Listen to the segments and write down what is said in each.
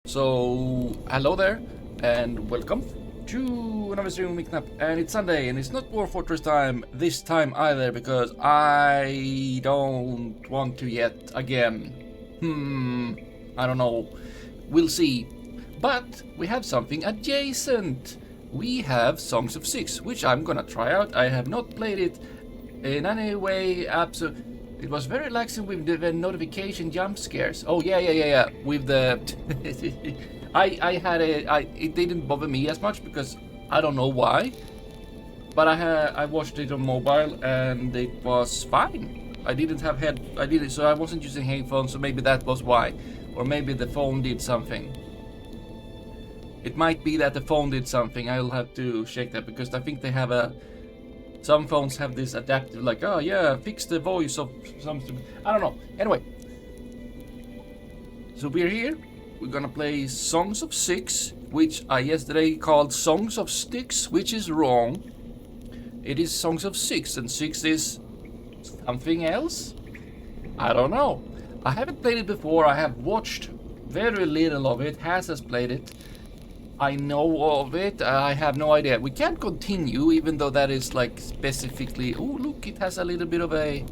So, hello there, and welcome to another stream of Micknap. And it's Sunday, and it's not Dwarf Fortress time this time either, because I don't want to yet again. I don't know. We'll see. But we have something adjacent. We have Songs of Six, which I'm gonna try out. I have not played it in any way, absolutely. It was very relaxing with the notification jump scares. Oh yeah. With the, it didn't bother me as much because I don't know why, but I watched it on mobile and it was fine. I so I wasn't using headphones, so maybe that was why, or maybe the phone did something. It might be that the phone did something. I'll have to check that because I think they have some phones have this adaptive, like, oh yeah, fix the voice of something. I don't know. Anyway, so we're here. We're gonna play Songs of Six, which I yesterday called Songs of Sticks, which is wrong. It is Songs of Six, and Six is something else? I don't know. I haven't played it before. I have watched very little of it. Has played it. I know of it. I have no idea. We can't continue, even though that is like specifically. Oh, look! It has a little bit of a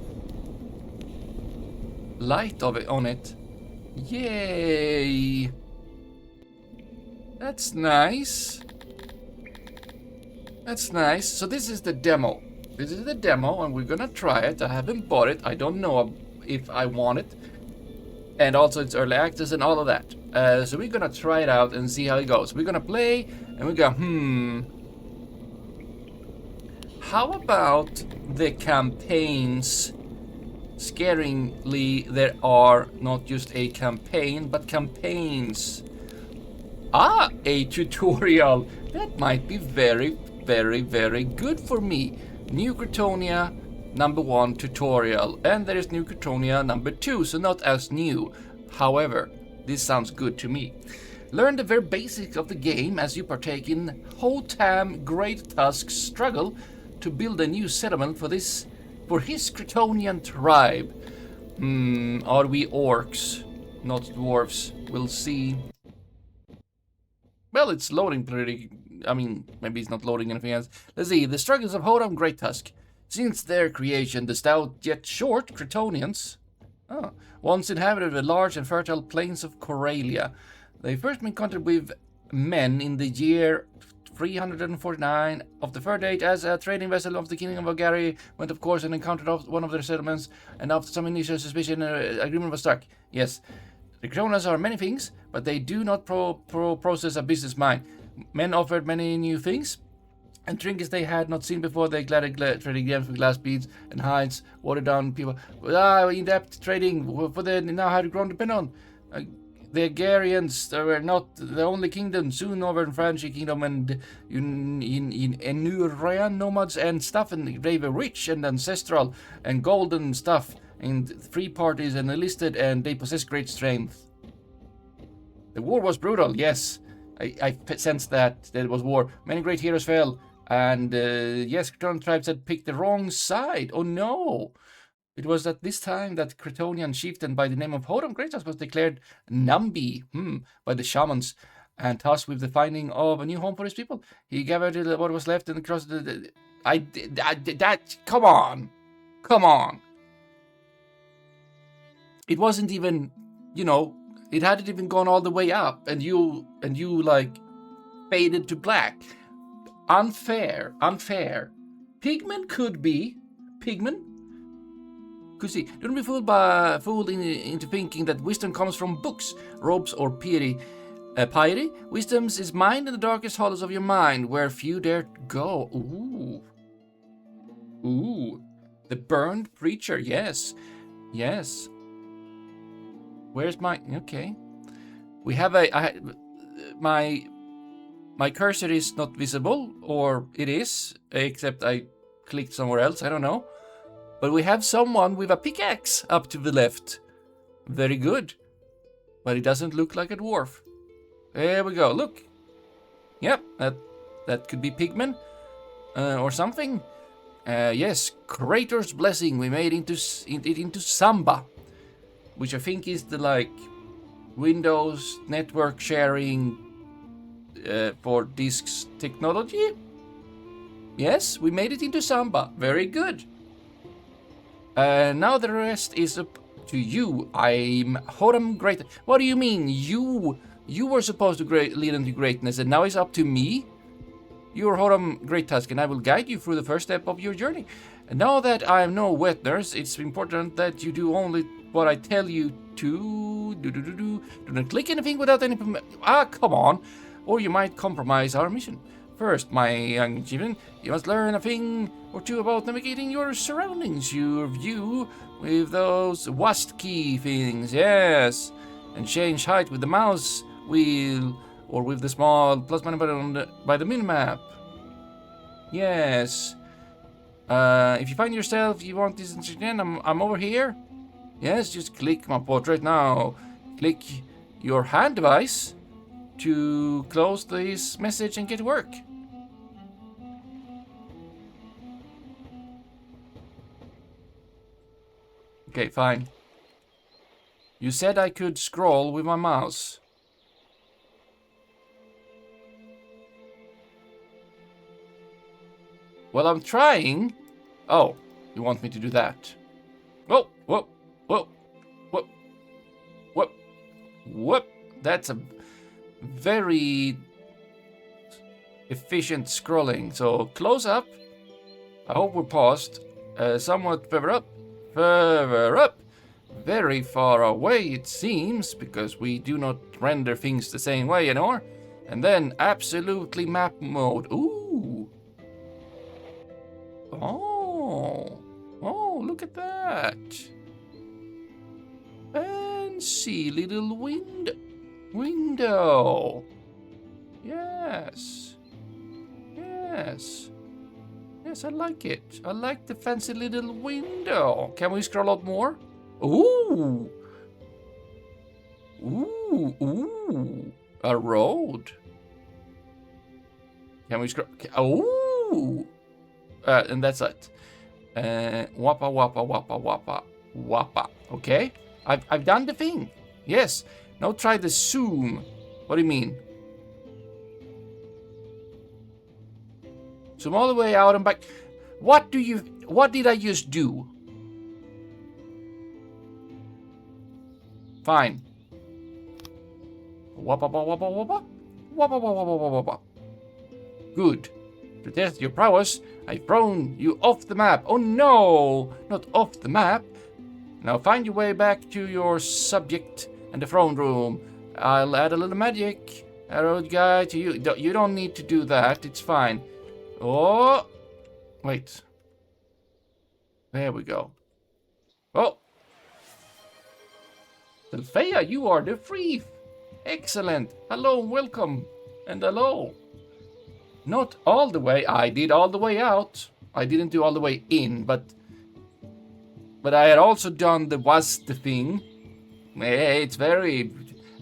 light of it on it. Yay! That's nice. That's nice. So this is the demo. This is the demo, and we're gonna try it. I haven't bought it. I don't know if I want it. And also it's early access and all of that. So we're gonna try it out and see how it goes. We're gonna play and we go, how about the campaigns? Scaringly, there are not just a campaign, but campaigns. A tutorial. That might be very, very, very good for me. New Cretonia number 1 tutorial, and there is New Cretonia number 2, so not as new. However, this sounds good to me. Learn the very basics of the game as you partake in Hotam Great Tusk's struggle to build a new settlement for his Cretonian tribe. Are we orcs, not dwarves? We'll see. Well, it's loading pretty. I mean, maybe it's not loading anything else. Let's see. The struggles of Hotam Great Tusk. Since their creation, the stout yet short Cretonians once inhabited the large and fertile plains of Coralia. They first made contact with men in the year 349 of the third age as a trading vessel of the Kingdom of Bulgaria went of course and encountered one of their settlements, and after some initial suspicion, agreement was struck. Yes, the Cretonians are many things, but they do not process a business mind. Men offered many new things and trinkets they had not seen before. They gladly trading gems for glass beads and hides, watered down people. In-depth trading for the now had grown to depend on. The Hungarians were not the only kingdom. Soon Northern French kingdom and in Enurian nomads and stuff, and they were rich and ancestral and golden stuff and free parties and enlisted, and they possess great strength. The war was brutal, yes. I sensed that there was war. Many great heroes fell. And yes, Creton tribes had picked the wrong side. Oh no! It was at this time that Cretonian chieftain by the name of Hotam Greatus was declared Nambi by the shamans, and tasked with the finding of a new home for his people. He gathered what was left and crossed come on. It wasn't even, it hadn't even gone all the way up, and you like faded to black. Unfair. Pigmen could be. Could see. Don't be fooled into thinking that wisdom comes from books, robes, or piety. Wisdom is mined in the darkest hollows of your mind, where few dare go. Ooh. The burned preacher. Yes. Where's my... Okay. We have my cursor is not visible, or it is, except I clicked somewhere else, I don't know. But we have someone with a pickaxe up to the left. Very good. But it doesn't look like a dwarf. There we go, look. Yep, that could be pigmen, or something. Yes, Creator's Blessing, we made it into Samba. Which I think is the, like, Windows network sharing for disks technology. Yes, we made it into Samba. Very good. Now the rest is up to you. I'm Horam Great. What do you mean? You were supposed to lead into greatness, and now it's up to me? You're Horam Great Tusk, and I will guide you through the first step of your journey. And now that I am no wet nurse, it's important that you do only what I tell you to. Do not click anything without any permission. Ah, come on. Or you might compromise our mission. First, my young children, you must learn a thing or two about navigating your surroundings, your view with those WASD key things, yes. And change height with the mouse wheel or with the small plus minus button by the minimap. Yes. If you find yourself, you want this again, I'm over here. Yes, just click my portrait now. Click your hand device to close this message and get to work. Okay, fine. You said I could scroll with my mouse. Well, I'm trying. Oh, you want me to do that? Whoa, whoa, whoa, whoa, whoa, whoa. That's a very efficient scrolling. So close up. I hope we're paused. Somewhat further up. Further up. Very far away, it seems, because we do not render things the same way anymore. And then absolutely map mode. Ooh. Oh, look at that. Fancy little window. Yes, I like it. I like the fancy little window. Can we scroll out more? Ooh. A road. Can we scroll? Ooh. And that's it. Wappa. Okay. I've done the thing. Yes. Now try the zoom. What do you mean? Zoom all the way out and back. What did I just do? Fine. Wappa. Good. To test your prowess, I've thrown you off the map. Oh no! Not off the map. Now find your way back to your subject and the throne room. I'll add a little magic arrow guide to you. You don't need to do that. It's fine. Oh! Wait. There we go. Oh! Sylphia, you are the thief! Excellent! Hello, welcome! And hello! Not all the way. I did all the way out. I didn't do all the way in, but I had also done the thing. It's very...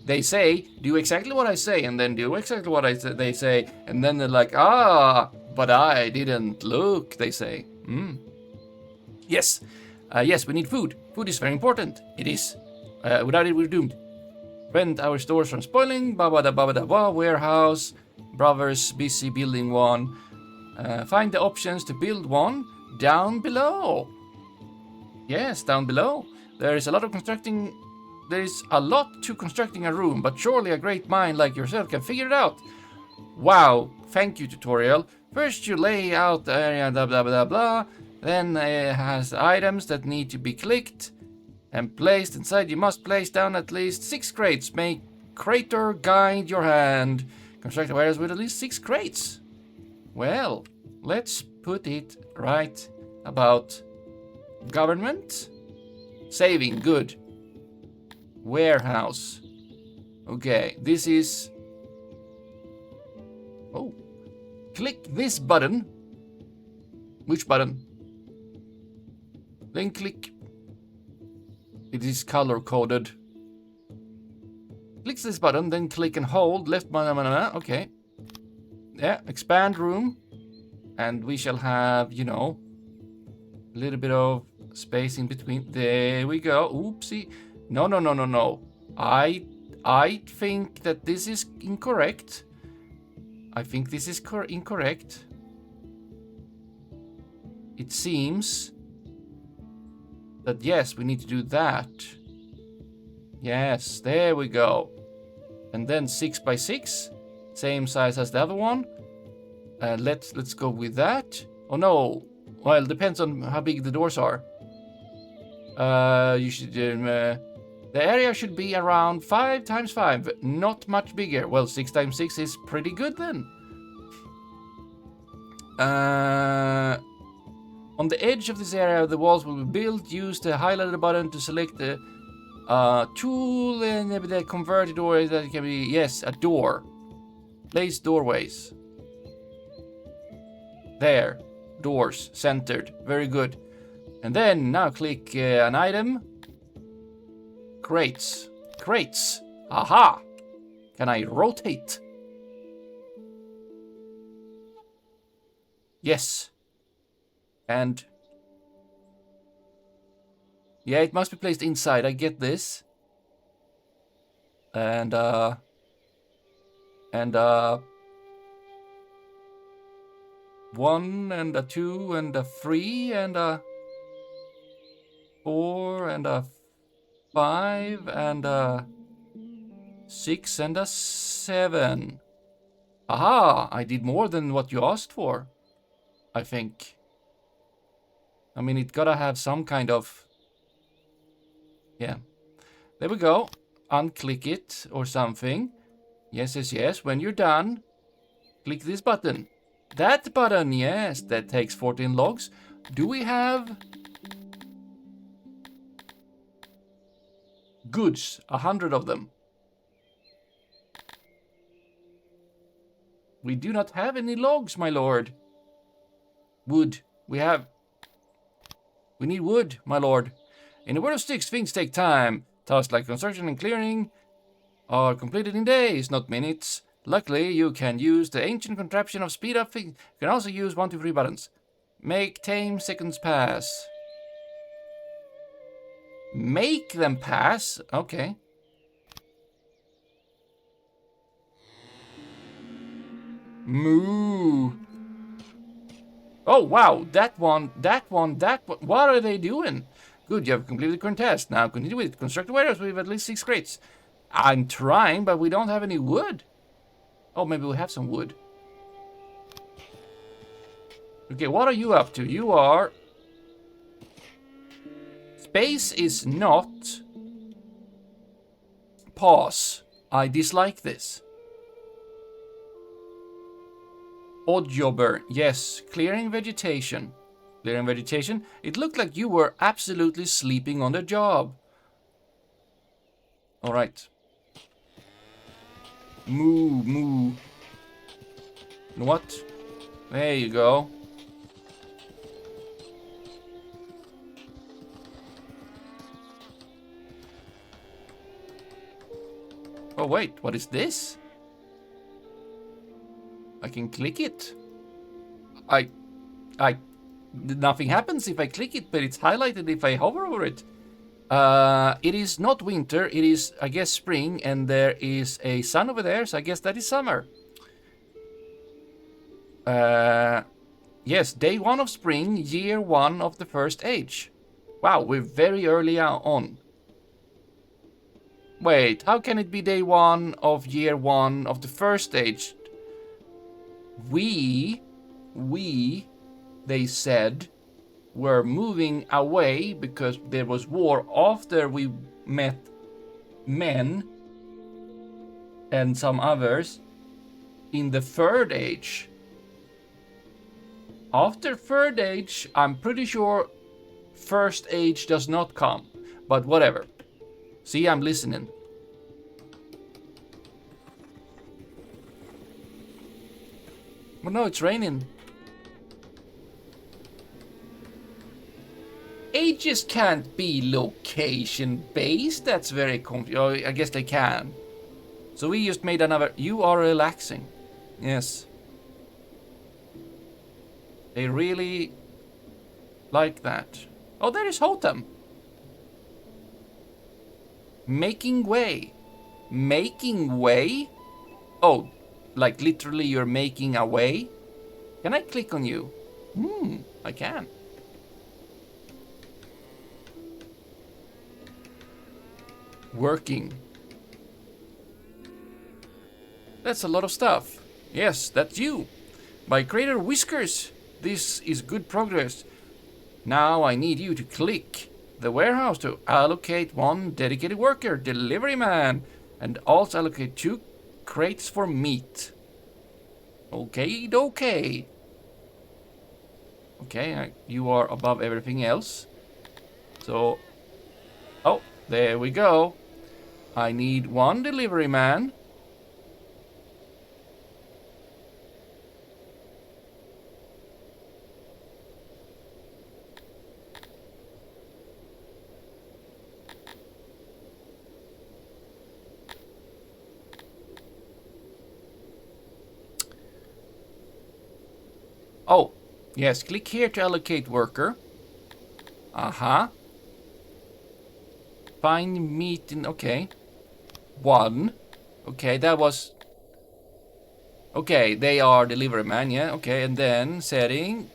They say, do exactly what I say, and then do exactly what they say, and then they're like, but I didn't look, they say. Yes. Yes, we need food. Food is very important. It is. Without it, we're doomed. Prevent our stores from spoiling. Warehouse. Brothers busy building one. Find the options to build one down below. Yes, down below. There is a lot to constructing a room, but surely a great mind like yourself can figure it out. Wow, thank you, tutorial. First you lay out the area, blah blah blah blah. Then it has items that need to be clicked and placed inside. You must place down at least 6 crates. Make crater guide your hand. Construct areas with at least 6 crates. Well, let's put it right about government. Saving, good. Warehouse. Okay, this is... Oh. Click this button. Which button? Then click... It is color coded. Click this button, then click and hold left button. Okay. Yeah, expand room. And we shall have, you know, a little bit of space in between. There we go. Oopsie. No. I I think that this is incorrect. I think this is incorrect. It seems that yes, we need to do that. Yes, there we go. And then 6 by 6, same size as the other one. Let's go with that. Oh no, well, depends on how big the doors are. You should the area should be around 5 times 5, not much bigger. Well, 6 times 6 is pretty good then. On the edge of this area, the walls will be built. Use the highlighted button to select the tool and the converted door that can be, yes, a door. Place doorways. There, doors, centered, very good. And then now click an item. Crates, crates, aha! Can I rotate? Yes. And yeah, it must be placed inside. I get this. And 1 and a 2 and a 3 and a 4 and a 5 and a 6 and a 7. Aha! I did more than what you asked for, I think. I mean, it gotta have some kind of... Yeah. There we go. Unclick it or something. Yes, yes, yes. When you're done, click this button. That button, yes. That takes 14 logs. Do we have... goods? 100 of them. We do not have any logs, my lord. Wood. We have... We need wood, my lord. In the world of sticks, things take time. Tasks like construction and clearing are completed in days, not minutes. Luckily, you can use the ancient contraption of speed up things. You can also use 1, 2, 3 buttons. Make tame seconds pass. Make them pass? Okay. Moo. Oh, wow. That one. What are they doing? Good, you have completed the current task. Now continue with it. Construct a warehouse with at least 6 crates. I'm trying, but we don't have any wood. Oh, maybe we have some wood. Okay, what are you up to? You are... Space is not... Pause. I dislike this. Odd jobber. Yes, clearing vegetation. Clearing vegetation. It looked like you were absolutely sleeping on the job. Alright. Moo, moo. What? There you go. Oh wait, what is this? I can click it. Nothing happens if I click it, but it's highlighted if I hover over it. It is not winter, it is, I guess, spring, and there is a sun over there, so I guess that is summer. Yes, day 1 of spring, year 1 of the first age. Wow, we're very early on. Wait, how can it be day 1 of year 1 of the first age? We, they said, were moving away because there was war after we met men and some others in the third age. After third age, I'm pretty sure first age does not come, but whatever. See, I'm listening. Well, no, it's raining. Ages can't be location-based. That's very confusing. Oh, I guess they can. So we just made another... You are relaxing. Yes. They really like that. Oh, there is Hotem. Making way. Making way? Oh, like literally you're making a way? Can I click on you? I can. Working. That's a lot of stuff. Yes, that's you. By Creator Whiskers. This is good progress. Now I need you to click the warehouse to allocate one dedicated worker, delivery man, and also allocate 2 crates for meat. Okay. Okay, you are above everything else. So, oh, there we go. I need 1 delivery man. Oh, yes, click here to allocate worker. Find meat in, okay. 1. Okay, that was... Okay, they are delivery man, yeah, okay, and then setting.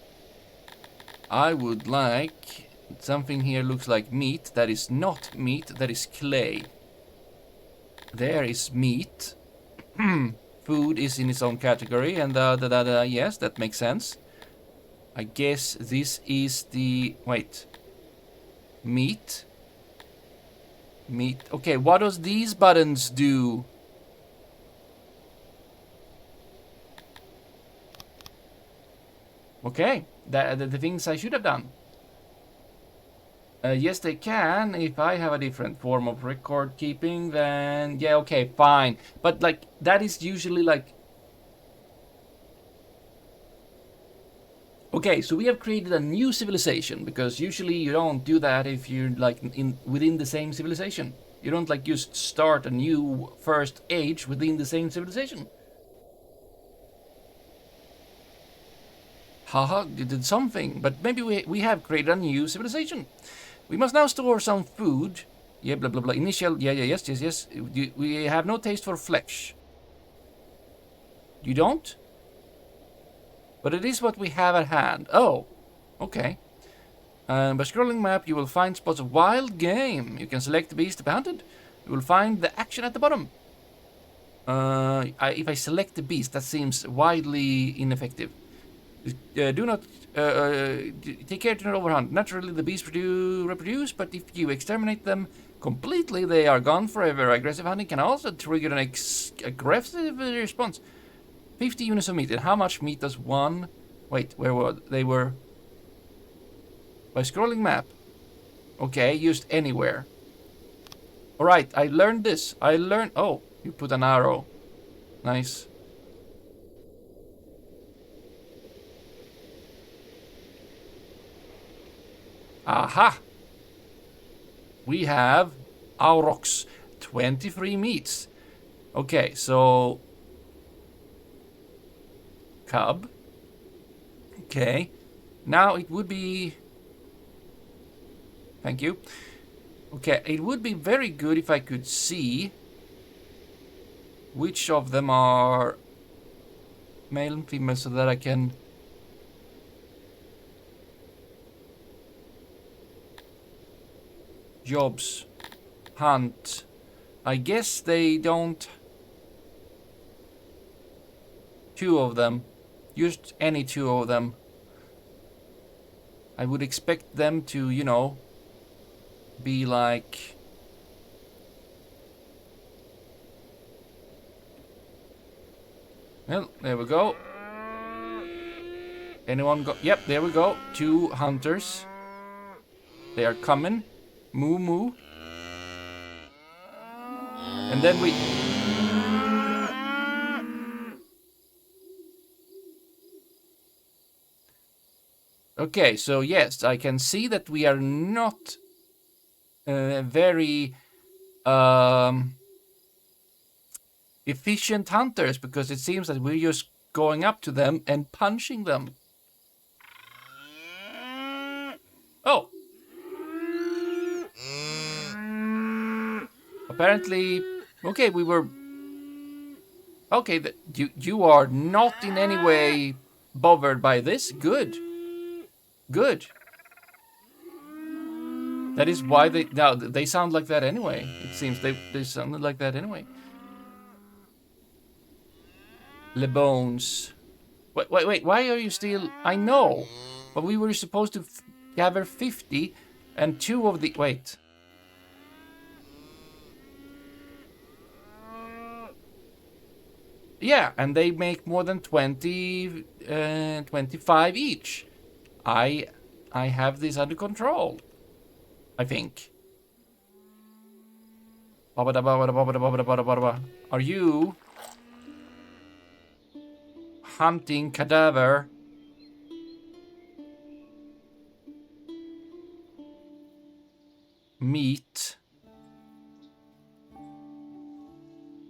I would like something here looks like meat. That is not meat, that is clay. There is meat. Food is in its own category, and yes, that makes sense. I guess this is the... Wait. Meat. Meat. Okay, what does these buttons do? Okay, the things I should have done. Yes, they can. If I have a different form of record keeping, then yeah, okay, fine. But like, that is usually like... Okay, so we have created a new civilization, because usually you don't do that if you're like within the same civilization. You don't like just start a new first age within the same civilization. Haha, you did something, but maybe we have created a new civilization. We must now store some food. Yeah, blah blah blah. Initial, yes. We have no taste for flesh. You don't? But it is what we have at hand. Oh, okay. By scrolling map, you will find spots of wild game. You can select the beast to be hunted. You will find the action at the bottom. If I select the beast, that seems widely ineffective. Do not take care to not overhunt. Naturally, the beasts reproduce, but if you exterminate them completely, they are gone forever. Aggressive hunting can also trigger an aggressive response. 50 units of meat. And how much meat does one... Wait, where were they? Were... By scrolling map. Okay, used anywhere. Alright, I learned this. Oh, you put an arrow. Nice. Aha! We have Aurochs. 23 meats. Okay, so... Cub. Okay. Now it would be... Thank you. Okay, it would be very good if I could see which of them are male and female so that I can... Jobs. Hunt. I guess they don't... 2 of them. Just any 2 of them. I would expect them to, you know, be like... Well, there we go. Anyone go? Yep, there we go. 2 hunters. They are coming. Moo moo. And then we... Okay, so yes, I can see that we are not very efficient hunters, because it seems that we're just going up to them and punching them. Oh! Apparently, Okay, we were... Okay, you are not in any way bothered by this. Good. Good. That is why they... Now, they sound like that anyway. It seems they sounded like that anyway. Le Bones. Wait. Why are you still... I know. But we were supposed to gather 50 and 2 of the... Wait. Yeah, and they make more than 20, 25 each. I have this under control. I think. Are you hunting cadaver? Meat.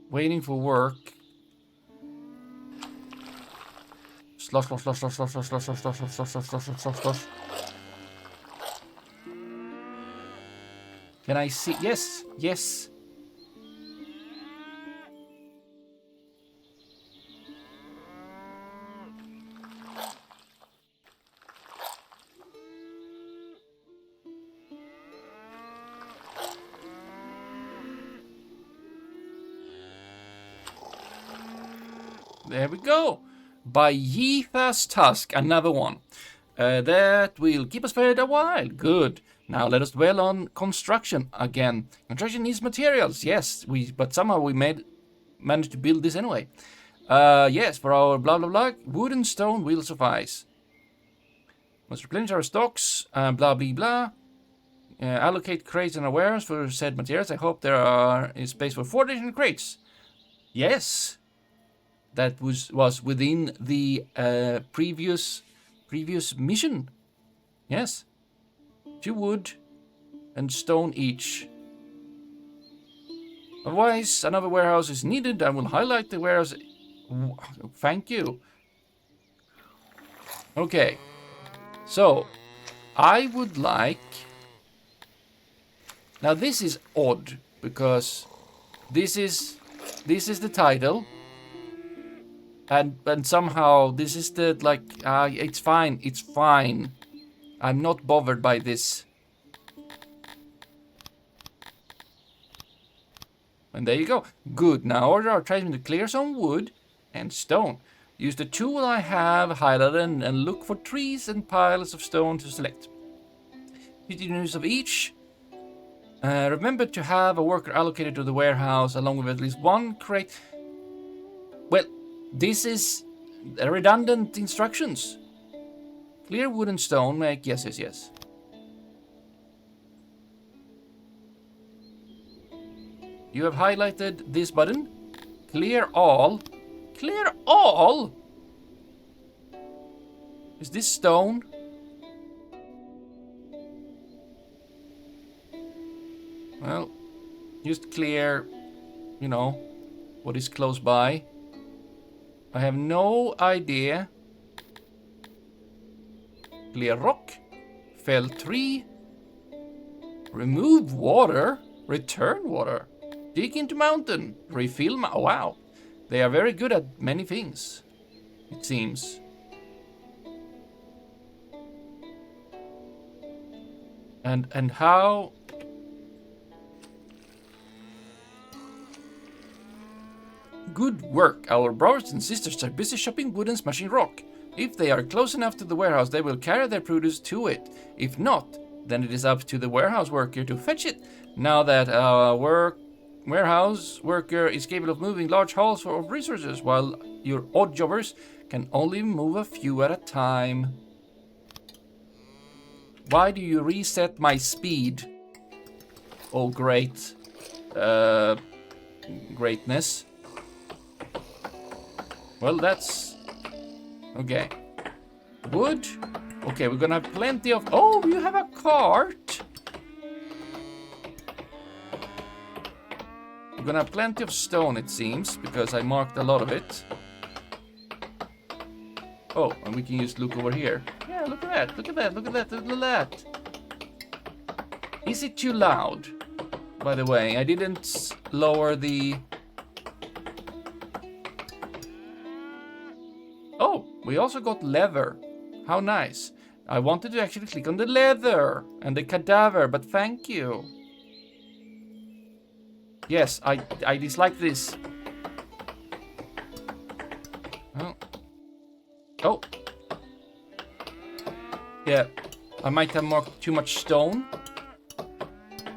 Waiting for work. Slosh. Can I see? Yes, yes. There we go. By Yetha's Tusk, another one. That will keep us fed a while. Good. Now let us dwell on construction again. Construction needs materials, yes. But somehow we managed to build this anyway. Yes, for our blah blah blah, wood and stone will suffice. Must replenish our stocks. Blah blah blah. Allocate crates and warehouse for said materials. I hope there is space for 4 additional crates. Yes. That was within the previous mission. Yes. 2 wood and stone each. Otherwise, another warehouse is needed. I will highlight the warehouse. Thank you. Okay. So, I would like... Now this is odd, because this is the title. And somehow this is the, like, it's fine. I'm not bothered by this. And there you go. Good. Now order our tradesmen to clear some wood and stone. Use the tool I have highlighted and look for trees and piles of stone to select. 50 units of each. Remember to have a worker allocated to the warehouse along with at least 1 crate. Well, this is redundant instructions. Clear wood and stone, make yes. You have highlighted this button. Clear all. Clear all? Is this stone? Well, just clear, you know, what is close by. I have no idea. Clear rock. Fell tree. Remove water. Return water. Dig into mountain. Refill wow. They are very good at many things, it seems. And how... Good work. Our brothers and sisters are busy chopping wood and smashing rock. If they are close enough to the warehouse, they will carry their produce to it. If not, then it is up to the warehouse worker to fetch it. Now that our warehouse worker is capable of moving large hauls of resources, while your odd jobbers can only move a few at a time. Why do you reset my speed? Oh, great. Greatness. Well, that's... Okay. Wood. Okay, we're gonna have plenty of... Oh, you have a cart. We're gonna have plenty of stone, it seems, because I marked a lot of it. Oh, and we can just look over here. Yeah, look at that. Look at that. Look at that. Look at that. Is it too loud? by the way. I didn't lower the... Oh, we also got leather. How nice. I wanted to actually click on the leather and the cadaver, but thank you. Yes, I dislike this. Oh. Oh. Yeah, I might have marked too much stone.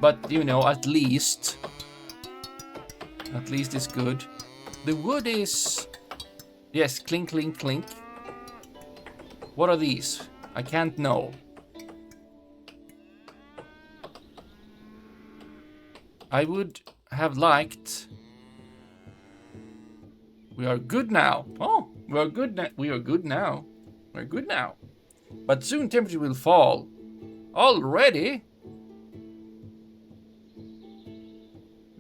But, you know, at least it's good. The wood is... Yes, clink, clink, clink. What are these? I can't know. I would have liked... We are good now. Oh, we are good now. We are good now. We're good now. But soon temperature will fall. Already?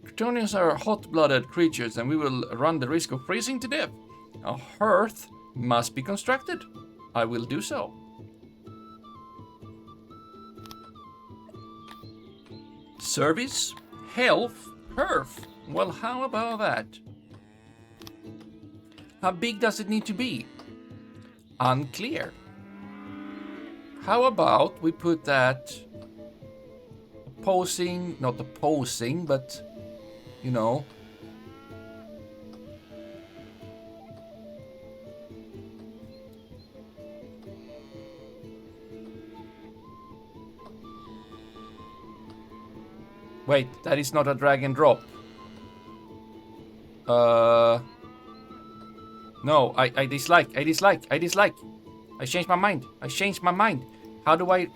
Kryptonians are hot-blooded creatures and we will run the risk of freezing to death. A hearth must be constructed. I will do so. Service, health, hearth. Well, how about that? How big does it need to be? Unclear. How about we put that opposing, not opposing, but, you know, wait, that is not a drag and drop. No, I dislike. I changed my mind. How do I...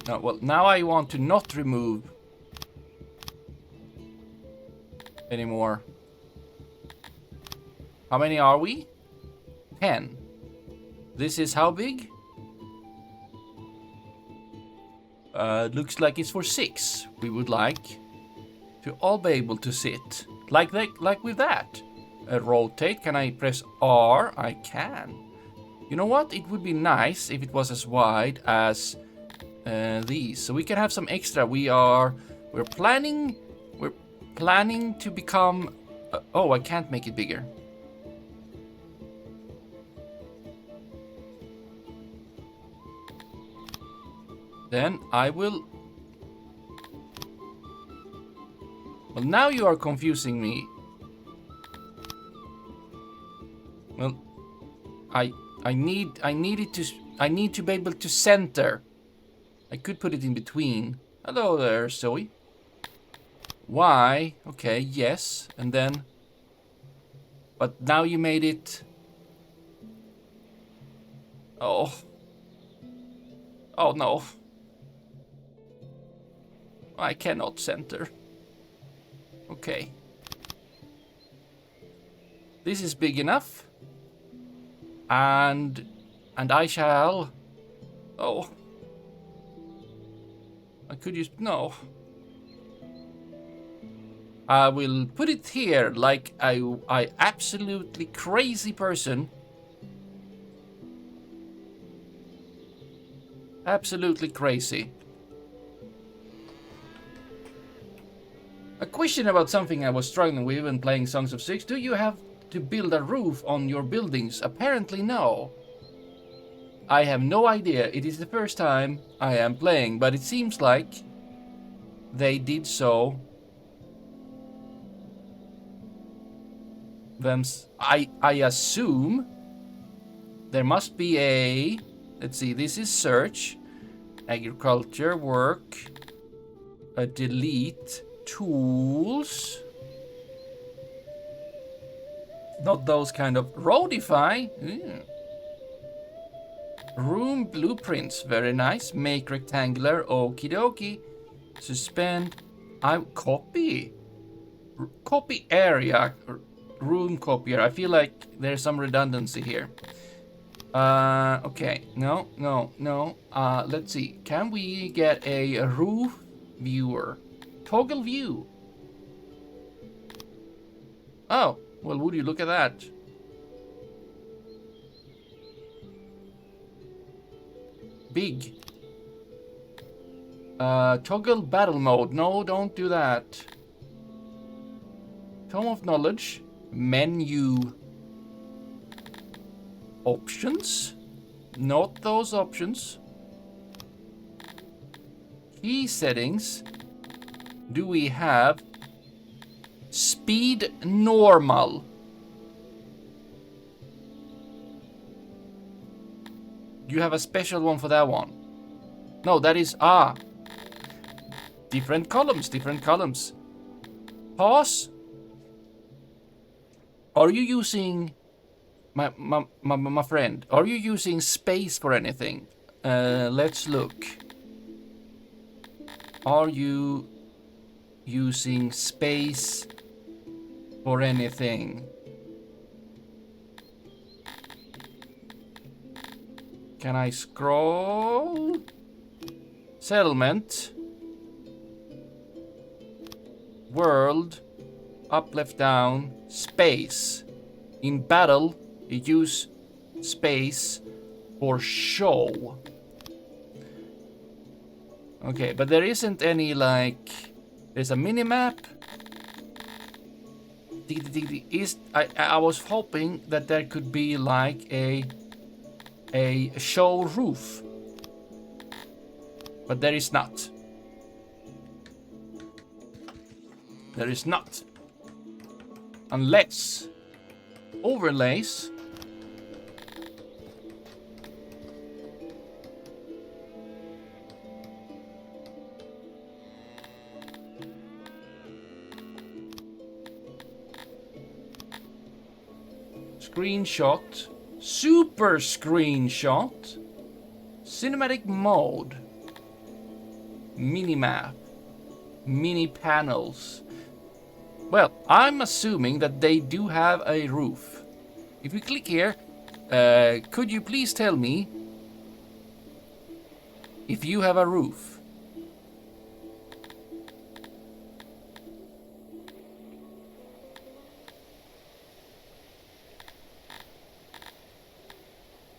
No, well, now I want to not remove anymore. How many are we? 10. This is how big? Looks like it's for 6. We would like to all be able to sit like that, like with that. Rotate. Can I press R? I can. You know what? It would be nice if it was as wide as these, so we can have some extra. We're planning to become. Oh, I can't make it bigger. Then I will... Well, now you are confusing me. Well, I need to be able to center. I could put it in between. Hello there, Zoe. Why? Okay, yes, and then... But now you made it... Oh. Oh no. I cannot center. Okay. This is big enough. And I shall... Oh. I could use... No. I will put it here like I absolutely crazy person. Absolutely crazy. A question about something I was struggling with when playing Songs of Six. Do you have to build a roof on your buildings? Apparently no. I have no idea. It is the first time I am playing, but it seems like they did so. I assume there must be a... Let's see, this is search, agriculture, work, a delete, tools. Not those kind of... Roadify? Room blueprints, very nice. Make rectangular, okie dokie. Suspend. Copy. Copy area. Room copier. I feel like there's some redundancy here. Okay. No, no, no. Let's see. Can we get a roof viewer? Toggle view. Oh, well, would you look at that? Big. Toggle battle mode. No, don't do that. Tome of knowledge. Menu. Options. Not those options. Key settings. Do we have speed normal? You have a special one for that one. No, that is different columns, different columns. Pause. Are you using my friend? Are you using space for anything? Let's look. Are you using space for anything? Can I scroll? Settlement. World. Up, left, down. Space. In battle, you use space for show. Okay, but there isn't any, like... There's a minimap. I was hoping that there could be, like, a show roof. But there is not. There is not. Unless... Overlays. Screenshot. Super screenshot. Cinematic mode. Minimap. Mini panels. Well, I'm assuming that they do have a roof. If we click here, could you please tell me if you have a roof?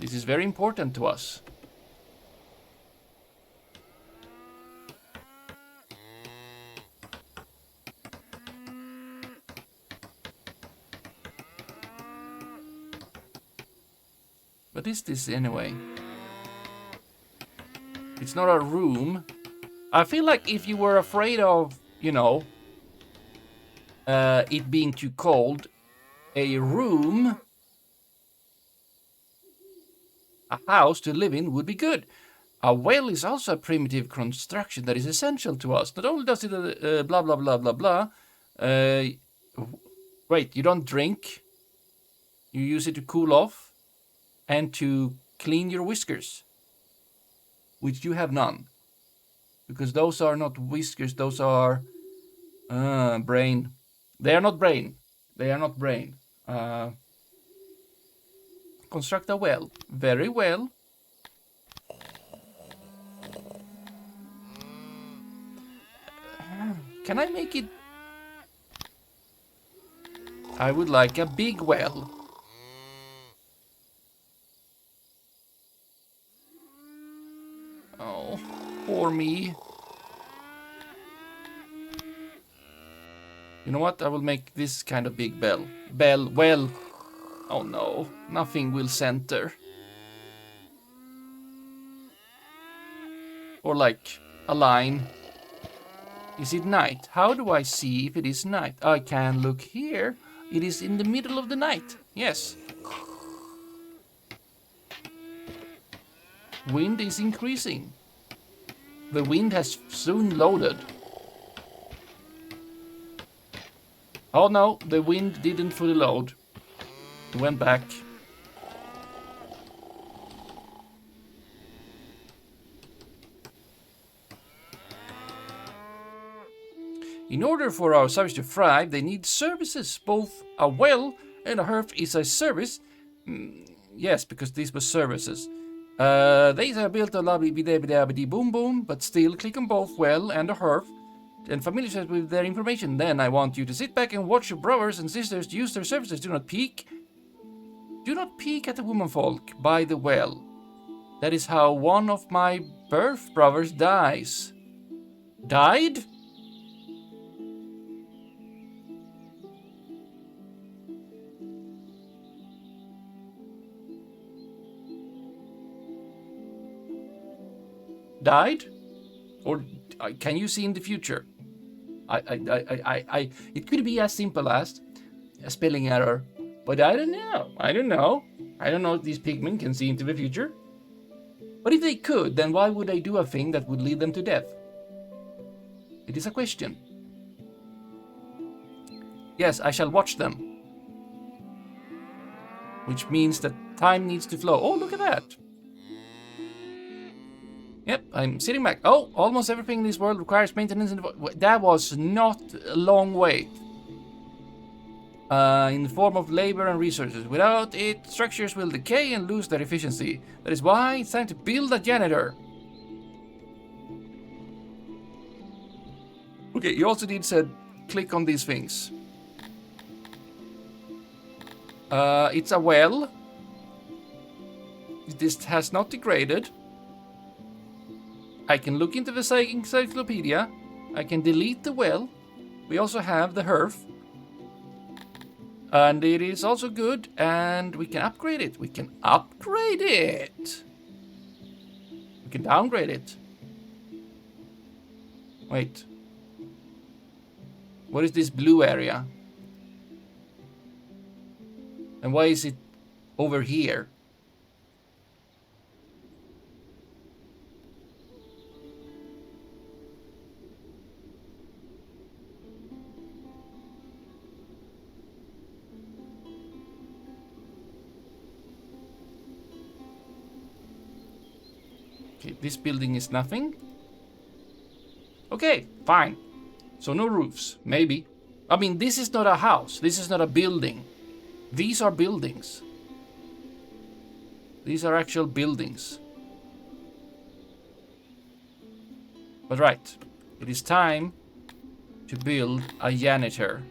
This is very important to us. What is this anyway? It's not a room. I feel like if you were afraid of, you know, it being too cold, a room, a house to live in would be good. A well is also a primitive construction that is essential to us. Not only does it blah, blah, blah, blah, blah. Wait, you don't drink. You use it to cool off. And to clean your whiskers, which you have none, because those are not whiskers, those are brain. They are not brain. They are not brain. Construct a well. Very well. Can I make it? I would like a big well. Oh, poor me. You know what? I will make this kind of big well. Oh no, nothing will center. Or like a line. Is it night? How do I see if it is night? I can look here. It is in the middle of the night. Yes. Wind is increasing. The wind has soon loaded. Oh no, the wind didn't fully load. It went back. In order for our subjects to thrive, they need services. Both a well and a hearth is a service. Yes, because these were services. These are built on blah boom boom, but still click on both well and the hearth and familiarize with their information. Then I want you to sit back and watch your brothers and sisters use their services. Do not peek. Do not peek at the womanfolk by the well. That is how one of my birth brothers dies. Died? Died? Or can you see in the future? It could be as simple as a spelling error, but I don't know. I don't know if these pigmen can see into the future. But if they could, then why would they do a thing that would lead them to death? It is a question. Yes, I shall watch them. Which means that time needs to flow. Oh, look at that. Yep, I'm sitting back. Oh, almost everything in this world requires maintenance. That was not a long wait. In the form of labor and resources. Without it, structures will decay and lose their efficiency. That is why it's time to build a janitor. Okay, you also said click on these things. It's a well. This has not degraded. I can look into the encyclopedia. I can delete the well. We also have the hearth. And it is also good, and we can upgrade it. We can upgrade it. We can downgrade it. Wait. What is this blue area? And why is it over here? Okay, this building is nothing. Okay, fine. So no roofs, maybe. I mean, this is not a house. This is not a building. These are buildings. These are actual buildings. But right, it is time to build a janitor.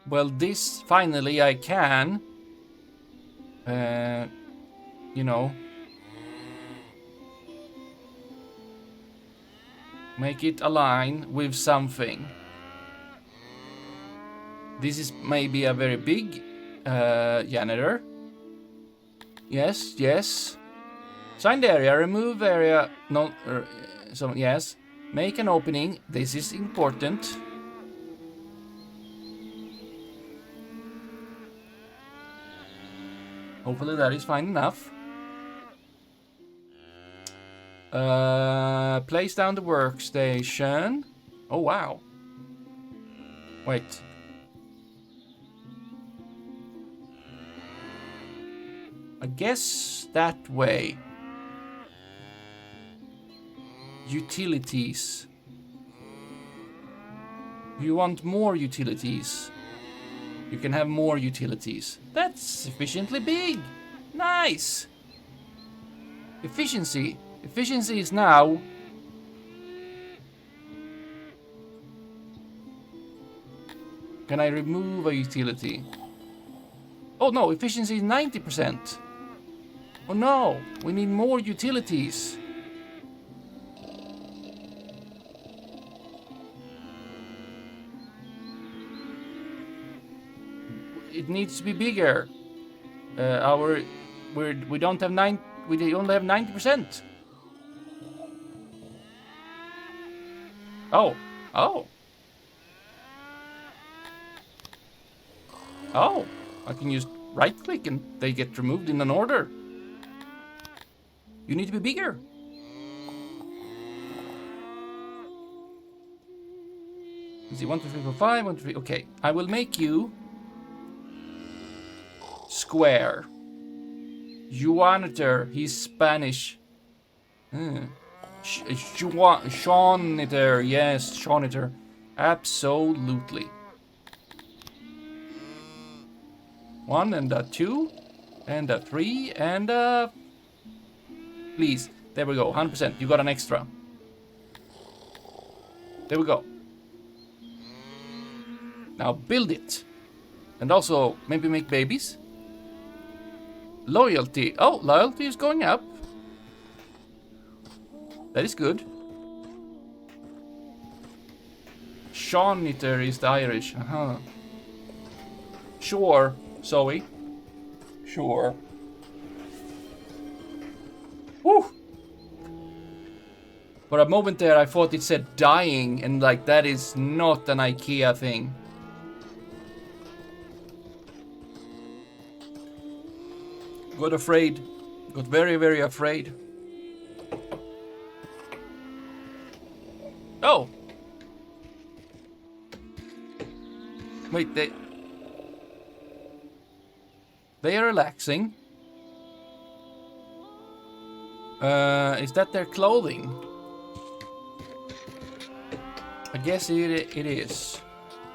Well, this finally I can, you know, make it align with something. This is maybe a very big janitor. Yes, yes. Signed area, remove area, no, so yes. Make an opening, this is important. Hopefully that is fine enough. Place down the workstation. Oh, wow. Wait. I guess that way. Utilities. You want more utilities? You can have more utilities. That's sufficiently big. Nice. Efficiency. Efficiency is now... Can I remove a utility? Oh no, efficiency is 90%. Oh no, we need more utilities. It needs to be bigger. We don't have we only have 90%. Oh, oh. Oh, I can use right click and they get removed in an order. You need to be bigger. Let's see, 1, 2, 3, 4, 5, 1, 2, 3. Okay, I will make you square. Juaniter, he's Spanish. Shawniter, yes, Shawniter. Absolutely. 1 and a 2 and a 3 and a... Please. There we go. 100%. You got an extra. There we go. Now build it. And also maybe make babies. Loyalty. Oh, loyalty is going up. That is good. Seaniter is the Irish. Uh-huh. Sure, Zoe. Sure. Woo! For a moment there, I thought it said dying, and like, that is not an IKEA thing. Got afraid. Got very, very afraid. Oh! Wait, they are relaxing. Is that their clothing? I guess it is.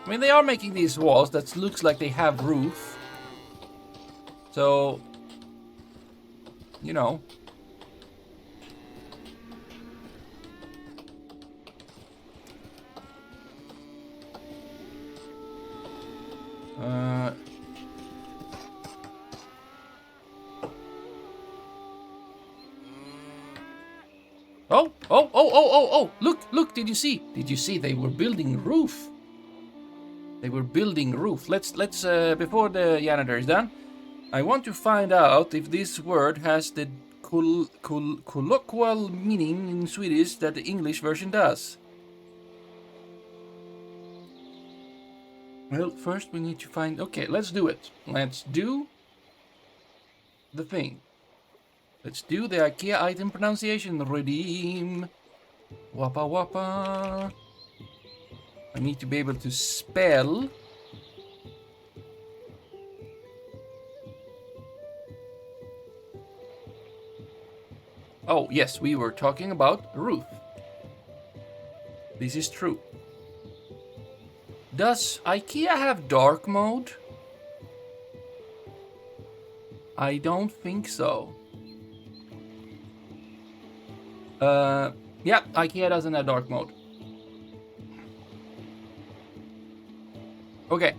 I mean, they are making these walls that looks like they have roof. So, you know. Oh, look, did you see? Did you see they were building roof? They were building roof. Let's before the janitor is done, I want to find out if this word has the colloquial meaning in Swedish that the English version does. Well, first we need to find... Okay, let's do it. Let's do the thing. Let's do the IKEA item pronunciation. Redeem. Wappa wappa. I need to be able to spell. Oh, yes, we were talking about roof. This is true. Does IKEA have dark mode? I don't think so. Yeah, IKEA doesn't have dark mode. Okay.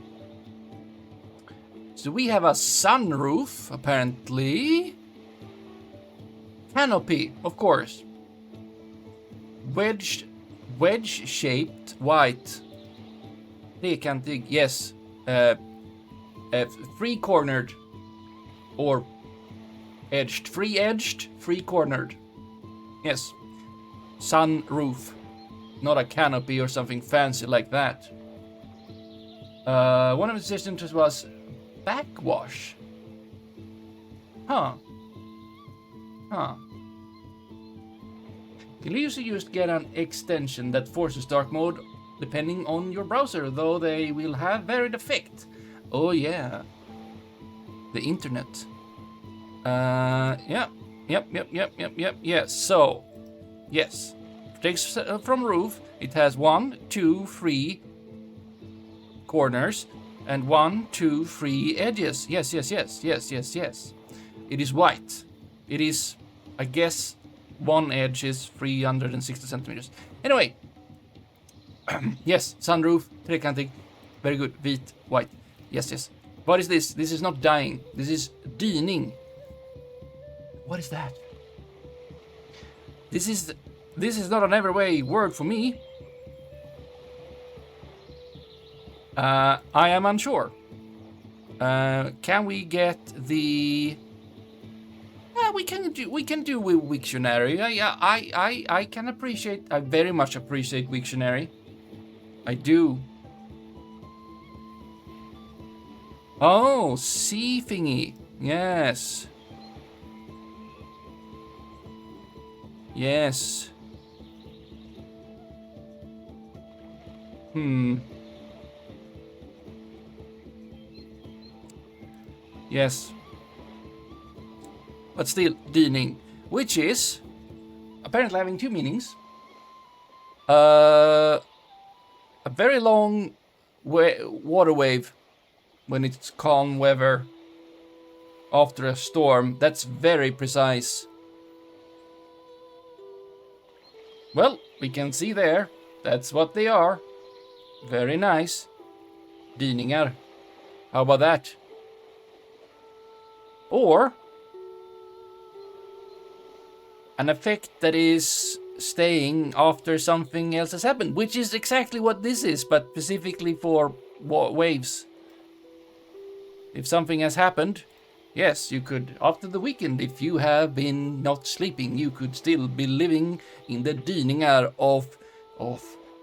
So we have a sunroof, apparently. Canopy, of course. Wedge-shaped white. Trekantig, yes. Three-cornered. Or edged. Free-edged, three-cornered. Yes. Sunroof. Not a canopy or something fancy like that. One of the suggestions was backwash. Huh. You usually just get an extension that forces dark mode depending on your browser, though they will have varied effect. Oh yeah. The internet. Yep. Yes. So, yes. It takes from roof. It has 1, 2, 3 corners and 1, 2, 3 edges. Yes. It is white. It is, I guess, one edge is 360 centimeters. Anyway. Yes, sunroof, trekantig. Very good. Vit, white. Yes. What is this? This is not dying. This is dyning. What is that? This is not an everyday word for me. I am unsure. Can we get the... we can do with Wiktionary. I can appreciate... I very much appreciate Wiktionary. I do. Oh, sea thingy. Yes. Yes. But still, dyning, which is apparently having two meanings. a very long water wave when it's calm weather after a storm. That's very precise. Well, we can see there. That's what they are. Very nice. Dyningar. How about that? Or an effect that is staying after something else has happened, which is exactly what this is, but specifically for waves. If something has happened, yes, you could, after the weekend, if you have been not sleeping, you could still be living in the dyningar of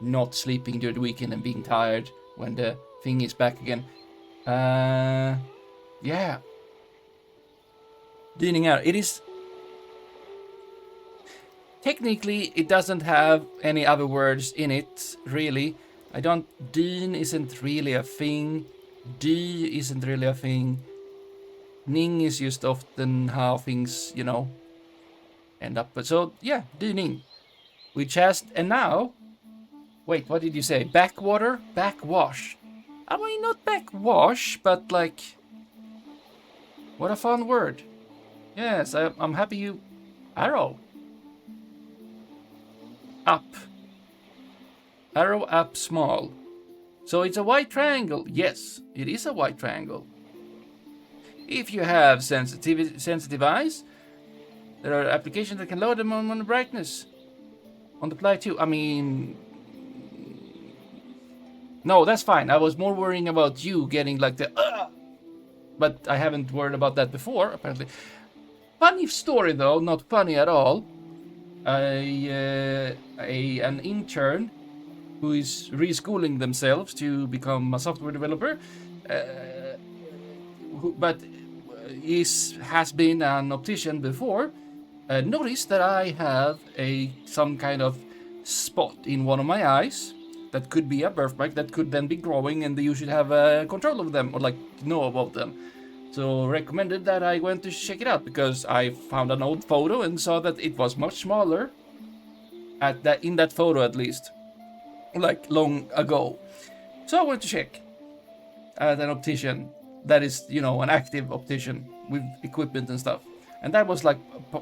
not sleeping during the weekend and being tired when the thing is back again. Yeah. Dyningar, it is... Technically, it doesn't have any other words in it, really. Dyn isn't really a thing. D isn't really a thing. Ning is just often how things, end up. But so, yeah, dyning. Which has, and now... Wait, what did you say? Backwater? Backwash. I mean, not backwash, but like... What a fun word. Yes, I'm happy you... Arrow. Up. Arrow up small. So it's a white triangle. Yes, it is a white triangle. If you have sensitive eyes, there are applications that can lower them on the brightness. On the Play 2. I mean... No, that's fine. I was more worrying about you getting like the... But I haven't worried about that before, apparently. Funny story though, not funny at all. An intern who is reschooling themselves to become a software developer, but has been an optician before, noticed that I have some kind of spot in one of my eyes that could be a birthmark that could then be growing, and you should have control of them or like know about them. So recommended that I went to check it out because I found an old photo and saw that it was much smaller in that photo at least, like long ago. So I went to check at an optician that is, an active optician with equipment and stuff. And that was like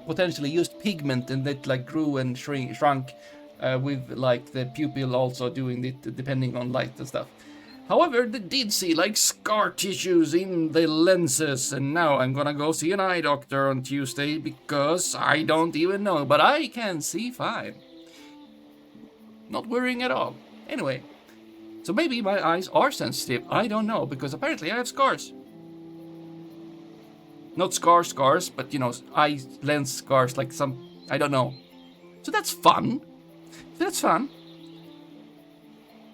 potentially used pigment, and that like grew and shrunk with like the pupil also doing it depending on light and stuff. However, they did see like scar tissues in the lenses, and now I'm gonna go see an eye doctor on Tuesday because I don't even know, but I can see fine. Not worrying at all. Anyway, so maybe my eyes are sensitive, I don't know, because apparently I have scars. Not scars, but eye lens scars, like some, I don't know. So that's fun.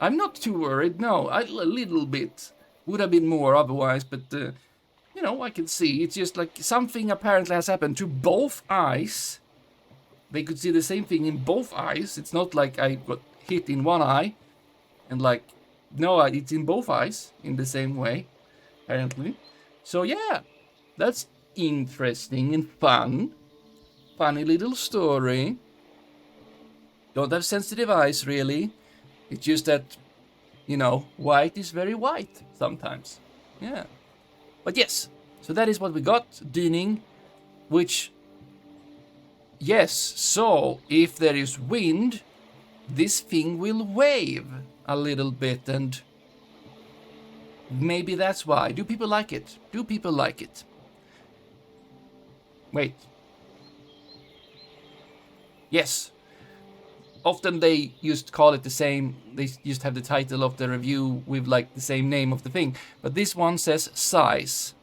I'm not too worried, no, a little bit. Would have been more otherwise, but, I can see. It's just like something apparently has happened to both eyes. They could see the same thing in both eyes. It's not like I got hit in one eye, and like, no, it's in both eyes in the same way, apparently. So yeah, that's interesting and fun. Funny little story. Don't have sensitive eyes, really. It's just that, white is very white sometimes. Yeah. But yes, so that is what we got, dyning, which, yes, so if there is wind, this thing will wave a little bit, and maybe that's why. Do people like it? Wait. Yes. Often they just call it the same, they just have the title of the review with like the same name of the thing. But this one says size.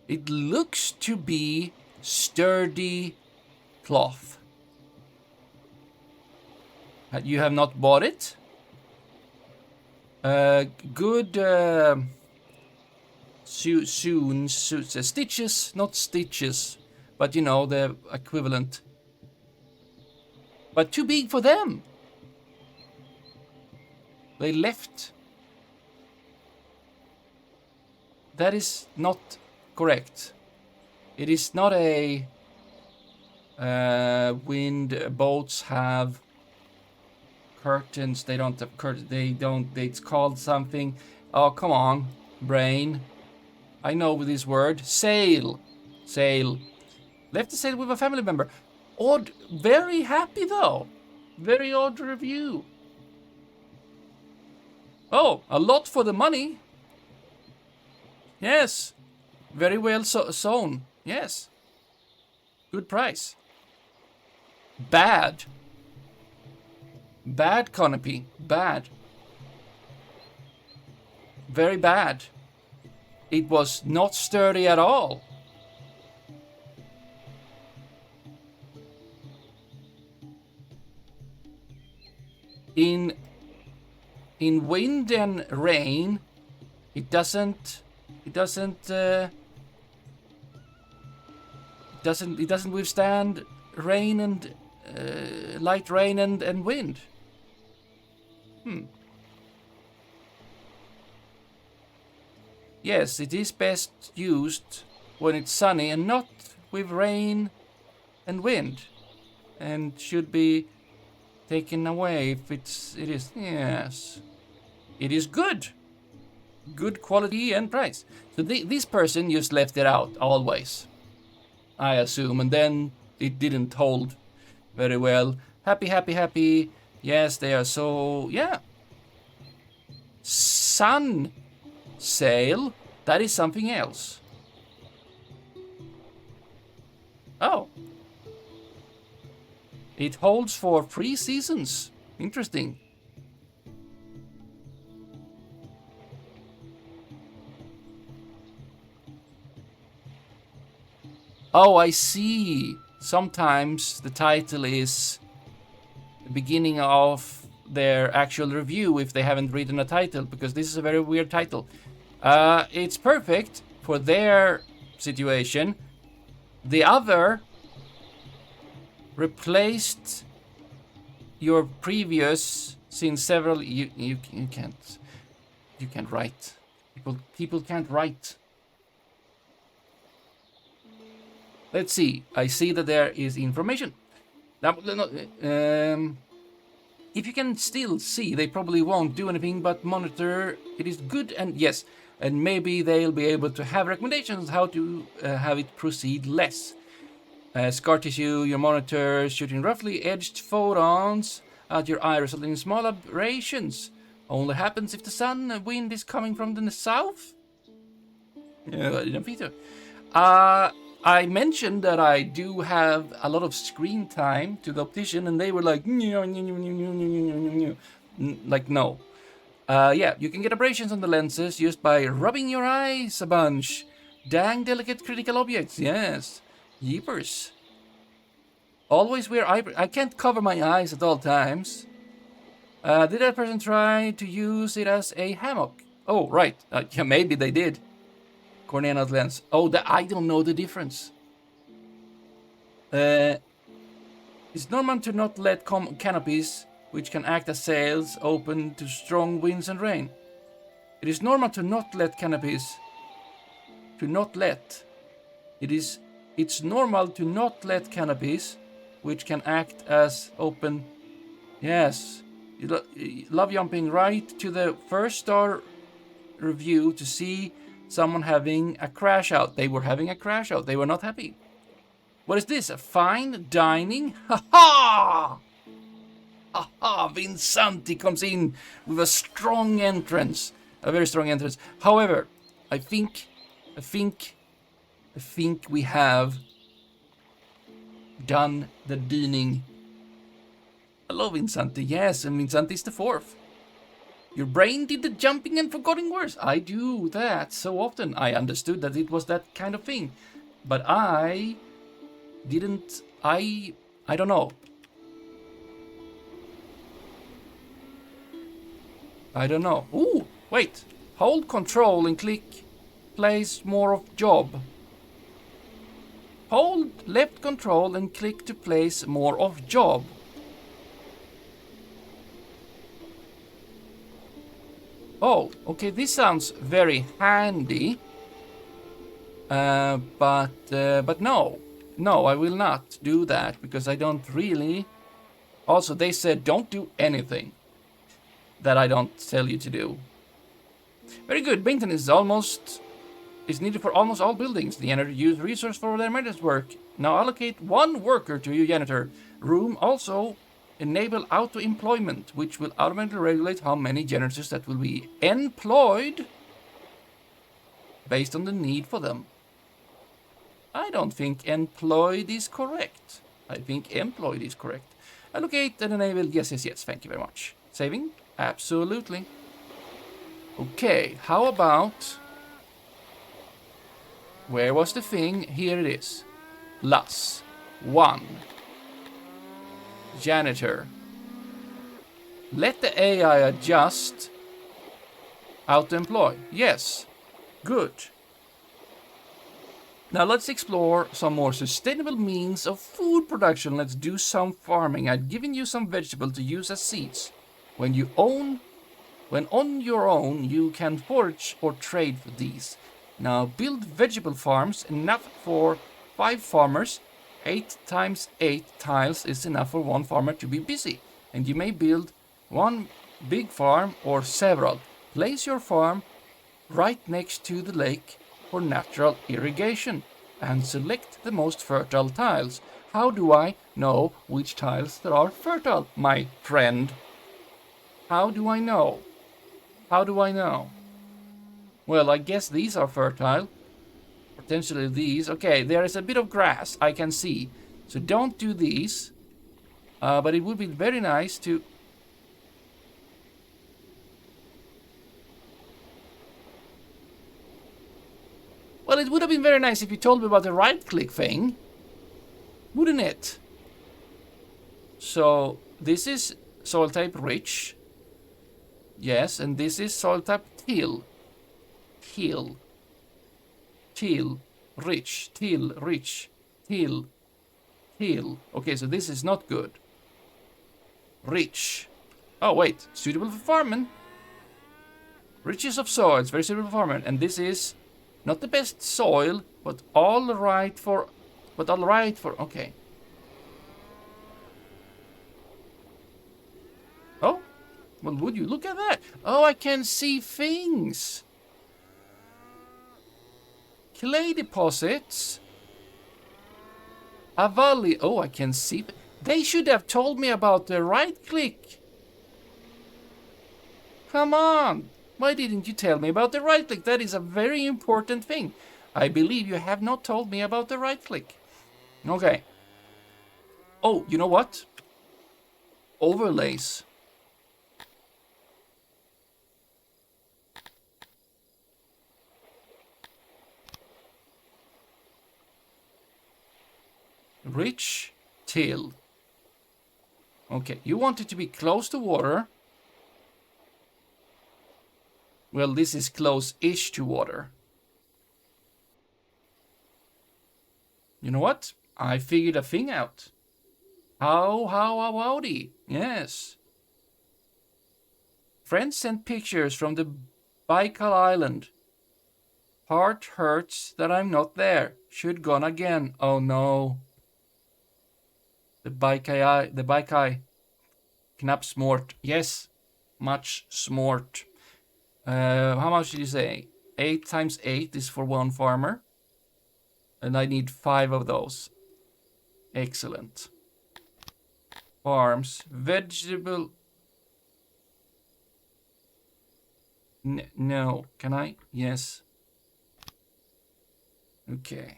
It looks to be sturdy cloth. You have not bought it? Good stitches, not stitches, but the equivalent. But too big for them. They left. That is not correct. It is not a wind boats have curtains. They don't have curtains. They don't. It's called something. Oh, come on, brain. I know this word. Sail. Sail. Left the sail with a family member. Odd. Very happy though. Very odd review. Oh, a lot for the money. Yes. Very well sewn. Yes. Good price. Bad. Bad canopy. Bad. Very bad. It was not sturdy at all. In wind and rain, it doesn't withstand rain and light rain and wind. Yes, it is best used when it's sunny and not with rain and wind, and should be taken away if it is. Yes, it is good quality and price. So this person just left it out always, I assume, and then it didn't hold very well. Happy. Yes, they are so, yeah. Sun sail, that is something else. Oh. It holds for 3 seasons. Interesting. Oh, I see. Sometimes the title is the beginning of their actual review if they haven't written a title, because this is a very weird title. It's perfect for their situation. The other replaced your previous since several. You can't write. People can't write. Let's see. I see that there is information. Now, if you can still see, they probably won't do anything but monitor. It is good, and yes, and maybe they'll be able to have recommendations how to have it proceed less. Scar tissue, your monitor shooting roughly edged photons at your eye, resulting in small aberrations. Only happens if the sun and wind is coming from the south. Yeah, I didn't think so. I mentioned that I do have a lot of screen time to the optician, and they were like, like, no. Yeah, you can get abrasions on the lenses just by rubbing your eyes a bunch. Dang delicate critical objects, yes. Yeepers. Always wear I can't cover my eyes at all times. Did that person try to use it as a hammock? Oh, right. Yeah, maybe they did. Cornea lens. Oh, I don't know the difference. It's normal to not let canopies, which can act as sails, open to strong winds and rain. It is normal to not let canopies. It's normal to not let canopies, which can act as open. Yes. You love jumping right to the first star review to see someone having a crash out. They were having a crash out. They were not happy. What is this? A fine dining? Ha ha! Ha ha! Vinsanti comes in with a strong entrance. A very strong entrance. However, I think we have done the dining. Hello, Vinsanti. Yes, and Vinsanti is the 4th. Your brain did the jumping and forgetting words. I do that so often. I understood that it was that kind of thing. But I didn't. I don't know. I don't know. Ooh, wait. Hold control and click place more of job. Hold left control and click to place more of job. Oh, okay, this sounds very handy. But no, I will not do that because I don't really Also, they said don't do anything that I don't tell you to do. Very good. Maintenance is needed for almost all buildings. The janitor use resource for their maintenance work. Now allocate 1 worker to your janitor room. Also enable auto-employment, which will automatically regulate how many janitors that will be employed based on the need for them. I don't think employed is correct. I think employed is correct. Allocate and enable. Yes, yes, yes. Thank you very much. Saving? Absolutely. Okay, how about... Where was the thing? Here it is. Plus 1. Janitor. Let the AI adjust. Auto-employ. Yes. Good. Now let's explore some more sustainable means of food production. Let's do some farming. I've given you some vegetables to use as seeds. When on your own, you can forage or trade for these. Now build vegetable farms enough for 5 farmers. 8 times 8 tiles is enough for 1 farmer to be busy. And you may build 1 big farm or several. Place your farm right next to the lake for natural irrigation and select the most fertile tiles. How do I know which tiles that are fertile, my friend? How do I know? How do I know? Well, I guess these are fertile. Potentially these. Okay, there is a bit of grass I can see. So don't do these. But it would be very nice to... Well, it would have been very nice if you told me about the right-click thing. Wouldn't it? So, this is soil type rich. Yes, and this is soil type till. Till. Till. Rich. Till. Rich. Till. Till. Okay, so this is not good. Rich. Oh, wait. Suitable for farming. Riches of soil. It's very suitable for farming. And this is... not the best soil, but all right for... okay. Oh, well, would you look at that? Oh, I can see things. Clay deposits. A valley. Oh, I can see... They should have told me about the right click. Come on. Why didn't you tell me about the right click? That is a very important thing. I believe you have not told me about the right click. Okay. Oh, you know what? Overlays. Rich till. Okay, you want it to be close to water. Well, this is close-ish to water. You know what? I figured a thing out. Howdy. Yes. Friends sent pictures from the Baikal Island. Heart hurts that I'm not there. Should gone again. Oh no. The Baikai. Knapp smart. Yes. Much smart. How much did you say? 8 times 8 is for 1 farmer. And I need 5 of those. Excellent. Farms. Vegetable. No. Can I? Yes. Okay.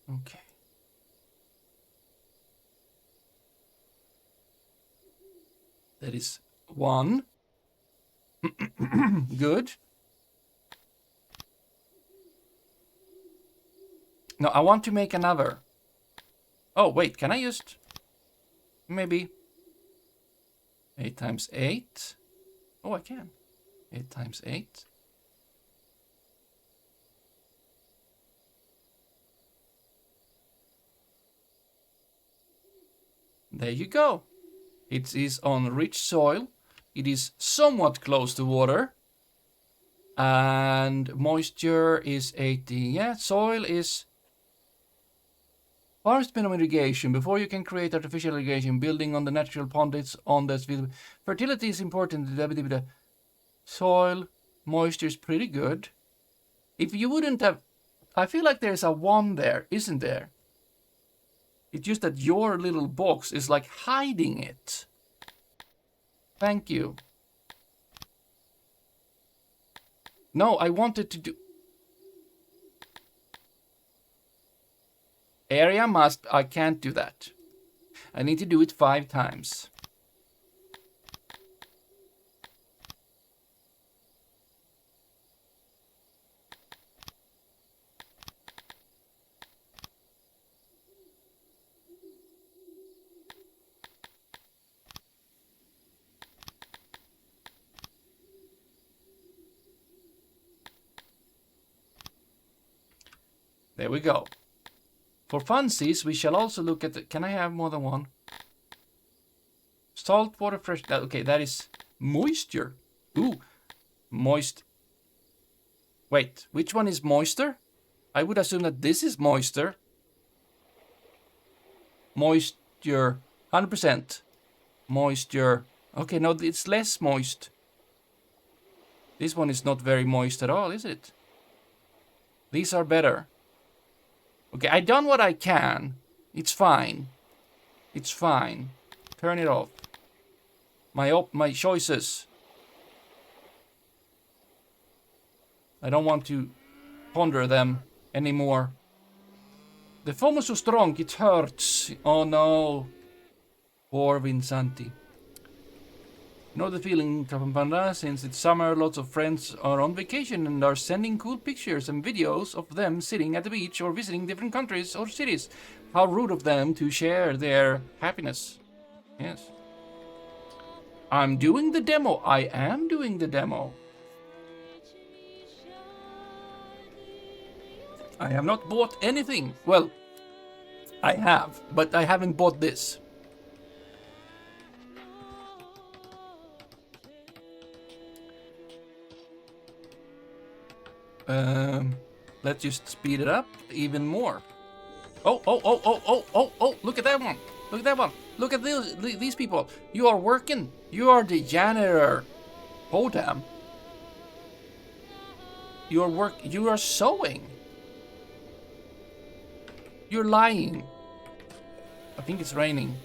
Okay. That is 1. Good. No, I want to make another. Oh, wait, can I just... Maybe... 8 times 8. Oh, I can. 8 times 8. There you go. It is on rich soil. It is somewhat close to water. And moisture is 80. Yeah, soil is Farm spin irrigation. Before you can create artificial irrigation, building on the natural pondits on this field. Fertility is important. The soil moisture is pretty good. If you wouldn't have... I feel like there's a 1 there, isn't there? It's just that your little box is like hiding it. Thank you. No, I wanted to do... Area must... I can't do that. I need to do it 5 times. There we go. For funsies, we shall also look at the... Can I have more than one? Salt water fresh... Okay, that is moisture. Ooh, moist. Wait, which one is moisture? I would assume that this is moisture. Moisture, 100%. Moisture. Okay, no, it's less moist. This one is not very moist at all, is it? These are better. Okay, I've done what I can. It's fine. It's fine. Turn it off. My choices. I don't want to ponder them anymore. The foam is so strong, it hurts. Oh no. Poor Vinsanti. You know the feeling, Kapambanda, since it's summer, lots of friends are on vacation and are sending cool pictures and videos of them sitting at the beach or visiting different countries or cities. How rude of them to share their happiness. Yes. I'm doing the demo. I am doing the demo. I have not bought anything. Well, I have, but I haven't bought this. Let's just speed it up even more. Oh, look at that one. Look at that one. Look at these people. You are working. You are the janitor. Oh, damn. You are sewing. You're lying. I think it's raining.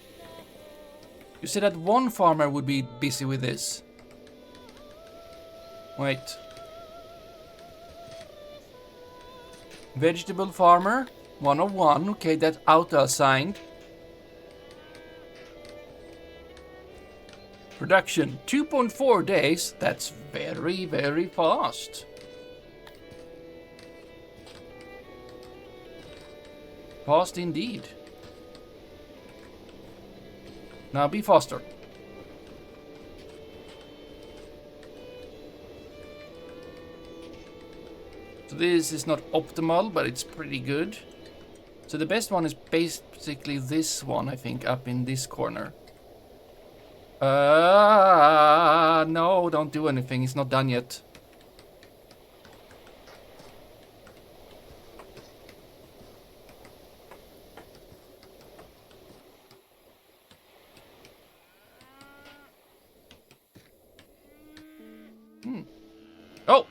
You said that one farmer would be busy with this. Wait. Vegetable farmer, 101. Okay, that's auto-assigned. Production, 2.4 days. That's very, very fast. Fast indeed. Now be faster. So this is not optimal, but it's pretty good. So the best one is basically this one, I think, up in this corner. No, don't do anything. It's not done yet.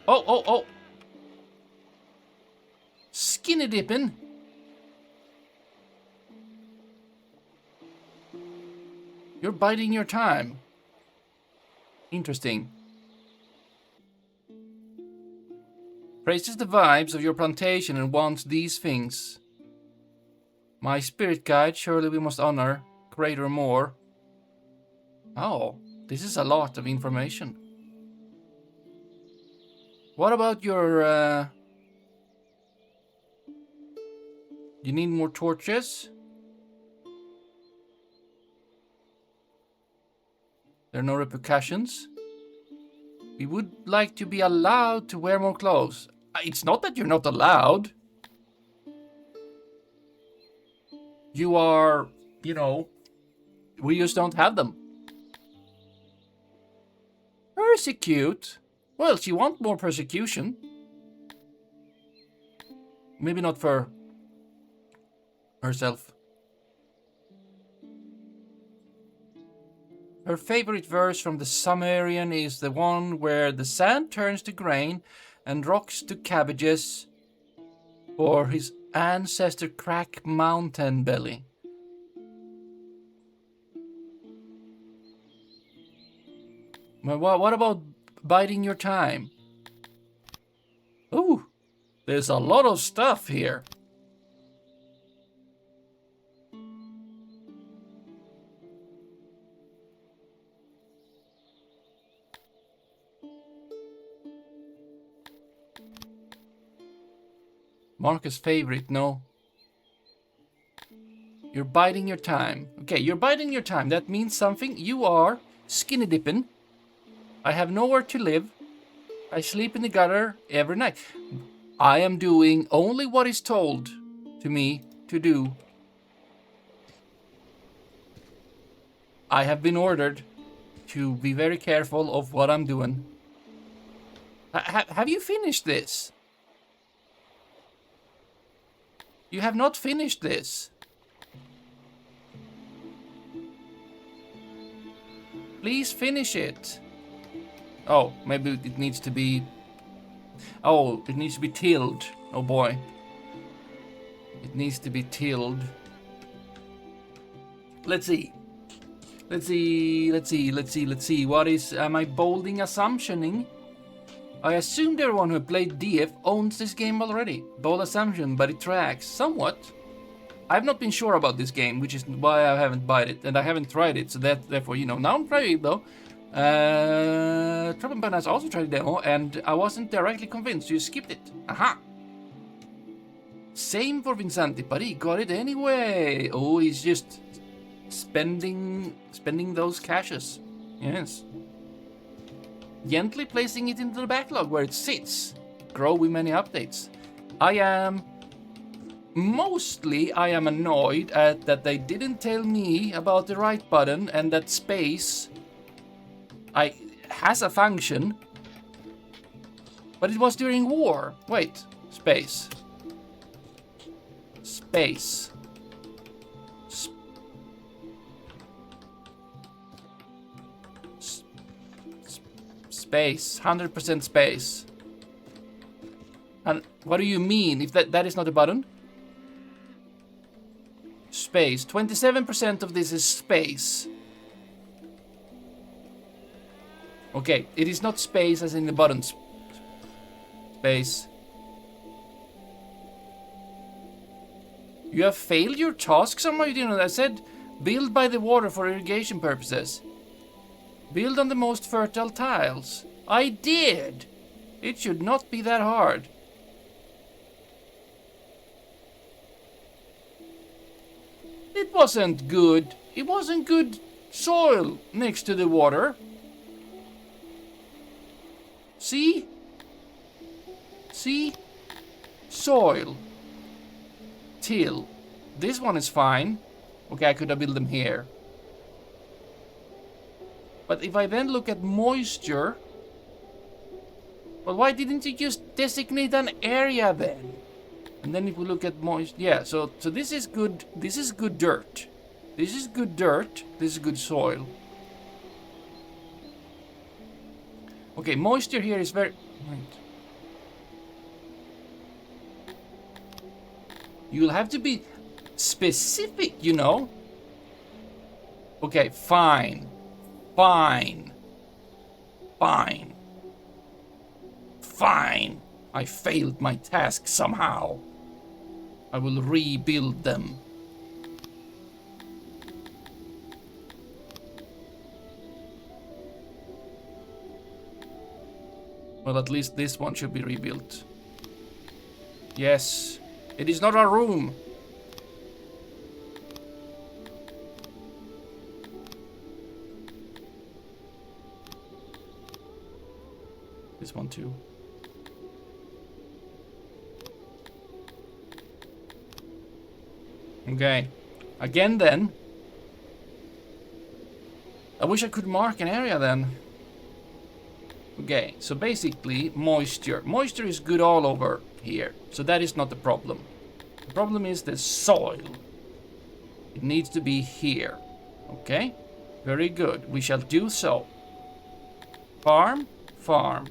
Oh. Skinny dipping. You're biding your time. Interesting. Praises the vibes of your plantation and wants these things. My spirit guide, surely we must honor. Greater more. Oh, this is a lot of information. What about your, You need more torches? There are no repercussions. We would like to be allowed to wear more clothes. It's not that you're not allowed. You are, we just don't have them. Persecute? Well, she wants more persecution. Maybe not for herself. Her favorite verse from the Sumerian is the one where the sand turns to grain and rocks to cabbages for his ancestor Crack Mountain Belly. Well, what about biding your time? Ooh, there's a lot of stuff here. Marcus' favorite, no. You're biding your time. Okay, you're biding your time. That means something. You are skinny dipping. I have nowhere to live. I sleep in the gutter every night. I am doing only what is told to me to do. I have been ordered to be very careful of what I'm doing. Have you finished this? You have not finished this. Please finish it. Oh, maybe it needs to be... Oh, it needs to be tilled. Oh boy. It needs to be tilled. Let's see. Let's see. What is... Am I bolding assumptioning? I assumed everyone who played DF owns this game already. Bold assumption, but it tracks. Somewhat. I've not been sure about this game, which is why I haven't bought it. And I haven't tried it, so therefore, you know. Now I'm trying it, though. Trouble has also tried the demo, and I wasn't directly convinced. You skipped it. Aha! Same for Vincenti, but he got it anyway. Oh, he's just spending those cashes. Yes. Gently placing it into the backlog where it sits. Grow with many updates. I am annoyed at that they didn't tell me about the right button and that space has a function. But it was during war. Wait, space. Space. Space, 100% space. And what do you mean if that is not a button? Space, 27% of this is space. Okay, it is not space as in the buttons. Space. You have failed your task somehow, you didn't know. I said build by the water for irrigation purposes. Build on the most fertile tiles. I did! It should not be that hard. It wasn't good. It wasn't good soil next to the water. See? See? Soil. Till. This one is fine. Okay, I could have built them here. But if I then look at moisture... Well, why didn't you just designate an area then? And then if we look at moisture... Yeah, so this is good. This is good dirt. This is good dirt. This is good soil. Okay, moisture here is very... Right. You'll have to be specific, you know. Okay, fine. Fine. Fine. Fine. I failed my task somehow. I will rebuild them. Well, at least this one should be rebuilt. Yes. It is not a room. This one too. Okay. Again then. I wish I could mark an area then. Okay, so basically moisture. Moisture is good all over here. So that is not the problem. The problem is the soil. It needs to be here. Okay? Very good. We shall do so. Farm, farm,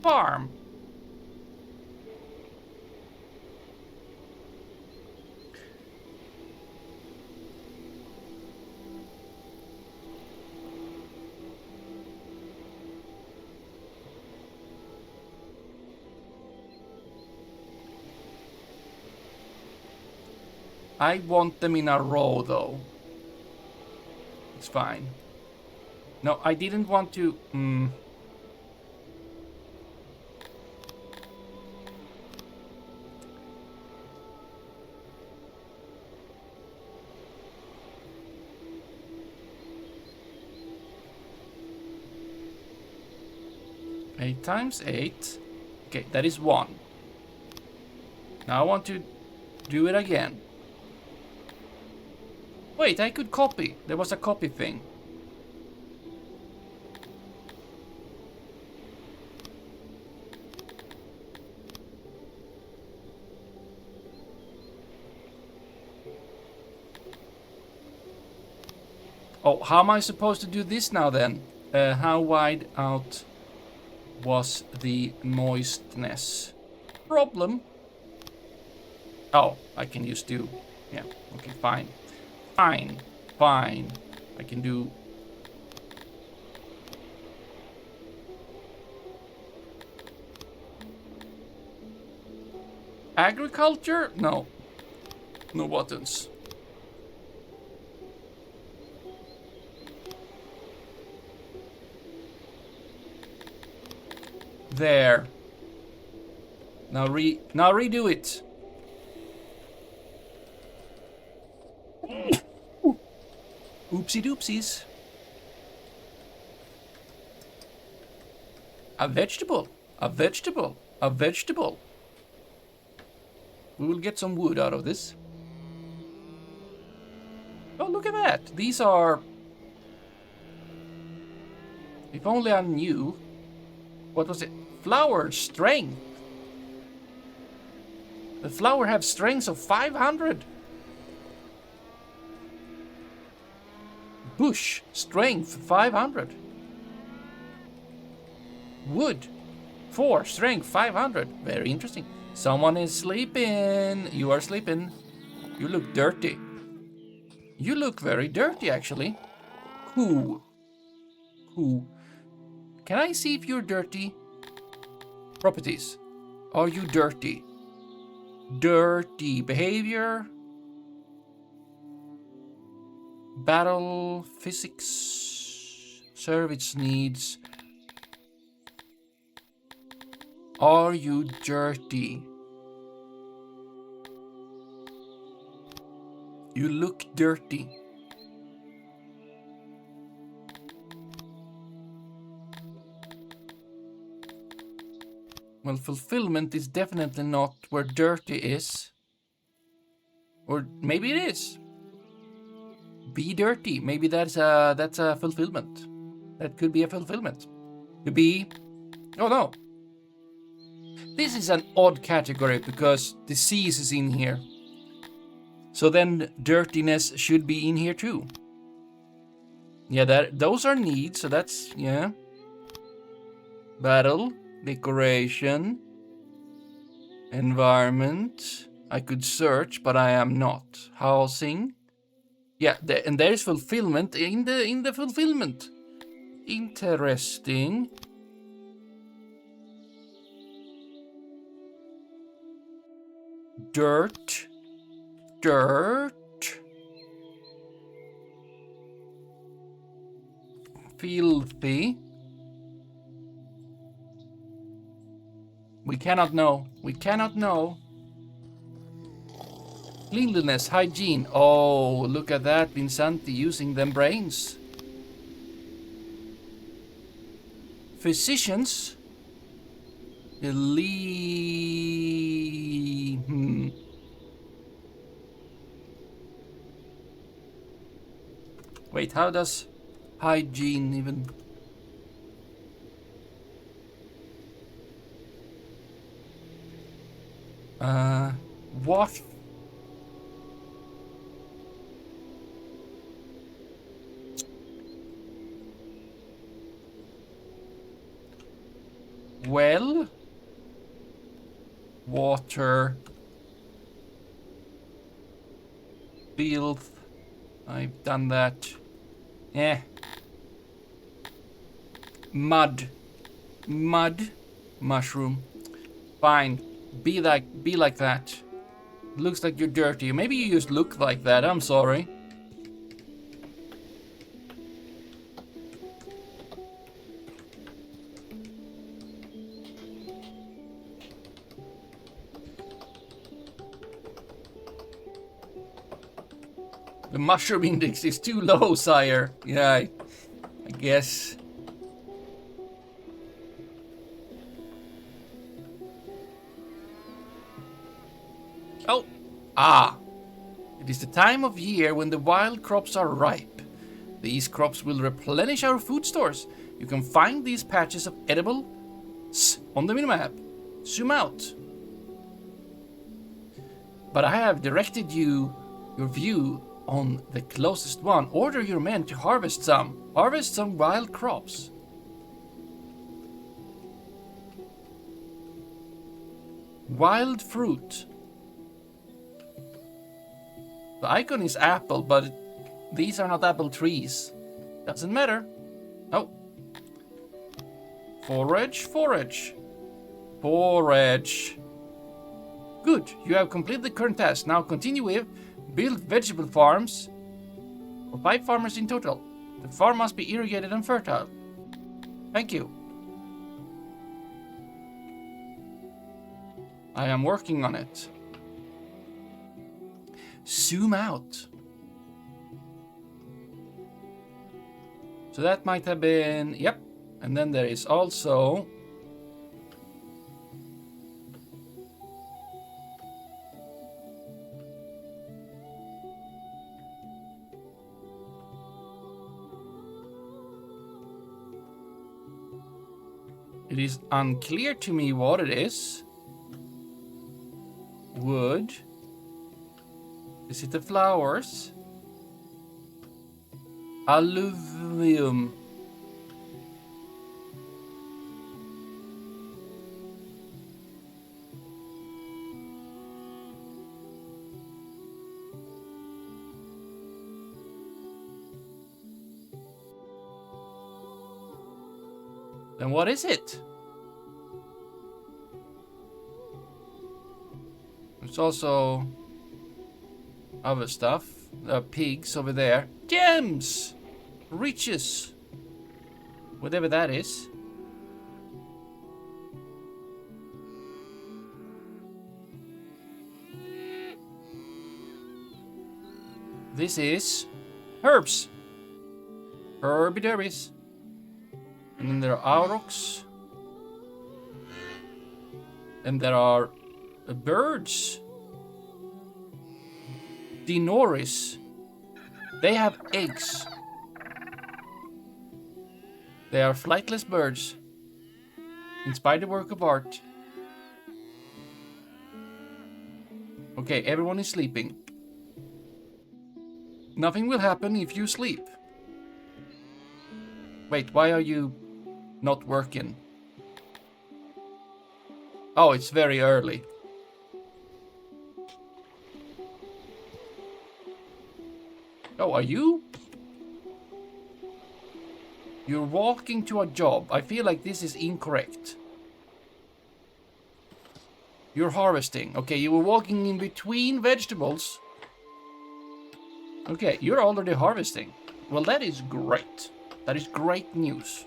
farm. I want them in a row, though. It's fine. No, I didn't want to... 8 times 8. Okay, that is 1. Now I want to do it again. Wait, I could copy. There was a copy thing. Oh, how am I supposed to do this now then? How wide out was the moistness? Problem. Oh, I can just do... Yeah, okay, fine. Fine, fine. I can do... Agriculture? No. No buttons. There. Now redo it. Oopsie doopsies. A vegetable. A vegetable. A vegetable. We will get some wood out of this. Oh, look at that. These are... If only I knew... What was it? Flower strength. The flower have strength of 500. Bush strength 500. Wood 4 strength 500. Very interesting. Someone is sleeping. You are sleeping. You look dirty. You look very dirty, actually. Cool. Cool. Can I see if you're dirty? Properties. Are you dirty? Dirty behavior. Battle physics. Service needs. Are you dirty? You look dirty. Well, fulfillment is definitely not where dirty is. Or maybe it is. Be dirty. Maybe that's a fulfillment. That could be a fulfillment. To be... Oh no. This is an odd category because disease is in here. So then dirtiness should be in here too. Yeah, those are needs, so that's, yeah. Battle, decoration, environment. I could search, but I am not. Housing. Yeah, and there is fulfillment in the fulfillment. Interesting. Dirt. Dirt. Filthy. We cannot know. We cannot know. Cleanliness, hygiene. Oh, look at that, Vincenti using them brains. Physicians. Wait, how does hygiene even... What? Well. Water. Filth. I've done that. Eh. Mud. Mud. Mushroom. Fine. Be like that. Looks like you're dirty. Maybe you just look like that. I'm sorry. The mushroom index is too low, sire. Yeah, I guess. Oh. Ah. It is the time of year when the wild crops are ripe. These crops will replenish our food stores. You can find these patches of edibles on the minimap. Zoom out. But I have directed your view on the closest one. Order your men to harvest some. Harvest some wild crops. Wild fruit. The icon is apple, but these are not apple trees. Doesn't matter. Oh. Forage, forage. Forage. Good, you have completed the current task. Now continue with build vegetable farms for 5 farmers in total. The farm must be irrigated and fertile. Thank you. I am working on it. Zoom out. So that might have been, yep. And then there is also it is unclear to me what it is. Wood. Is it the flowers? Alluvium. Then what is it? There's also other stuff. There are pigs over there. Gems! Riches! Whatever that is. This is herbs. Herby derbies. And then there are aurochs. And there are birds. Dinoris. They have eggs. They are flightless birds. Inspired a work of art. Okay, everyone is sleeping. Nothing will happen if you sleep. Wait, why are you not working? Oh, it's very early. Oh, are you? You're walking to a job. I feel like this is incorrect. You're harvesting. Okay, you were walking in between vegetables. Okay, you're already harvesting. Well, that is great. That is great news.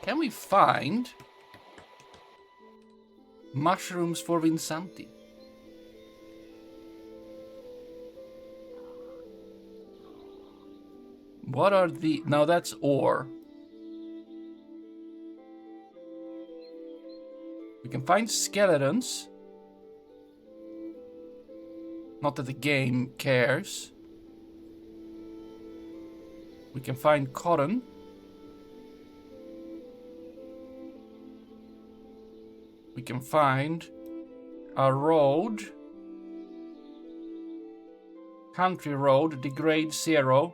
Can we find mushrooms for Vinsanti? What are the... Now that's ore. We can find skeletons. Not that the game cares. We can find cotton. We can find a road. country road degrade 0.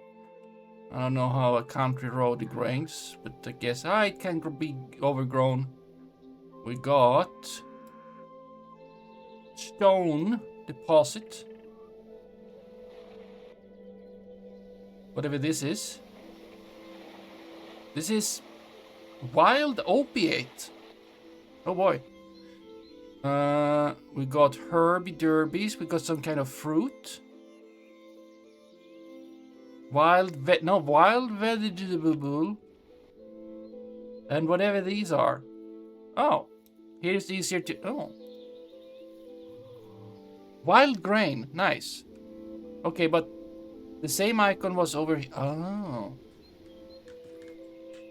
I don't know how a country road degrades, but I guess it can be overgrown. We got stone deposit. Whatever this is. This is wild opiate. Oh boy. We got herby derbies. We got some kind of fruit. Wild vegetable. And whatever these are. Oh. Here's easier to... Oh. Wild grain. Nice. Okay, but the same icon was over here. Oh.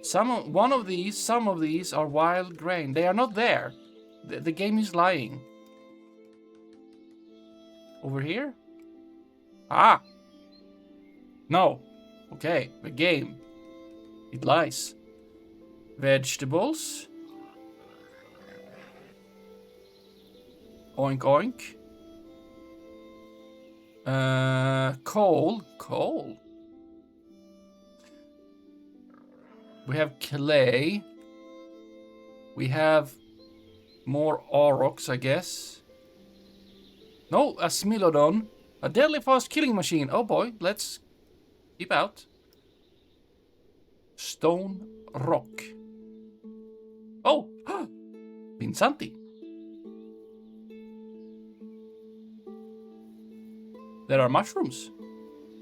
Some of these are wild grain. They are not there. The game is lying. Over here? Ah. No. Okay, the game. It lies. Vegetables. Oink oink. Coal. We have clay. We have more aurochs, I guess. No, a smilodon. A deadly fast killing machine. Oh boy, let's keep out. Stone rock. Oh, Pinsanti. There are mushrooms.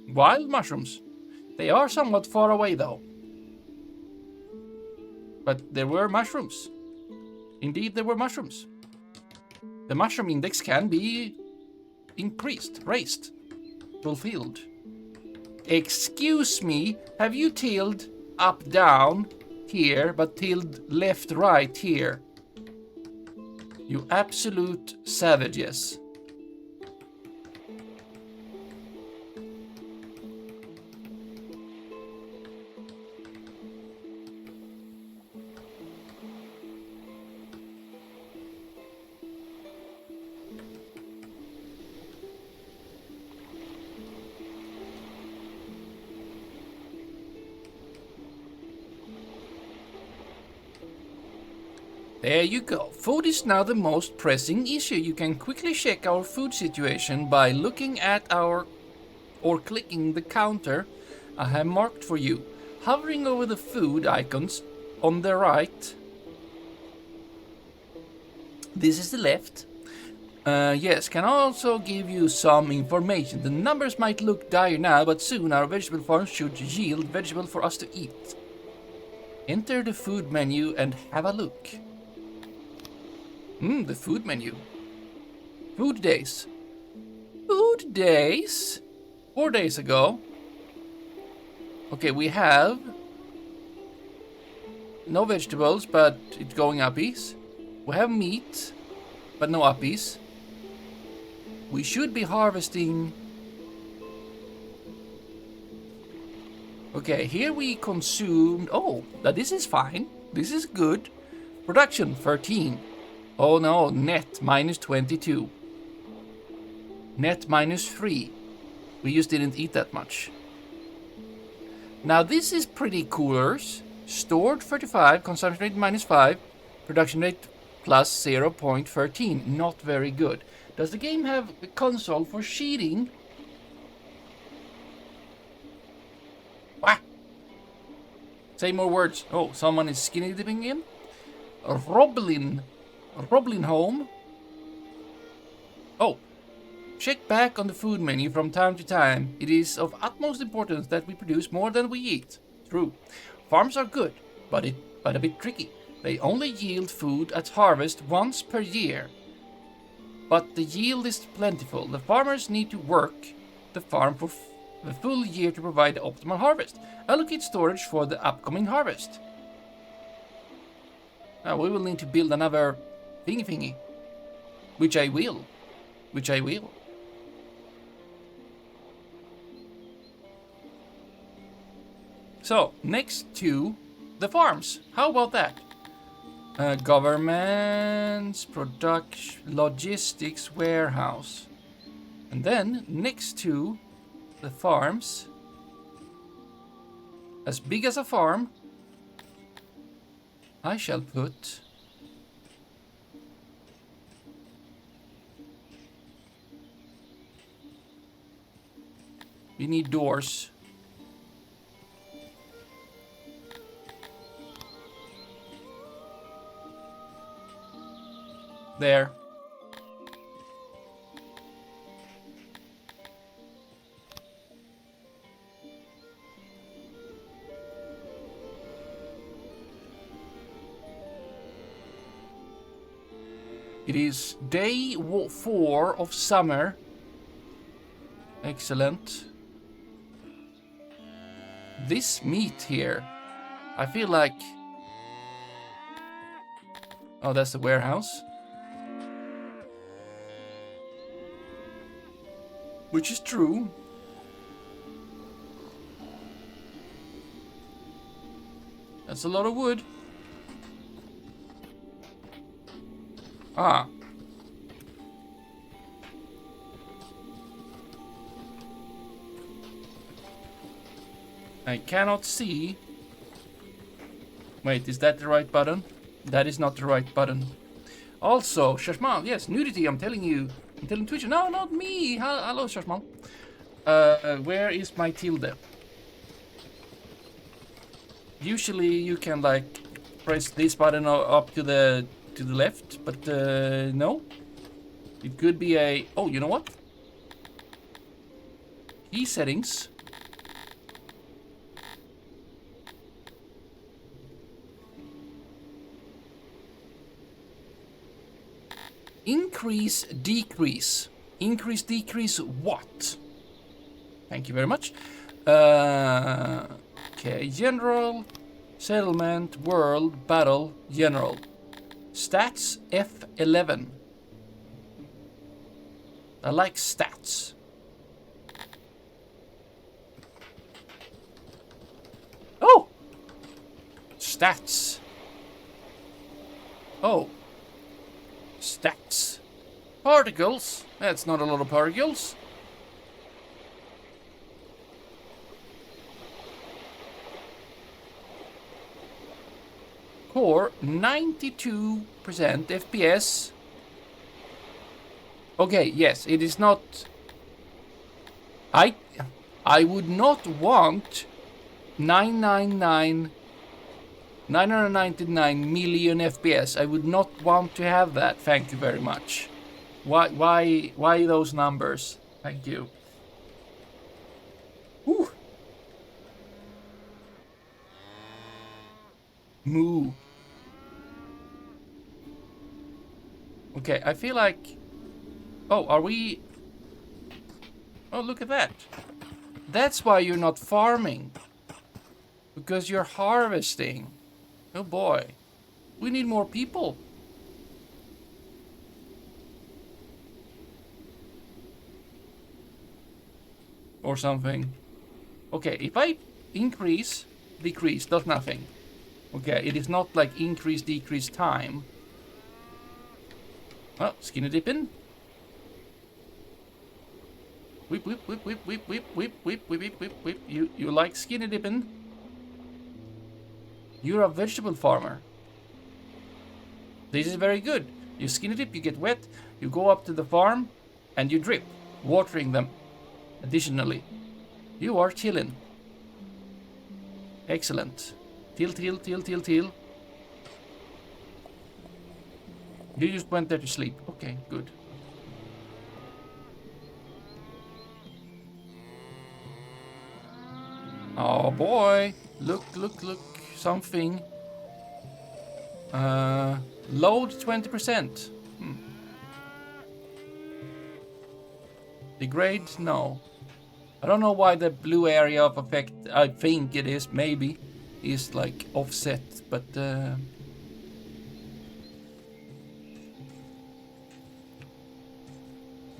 Wild mushrooms. They are somewhat far away though. But there were mushrooms. Indeed, there were mushrooms. The mushroom index can be increased, raised, fulfilled. Excuse me, have you tilled up, down here, but tilled left, right here? You absolute savages. There you go. Food is now the most pressing issue. You can quickly check our food situation by looking at or clicking the counter I have marked for you. Hovering over the food icons on the right. This is the left. Yes, can also give you some information. The numbers might look dire now, but soon our vegetable farm should yield vegetable for us to eat. Enter the food menu and have a look. The food menu. Food days. Food days? 4 days ago. Okay, we have no vegetables, but it's going uppies. We have meat, but no uppies. We should be harvesting. Okay, here we consumed. Oh, this is fine. This is good. Production 13. Oh no, net minus 22. Net minus 3. We just didn't eat that much. Now this is pretty coolers. Stored 35, consumption rate minus 5, production rate plus 0.13. Not very good. Does the game have a console for cheating? What? Say more words. Oh, someone is skinny dipping in. Roblin home. Oh, check back on the food menu from time to time. It is of utmost importance that we produce more than we eat. True. Farms are good, but a bit tricky. They only yield food at harvest once per year. But the yield is plentiful. The farmers need to work the farm for the full year to provide the optimal harvest. Allocate storage for the upcoming harvest. Now we will need to build another thingy. Which I will. So, next to the farms. How about that? Governments, production, logistics, warehouse. And then, next to the farms. As big as a farm. I shall put... We need doors. There. It is day 4 of summer. Excellent. This meat here, I feel like... Oh, that's the warehouse. Which is true. That's a lot of wood. Ah. I cannot see. Wait, is that the right button? That is not the right button. Also, Shashmal, yes, nudity, I'm telling you. I'm telling Twitch. No, not me. Hello, Shashmal. Where is my tilde? Usually you can like press this button up to the left, but no. It could be a... Oh, you know what? Key settings. Increase, decrease. Increase, decrease what? Thank you very much. Okay, general, settlement, world, battle, general. Stats F11. I like stats. Oh! Stats. Oh. Stats. Particles. That's not a lot of particles. Core 92% FPS. Okay, yes, it is not... I would not want 999 million FPS. I would not want to have that. Thank you very much. Why those numbers? Thank you. Whew. Moo. Okay, I feel like... Oh, are we... Oh, look at that. That's why you're not farming. Because you're harvesting. Oh boy. We need more people. Or something. Okay, if I increase, decrease, does nothing. Okay, it is not like increase, decrease time. Oh, skinny dipping. Whip, whip, whip, whip, whip, whip, whip, whip, whip, whip, whip, whip. You like skinny dipping? You're a vegetable farmer. This is very good. You skinny dip, you get wet, you go up to the farm, and you drip, watering them additionally. You are chilling. Excellent. Till. You just went there to sleep. Okay, good. Oh boy. Look. Something. Load 20%. Degrade? No. I don't know why the blue area of effect, I think it is, maybe, is like offset, but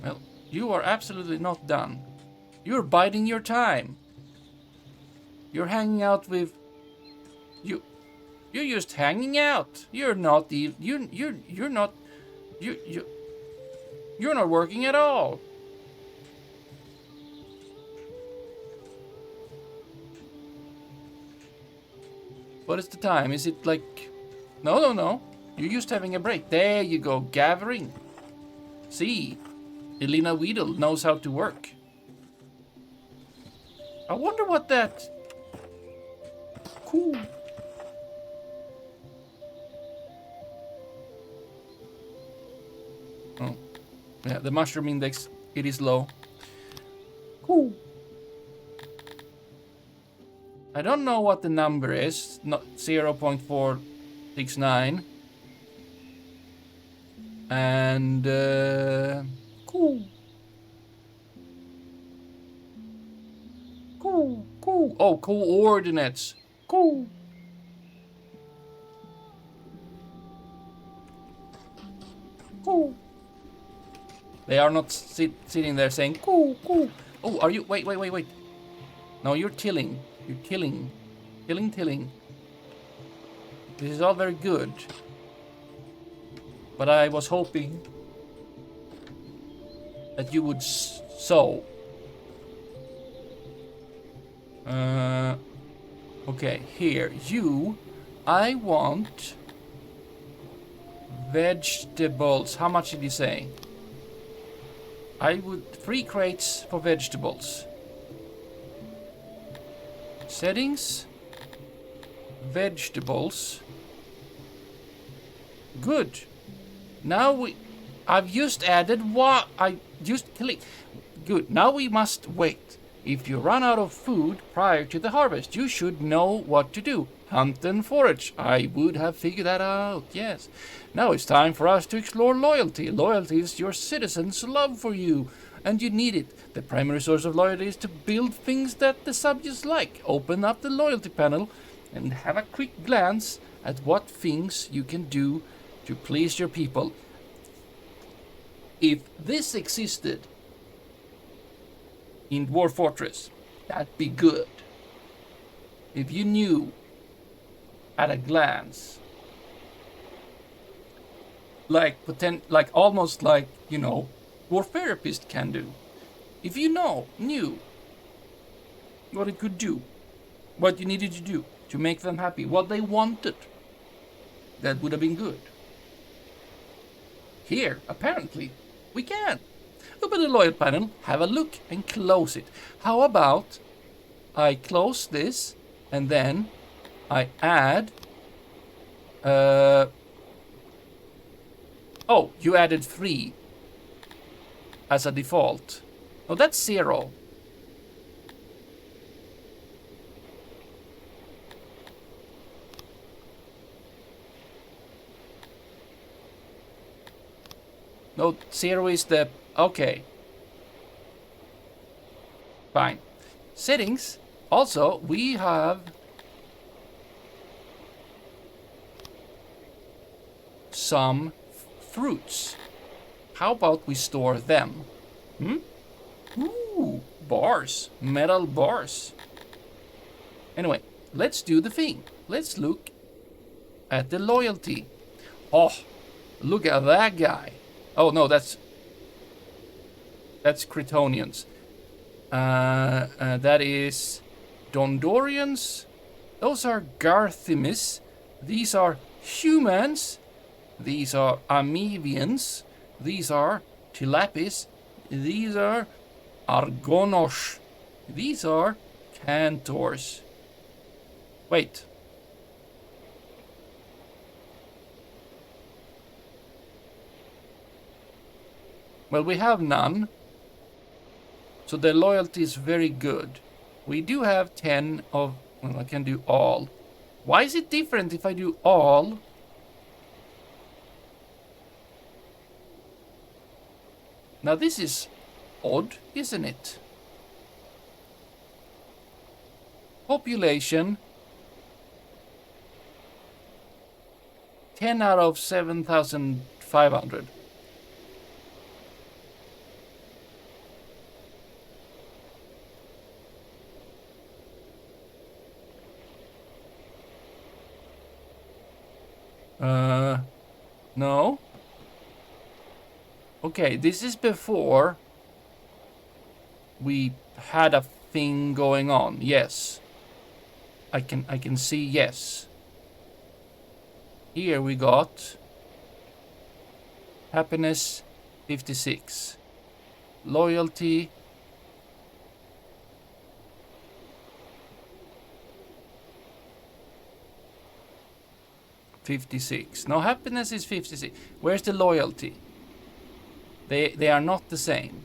well, you are absolutely not done. You're biding your time. You're hanging out with you're just hanging out. You're not even you're not working at all. What is the time? Is it like... No, no, no. You're just having a break. There you go. Gathering. See? Elena Weedle knows how to work. I wonder what that... Cool. Oh. Yeah, the mushroom index, it is low. Cool. I don't know what the number is. Not 0.469. And cool. Cool, cool. Oh, coordinates. Cool. Cool. They are not sitting there saying cool, cool. Oh, are you? Wait, wait, wait, wait. No, you're tilling. You're tilling. Tilling. This is all very good. But I was hoping that you would sow. Okay, here. I want vegetables. How much did you say? I would 3 crates for vegetables. Settings. Vegetables. Good. Now I've just added what I just clicked. Good. Now we must wait. If you run out of food prior to the harvest, you should know what to do. Hunt and forage. I would have figured that out, yes. Now it's time for us to explore loyalty. Loyalty is your citizens' love for you, and you need it. The primary source of loyalty is to build things that the subjects like. Open up the loyalty panel and have a quick glance at what things you can do to please your people. If this existed in Dwarf Fortress, that'd be good. If you knew at a glance, like almost like, you know, Dwarf Therapist can do. If you knew what it could do, what you needed to do to make them happy, what they wanted, that would have been good. Here, apparently, we can. Open the loyal panel, have a look, and close it. How about I close this, and then I add... Oh, you added 3 as a default. Oh, that's 0. No, 0 is the... Okay. Fine. Settings. Also, we have some fruits. How about we store them? Ooh, bars. Metal bars. Anyway, let's do the thing. Let's look at the loyalty. Oh, look at that guy. Oh, no, that's Cretonians. That is Dondorians. Those are Garthimis. These are humans. These are Amevians. These are Tilapis. These are Argonosh. These are Cantors. Wait. Well, we have none. So the loyalty is very good. We do have 10 of... Well, I can do all. Why is it different if I do all? Now this is odd, isn't it? Population. 10 out of 7,500. No. Okay, this is before we had a thing going on. Yes. I can see yes. Here we got happiness 56. Loyalty 56. No, happiness is 56. Where's the loyalty? They are not the same.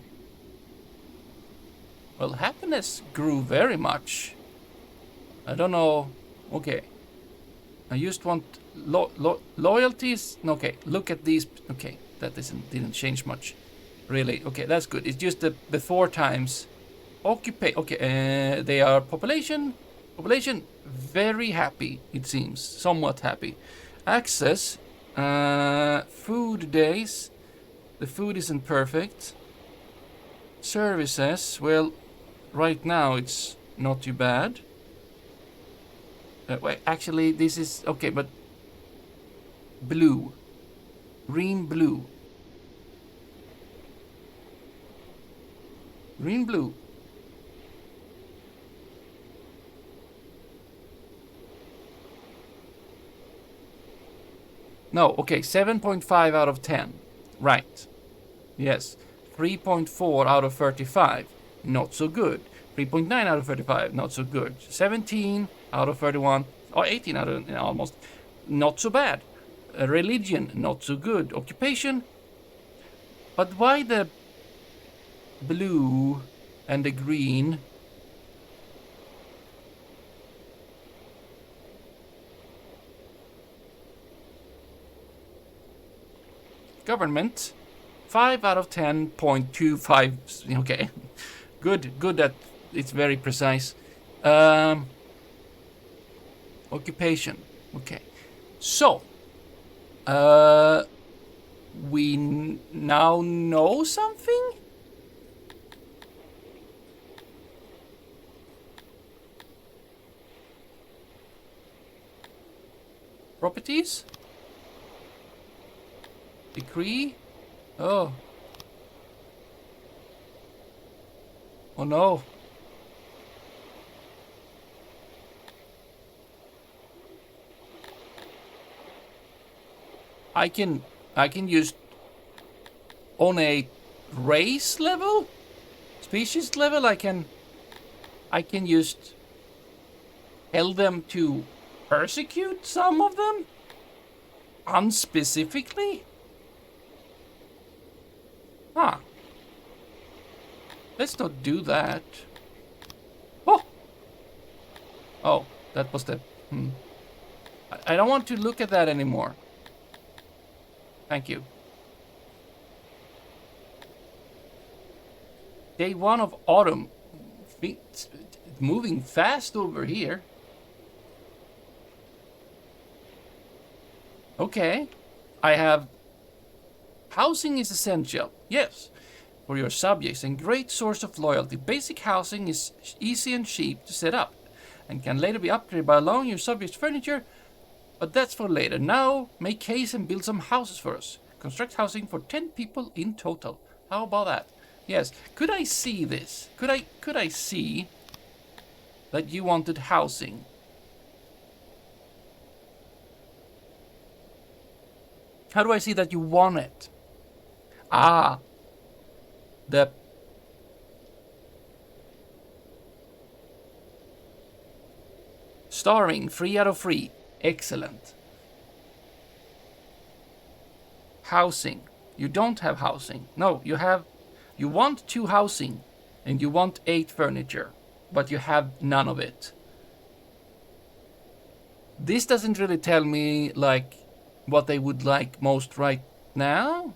Well, happiness grew very much. I don't know. Okay. I just want loyalties. Okay, look at these. Okay, that didn't change much, really. Okay, that's good. It's just the 4 times. Occupation. Okay, they are population very happy. It seems somewhat happy. Access. Food days. The food isn't perfect. Services. Well, right now it's not too bad. Wait, actually, this is okay, but blue, green, blue, green, blue. No, okay, 7.5 out of 10. Right. Yes. 3.4 out of 35. Not so good. 3.9 out of 35. Not so good. 17 out of 31. Or 18 out of almost. Not so bad. Religion. Not so good. Occupation. But why the blue and the green? Government. 5 out of 10.25. Okay. Good that it's very precise. Occupation. Okay. So, we now know something? Properties? Decree? Oh. Oh no. I can use on a race level, species level. I can just tell them to persecute some of them unspecifically. Huh. Let's not do that. Oh! Oh, that was the... I don't want to look at that anymore. Thank you. Day 1 of autumn. It's moving fast over here. Okay. I have... Housing is essential. Yes. For your subjects and great source of loyalty. Basic housing is easy and cheap to set up and can later be upgraded by allowing your subjects furniture, but that's for later. Now make haste and build some houses for us. Construct housing for 10 people in total. How about that? Yes. Could I see this? Could I see that you wanted housing? How do I see that you want it? Ah. The starving, 3 out of 3. Excellent. Housing. You don't have housing. No, you have... You want 2 housing and you want 8 furniture, but you have none of it. This doesn't really tell me, like, what they would like most right now.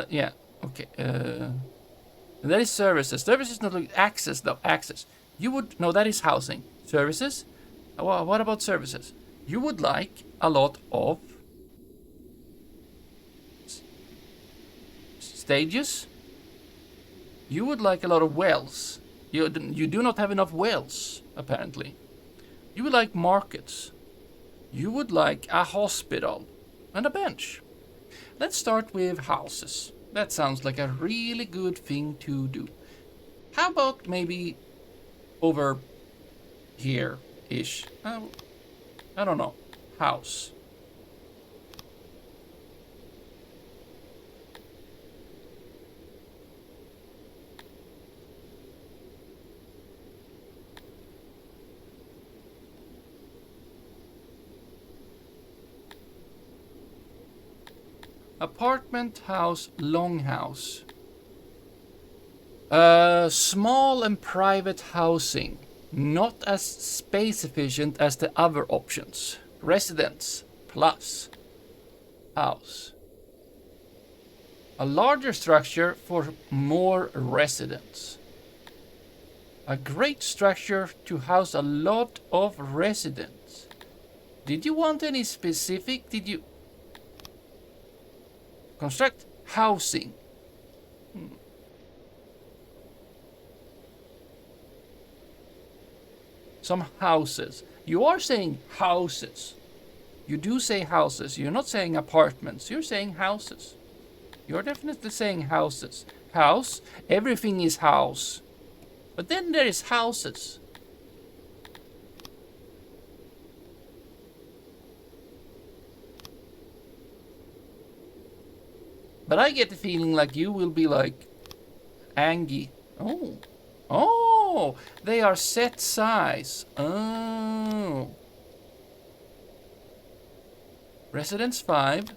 Yeah, okay. That is services. Services not like access though. Access. You would no. That is housing. Services. What about services? You would like a lot of stages. You would like a lot of wells. You do not have enough wells apparently. You would like markets. You would like a hospital and a bench. Let's start with houses. That sounds like a really good thing to do. How about maybe over here-ish. I don't know. House. Apartment, house, longhouse. Small and private housing. Not as space efficient as the other options. Residence plus house. A larger structure for more residents. A great structure to house a lot of residents. Did you want any specific? Did you construct housing? Some houses. You are saying houses. You do say houses. You're not saying apartments. You're saying houses. You're definitely saying houses. House. Everything is house. But then there is houses. But I get the feeling like you will be like Angie. Oh. Oh, they are set size. Oh. Residence 5.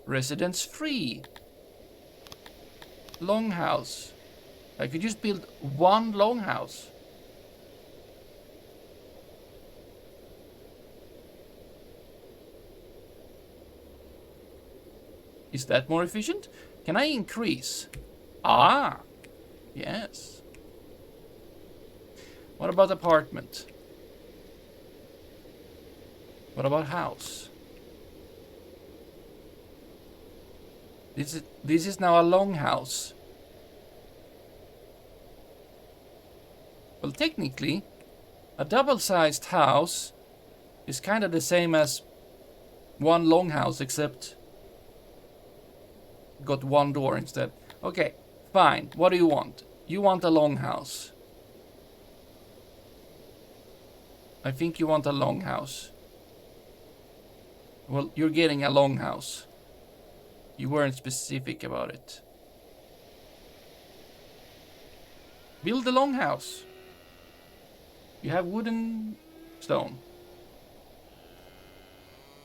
Residence 3. Longhouse. I could just build one longhouse. Is that more efficient? Can I increase? Ah, yes. What about apartment? What about house? This is now a longhouse. Well, technically, a double-sized house is kind of the same as one longhouse, except got one door instead. Okay, fine. What do you want? You want a longhouse. I think you want a longhouse. Well, you're getting a longhouse. You weren't specific about it. Build a longhouse. You have wood and stone.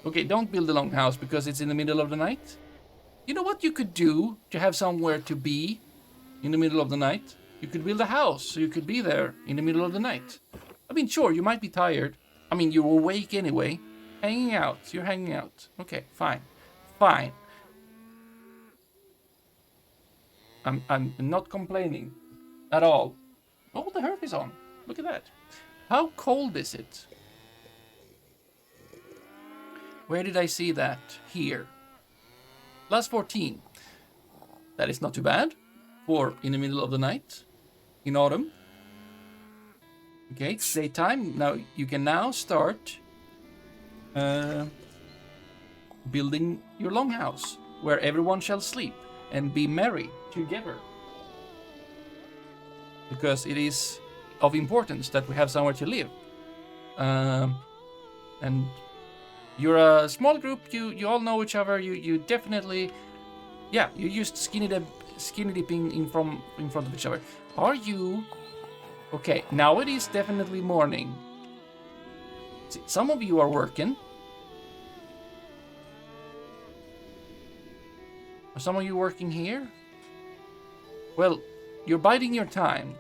Okay, don't build a longhouse because it's in the middle of the night. You know what you could do to have somewhere to be in the middle of the night? You could build a house so you could be there in the middle of the night. I mean, sure, you might be tired. I mean, you're awake anyway. Hanging out. You're hanging out. Okay, fine. Fine. I'm not complaining at all. Oh, the hearth is on. Look at that. How cold is it? Where did I see that? Here. Plus 14. That is not too bad for in the middle of the night in autumn. Okay, it's daytime. Now you can now start building your longhouse where everyone shall sleep and be merry together. Because it is of importance that we have somewhere to live. And you're a small group, you all know each other, you definitely, yeah, you used skinny dipping in front of each other. Are you, okay, now it is definitely morning. See, some of you are working. Are some of you working here? Well, you're biding your time.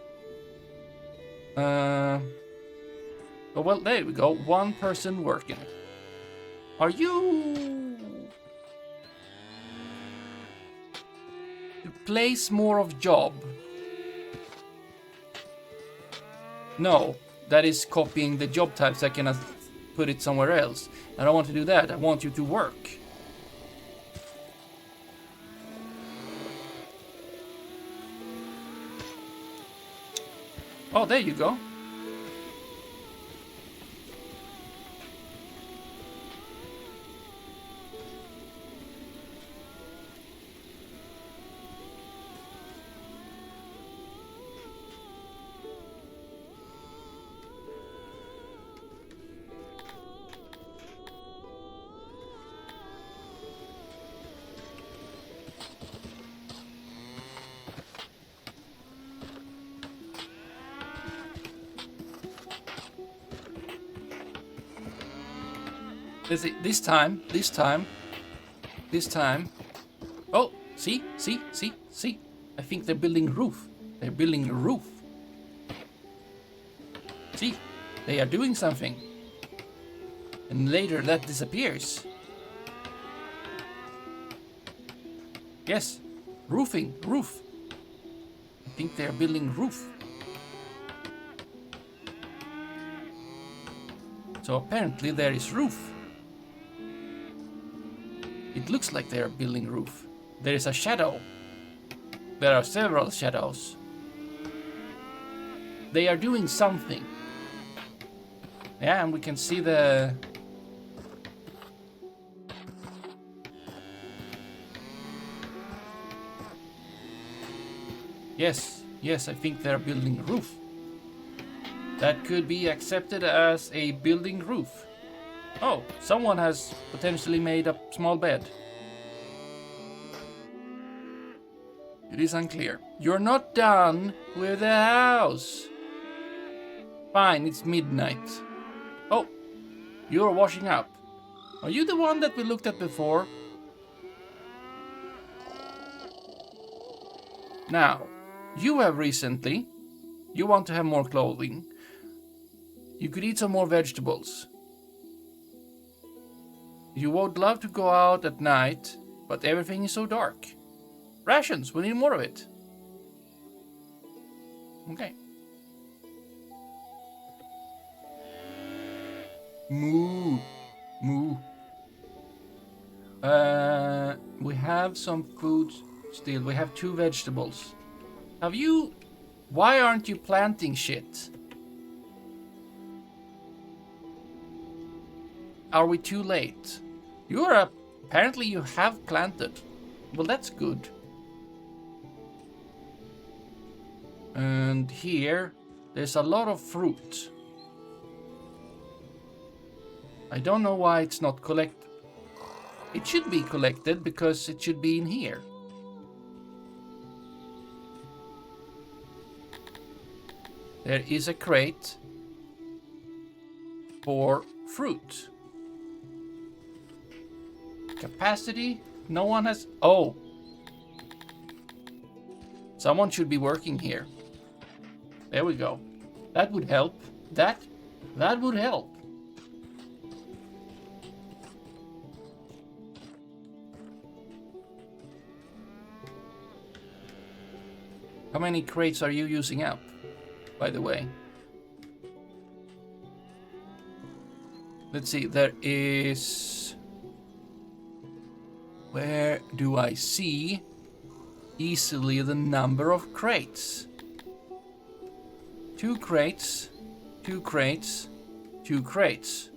Oh, well, there we go. One person working. Are you... to place more of job? No, that is copying the job types. I cannot put it somewhere else. I don't want to do that. I want you to work. Oh, there you go. Let's see. This time. Oh, see. I think they're building a roof. See, they are doing something. And later that disappears. Yes, roof. I think they are building roof. So apparently there is roof. It looks like they are building roof. There is a shadow. There are several shadows. They are doing something. Yeah, and we can see the... Yes, I think they're building a roof. That could be accepted as a building roof. Oh, someone has potentially made a small bed. It is unclear. You're not done with the house. Fine, it's midnight. Oh, you're washing up. Are you the one that we looked at before? Now, you have recently. You want to have more clothing. You could eat some more vegetables. You would love to go out at night, but everything is so dark. Rations, we need more of it. Okay. Moo. We have some food still. We have 2 vegetables. Have you... Why aren't you planting shit? Are we too late? Apparently you have planted. Well, that's good. And here, there's a lot of fruit. I don't know why it's not collected. It should be collected because it should be in here. There is a crate for fruit. Capacity, no one has... Oh! Someone should be working here. There we go. That would help. That would help. How many crates are you using up, by the way? Let's see, there is... Where do I see easily the number of crates? 2 crates, 2 crates, 2 crates.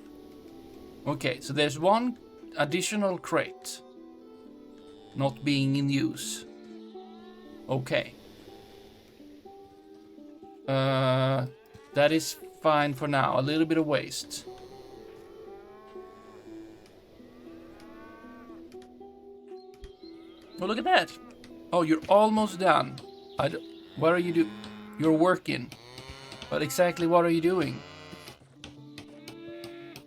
Okay, so there's 1 additional crate not being in use. Okay. That is fine for now. A little bit of waste. Oh, look at that. Oh, you're almost done. What are you You're working. But exactly what are you doing?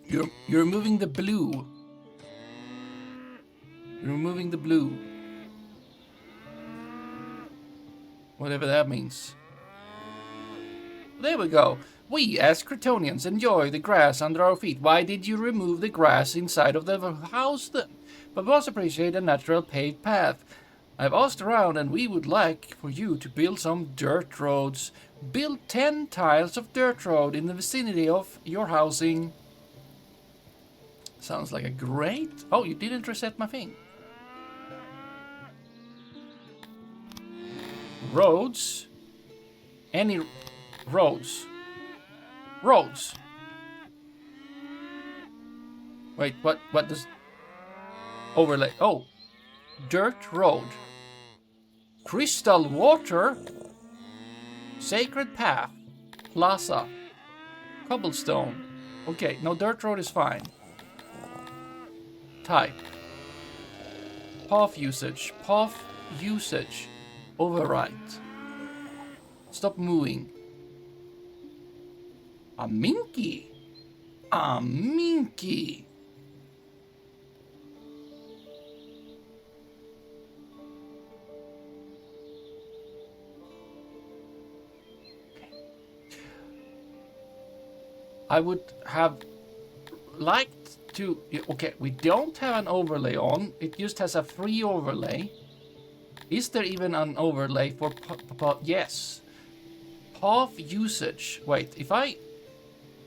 You're removing the blue. You're removing the blue. Whatever that means. There we go. We, as Cretonians, enjoy the grass under our feet. Why did you remove the grass inside of the house then? But we also appreciate a natural paved path. I've asked around and we would like for you to build some dirt roads. Build 10 tiles of dirt road in the vicinity of your housing. Sounds like a great... Oh, you didn't reset my thing. Roads. Any roads. Roads. Wait, what does... Overlay. Oh. Dirt road. Crystal water. Sacred path. Plaza. Cobblestone. Okay, no, dirt road is fine. Type. Path usage. Path usage. Overwrite. Stop moving. A minky. A minky. I would have liked to... Okay, we don't have an overlay on. It just has a free overlay. Is there even an overlay for... Yes. Path usage. Wait, if I...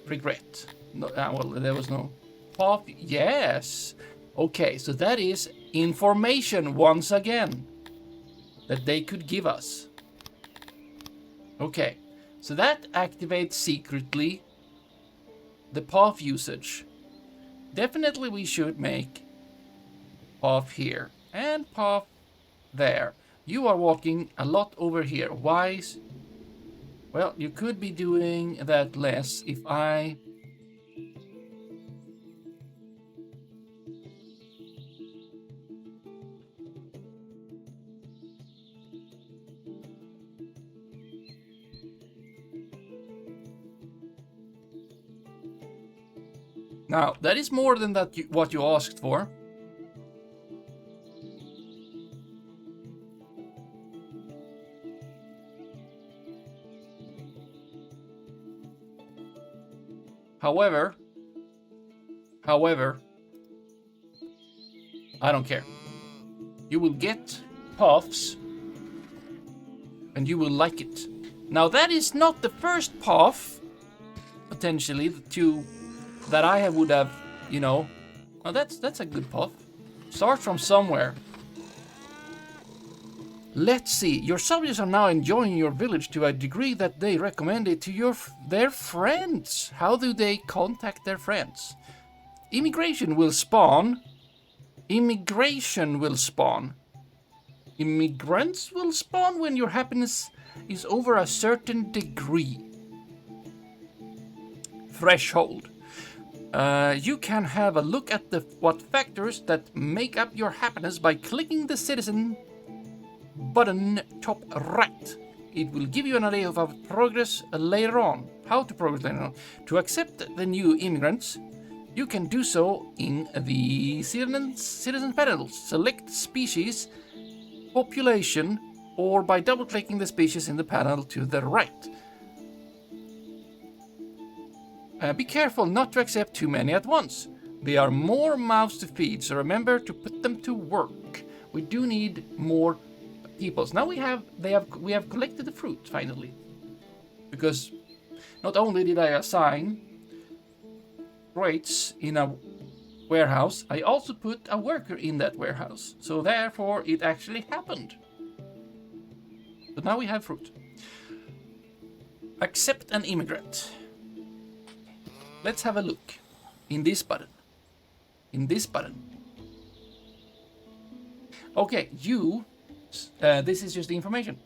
Regret. No, well, there was no... Path... Yes. Okay, so that is information once again that they could give us. Okay, so that activates secretly the path usage. Definitely we should make path here and path there. You are walking a lot over here. Why? Well, you could be doing that less if I... Now, that is more than that what you asked for. However, I don't care. You will get paths, and you will like it. Now, that is not the first path, potentially, that I would have, you know. Well, that's a good path. Start from somewhere. Let's see. Your subjects are now enjoying your village to a degree that they recommend it to their friends. How do they contact their friends? Immigration will spawn. Immigration will spawn. Immigrants will spawn when your happiness is over a certain degree. Threshold. You can have a look at what factors that make up your happiness by clicking the citizen button top right. It will give you an idea of progress later on. How to progress later on. To accept the new immigrants, you can do so in the citizen panels. Select species, population, or by double-clicking the species in the panel to the right. Be careful not to accept too many at once. There are more mouths to feed, so remember to put them to work. We do need more peoples. Now we have collected the fruit finally, because not only did I assign crates in a warehouse, I also put a worker in that warehouse. So therefore, it actually happened. But now we have fruit. Accept an immigrant. Let's have a look in this button. In this button. Okay, this is just the information.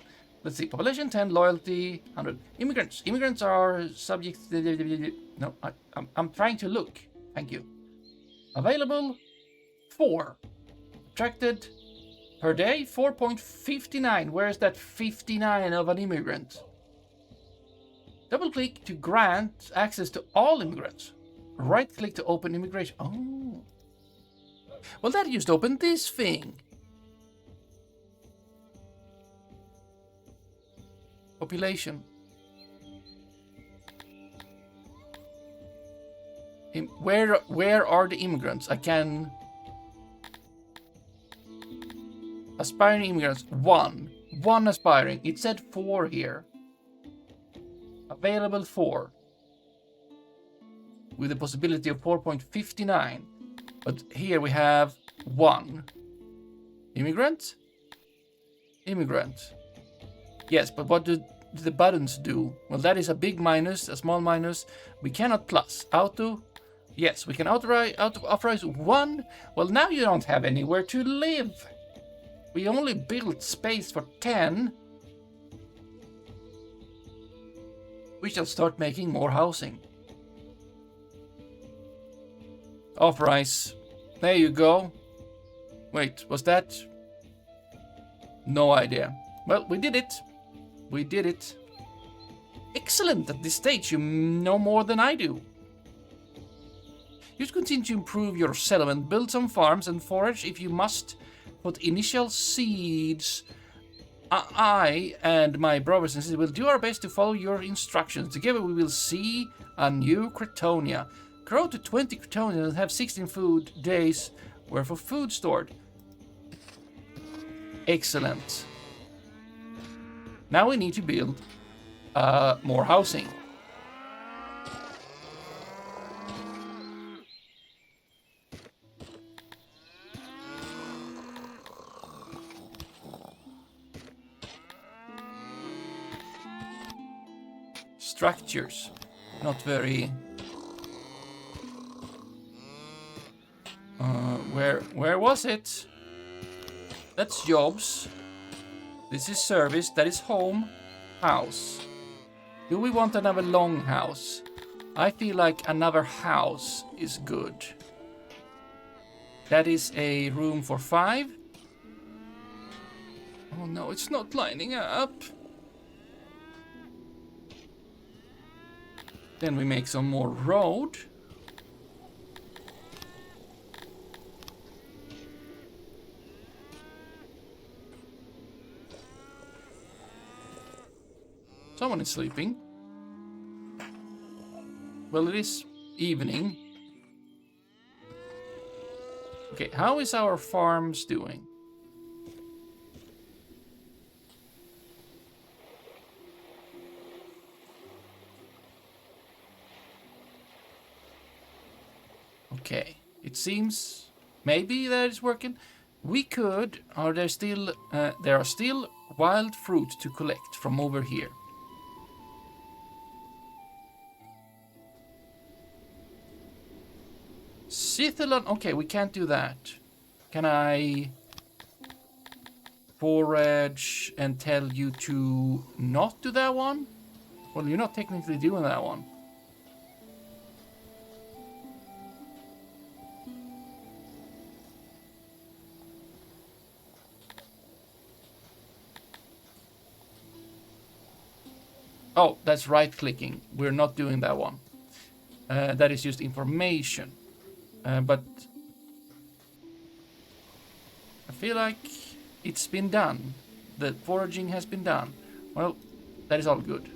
Let's see. Population 10, loyalty 100. Immigrants. Immigrants are subjects. No, I'm trying to look. Thank you. Available 4. Attracted per day 4.59. Where is that 59 of an immigrant? Double click to grant access to all immigrants. Right click to open immigration. Oh. Well, that just opened this thing. Population. Where are the immigrants? I can... Aspiring immigrants. 1. 1 aspiring. It said 4 here. Available 4. With the possibility of 4.59. But here we have 1. Immigrant? Immigrant. Yes, but what do the buttons do? Well, that is a big minus, a small minus. We cannot plus. Auto. Yes, we can authorize 1. Well, now you don't have anywhere to live. We only built space for 10. We shall start making more housing. Authorize. There you go. Wait, was that? No idea. Well, we did it. We did it. Excellent. At this stage, you know more than I do. You should continue to improve your settlement, build some farms and forage if you must. Put initial seeds I and my brothers and sisters will do our best to follow your instructions. Together we will see a new Cretonia. Grow to 20 Cretonians and have 16 food days worth of food stored. Excellent. Now we need to build more housing. Structures. Not very... where was it? That's jobs. This is service. That is home. House. Do we want another long house? I feel like another house is good. That is a room for 5. Oh no, it's not lining up. Then we make some more road. Someone is sleeping. Well, it is evening. Okay, how is our farms doing? Okay, it seems maybe that it's working. We could, are there still, there are still wild fruit to collect from over here. Scythelon, okay, we can't do that. Can I forage and tell you to not do that one? Well, you're not technically doing that one. Oh, that's right-clicking. We're not doing that one. That is just information. But I feel like it's been done. The foraging has been done. Well, that is all good.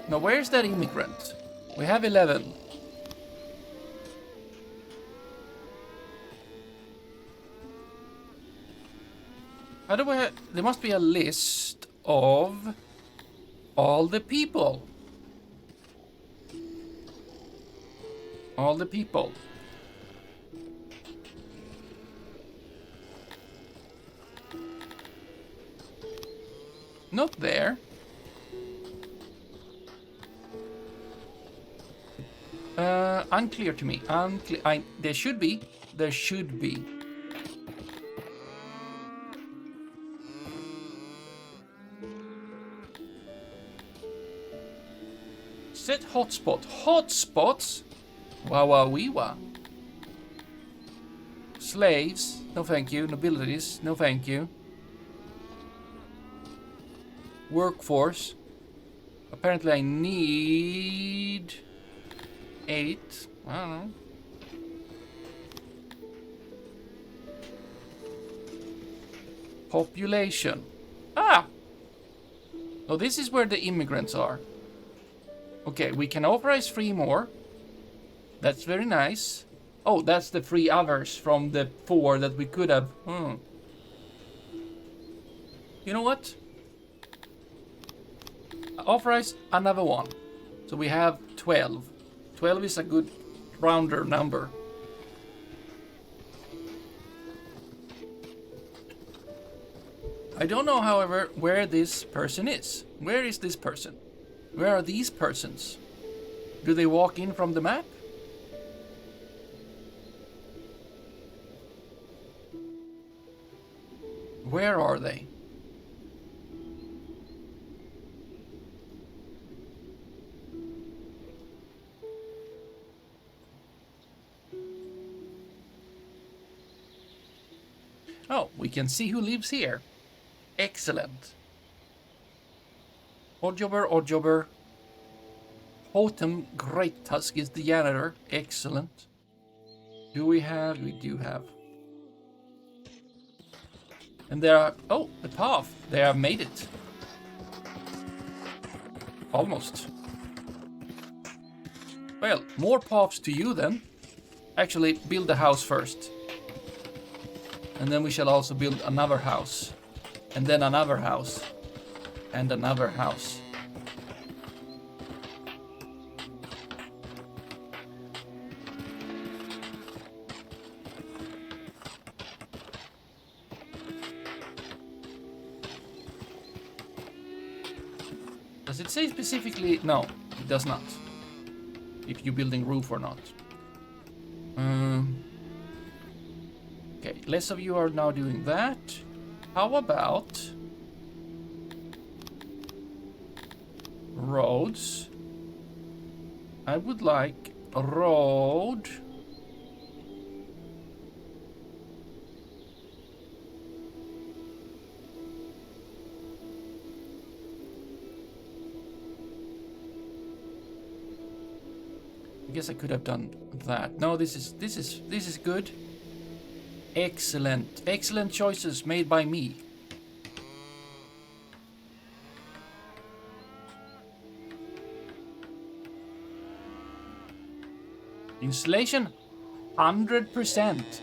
Now, where's that immigrant? We have 11. How do we have... There must be a list of all the people. All the people. Not there. Unclear to me. Unclear. There should be. There should be. Set hotspot. Hotspots? Wow, wow, wee, wow. Slaves? No, thank you. Nobilities? No, thank you. Workforce? Apparently, I need 8. I don't know. Population. Ah! Oh, this is where the immigrants are. Okay, we can authorize 3 more. That's very nice. Oh, that's the 3 others from the 4 that we could have. You know what? Authorize another one. So we have 12. 12 is a good rounder number. I don't know, however, where this person is. Where is this person? Where are these persons? Do they walk in from the map? Where are they? Oh, we can see who lives here. Excellent. Oddjobber, Oddjobber. Hotem Great Tusk is the janitor. Excellent. Do we have? We do have. And there are... Oh, the path. They have made it. Almost. Well, more paths to you then. Actually, build the house first. And then we shall also build another house. And then another house. And another house. Does it say specifically? No, it does not. If you're building roof or not. Okay, less of you are now doing that. How about roads? I would like a road. I guess I could have done that. No, this is good. Excellent. Excellent choices made by me. Insulation? 100%.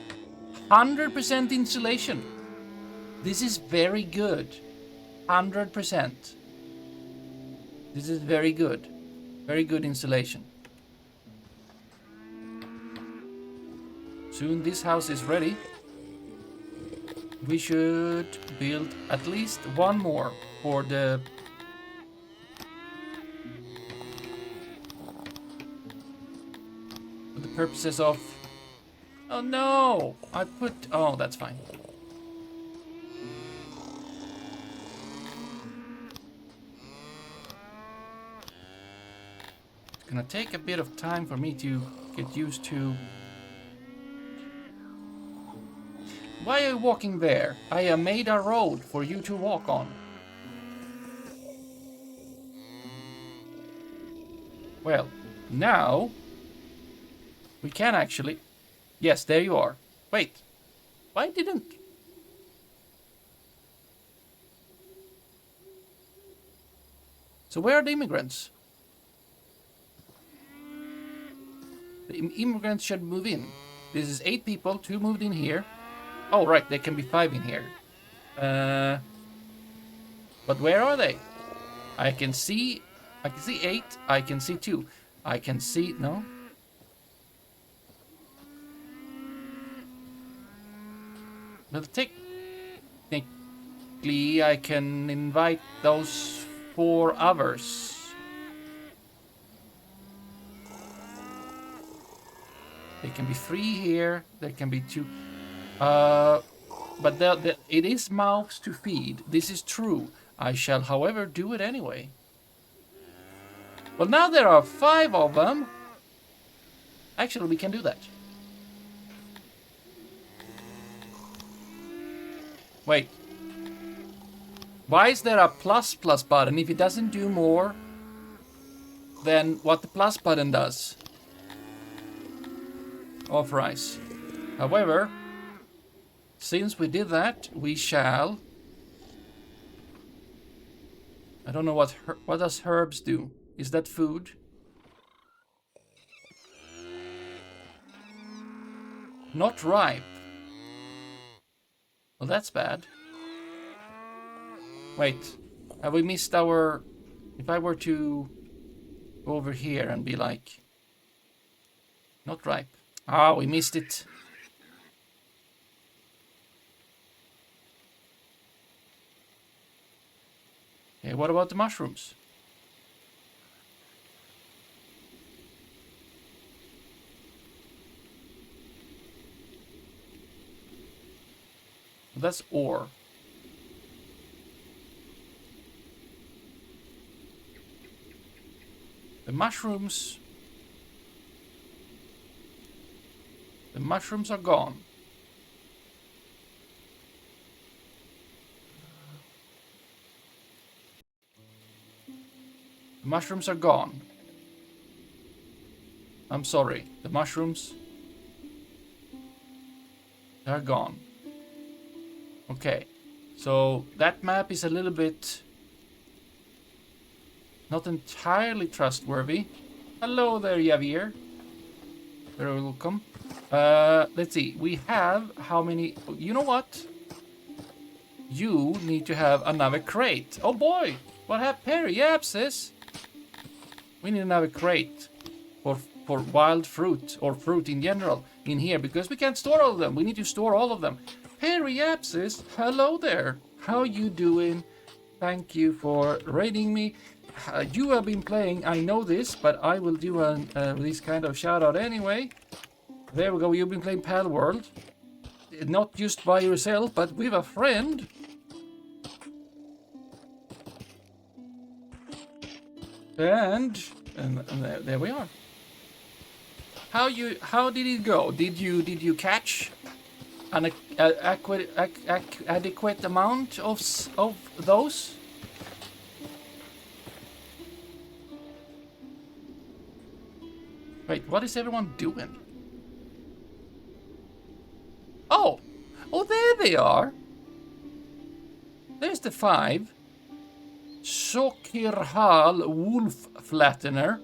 100% insulation. This is very good. 100%. This is very good. Very good insulation. Soon this house is ready. We should build at least one more for the... for the purposes of... Oh no! I put... Oh, that's fine. It's gonna take a bit of time for me to get used to... Why are you walking there? I have made a road for you to walk on. Well, now we can actually... Yes, there you are. Wait, why didn't... So where are the immigrants? The immigrants should move in. This is 8 people, 2 moved in here. Oh, right, there can be 5 in here. But where are they? I can see 8. I can see 2. I can see... No? Well, technically, I can invite those 4 others. There can be 3 here. There can be 2... but it is mouths to feed. This is true. I shall, however, do it anyway. Well, now there are 5 of them. Actually, we can do that. Wait. Why is there a plus button if it doesn't do more than what the plus button does? Authorize. However... Since we did that, we shall... I don't know what does herbs do? Is that food? Not ripe. Well, that's bad. Wait, have we missed our... If I were to go over here and be like... Not ripe. Ah, we missed it. Okay, what about the mushrooms? That's ore. The mushrooms... The mushrooms are gone. The mushrooms are gone. I'm sorry. The mushrooms... They're gone. Okay. So that map is a little bit not entirely trustworthy. Hello there, Javier. Very welcome. Let's see. We have how many? You know what? You need to have another crate. Oh boy! What happened, Perry? Yeah, sis. We need another crate for wild fruit or fruit in general in here because we can't store all of them. We need to store all of them. Periapsis, hello there. How you doing? Thank you for raiding me. You have been playing, I know this, but I will do this kind of shout out anyway. There we go, you've been playing Pal World. Not just by yourself, but with a friend. And there we are. How did it go? Did you catch an adequate amount of those? Wait, what is everyone doing? Oh, there they are. There's the 5. Sokirhal Wolf Flattener.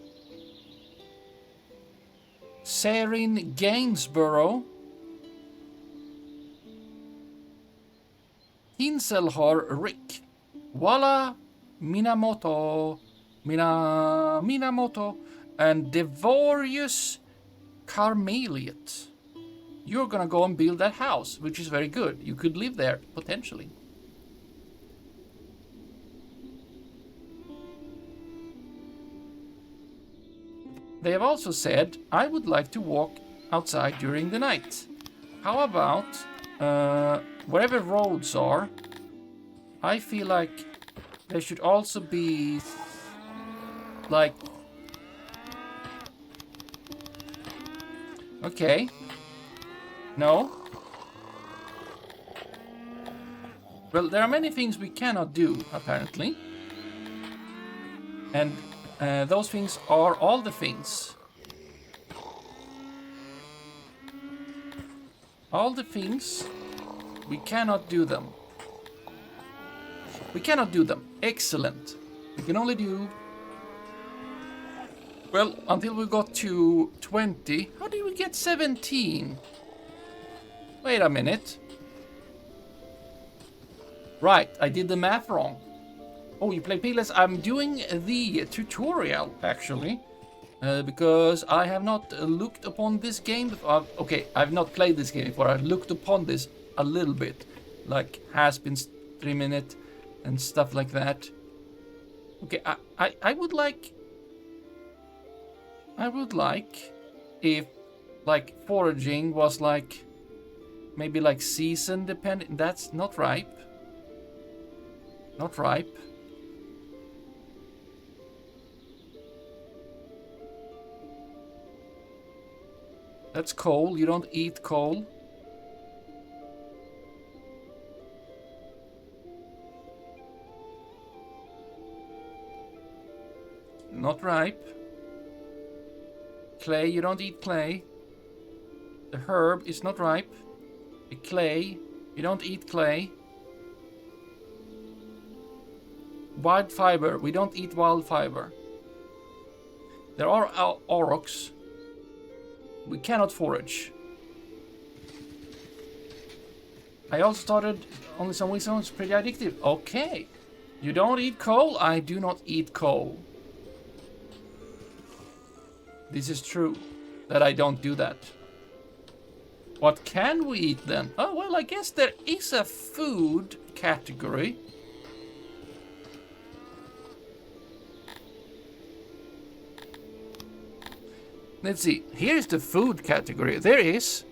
Sarin Gainsborough. Hinselhar Rick. Walla Minamoto. Minamoto. And Devorius Carmeliet. You're gonna go and build that house, which is very good. You could live there, potentially. They have also said, I would like to walk outside during the night. How about, wherever roads are, I feel like there should also be, like... Okay. No. Well, there are many things we cannot do, apparently. And those things are all the things. All the things, we cannot do them. We cannot do them. Excellent. We can only do... Well, until we got to 20. How did we get 17? Wait a minute. Right, I did the math wrong. Oh, you play Pigless? I'm doing the tutorial, actually. Because I have not looked upon this game before. Okay, I've not played this game before. I've looked upon this a little bit. Like, has been streaming it and stuff like that. Okay, I would like... I would like if, like, foraging was like... Maybe like season dependent. That's not ripe. Not ripe. That's coal. You don't eat coal. Not ripe. Clay. You don't eat clay. The herb is not ripe. The clay. You don't eat clay. Wild fiber. We don't eat wild fiber. There are aurochs. We cannot forage. I also started only some weeks ago. It's pretty addictive. Okay. You don't eat coal? I do not eat coal. This is true. That I don't do that. What can we eat then? Oh, well, I guess there is a food category. Let's see. Here's the food category. There is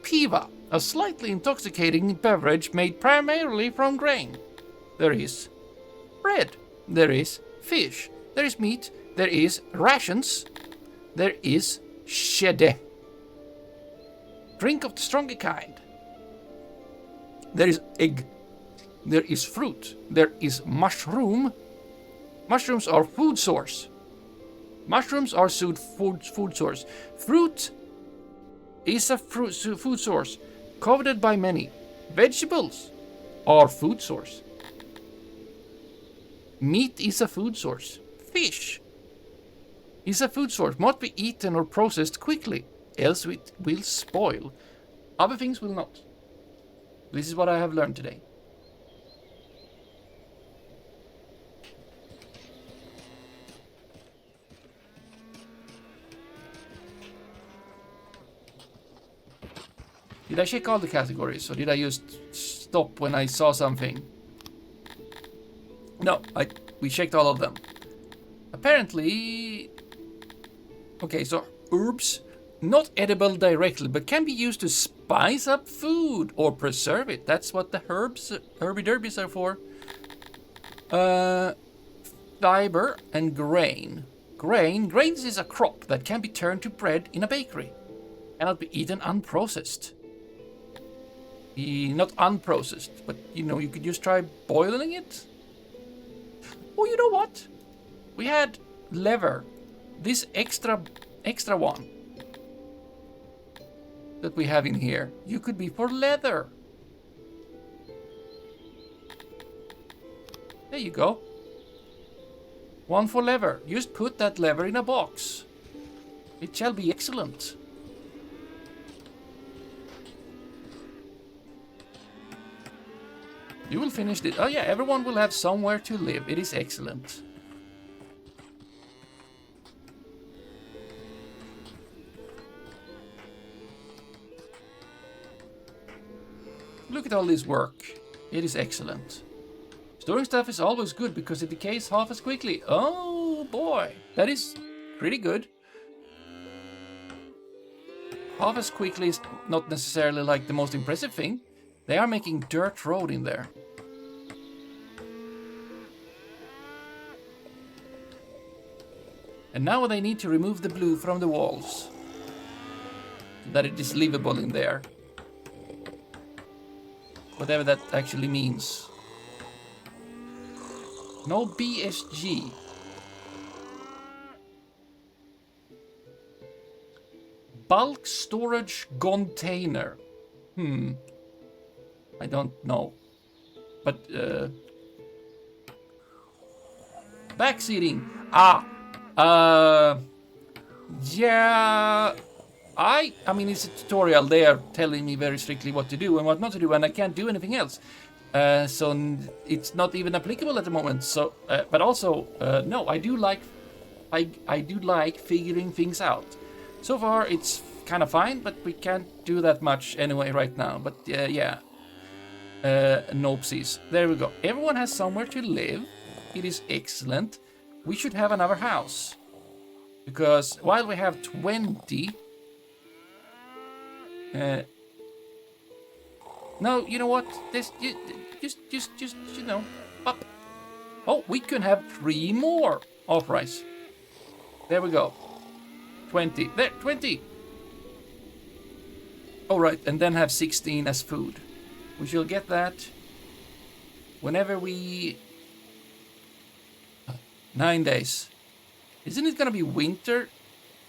piva, a slightly intoxicating beverage made primarily from grain. There is bread. There is fish. There is meat. There is rations. There is shede. Drink of the stronger kind. There is egg. There is fruit. There is mushroom. Mushrooms are food source. Mushrooms are food source. Fruit is a food source, coveted by many. Vegetables Our food source. Meat is a food source. Fish is a food source. Must be eaten or processed quickly, else it will spoil. Other things will not. This is what I have learned today. Did I check all the categories, or did I just stop when I saw something? No, we checked all of them. Apparently... Okay, so herbs, not edible directly, but can be used to spice up food or preserve it. That's what the herby derbies are for. Fiber and grain. Grains is a crop that can be turned to bread in a bakery. Cannot be eaten unprocessed. Not unprocessed, but you know, you could just try boiling it. Oh, you know what? We had leather. This extra one that we have in here. You could be for leather. There you go. One for leather. Just put that leather in a box. It shall be excellent. You will finish this. Oh yeah, everyone will have somewhere to live. It is excellent. Look at all this work. It is excellent. Storing stuff is always good because it decays half as quickly. Oh boy, that is pretty good. Half as quickly is not necessarily like the most impressive thing. They are making dirt road in there. And now they need to remove the blue from the walls. So that it is livable in there. Whatever that actually means. No BSG. Bulk storage container. I don't know. But, backseating. Yeah. I mean, it's a tutorial. They are telling me very strictly what to do and what not to do, and I can't do anything else. So it's not even applicable at the moment. So, but also, no, I do like figuring things out. So far, it's kind of fine, but we can't do that much anyway right now. But yeah, nopesies. There we go. Everyone has somewhere to live. It is excellent. We should have another house, because while we have 20. No, you know what? This just you know, up. Oh, we can have 3 more authorized. There we go. 20. There, 20. All right, and then have 16 as food. We shall get that whenever we. 9 days. Isn't it gonna be winter?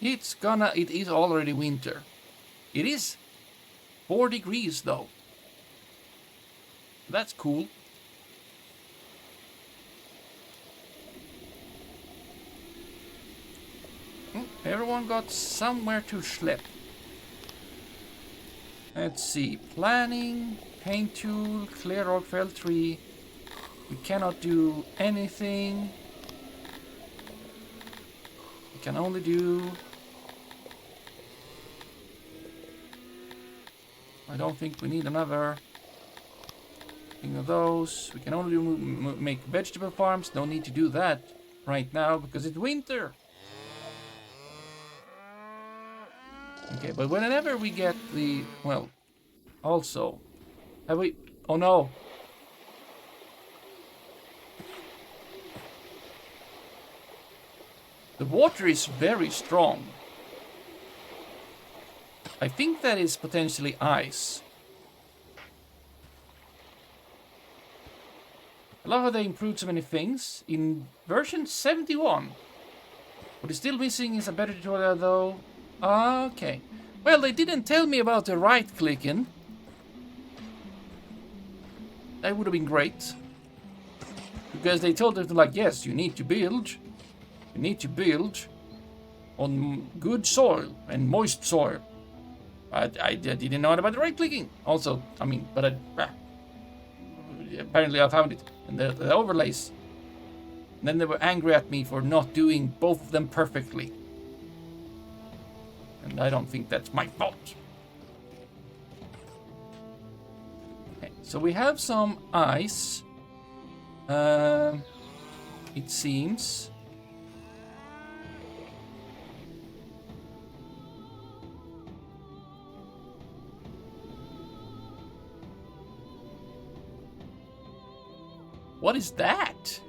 It is already winter. It is 4 degrees though. That's cool. Everyone got somewhere to schlep. Let's see. Planning, paint tool, clear or fell tree. We cannot do anything. We can only do... I don't think we need another thing of those. We can only make vegetable farms. No need to do that right now because it's winter. Okay, but whenever we get the... Well, also... Have we... Oh no! The water is very strong. I think that is potentially ice. I love how they improved so many things. In version 71. What is still missing is a better tutorial though. Okay. Well, they didn't tell me about the right-clicking. That would have been great. Because they told us, like, yes, you need to build. You need to build on good soil and moist soil. I didn't know about the right clicking. Also, I mean, but apparently I found it. And the overlays. And then they were angry at me for not doing both of them perfectly. And I don't think that's my fault. Okay, so we have some ice. It seems. What is that?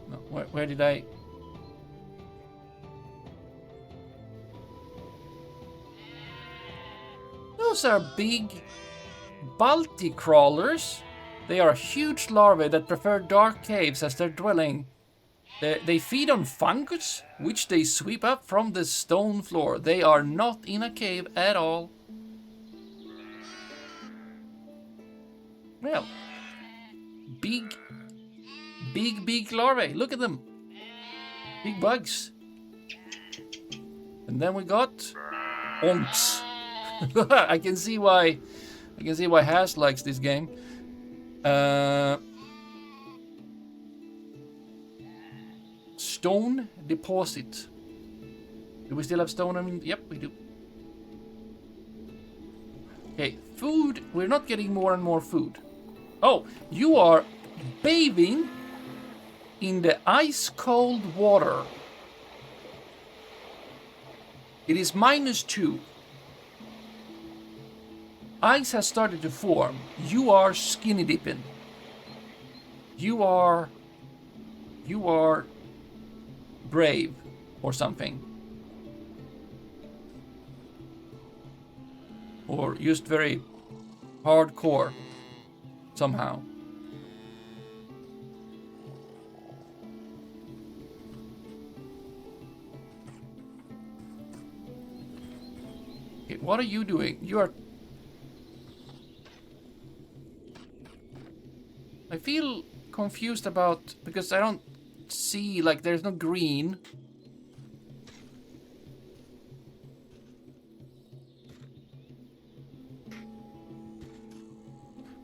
No, where did I? Those are big Balti crawlers. They are huge larvae that prefer dark caves as their dwelling. They feed on fungus, which they sweep up from the stone floor. They are not in a cave at all. Well, big larvae. Look at them. Big bugs. And then we got onks. I can see why Has likes this game. Stone deposit. Do we still have stone? I mean, yep, we do. Okay, food. We're not getting more and more food. Oh, you are bathing in the ice-cold water. It is -2. Ice has started to form. You are skinny dipping. You are brave or something. Or just very hardcore somehow. Okay, what are you doing? You are... I feel confused about... because I don't see, like, there's no green.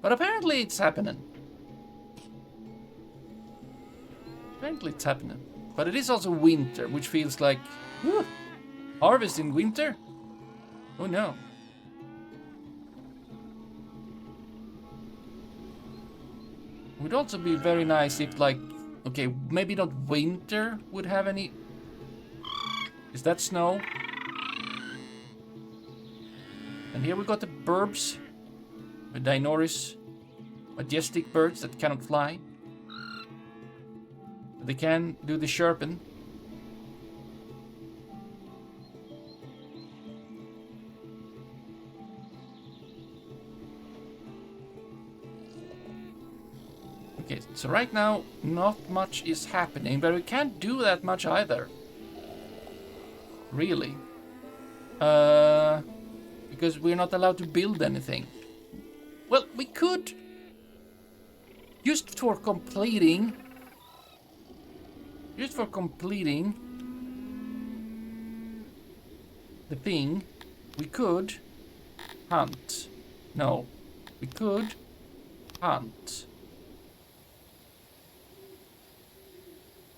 But apparently it's happening. Apparently it's happening. But it is also winter, which feels like... whew, harvest in winter? Oh no. It would also be very nice if, like... okay, maybe not winter would have any... Is that snow? And here we got the burbs. The Dinoris. Majestic birds that cannot fly. They can do the chirping. Okay, so right now not much is happening, but we can't do that much either. Really. Because we're not allowed to build anything. Well, we could, just for completing the thing, we could hunt. No, we could hunt.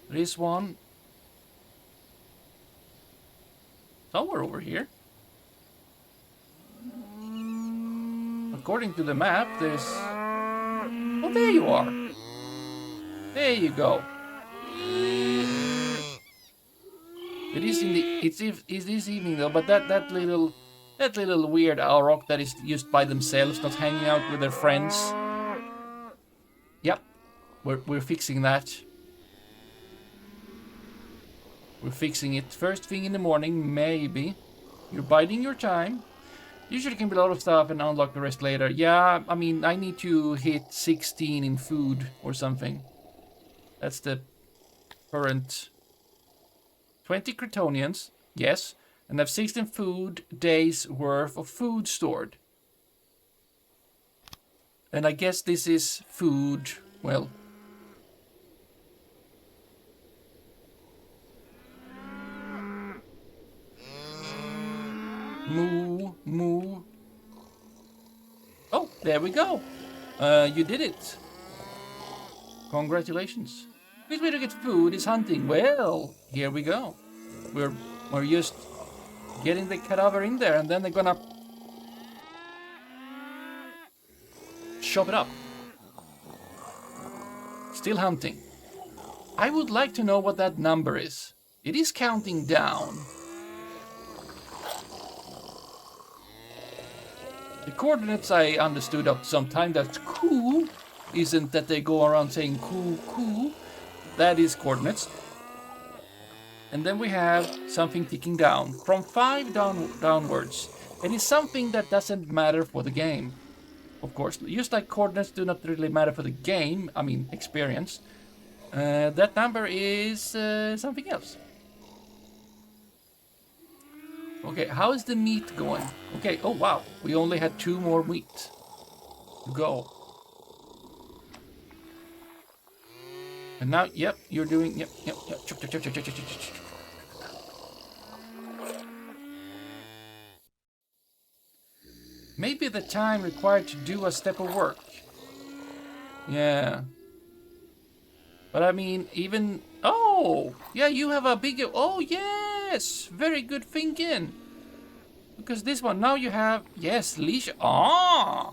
There is one somewhere over here. According to the map, there's... oh, there you are. There you go. It is in the... it is evening though, but that little weird rock that is used by themselves, not hanging out with their friends. Yep, we're fixing that. We're fixing it first thing in the morning, maybe. You're biding your time. Usually can be a lot of stuff and unlock the rest later. Yeah, I mean, I need to hit 16 in food or something. That's the current... 20 Cretonians, yes. and have 16 food days worth of food stored. And I guess this is food, well... Moo, moo. Oh, there we go. You did it. Congratulations. Which way to get food is hunting. Well, here we go. We're just getting the cadaver in there, and then they're gonna chop it up. Still hunting. I would like to know what that number is. It is counting down. The coordinates I understood up sometime, that's cool. Isn't that they go around saying cool, cool. That is coordinates. And then we have something ticking down. From 5 downwards. It is something that doesn't matter for the game. Of course, just like coordinates do not really matter for the game, I mean experience. That number is something else. Okay, how is the meat going? Okay, oh wow, we only had 2 more meat to go. And now, yep, you're doing, yep. Chuk, chuk, chuk, chuk, chuk, chuk, chuk. Maybe the time required to do a step of work. Yeah. But I mean, even... Oh! Yeah, you have a bigger... Oh, yes! Very good thinking. Because this one, now you have... Yes, leash... Ah!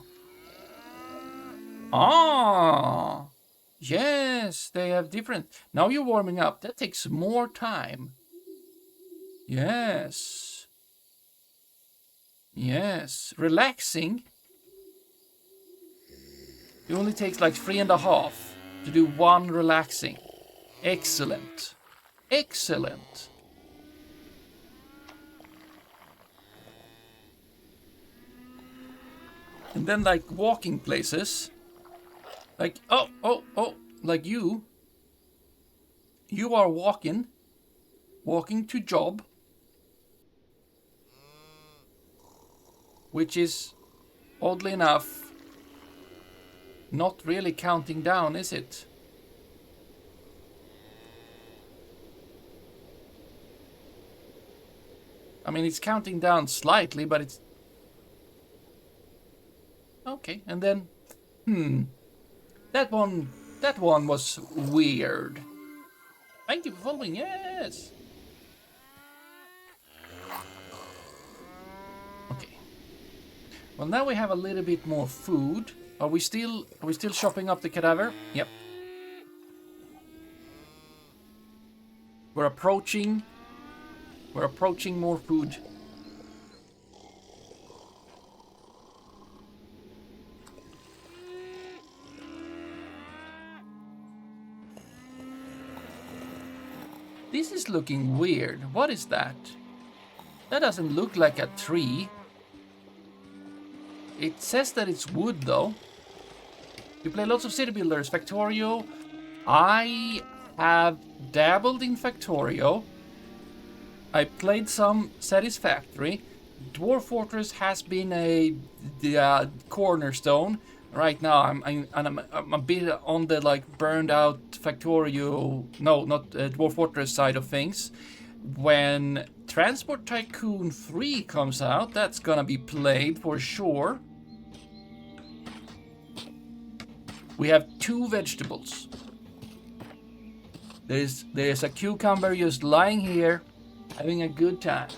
Ah! Yes, they have different... Now you're warming up. That takes more time. Yes. Yes. Relaxing. It only takes like 3.5 to do 1 relaxing. Excellent. Excellent. And then like walking places. Like, oh, like you. You are walking to job. Which is, oddly enough, not really counting down, is it? I mean, it's counting down slightly, but it's... Okay, and then... That one was weird. Thank you for following, yes! Okay. Well, now we have a little bit more food. Are we still chopping up the cadaver? Yep. We're approaching more food. This is looking weird. What is that? That doesn't look like a tree. It says that it's wood, though. You play lots of city builders. Factorio. I have dabbled in Factorio. I played some Satisfactory. Dwarf Fortress has been a cornerstone. Right now, I'm a bit on the like burned out Factorio. No, not Dwarf Fortress side of things. When Transport Tycoon 3 comes out, that's gonna be played for sure. We have 2 vegetables. There's a cucumber just lying here, having a good time.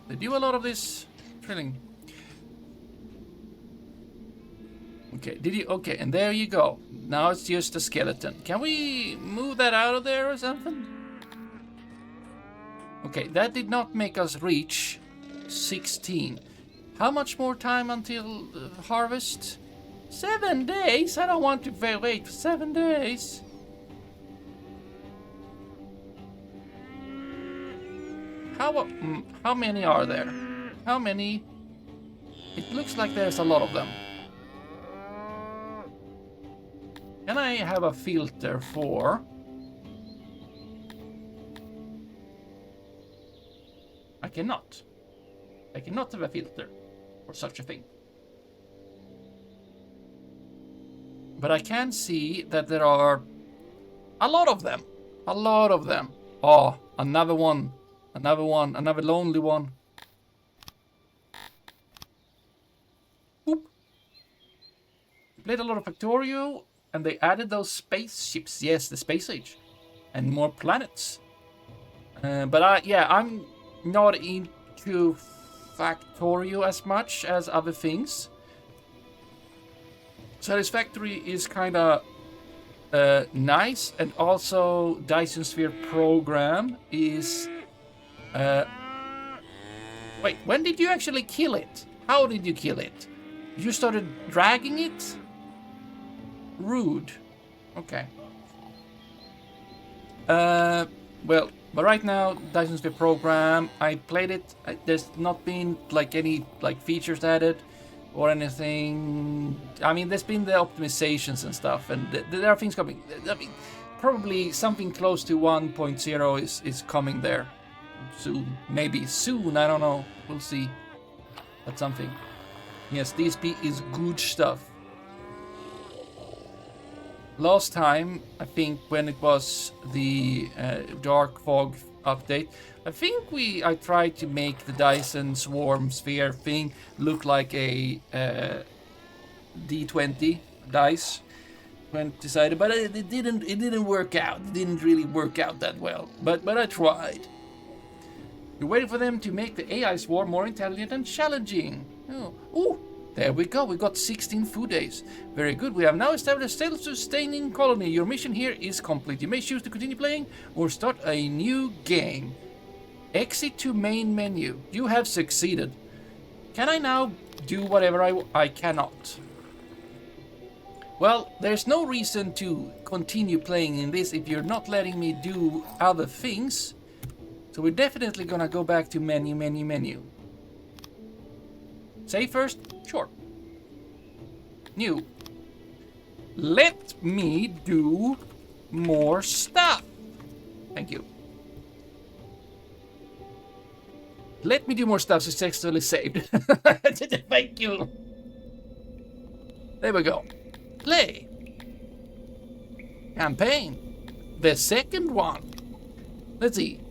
They do a lot of this drilling. Okay, okay, and there you go. Now it's just a skeleton. Can we move that out of there or something? Okay, that did not make us reach 16. How much more time until harvest? 7 days? I don't want to wait for 7 days. How many are there? How many? It looks like there's a lot of them. Can I have a filter for... I cannot. I cannot have a filter for such a thing. But I can see that there are a lot of them. A lot of them. Oh, another one. Another one. Another lonely one. Oop. Played a lot of Factorio, and they added those spaceships. Yes, the space age. And more planets. But I'm not into Factorio as much as other things. Satisfactory is kind of nice, and also Dyson Sphere Program is... Wait, when did you actually kill it? How did you kill it? You started dragging it? Rude. Okay. Well, but right now, Dyson Sphere Program, I played it. There's not been like any like features added or anything. I mean, there's been the optimizations and stuff, and there are things coming. I mean, probably something close to 1.0 is coming there soon. Maybe soon, I don't know. We'll see. But something. Yes, DSP is good stuff. Last time, I think when it was the Dark Fog update, I think I tried to make the Dyson Swarm Sphere thing look like a D20 dice. Decided, but it didn't work out. It didn't really work out that well. But I tried. You're waiting for them to make the AI swarm more intelligent and challenging. Oh, ooh, there we go. We got 16 food days. Very good. We have now established a self-sustaining colony. Your mission here is complete. You may choose to continue playing or start a new game. Exit to main menu. You have succeeded. Can I now do whatever I cannot? Well, there's no reason to continue playing in this if you're not letting me do other things. So we're definitely gonna go back to menu. Save first? Sure. New. Let me do more stuff. Thank you. Let me do more stuff successfully saved. Thank you. There we go. Play. Campaign. The second one. Let's see.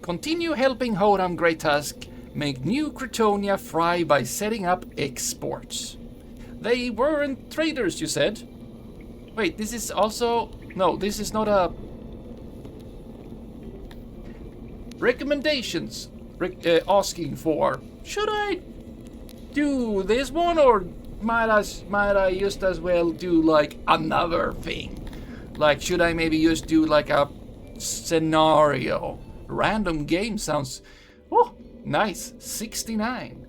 Continue helping Hodam Great Tusk make new Cretonia fry by setting up exports. They weren't traders, you said? Wait, this is also... No, this is not a... Recommendations. Asking for... Should I do this one, or might I just as well do like another thing? Like, should I maybe just do like a scenario? Random game sounds... Oh, nice. 69.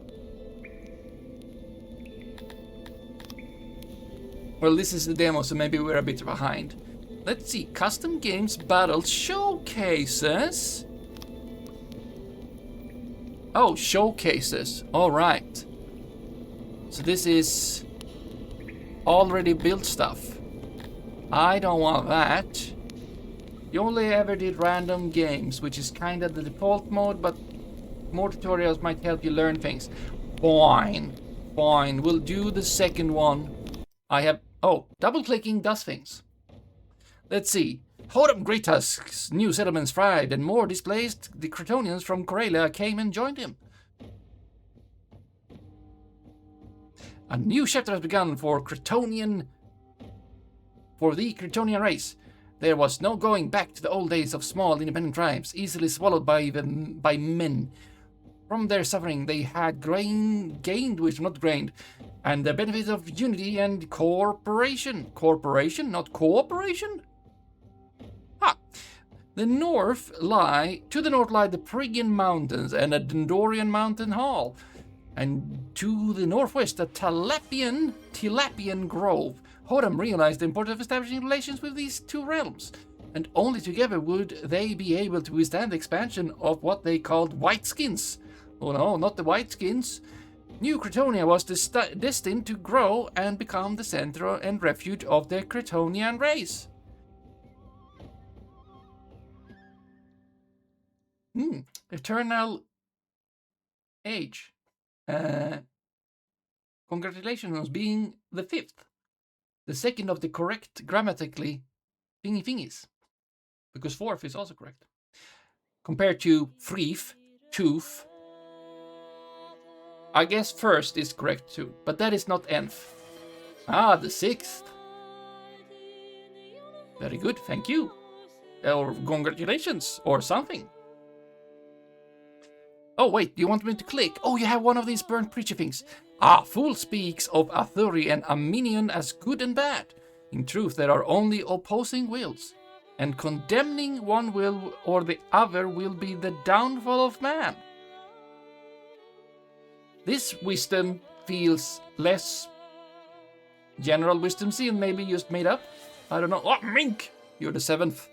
Well, this is the demo, so maybe we're a bit behind. Let's see. Custom games, battles, showcases. Oh, showcases. All right. So this is already built stuff. I don't want that. You only ever did random games, which is kind of the default mode, but more tutorials might help you learn things. Fine. Fine. We'll do the second one. I have... Oh, double-clicking does things. Let's see. Hodam Great Tusk's new settlements thrived, and more displaced the Cretonians from Corelia came and joined him. A new chapter has begun for the Cretonian race. There was no going back to the old days of small independent tribes, easily swallowed by men. From their suffering, they had gained wisdom, not gained, and the benefits of unity and cooperation. Corporation, not cooperation? Ha! To the north lie the Phrygian Mountains and a Dendorian Mountain Hall, and to the northwest a Tilapian Grove. Hodam realized the importance of establishing relations with these two realms, and only together would they be able to withstand the expansion of what they called Whiteskins. Oh no, not the Whiteskins. New Cretonia was destined to grow and become the center and refuge of the Cretonian race. Eternal age. Congratulations on being the 5th. The second of the correct grammatically thingies. Because 4th is also correct. Compared to Frif, Tooth. I guess 1st is correct too, but that is not nth. Ah, the 6th. Very good, thank you. Or congratulations, or something. Oh wait, do you want me to click? Oh, you have one of these burnt preacher things. Ah, fool speaks of Athuri and Arminian as good and bad. In truth, there are only opposing wills, and condemning one will or the other will be the downfall of man. This wisdom feels less general wisdom, and maybe just made up. I don't know. Oh, Mink! You're the 7th.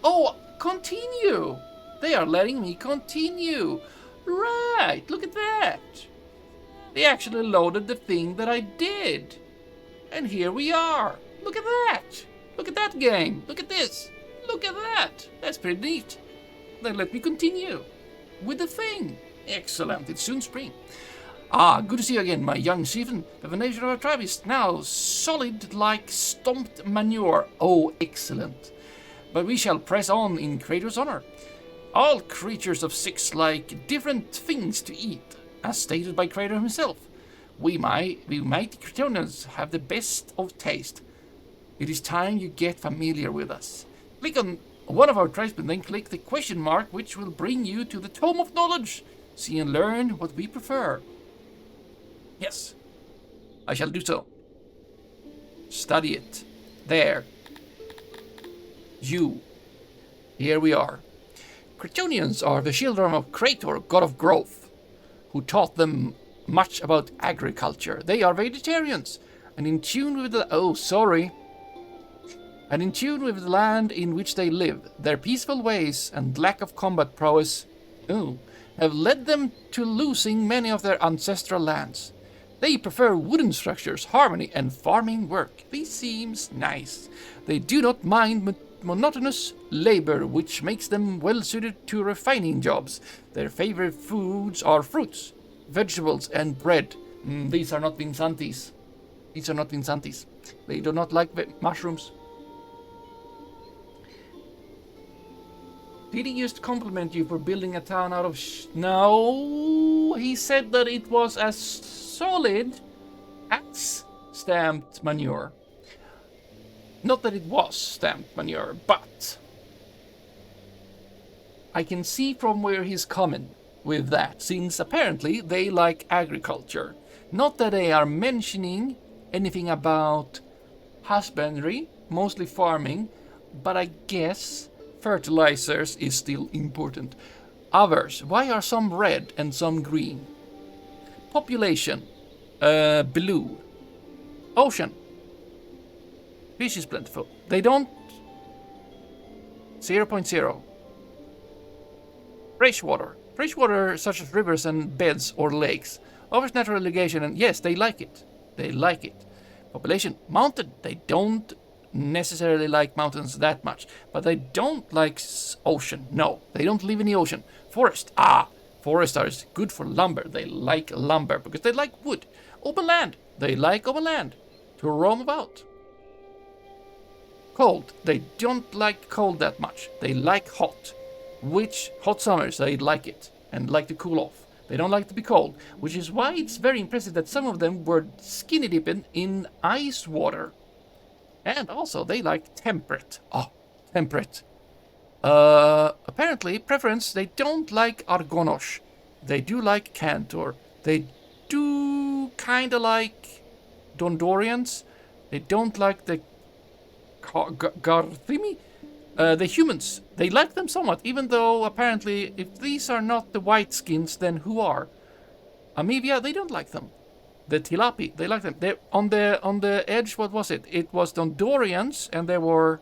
Oh, continue. They are letting me continue. Right, look at that. They actually loaded the thing that I did. And here we are. Look at that. Look at that game. Look at this. Look at that. That's pretty neat. Then let me continue with the thing. Excellent, it's soon spring. Ah, good to see you again, my young chieftain. The foundation of our tribe is now solid like stomped manure. Oh, excellent. But we shall press on in Crater's honor. All creatures of 6 like different things to eat, as stated by Crater himself. We mighty Cretonians have the best of taste. It is time you get familiar with us. Click on one of our tribesmen, then click the question mark, which will bring you to the Tome of Knowledge. See and learn what we prefer. Yes, I shall do so. Study it. There. You. Here we are. Cretonians are the children of Crator, god of growth, who taught them much about agriculture. They are vegetarians and in tune with the land in which they live. Their peaceful ways and lack of combat prowess have led them to losing many of their ancestral lands. They prefer wooden structures, harmony, and farming work. This seems nice. They do not mind monotonous labor, which makes them well suited to refining jobs. Their favorite foods are fruits, vegetables, and bread. These are not Vinsantis. These are not Vinsantis. They do not like mushrooms. Did he just compliment you for building a town out of No, he said that it was as solid as stamped manure. Not that it was stamped manure, but I can see from where he's coming with that, since apparently they like agriculture. Not that they are mentioning anything about husbandry, mostly farming, but I guess fertilizers is still important. Others, why are some red and some green? Population, blue. Ocean, fish is plentiful. They don't... 0.0. Freshwater. Freshwater such as rivers and beds or lakes. Offers natural irrigation and yes, they like it. They like it. Population, mountain. They don't necessarily like mountains that much. But they don't like ocean. No, they don't live in the ocean. Forest. Forest are good for lumber. They like lumber because they like wood. Open land. They like open land to roam about. Cold. They don't like cold that much. They like hot. Which hot summers they like it and like to cool off. They don't like to be cold, which is why it's very impressive that some of them were skinny dipping in ice water. And also they like temperate. Temperate. Apparently preference, they don't like Argonosh. They do like Cantor. They do kinda like Dondorians. They don't like the Garthimi. The humans, they like them somewhat, even though apparently if these are not the white skins, then who are? Amivia, they don't like them. The Tilapi, they like them. They're on the edge, what was it? It was Dondorians, and there were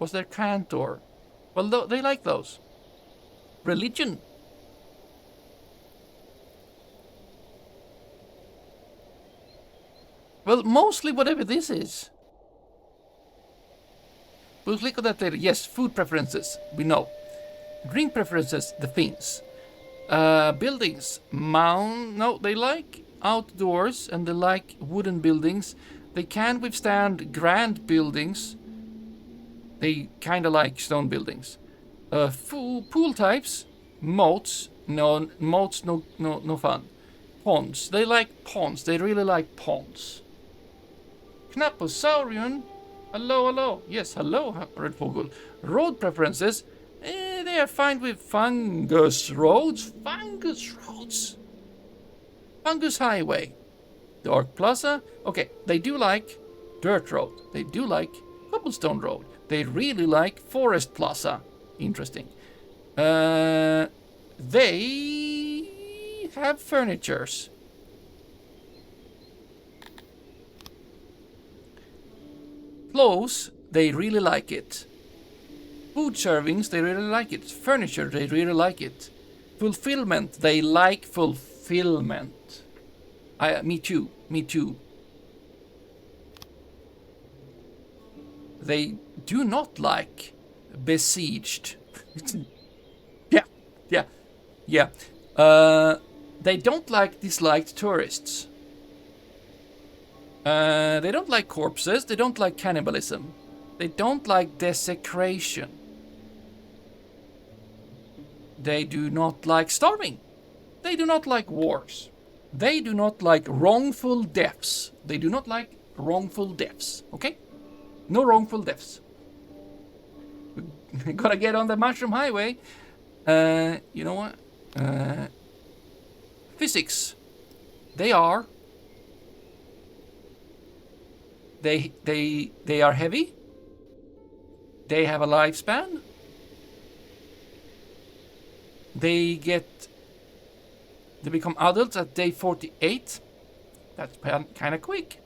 Was there Cantor? Well, they like those. Religion. Well, mostly whatever this is. We'll click on that later. Yes, food preferences. We know. Drink preferences, the Finns. Buildings. No, they like outdoors and they like wooden buildings. They can withstand grand buildings. They kind of like stone buildings. Pool types. Moats. No, moats, no fun. Ponds. They like ponds. They really like ponds. Knaposaurian. Hello. Yes, hello, Red Fogel. Road preferences. They are fine with fungus roads. Fungus highway. Dark plaza. Okay, they do like dirt road. They do like cobblestone road. They really like forest plaza. Interesting. They have furnitures. Clothes, they really like it. Food servings, they really like it. Furniture, they really like it. Fulfillment, they like fulfillment. Me too. They do not like besieged. Yeah. They don't like disliked tourists. They don't like corpses. They don't like cannibalism. They don't like desecration. They do not like starving. They do not like wars. They do not like wrongful deaths. They do not like wrongful deaths. Okay? No wrongful deaths. We gotta get on the mushroom highway. You know what? Physics. They are heavy. They have a lifespan. They become adults at day 48. That's kind of quick.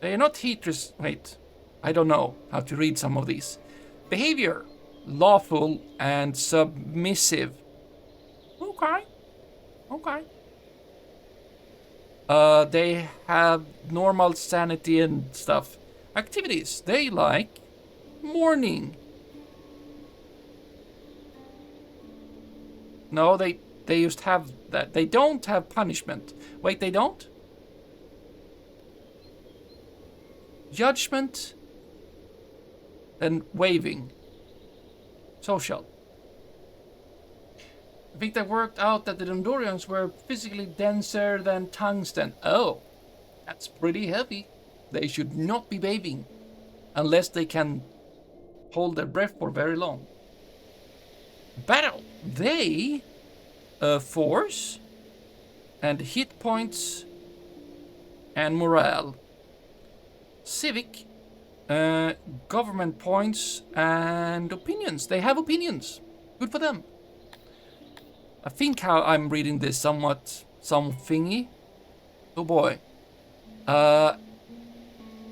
They are not wait, I don't know how to read some of these. Behavior, lawful and submissive. Okay. They have normal sanity and stuff. Activities, they like mourning. No, they just have that. They don't have punishment. Wait, they don't? Judgment and waving. Social. I think they worked out that the Dondorians were physically denser than tungsten. Oh, that's pretty heavy. They should not be bathing unless they can hold their breath for very long. Battle. They force and hit points and morale. Civic, government points and opinions. They have opinions. Good for them. I think how I'm reading this somewhat thingy. Oh boy.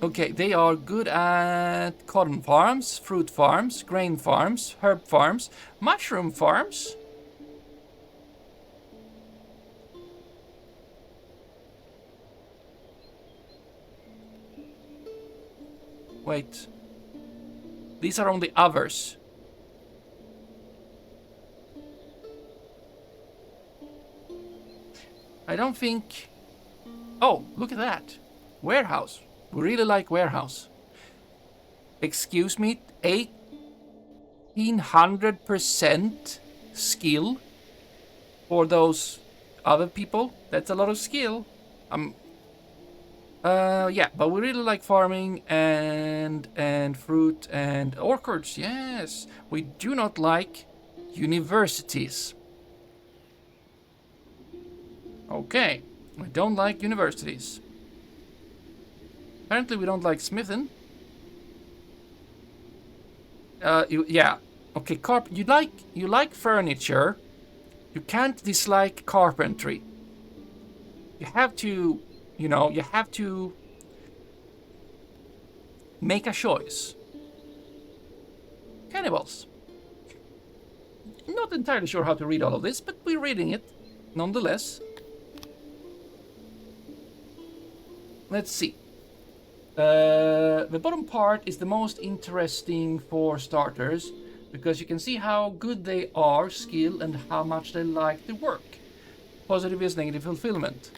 Okay, they are good at cotton farms, fruit farms, grain farms, herb farms, mushroom farms. Wait. These are only others. I don't think... Oh, look at that. Warehouse. We really like warehouse. Excuse me, 1800% skill for those other people. That's a lot of skill. Yeah, but we really like farming and fruit and orchards. Yes, we do not like universities. Okay, we don't like universities. Apparently we don't like smithing. Yeah. Okay, you like furniture. You can't dislike carpentry. You have to, you have to make a choice. Cannibals. Not entirely sure how to read all of this, but we're reading it nonetheless. Let's see. The bottom part is the most interesting for starters, because you can see how good they are, skill, and how much they like the work. Positive is negative fulfillment.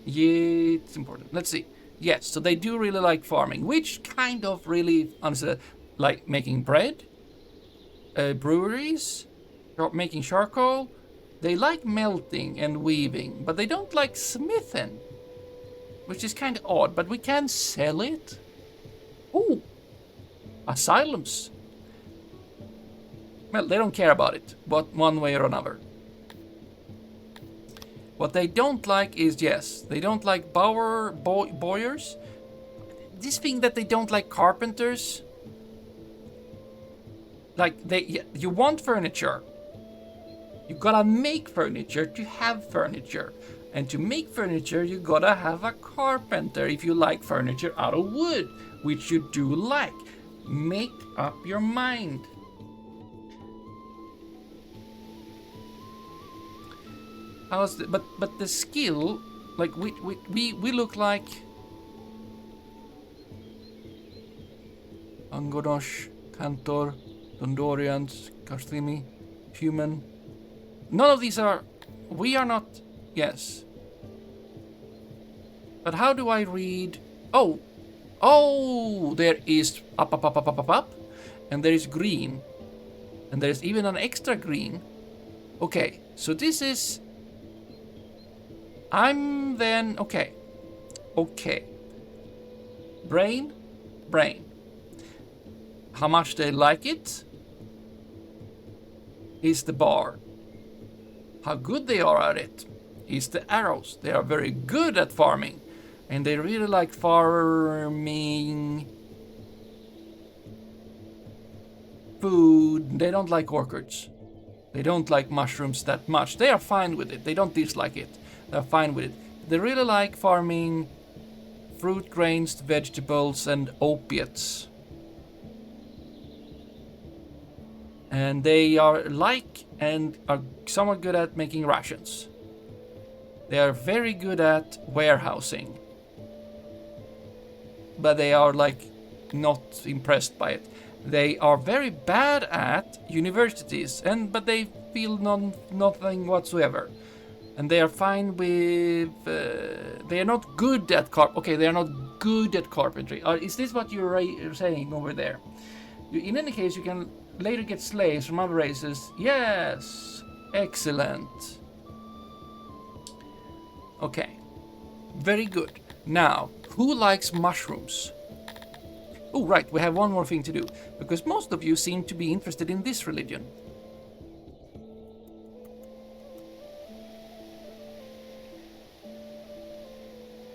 Yeah, it's important. Let's see. Yes, so they do really like farming, which kind of really, honestly, like making bread, breweries, making charcoal. They like melting and weaving, but they don't like smithing, which is kind of odd, but we can sell it. Ooh, asylums. Well, they don't care about it, but one way or another. What they don't like is, yes, they don't like bowyers. This thing that they don't like carpenters. Like, you want furniture. You gotta make furniture to have furniture. And to make furniture, you gotta have a carpenter if you like furniture out of wood, which you do like. Make up your mind. How's the, but the skill, like we look like Angodosh, Cantor, Dondorians, Karslimi, human. None of these are. We are not. Yes. But how do I read? Oh, there is up, and there is green, and there is even an extra green. Okay, so this is. I'm then okay. Brain. How much they like it is the bar. How good they are at it is the arrows. They are very good at farming, and they really like farming food. They don't like orchards. They don't like mushrooms that much. They are fine with it. They don't dislike it. They're fine with it. They really like farming fruit, grains, vegetables, and opiates. And they are and are somewhat good at making rations. They are very good at warehousing. But they are not impressed by it. They are very bad at universities, but they feel nothing whatsoever. And they are fine with. They are not good at they are not good at carpentry. Is this what you're saying over there? In any case, you can later get slaves from other races. Yes, excellent. Okay, very good. Now, who likes mushrooms? Oh, right, we have one more thing to do, because most of you seem to be interested in this religion.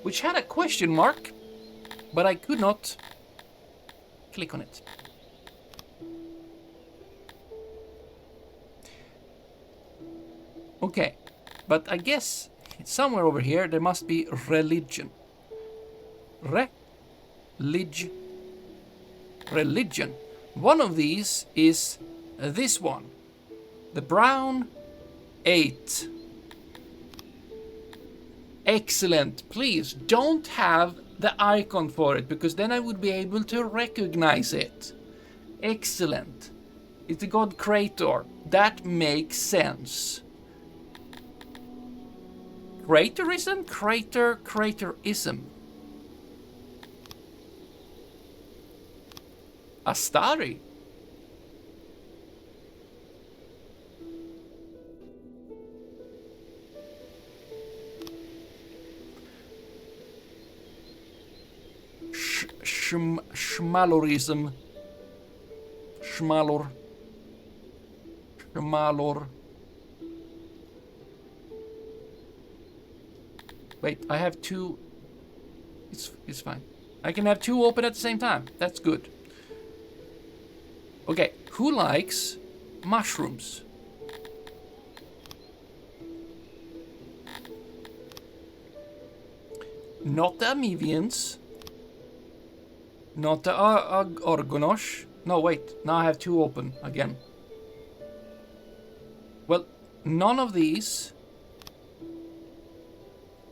Which had a question mark, but I could not click on it. Okay, but I guess somewhere over here there must be religion. Religion. One of these is this one. The brown 8. Excellent. Please don't have the icon for it, because then I would be able to recognize it. Excellent. It's the god Krator. That makes sense. Kratorism? Kratorism. Astari. Schmalorism. Schmalor. Wait, I have two. It's fine. I can have two open at the same time. That's good. Okay, who likes mushrooms? Not the Amivians. Not the Orgonosh. No, wait. Now I have 2 open again. Well, none of these.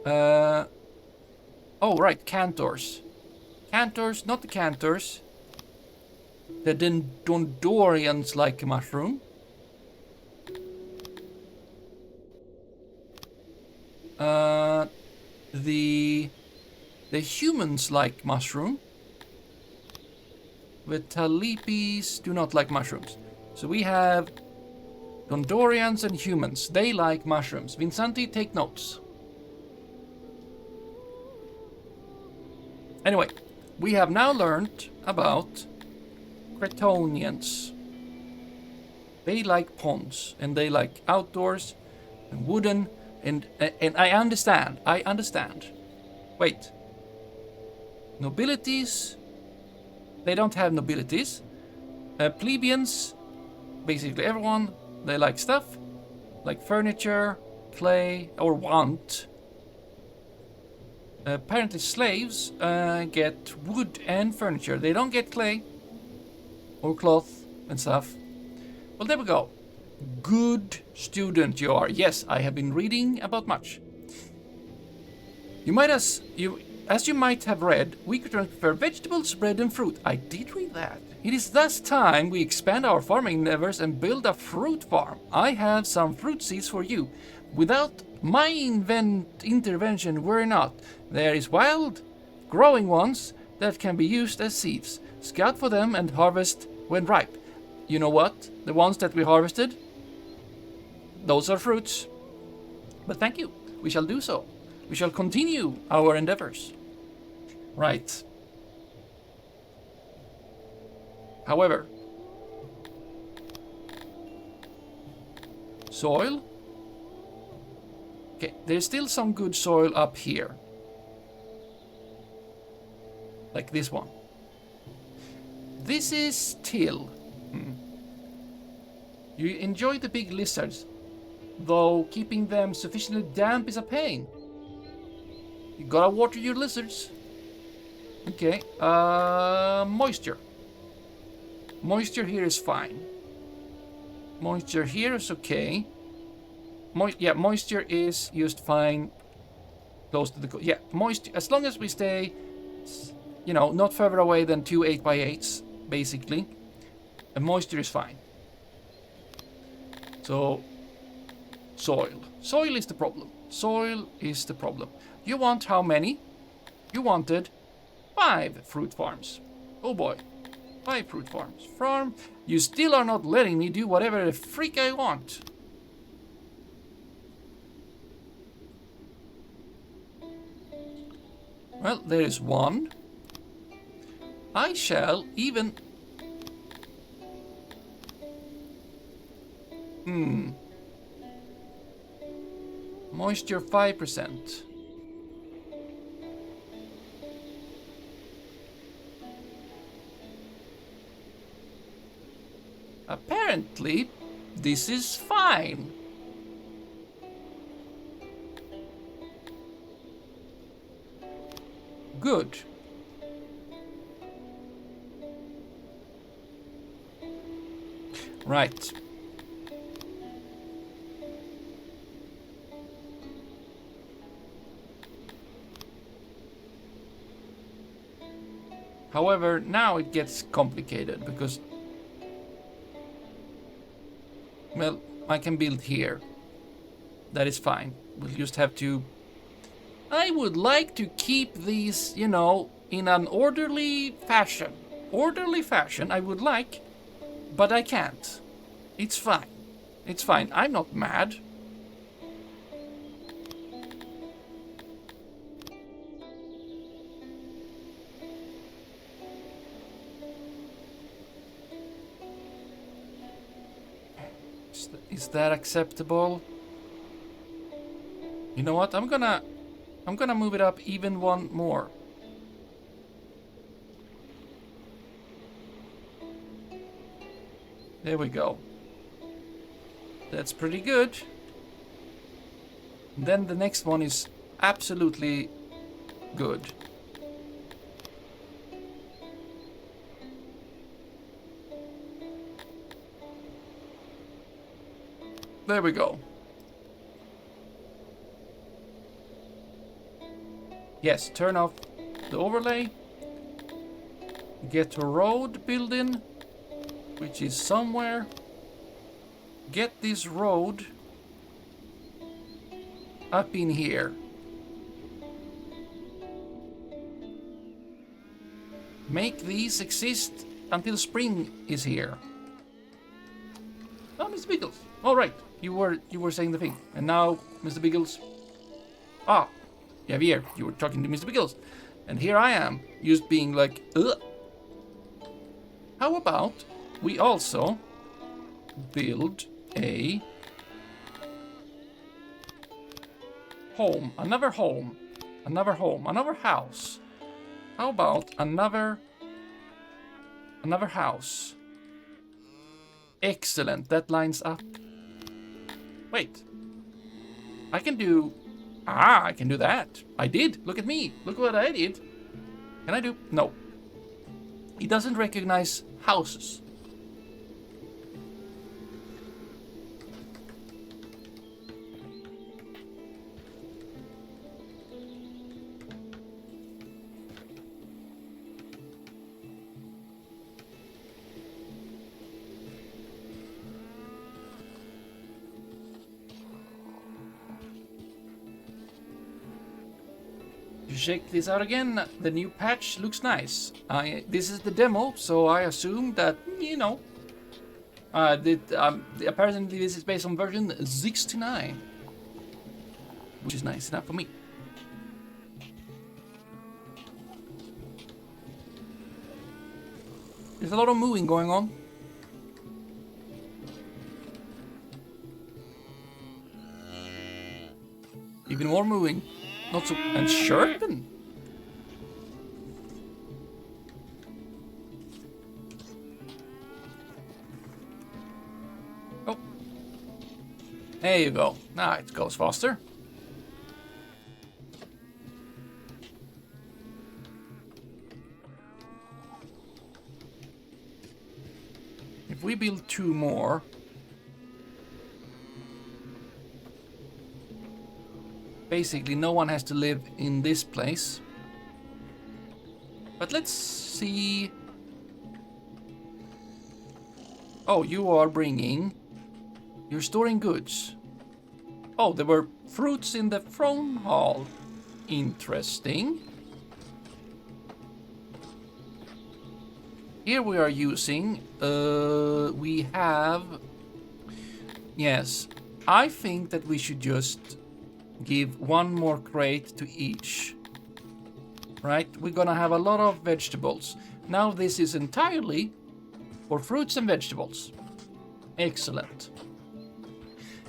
Oh, right. Cantors. Cantors, not the Cantors. The Dondorians like a mushroom. The humans like mushroom. The Talipis do not like mushrooms. So we have Dondorians and humans. They like mushrooms. Vincenti, take notes. Anyway, we have now learned about Cretonians. They like ponds and they like outdoors and wooden and I understand. Wait. Nobilities. They don't have nobilities. Plebeians, basically everyone, they like stuff, like furniture, clay, or want. Apparently slaves get wood and furniture. They don't get clay or cloth and stuff. Well, there we go. Good student you are. Yes, I have been reading about much. As you might have read, we could prefer vegetables, bread, and fruit. I did read that. It is thus time we expand our farming endeavors and build a fruit farm. I have some fruit seeds for you. Without my intervention, worry not. There is wild, growing ones that can be used as seeds. Scout for them and harvest when ripe. You know what? The ones that we harvested, those are fruits. But thank you. We shall do so. We shall continue our endeavors. Right. However, soil. Okay, there's still some good soil up here. Like this one. This is till. You enjoy the big lizards, though keeping them sufficiently damp is a pain. You gotta water your lizards. Okay, moisture. Moisture here is fine. Moisture here is okay. Moisture is just fine. Close to the moisture. As long as we stay, not further away than 2 8x8s, basically. And moisture is fine. So, soil. Soil is the problem. Soil is the problem. You want how many? You wanted 5 fruit farms. Oh boy. 5 fruit farms. You still are not letting me do whatever the freak I want. Well, there is one. I shall even... Moisture 5%. Apparently, this is fine. Good. Right. However, now it gets complicated because, well, I can build here. That is fine. We'll just have to... I would like to keep these, in an orderly fashion. Orderly fashion, I would like, but I can't. It's fine. It's fine. I'm not mad. Is that acceptable? You know what? I'm gonna move it up even one more. There we go. That's pretty good. And then the next one is absolutely good. There we go. Yes, turn off the overlay. Get to road building, which is somewhere. Get this road up in here. Make these exist until spring is here. Oh, Mr. Biggles. All right, you were saying the thing, and now, Mr. Biggles. Ah, yeah, here you were talking to Mr. Biggles, and here I am, just being like, ugh. How about we also build a home, another house. How about another house? Excellent, that lines up. Wait. I can do that. I did. Look at me. Look what I did. Can I do? No. He doesn't recognize houses. Check this out again. The new patch looks nice. This is the demo, so I assume that, you know, apparently this is based on version 69, which is nice enough for me. There's a lot of moving going on. Even more moving. Not so... And chirping. Oh. There you go. Now it goes faster. If we build 2 more... Basically, no one has to live in this place. But let's see... Oh, you are bringing... You're storing goods. Oh, there were fruits in the throne hall. Interesting. Here we are using... we have... Yes. I think that we should just... give 1 more crate to each. Right? We're gonna have a lot of vegetables. Now this is entirely for fruits and vegetables. Excellent.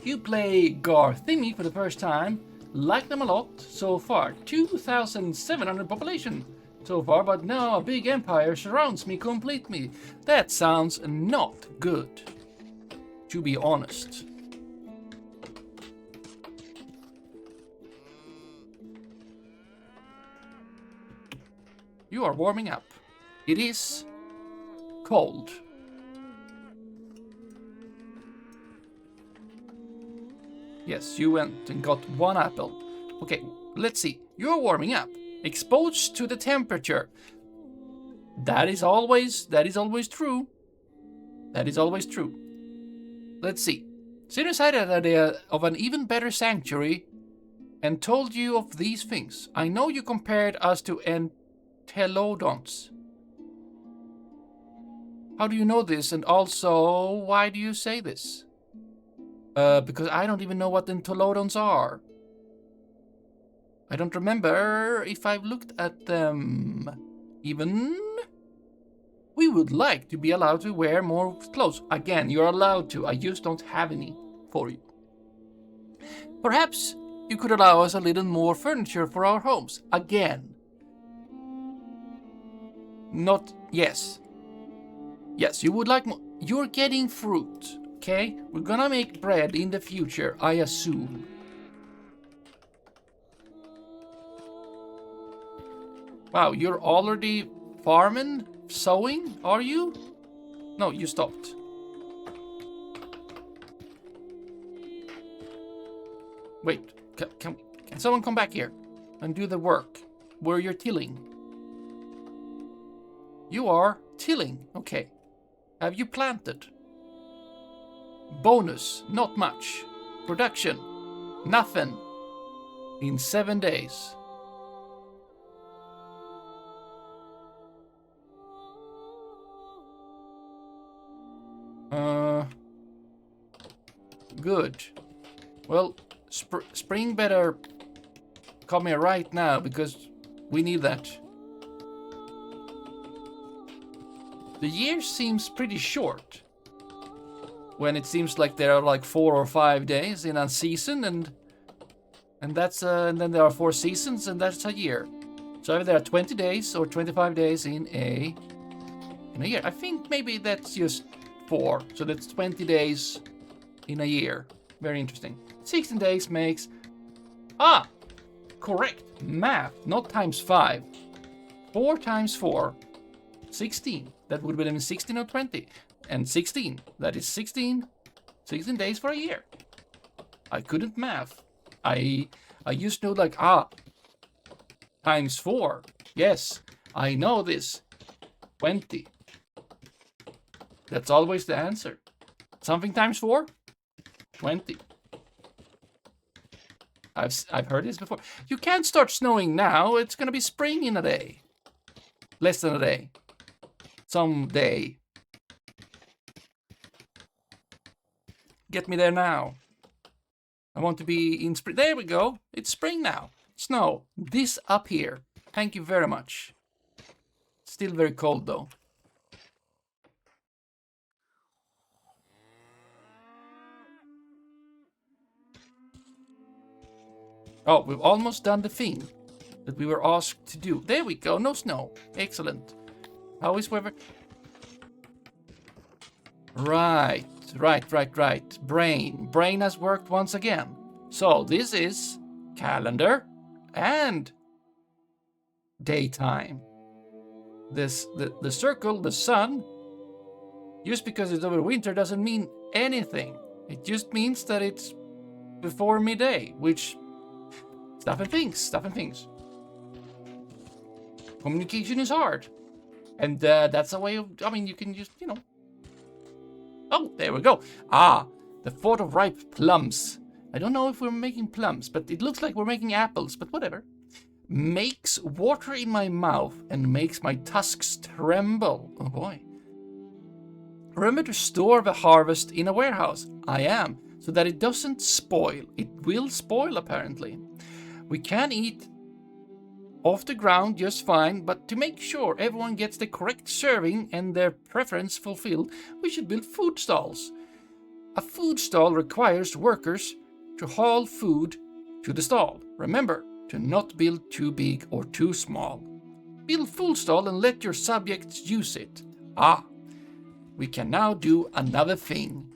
You play Garthimi for the first time. Like them a lot so far. 2,700 population so far, but now a big empire surrounds me completely. That sounds not good, to be honest. You are warming up. It is cold. Yes, you went and got 1 apple. Okay, let's see. You're warming up. Exposed to the temperature. That is always true. That is always true. Let's see. Sinner cited the idea of an even better sanctuary and told you of these things. I know you compared us to Telodons. How do you know this, and also, why do you say this? Because I don't even know what Entelodons are. I don't remember if I've looked at them. Even... We would like to be allowed to wear more clothes. Again, you're allowed to, I just don't have any for you. Perhaps you could allow us a little more furniture for our homes. Again. Not... Yes. Yes, you would like more. You're getting fruit, okay? We're gonna make bread in the future, I assume. Wow, you're already farming? Sowing? Are you? No, you stopped. Wait, can someone come back here and do the work where you're tilling? You are tilling. Okay. Have you planted? Bonus, not much. Production, nothing. In 7 days. Good. Well, spring better come here right now because we need that. The year seems pretty short. When it seems like there are like 4 or 5 days in a season, and that's and then there are 4 seasons, and that's a year. So either there are 20 days or 25 days in a year. I think maybe that's just 4, so that's 20 days in a year. Very interesting. 16 days makes correct math, not times 5. 4 times 4, 16. That would have been 16 or 20. And 16, that is 16 days for a year. I couldn't math. I used to know like, times 4. Yes, I know this. 20. That's always the answer. Something times 4? 20. I've heard this before. You can't start snowing now. It's gonna be spring in a day. Less than a day. Someday. Get me there now. I want to be in spring. There we go. It's spring now. Snow. This up here. Thank you very much. Still very cold though. Oh, we've almost done the thing that we were asked to do. There we go. No snow. Excellent. How is weather? Right. Brain has worked once again. So this is calendar and daytime. The circle, the sun, just because it's over winter doesn't mean anything. It just means that it's before midday, which stuff and things. Communication is hard. And that's a way of, you can just, Oh, there we go. The thought of ripe plums. I don't know if we're making plums, but it looks like we're making apples, but whatever. Makes water in my mouth and makes my tusks tremble. Oh boy. Remember to store the harvest in a warehouse. I am, so that it doesn't spoil. It will spoil, apparently. We can eat off the ground just fine, but to make sure everyone gets the correct serving and their preference fulfilled, we should build food stalls. A food stall requires workers to haul food to the stall. Remember to not build too big or too small. Build food stall and let your subjects use it. We can now do another thing.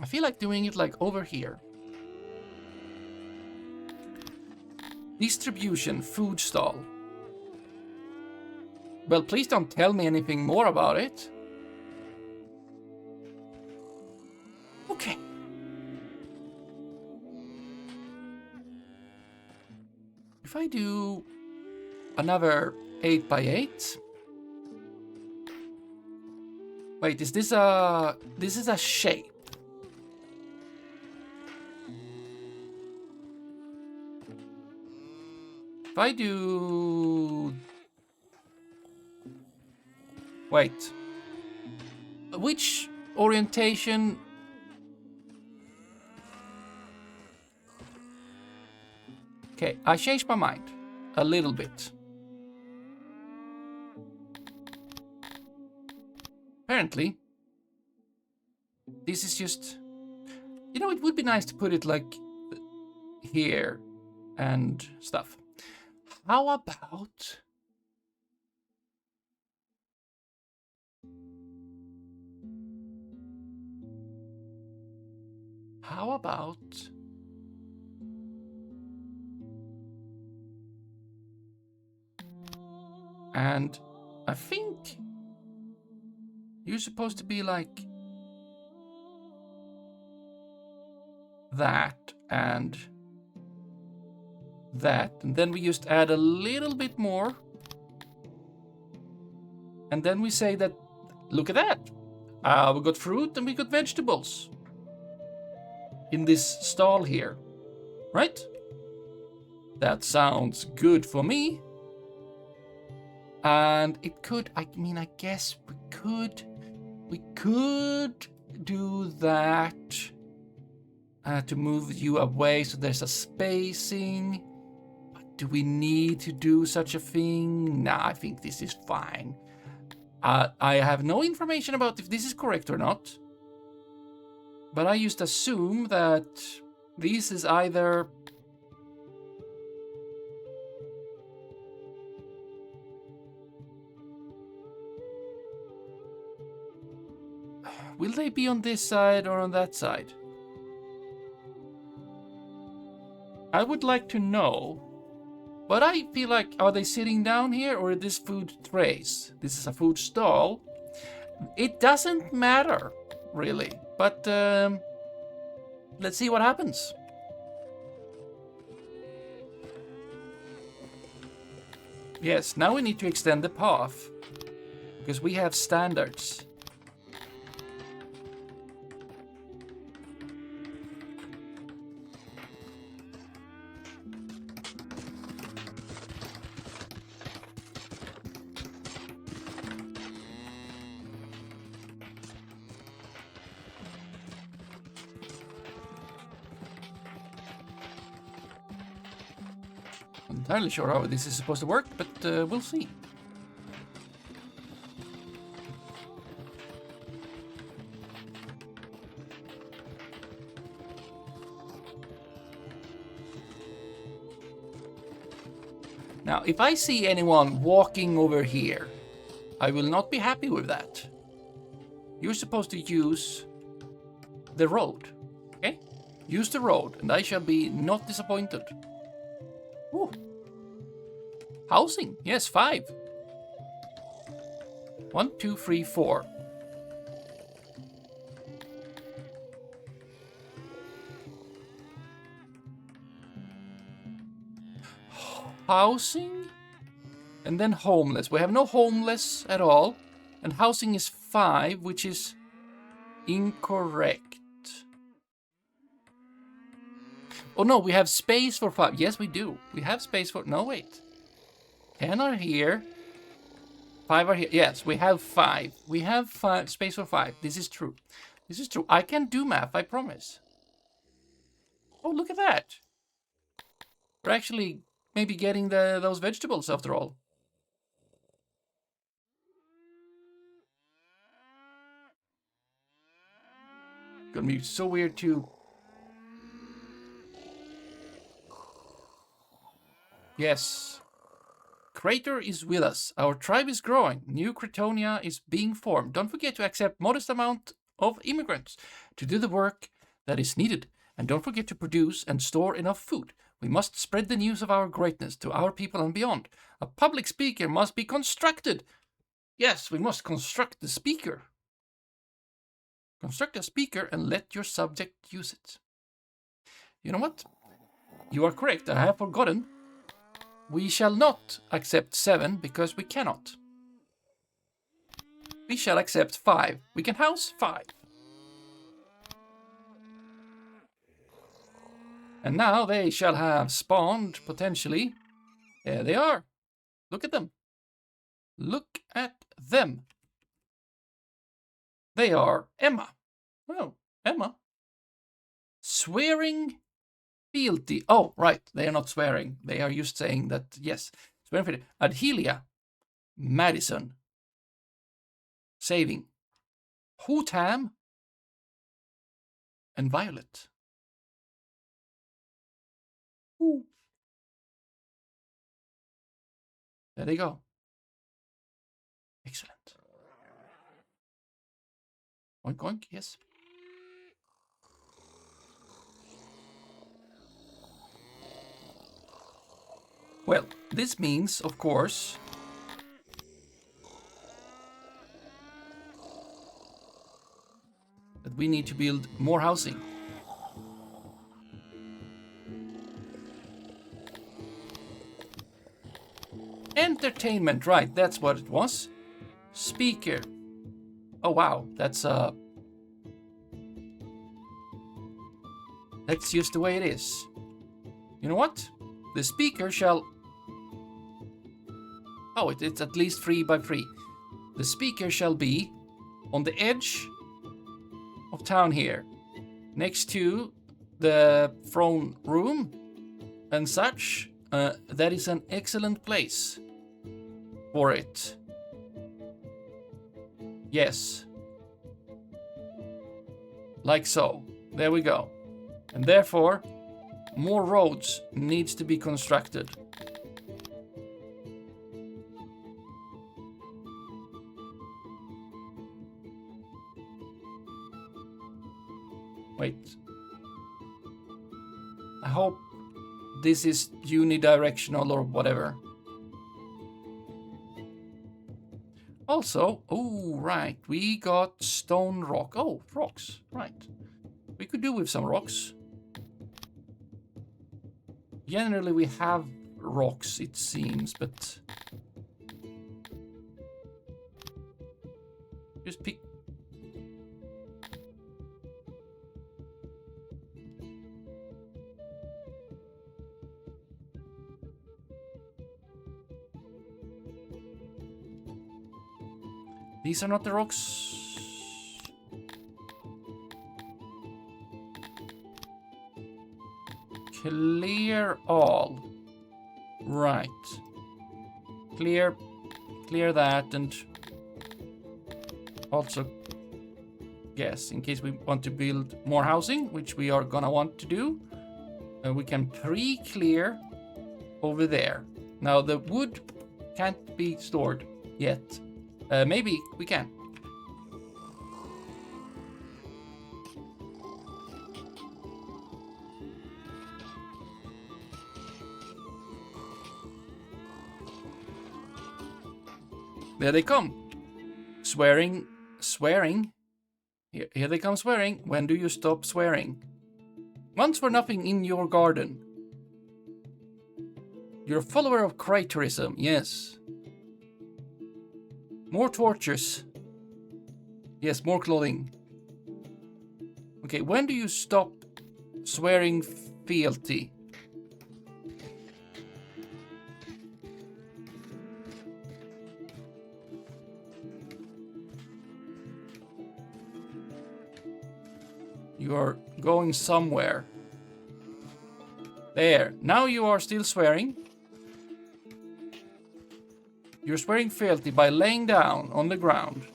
I feel like doing it like over here. Distribution food stall. Well, please don't tell me anything more about it. Okay. If I do another 8x8. Wait, is this a... This is a shape. If I do... Wait. Which orientation... Okay, I changed my mind. A little bit. Apparently, this is just... it would be nice to put it like here and stuff. How about... And I think you're supposed to be like that, and that. And then we just add a little bit more. And then we say that, look at that. We got fruit and we got vegetables in this stall here, right? That sounds good for me. And it could, I mean, I guess we could do that to move you away so there's a spacing. But do we need to do such a thing? Nah, I think this is fine. I have no information about if this is correct or not. But I just assume that this is either... Will they be on this side or on that side? I would like to know. But I feel like, are they sitting down here or is this food trays? This is a food stall. It doesn't matter, really. But let's see what happens. Yes, now we need to extend the path. Because we have standards. Not entirely sure how this is supposed to work, but we'll see. Now, if I see anyone walking over here, I will not be happy with that. You're supposed to use the road, okay? Use the road, and I shall be not disappointed. Ooh. Housing, yes, 5. 1, 2, 3, 4. Housing, and then homeless. We have no homeless at all, and housing is 5, which is incorrect. Oh no, we have space for 5. Yes, we do. We have space for... No, wait. 10 are here. 5 are here. Yes, we have 5. We have space for 5. This is true. This is true. I can do math, I promise. Oh, look at that. We're actually maybe getting those vegetables after all. Gonna be so weird too. Yes. Crater is with us. Our tribe is growing. New Cretonia is being formed. Don't forget to accept modest amount of immigrants to do the work that is needed. And don't forget to produce and store enough food. We must spread the news of our greatness to our people and beyond. A public speaker must be constructed. Yes, we must construct the speaker. Construct a speaker and let your subject use it. You know what? You are correct. I have forgotten. We shall not accept 7 because we cannot. We shall accept 5. We can house 5. And now they shall have spawned, potentially. There they are. Look at them. Look at them. They are Emma. Oh, Emma. Swearing fealty. Oh, right. They are not swearing. They are just saying that, yes. Swearing fealty. Adhelia. Madison. Saving. Hutam. And Violet. Ooh. There they go. Excellent. Oink, oink, yes. Well, this means, of course, that we need to build more housing. Entertainment, right, that's what it was. Speaker. Oh wow, that's just the way it is. You know what? The speaker shall... Oh, it's at least 3 by 3. The speaker shall be on the edge of town here, next to the throne room and such. That is an excellent place for it. Yes. Like so. There we go. And therefore, more roads needs to be constructed. Wait. I hope this is unidirectional or whatever. Also, oh, right, we got stone rock. Oh, rocks, right. We could do with some rocks. Generally, we have rocks, it seems, but... Just pick... These are not the rocks. Clear all. Right. Clear that, and also, yes, in case we want to build more housing, which we are gonna want to do, we can pre-clear over there. Now the wood can't be stored yet. Maybe we can. There they come. Swearing. Here they come swearing. When do you stop swearing? Once for nothing in your garden. You're a follower of craterism, yes. More torches. Yes, more clothing. Okay, when do you stop swearing fealty? You are going somewhere. There. Now you are still swearing. You're swearing fealty by laying down on the ground.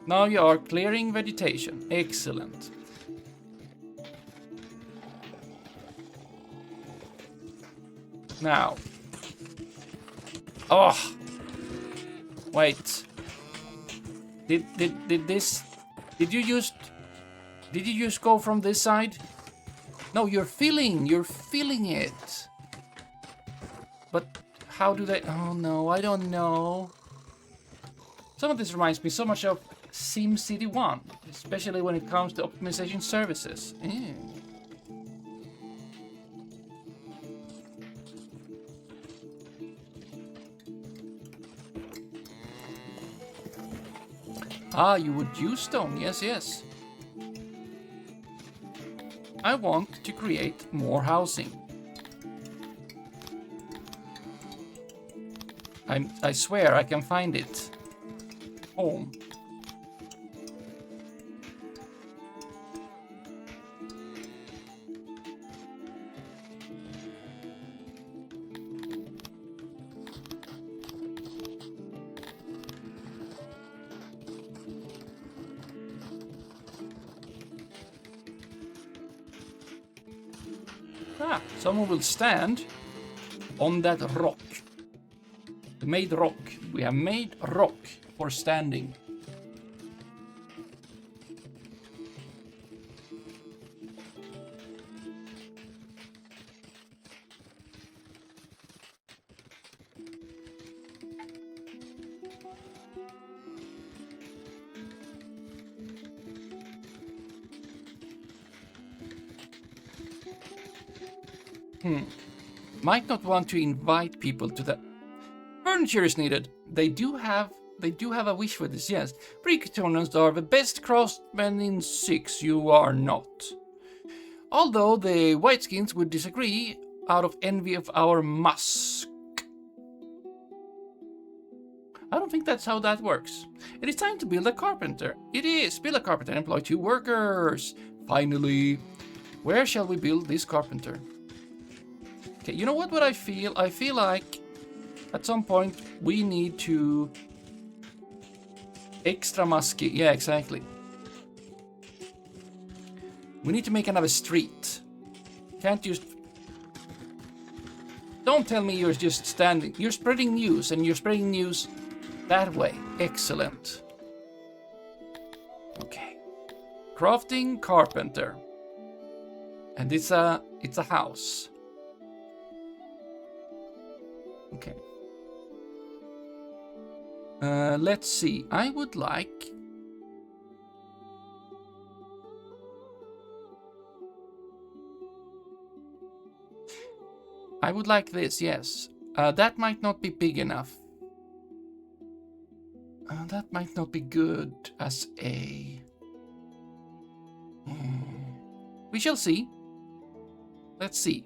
Now you are clearing vegetation. Excellent. Now. Oh. Wait. Did you just go from this side? No, you're feeling it. But how do they... Oh no, I don't know. Some of this reminds me so much of SimCity 1, especially when it comes to optimization services. Ah, you would use stone, yes. I want to create more housing. I swear I can find it. Home. Ah, someone will stand on that rock. We made rock. We have made rock for standing. Might not want to invite people to the... Furniture is needed. They do have a wish for this, yes. Pre-Cretonians are the best craftsmen in 6. You are not. Although the Whiteskins would disagree out of envy of our musk. I don't think that's how that works. It is time to build a carpenter. It is. Build a carpenter and employ 2 workers. Finally. Where shall we build this carpenter? Okay, you know what I feel? I feel like at some point we need to... Extra musky. Yeah, exactly. We need to make another street. Can't just... Don't tell me you're just standing... You're spreading news, and you're spreading news that way. Excellent. Okay. Crafting carpenter. And it's a house. Okay. Let's see. I would like... this, yes. That might not be big enough. That might not be good as a... We shall see. Let's see.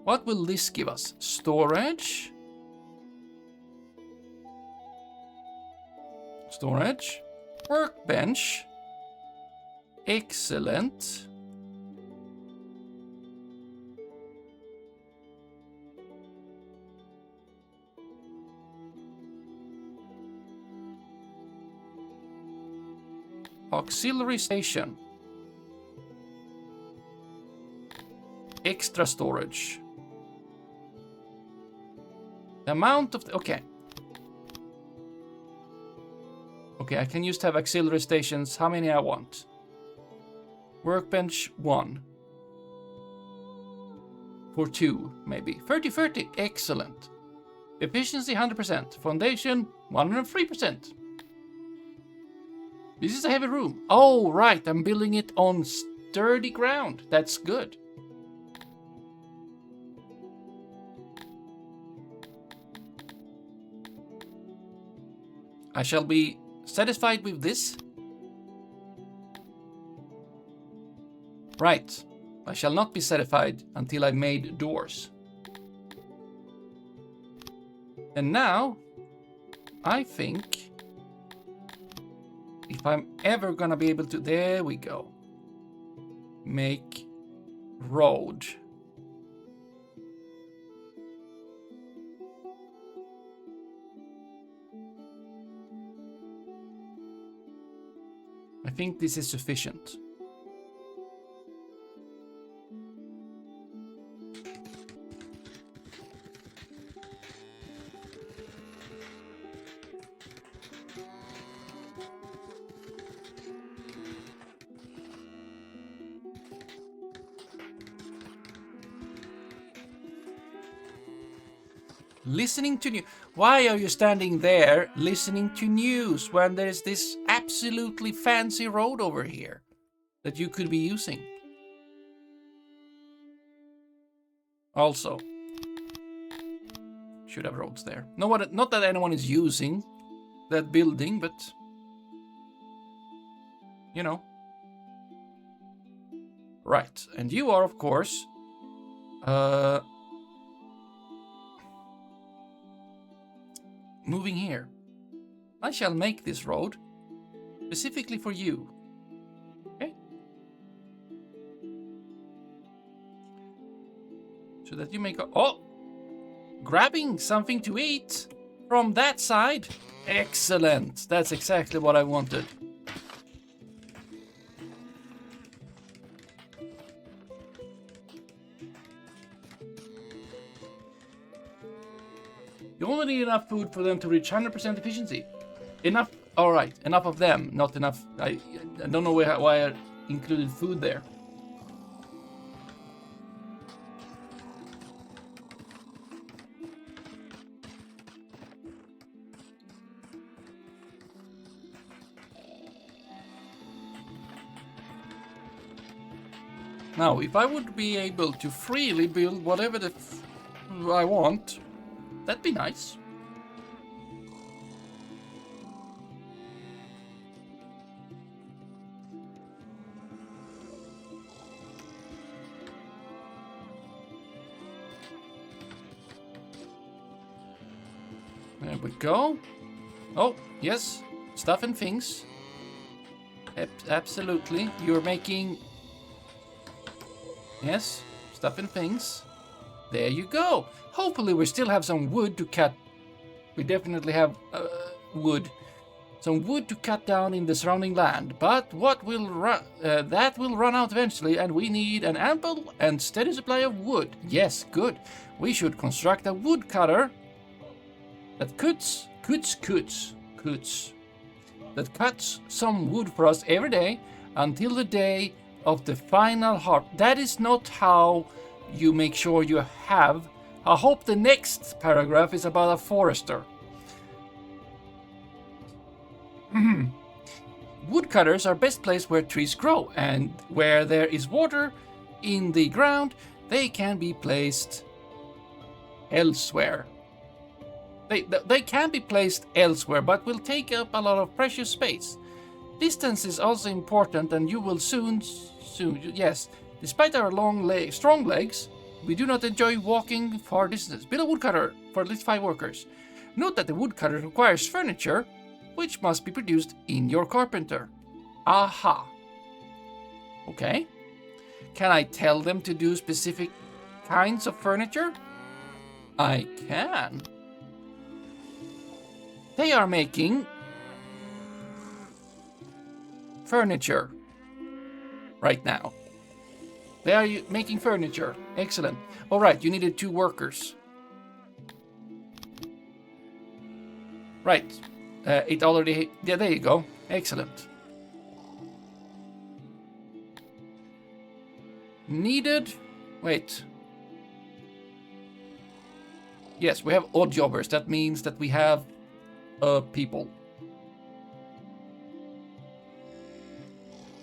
What will this give us? Storage. Storage. Workbench. Excellent. Auxiliary station. Extra storage. The amount of... Okay. Okay, I can just have auxiliary stations. How many I want? Workbench 1. For 2, maybe. 30. Excellent. Efficiency 100%. Foundation 103%. This is a heavy room. Oh, right. I'm building it on sturdy ground. That's good. I shall be satisfied with this. Right. I shall not be satisfied until I've made doors. And now, I think... if I'm ever gonna be able to... There we go. Make road. I think this is sufficient. Listening to news. Why are you standing there listening to news when there's this absolutely fancy road over here that you could be using? Also, should have roads there. No, not that anyone is using that building, but you know. Right, and you are, of course, moving here. I shall make this road specifically for you. Okay? So that you may go... Oh! Grabbing something to eat from that side. Excellent. That's exactly what I wanted. You only need enough food for them to reach 100% efficiency. Enough. All right. Enough of them. Not enough. I don't know why I included food there. Now, if I would be able to freely build whatever the I want. That'd be nice. There we go. Oh, yes. Stuff and things. Absolutely. You're making... Yes. Stuff and things. There you go. Hopefully we still have some wood to cut. We definitely have wood. Some wood to cut down in the surrounding land. But what will that will run out eventually, and we need an ample and steady supply of wood. Yes, good. We should construct a woodcutter that cuts some wood for us every day until the day of the final harvest. That is not how you make sure you have. I hope the next paragraph is about a forester. Woodcutters are best placed where trees grow, and where there is water in the ground, they can be placed elsewhere. They can be placed elsewhere, but will take up a lot of precious space. Distance is also important, and you will soon, yes. Despite our strong legs, we do not enjoy walking far distances. Build a woodcutter for at least 5 workers. Note that the woodcutter requires furniture, which must be produced in your carpenter. Aha. Okay. Can I tell them to do specific kinds of furniture? I can. They are making furniture right now. They are making furniture. Excellent. All right, you needed 2 workers. Right. It already... Yeah, there you go. Excellent. Needed... Wait. Yes, we have odd jobbers. That means that we have people.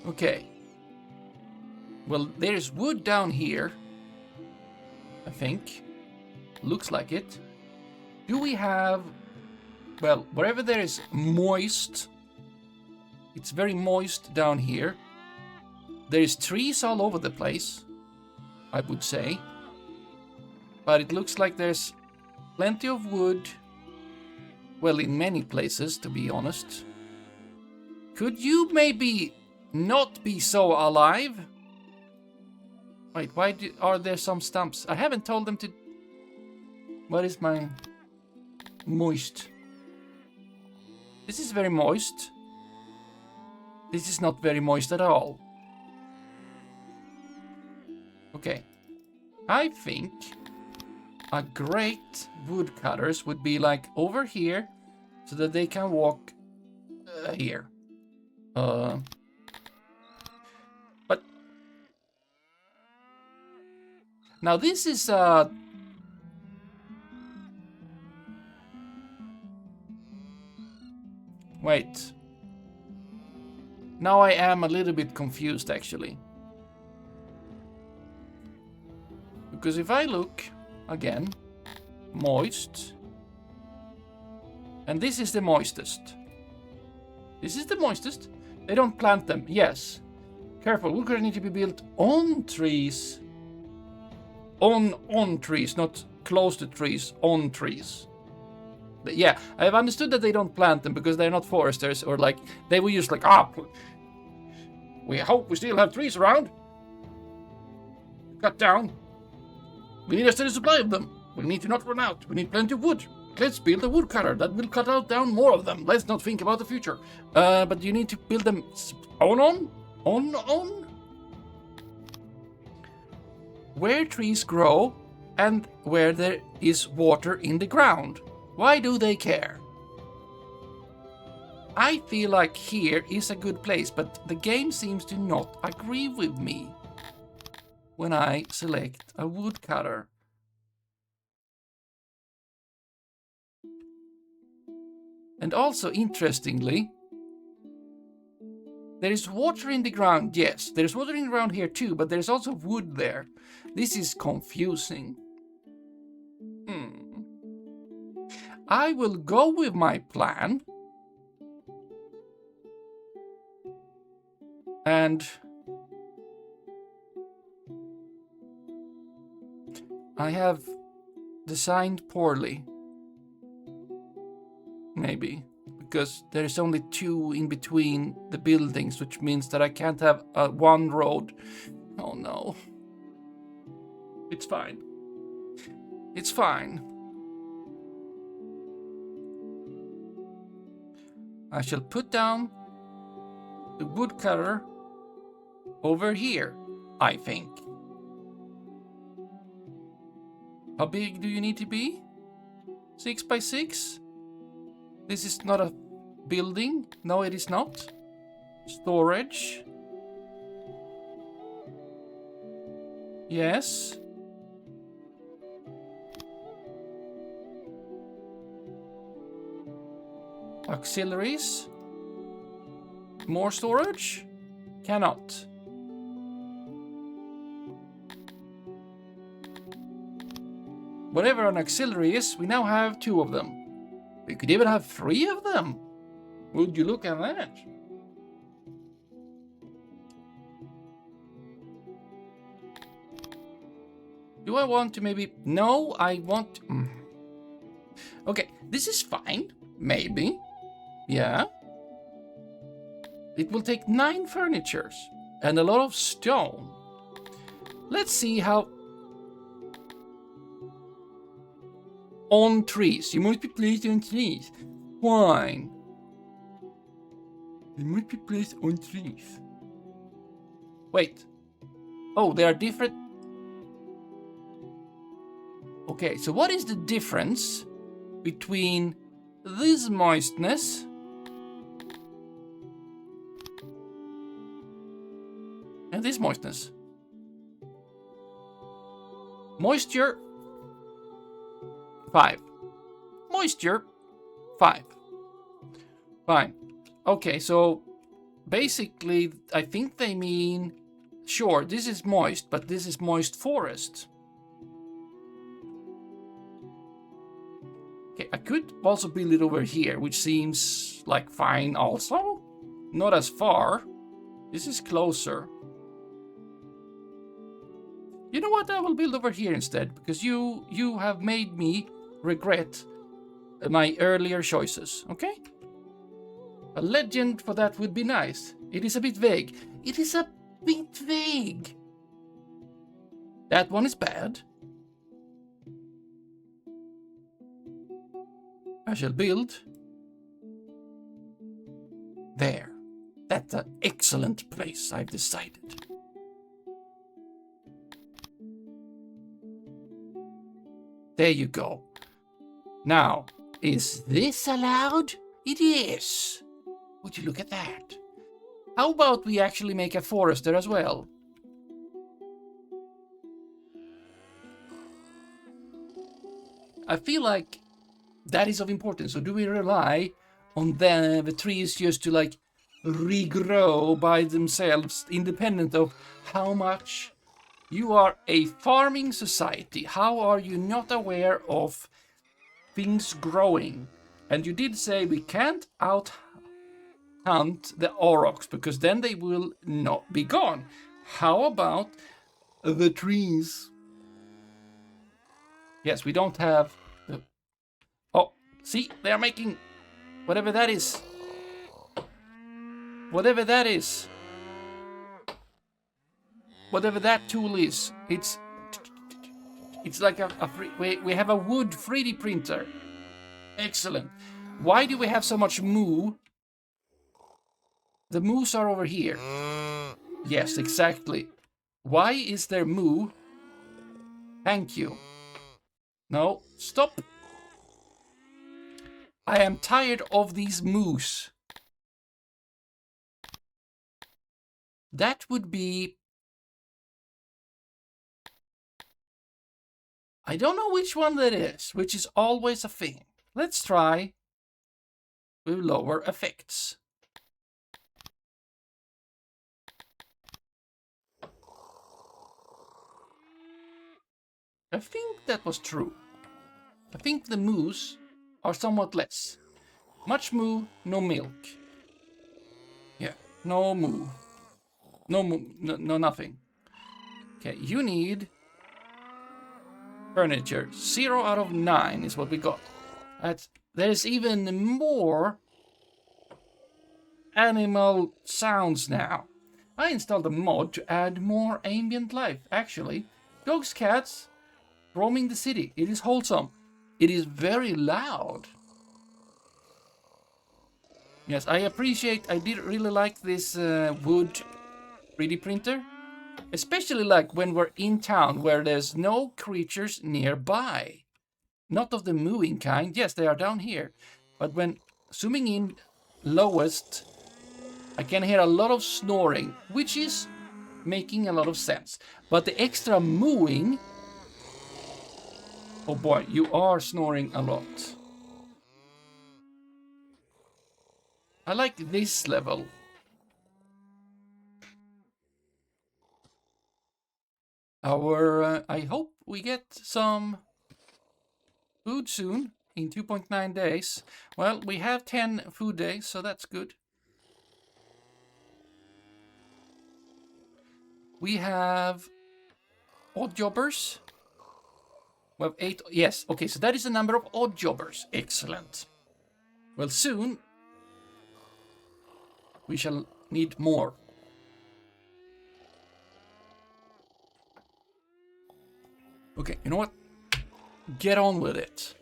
Okay. Well, there's wood down here. I think. Looks like it. Do we have... Well, wherever there is moist... It's very moist down here. There's trees all over the place, I would say. But it looks like there's plenty of wood. Well, in many places, to be honest. Could you maybe not be so alive? Wait, why are there some stumps? I haven't told them to... What is my... Moist. This is very moist. This is not very moist at all. Okay. I think a great woodcutters would be like over here so that they can walk here. But now this is wait. Now I am a little bit confused actually. Because if I look again, moist, and this is the moistest. This is the moistest. They don't plant them. Yes. Careful, woodcutters need to be built on trees. On trees, not close to trees, on trees. But yeah, I have understood that they don't plant them because they're not foresters, or like, they will use like, we hope we still have trees around. Cut down. We need a steady supply of them. We need to not run out. We need plenty of wood. Let's build a woodcutter that will cut out down more of them. Let's not think about the future. But you need to build them on. Where trees grow and where there is water in the ground. Why do they care? I feel like here is a good place, but the game seems to not agree with me when I select a woodcutter. And also, interestingly, there is water in the ground. Yes, there's water in the ground here too, but there's also wood there. This is confusing. I will go with my plan. And I have designed poorly. Maybe. Because there is only 2 in between the buildings, which means that I can't have one road. Oh no. It's fine. It's fine. I shall put down the woodcutter over here, I think. How big do you need to be? 6 by 6? This is not a building. No, it is not. Storage. Yes. Auxiliaries. More storage? Cannot. Whatever an auxiliary is, we now have 2 of them. We could even have 3 of them. Would you look at that? Do I want to maybe... No, I want... Okay, this is fine. Maybe. Yeah. It will take 9 furnitures and a lot of stone. Let's see how... On trees. You must be placed on trees. Fine. They must be placed on trees. Wait. Oh, they are different. Okay, so what is the difference between this moistness and this moistness? Moisture 5. Moisture 5. Fine. Okay, so basically I think they mean, sure, this is moist, but this is moist forest. Okay, I could also build it over here, which seems like fine also. Not as far. This is closer. You know what? I will build over here instead, because you have made me regret my earlier choices, okay? A legend for that would be nice. It is a bit vague. It is a bit vague. That one is bad. I shall build there. That's an excellent place, I've decided. There you go. Now, is this allowed? It is. Would you look at that? How about we actually make a forester as well? I feel like that is of importance. So do we rely on the trees just to like regrow by themselves, independent of how much you are a farming society? How are you not aware of things growing? And you did say we can't out hunt the aurochs because then they will not be gone. How about the trees? Yes, we don't have... Oh, see, they are making whatever that is. Whatever that is. Whatever that tool is. It's like a we have a wood 3D printer. Excellent. Why do we have so much moo? The moose are over here. Yes, exactly. Why is there moo? Thank you. No, stop. I am tired of these moose. That would be... I don't know which one that is, which is always a thing. Let's try with lower effects. I think that was true. I think the moose are somewhat less. Much moo, no milk. Yeah, no moo. No moo, no nothing. Okay, you need furniture. 0 out of 9 is what we got. There's even more animal sounds now. I installed a mod to add more ambient life. Actually, dogs, cats, roaming the city. It is wholesome. It is very loud. Yes, I did really like this wood 3D printer. Especially like when we're in town where there's no creatures nearby. Not of the mooing kind. Yes, they are down here. But when zooming in lowest, I can hear a lot of snoring, which is making a lot of sense. But the extra mooing... Oh boy, you are snoring a lot. I like this level. I hope we get some food soon, in 2.9 days. Well, we have 10 food days, so that's good. We have odd jobbers. We have 8. Yes, okay, so that is the number of odd jobbers. Excellent. Well, soon we shall need more. Okay, you know what? Get on with it.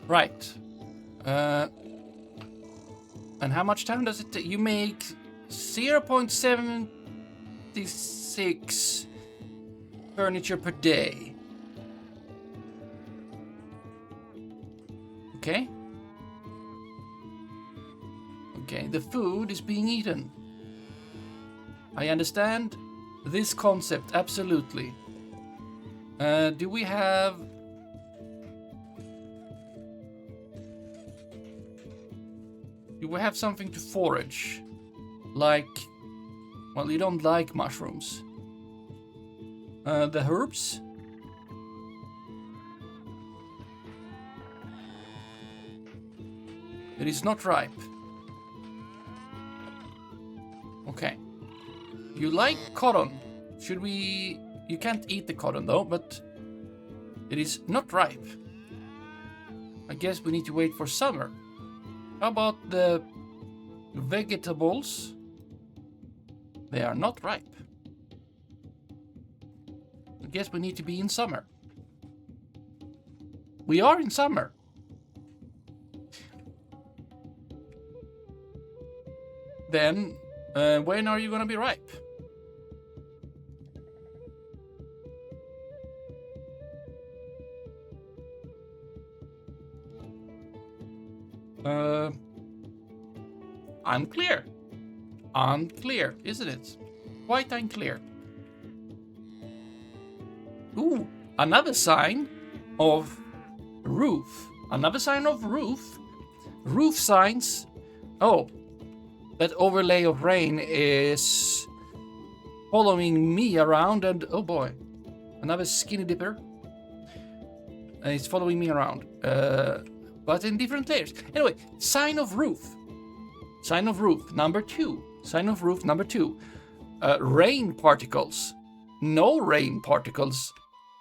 Right. And how much time does it take? You make 0.76 furniture per day. Okay. Okay, the food is being eaten. I understand this concept, absolutely. Do we have... Do we have something to forage? Like... Well, you don't like mushrooms. The herbs? It is not ripe. Okay. You like cotton. Should we... You can't eat the cotton though, but... It is not ripe. I guess we need to wait for summer. How about the vegetables? They are not ripe. I guess we need to be in summer. We are in summer. Then, when are you gonna be ripe? Unclear. Unclear, isn't it? Quite unclear. Ooh, another sign of roof. Another sign of roof. Roof signs. Oh, that overlay of rain is following me around, and oh boy, another skinny dipper. And it's following me around, but in different layers. Anyway, sign of roof. Sign of roof number 2. Sign of roof number 2. Rain particles. No rain particles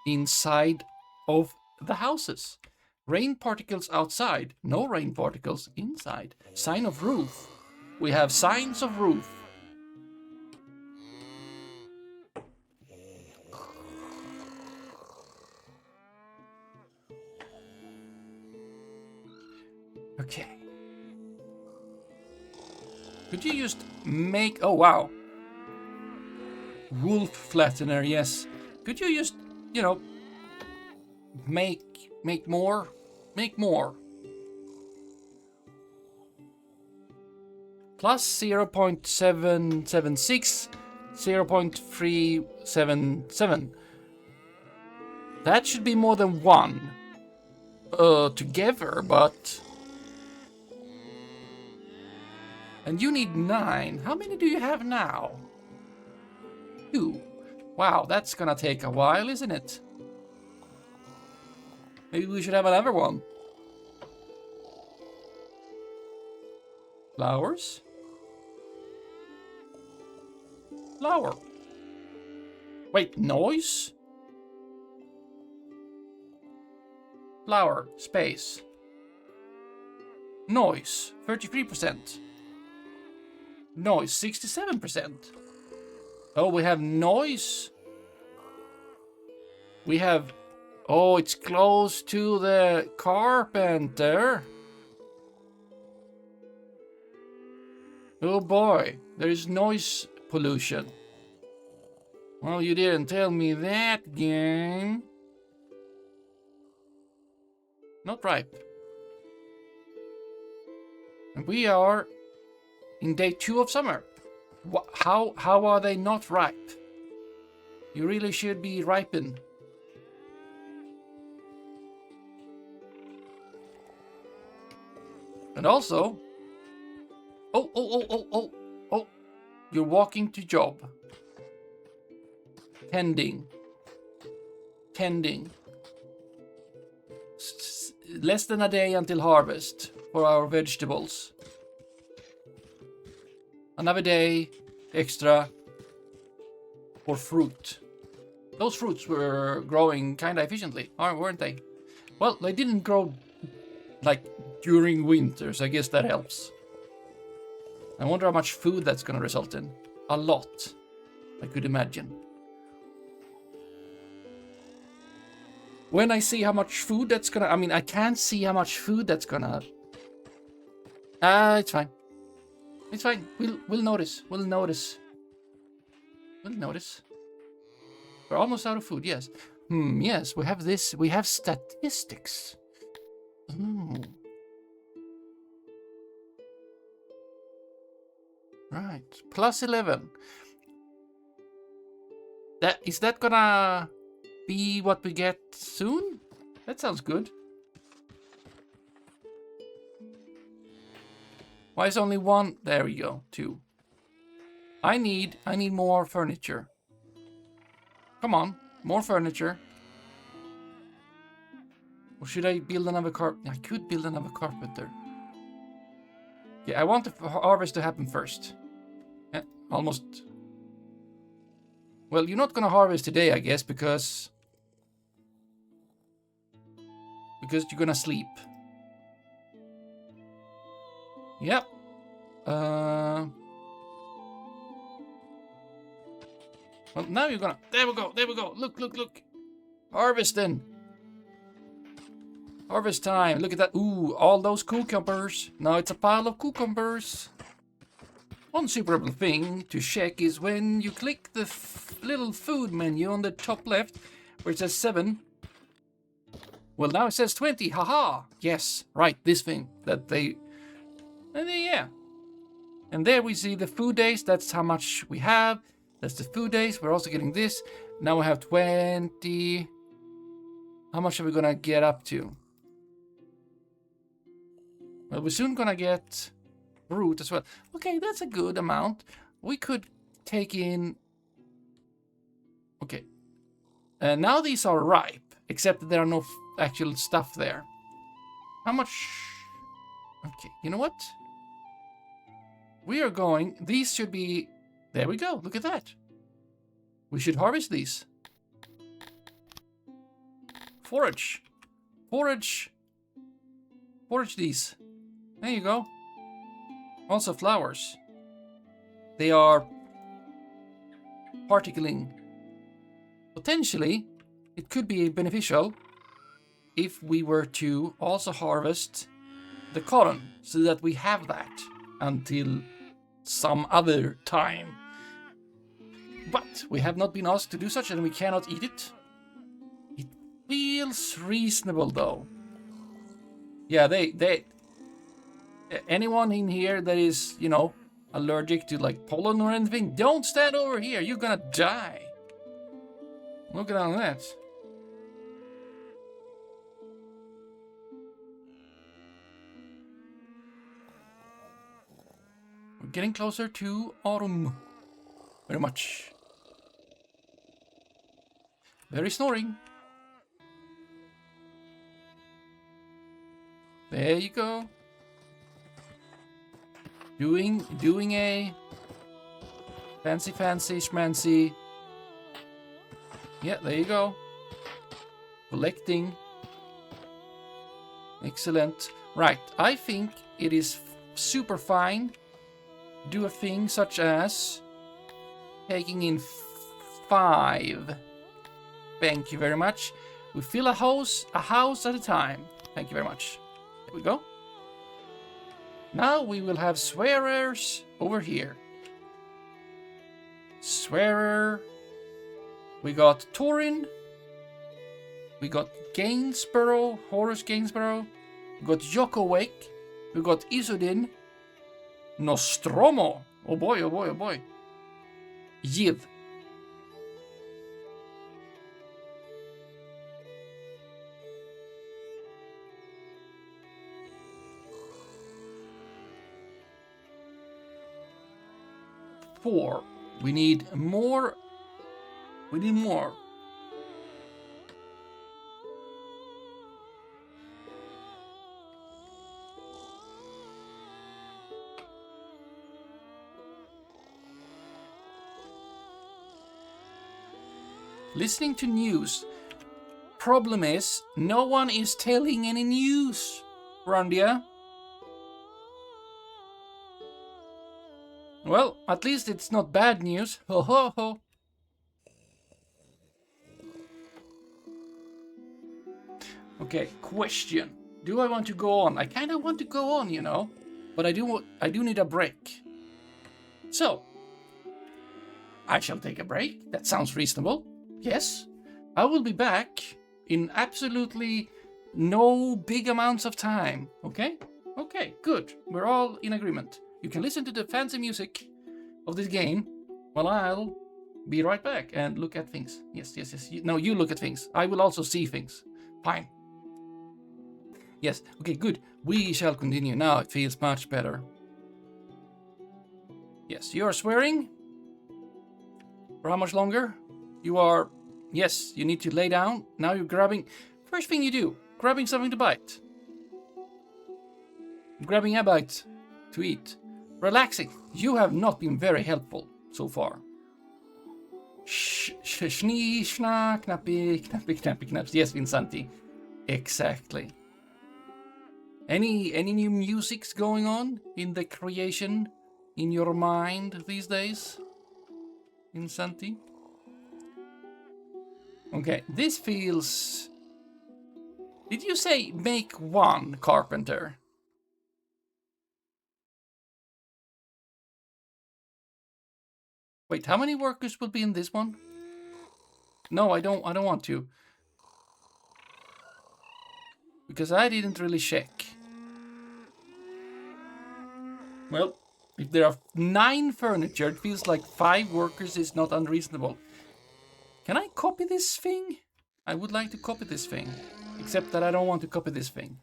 inside of the houses. Rain particles outside. No rain particles inside. Sign of roof. We have signs of roof. Okay. Could you just make... Oh, wow. Wolf flattener, yes. Could you just you know, make more. Make more. Plus 0.776, 0.377. That should be more than 1 together, but... And you need 9. How many do you have now? 2. Wow, that's gonna take a while, isn't it? Maybe we should have another one. Flowers? Flower. Wait, noise? Flower, space. Noise, 33%. Noise, 67%. Oh, we have noise. We have... Oh, it's close to the carpenter. Oh boy, there is noise pollution. Well, you didn't tell me that, game. Not ripe. And we are in day 2 of summer. How are they not ripe? You really should be ripened. And also... Oh. You're walking to job. Tending. Less than a day until harvest for our vegetables. Another day extra for fruit. Those fruits were growing kind of efficiently, weren't they? Well, they didn't grow like during winters. I guess that helps. I wonder how much food that's going to result in. A lot, I could imagine. When I see how much food that's gonna... I mean, I can't see how much food that's gonna... It's fine. It's fine. We'll notice. We'll notice. We're almost out of food, yes. Yes, we have this. We have statistics. Right. Plus 11. Is that gonna be what we get soon? That sounds good. Why is only 1? There we go. 2. I need more furniture. Come on, more furniture. Or should I build another I could build another carpenter. Yeah, I want the harvest to happen first. Yeah, almost. Well, you're not gonna harvest today, I guess, because you're gonna sleep. Yep. Well, now you're gonna... There we go. Look. Harvesting. Harvest time. Look at that. Ooh, all those cucumbers. Now it's a pile of cucumbers. One super thing to check is when you click the little food menu on the top left, where it says 7. Well, now it says 20. Haha. Yes, right. This thing that they... And then, yeah. And there we see the food days. That's how much we have. That's the food days. We're also getting this. Now we have 20. How much are we gonna get up to? Well, we're soon gonna get fruit as well. Okay, that's a good amount. We could take in... Okay. Now these are ripe, except that there are no actual stuff there. How much... Okay, you know what? We are going... These should be... There we go. Look at that. We should harvest these. Forage these. There you go. Also flowers. They are particling. Potentially, it could be beneficial if we were to also harvest the cotton, so that we have that until some other time. But we have not been asked to do such, and we cannot eat it. Feels reasonable though. Yeah, they anyone in here that is, you know, allergic to like pollen or anything, don't stand over here. You're gonna die. Look at all that. We're getting closer to autumn. Very much. Very snoring. There you go. Doing a fancy schmancy. Yeah, there you go. Collecting. Excellent. Right, I think it is super fine. Do a thing such as taking in 5. Thank you very much. We fill a house at a time. Thank you very much. There we go. Now we will have swearers over here. Swearer. We got Torin. We got Gainsborough, Horace Gainsborough. We got Jokowake. We got Isodin. Nostromo. Oh boy, oh boy, oh boy. Yiv. Four. We need more. We need more. Listening to news. Problem is, no one is telling any news, Randia. Well, at least it's not bad news. Ho ho ho. Okay, question. Do I want to go on? I kind of want to go on, you know, but I do need a break. So, I shall take a break. That sounds reasonable. Yes. I will be back in absolutely no big amounts of time. Okay? Okay, good. We're all in agreement. You can listen to the fancy music of this game while I'll be right back and look at things. Yes. No, you look at things. I will also see things. Fine. Yes, okay, good. We shall continue. Now it feels much better. Yes, you are swearing? For how much longer? You are... Yes, you need to lay down. Now you're grabbing... First thing you do, grabbing something to bite. Grabbing a bite to eat. Relaxing. You have not been very helpful so far. Schnee, schna, knappy, knaps. Yes, Vinsanti. Exactly. Any new musics going on in the creation in your mind these days? Vinsanti? Okay, this feels... Did you say make 1 carpenter? Wait, how many workers will be in this one? No, I don't want to. Because I didn't really check. Well, if there are 9 furniture, it feels like 5 workers is not unreasonable. Can I copy this thing? I would like to copy this thing. Except that I don't want to copy this thing.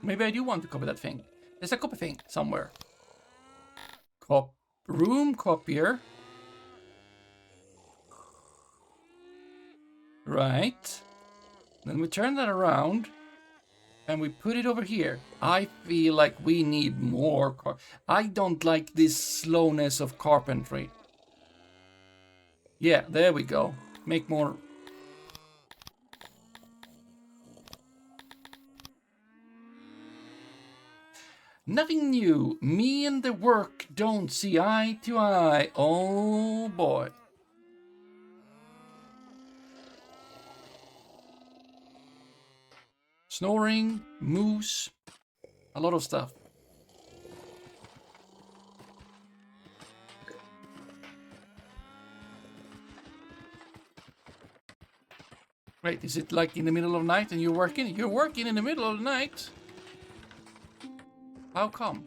Maybe I do want to copy that thing. There's a copy thing somewhere. Room copier. Right. Then we turn that around. And we put it over here. I feel like we need more I don't like this slowness of carpentry. Yeah, there we go. Make more. Nothing new. Me and the work don't see eye to eye. Oh boy. Snoring, moose, a lot of stuff. Wait, is it like in the middle of the night and you're working? You're working in the middle of the night? How come?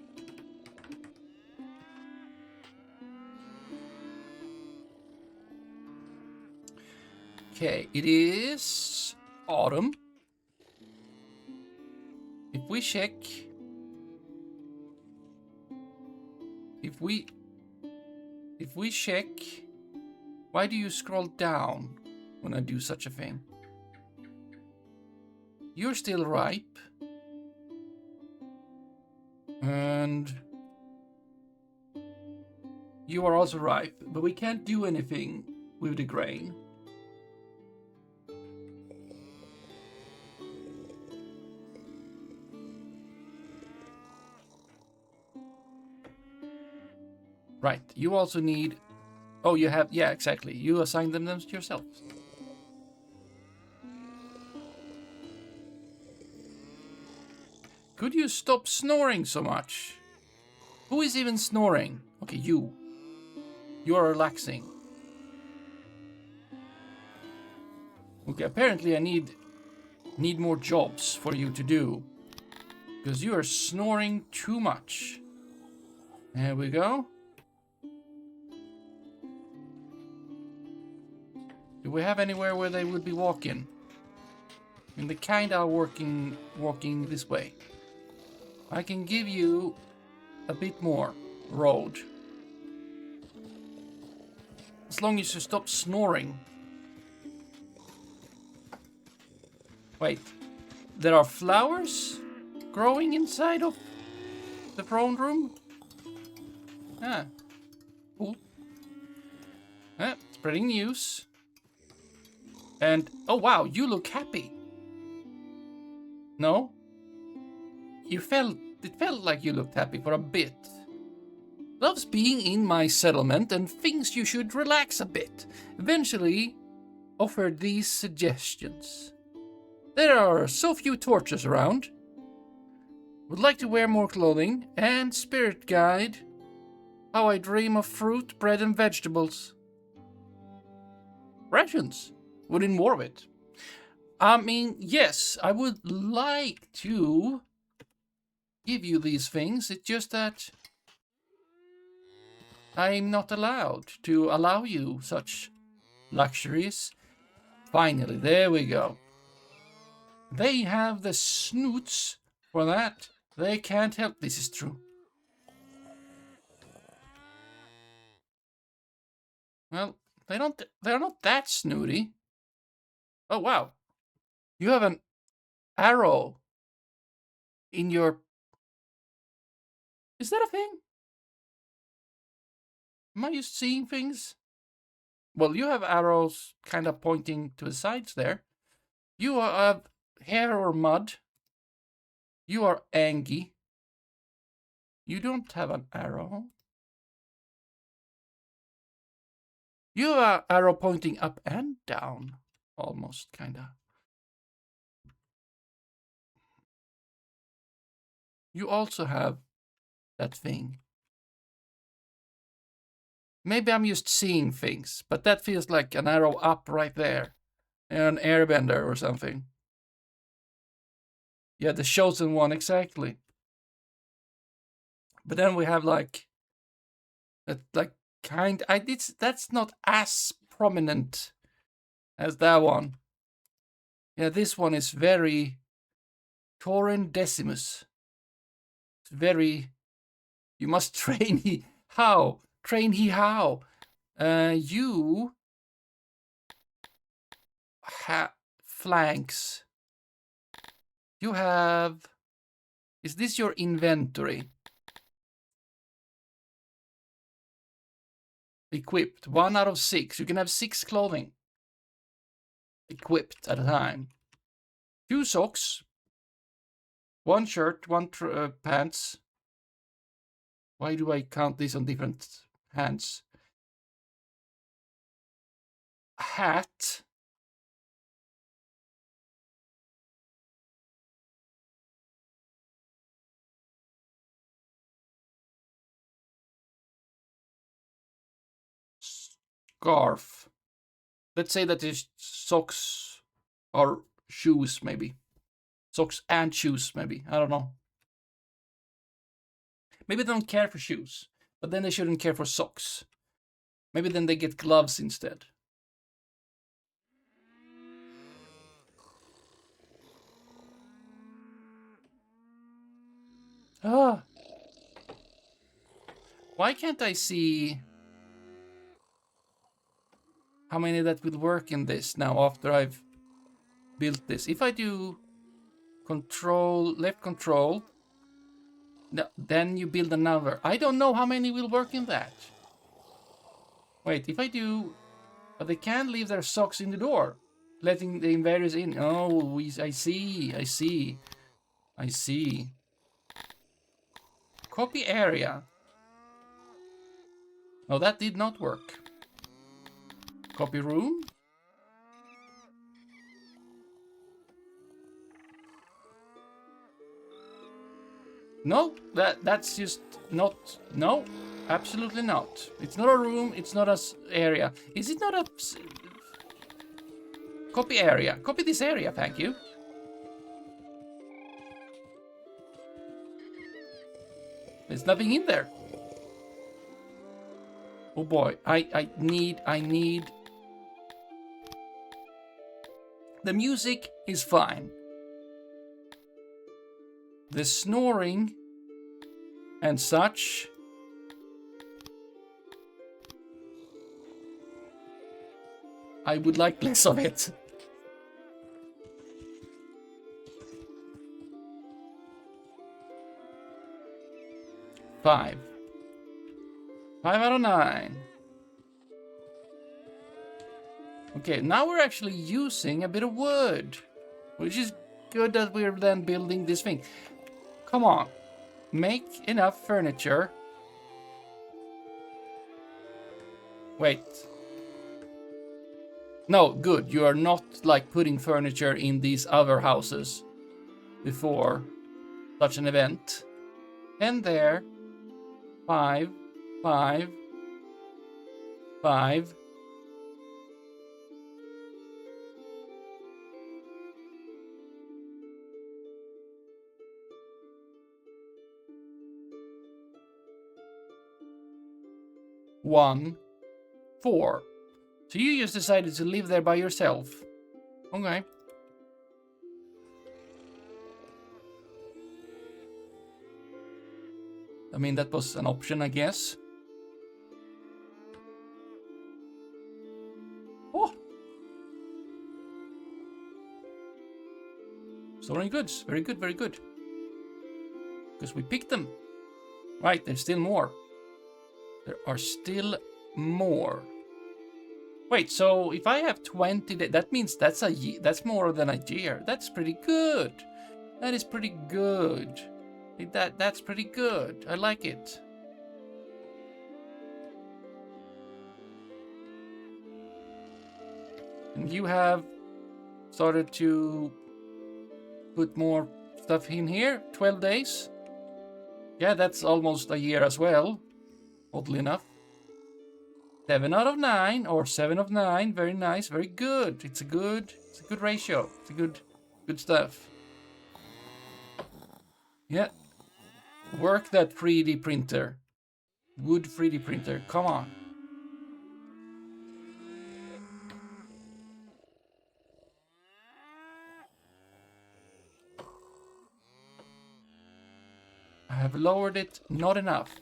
Okay, it is autumn. If we check... If we check... Why do you scroll down when I do such a thing? You're still ripe. And... You are also ripe, but we can't do anything with the grain. Right, you also need... Oh, you have... Yeah, exactly. You assign them yourself. Could you stop snoring so much? Who is even snoring? Okay, you. You are relaxing. Okay, apparently I need more jobs for you to do. Because you are snoring too much. There we go. Do we have anywhere where they would be walking? And they kind of walking this way. I can give you a bit more road. As long as you stop snoring. Wait, there are flowers growing inside of the throne room? Ah, cool. Spreading news. And, oh wow, you look happy. No? It felt like you looked happy for a bit. Loves being in my settlement and thinks you should relax a bit. Eventually, offered these suggestions. There are so few torches around. Would like to wear more clothing and spirit guide. How I dream of fruit, bread and vegetables. Rations. Would need more of it. I mean, yes, I would like to give you these things. It's just that I'm not allowed to allow you such luxuries. Finally, there we go. They have the snoots for that. They can't help. This is true. Well, they're not that snooty. Oh, wow. You have an arrow in your... Is that a thing? Am I just seeing things? Well, you have arrows kind of pointing to the sides there. You have hair or mud. You are Angie. You don't have an arrow. You have an arrow pointing up and down. Almost, kind of. You also have that thing. Maybe I'm just seeing things, but that feels like an arrow up right there. An airbender or something. Yeah, the chosen one, exactly. But then we have like that, like that's not as prominent as that one. Yeah, this one is very Tauren Decimus. It's very. You must train he how. Train he how. You have flanks. You have. Is this your inventory? Equipped. 1 out of 6. You can have 6 clothing. Equipped at a time. 2 socks. 1 shirt. 1 pants. Why do I count this on different hands? A hat. Scarf. Let's say that is socks Or shoes, maybe. Socks and shoes, maybe. I don't know. Maybe they don't care for shoes, but then they shouldn't care for socks. Maybe then they get gloves instead. Ah. Why can't I see how many that will work in this now after I've built this? If I do control, left control, no, then you build another. I don't know how many will work in that. Wait, if I do, but they can't leave their socks in the door, letting the invaders in. Oh, I see. Copy area. No, that did not work. Copy room. No, that's just not. No, absolutely not. It's not a room. It's not a area. Is it not a copy area? Copy this area, thank you. There's nothing in there. Oh boy, I need. The music is fine. The snoring and such. I would like less of it. Five out of 9. Okay, now we're actually using a bit of wood, which is good that we're then building this thing. Come on, make enough furniture. Wait. No, good. You are not like putting furniture in these other houses before such an event. 10 there. 5. 1, 4. So you just decided to live there by yourself. Okay. I mean, that was an option, I guess. Oh! Storing goods. Very good, very good. Because we picked them. Right, there's still more. There are still more. Wait, so if I have 20, that means that's more than a year. That's pretty good. That is pretty good. That's pretty good. I like it. And you have started to put more stuff in here. 12 days. Yeah, that's almost a year as well. Oddly enough. 7 out of 9 or 7 of 9. Very nice. Very good. It's a good ratio. It's a good stuff. Yeah. Work that 3D printer. Wood 3D printer. Come on. I have lowered it. Not enough.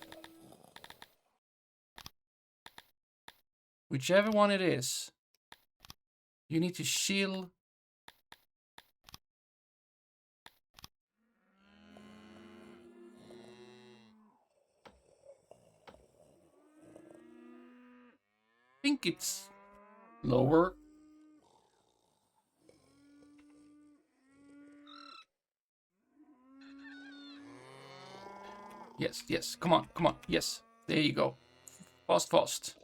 Whichever one it is. You need to shield. I think it's lower. Yes. Come on. Yes. There you go. Fast.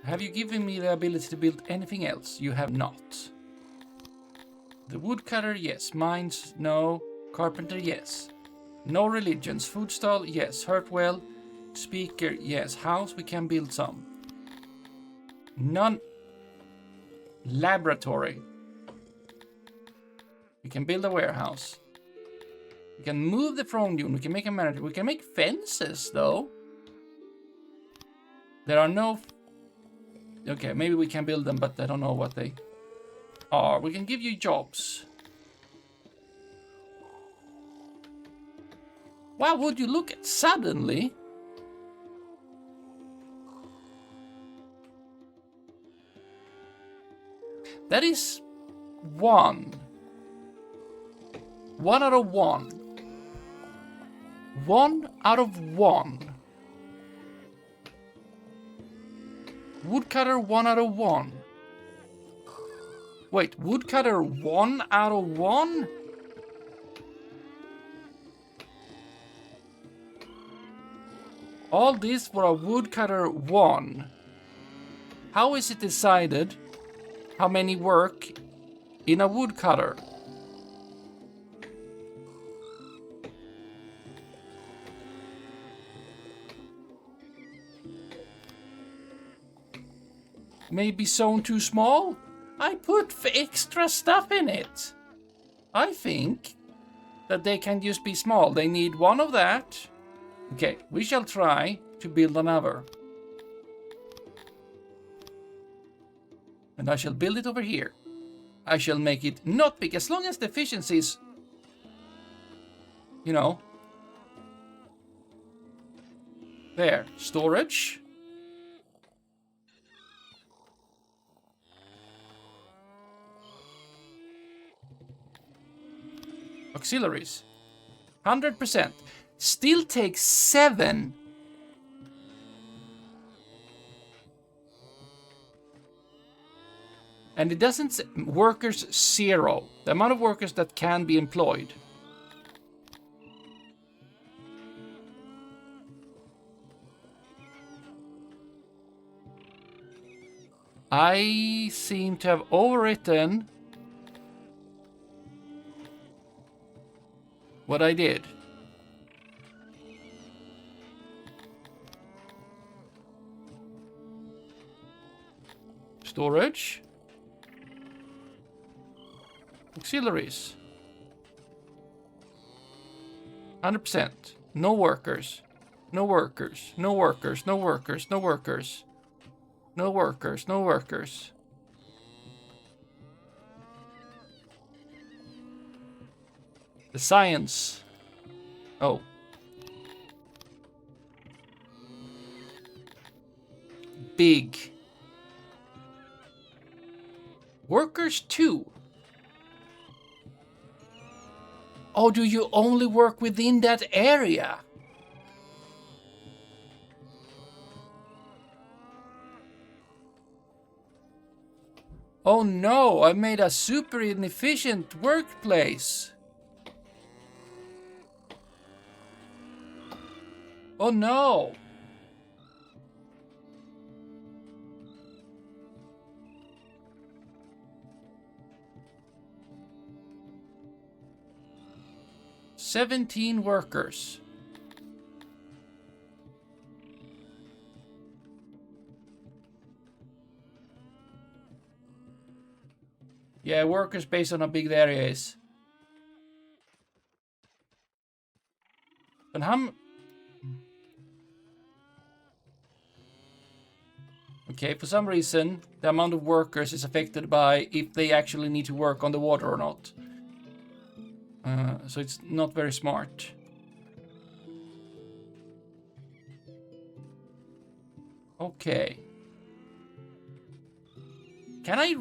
Have you given me the ability to build anything else? You have not. The woodcutter, yes. Mines, no. Carpenter, yes. No religions. Food stall, yes. Hurtwell, Speaker, yes. House, we can build some. None. Laboratory. We can build a warehouse. We can move the throne room. We can make a manager. We can make fences, though. There are no... Okay, maybe we can build them, but I don't know what they are. We can give you jobs. Wow, would you look at suddenly? That is 1. 1 out of 1. 1 out of 1. Woodcutter 1 out of 1. Wait, woodcutter 1 out of 1? All this for a woodcutter 1. How is it decided how many work in a woodcutter? Maybe zone too small? I put extra stuff in it. I think that they can just be small. They need 1 of that. Okay, we shall try to build another. And I shall build it over here. I shall make it not big, as long as the efficiency is, you know. There, storage. Auxiliaries. 100%. Still takes 7. And it doesn't say workers 0. The amount of workers that can be employed. I seem to have overwritten what I did. Storage. Auxiliaries. 100%. No workers. No workers. No workers. No workers. No workers. No workers. No workers. The science. Oh. Big. Workers 2. Oh, do you only work within that area? Oh no, I made a super inefficient workplace. Oh no. "17 workers. Yeah, workers based on how big the area is. And how... Okay, for some reason, the amount of workers is affected by if they actually need to work on the water or not. So it's not very smart. Okay. Can I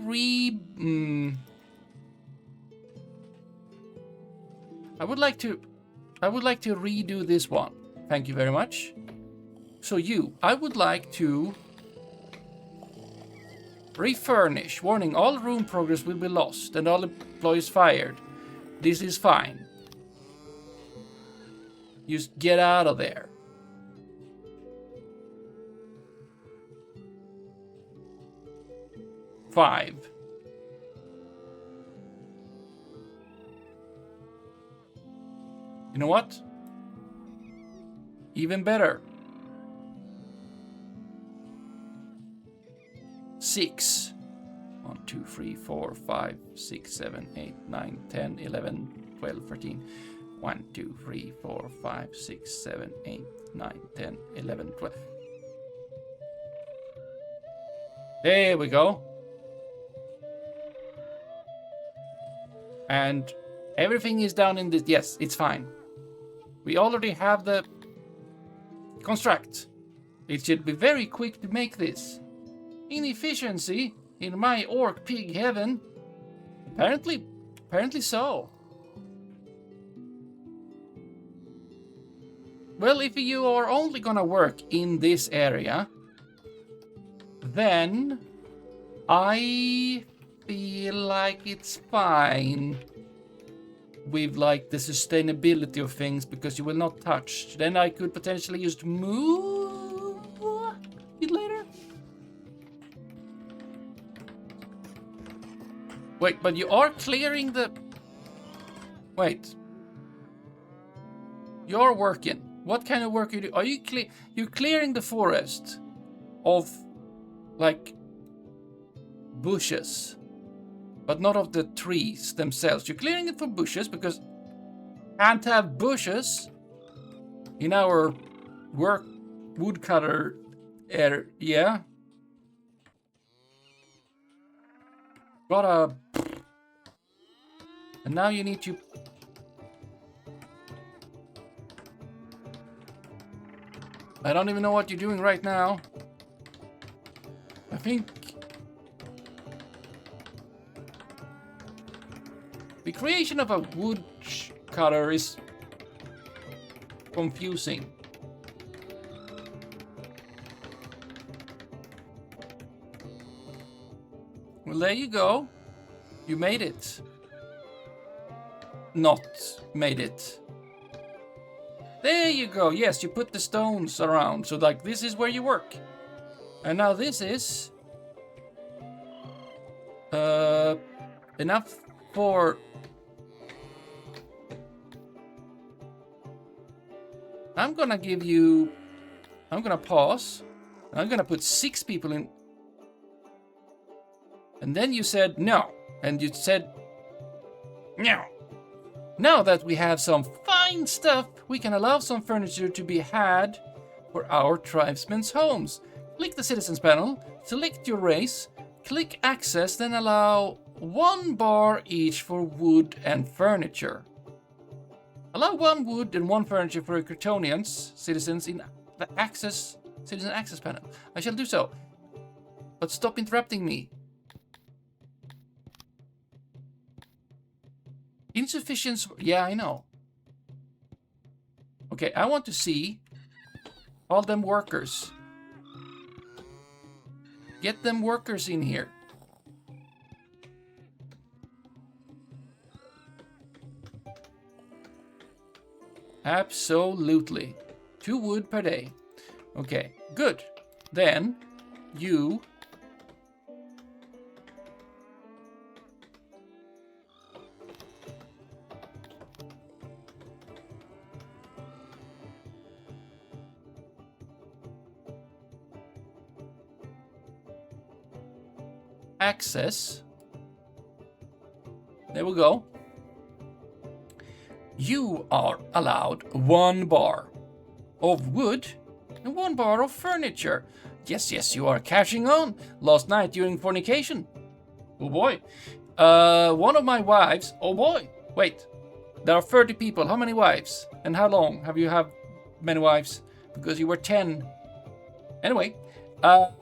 I would like to redo this one. Thank you very much. So I would like to refurnish. Warning, all room progress will be lost and all employees fired. This is fine. Just get out of there. Five. You know what? Even better. 6. 1, 2, 3, 4, 5, 6, 7, 8, 9, 10, 11, 12, 13. 1, 2, 3, 4, 5, 6, 7, 8, 9, 10, 11, 12. There we go. And everything is down in this. Yes, it's fine. We already have the construct. It should be very quick to make this. Inefficiency in my orc pig heaven. Apparently so. Well, if you are only gonna work in this area, then I feel like it's fine with like the sustainability of things because you will not touch. Then I could potentially just move it later. Wait, but you are clearing the... Wait. You're working. What kind of work are you doing? Are you you're clearing the forest of like bushes, but not of the trees themselves. You're clearing it for bushes because can't have bushes in our woodcutter area. Gotta... And now you need to... I don't even know what you're doing right now. I think... The creation of a woodcutter is confusing. Well, there you go. You made it. Not made it. There you go. Yes, you put the stones around. So, like, this is where you work. And now this is... enough for... I'm gonna give you... I'm gonna pause. I'm gonna put 6 people in... And then you said no. And you said... No. Now that we have some fine stuff, we can allow some furniture to be had for our tribesmen's homes. Click the citizens panel, select your race, click access, then allow 1 bar each for wood and furniture. Allow 1 wood and 1 furniture for Kryptonians citizens in the citizen access panel. I shall do so. But stop interrupting me. Insufficient... Yeah, I know. Okay, I want to see all them workers. Get them workers in here. Absolutely. 2 wood per day. Okay, good. Then you... access. There we go. You are allowed 1 bar of wood and 1 bar of furniture. Yes, yes, you are catching on. Last night during fornication. Oh boy. One of my wives. Oh boy. Wait. There are 30 people. How many wives? And how long have you had many wives? Because you were 10. Anyway.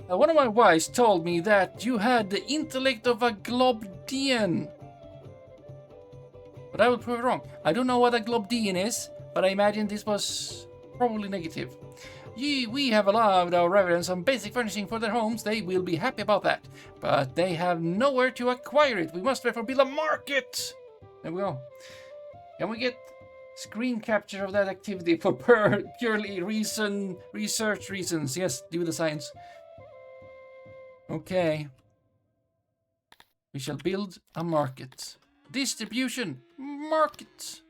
One of my wives told me that you had the intellect of a Globdian. But I will prove it wrong. I don't know what a Globdian is, but I imagine this was probably negative. We have allowed our residents some basic furnishing for their homes. They will be happy about that. But they have nowhere to acquire it. We must therefore build a market. There we go. Can we get screen capture of that activity for purely research reasons? Yes, do the science. Okay. We shall build a market. Distribution. Market.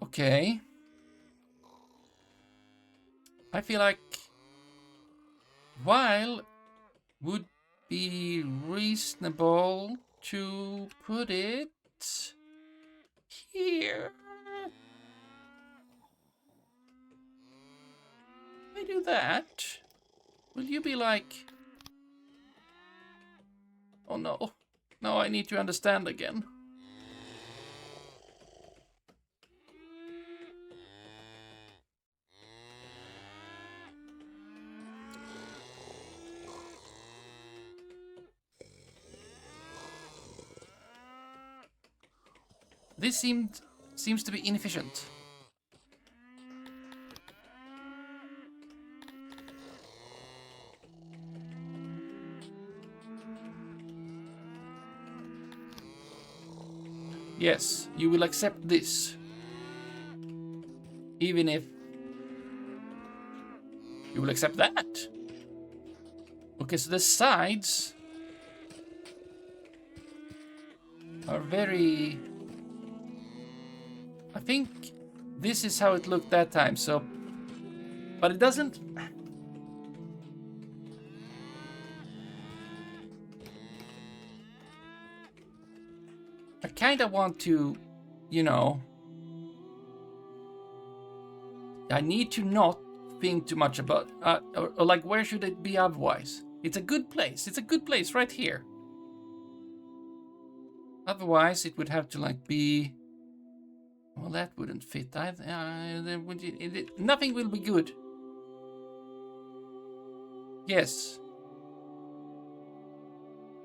Okay. I feel like while would be reasonable to put it here. I do that. Will you be like... Oh no. No, I need to understand again. This seems to be inefficient. Yes, you will accept this. Even if you will accept that. Okay, so the sides are very... I think this is how it looked that time, so... But it doesn't... I kinda want to, you know... I need to not think too much about... or like, where should it be otherwise? It's a good place. It's a good place right here. Otherwise, it would have to, like, be... Well, that wouldn't fit either. Nothing will be good. Yes.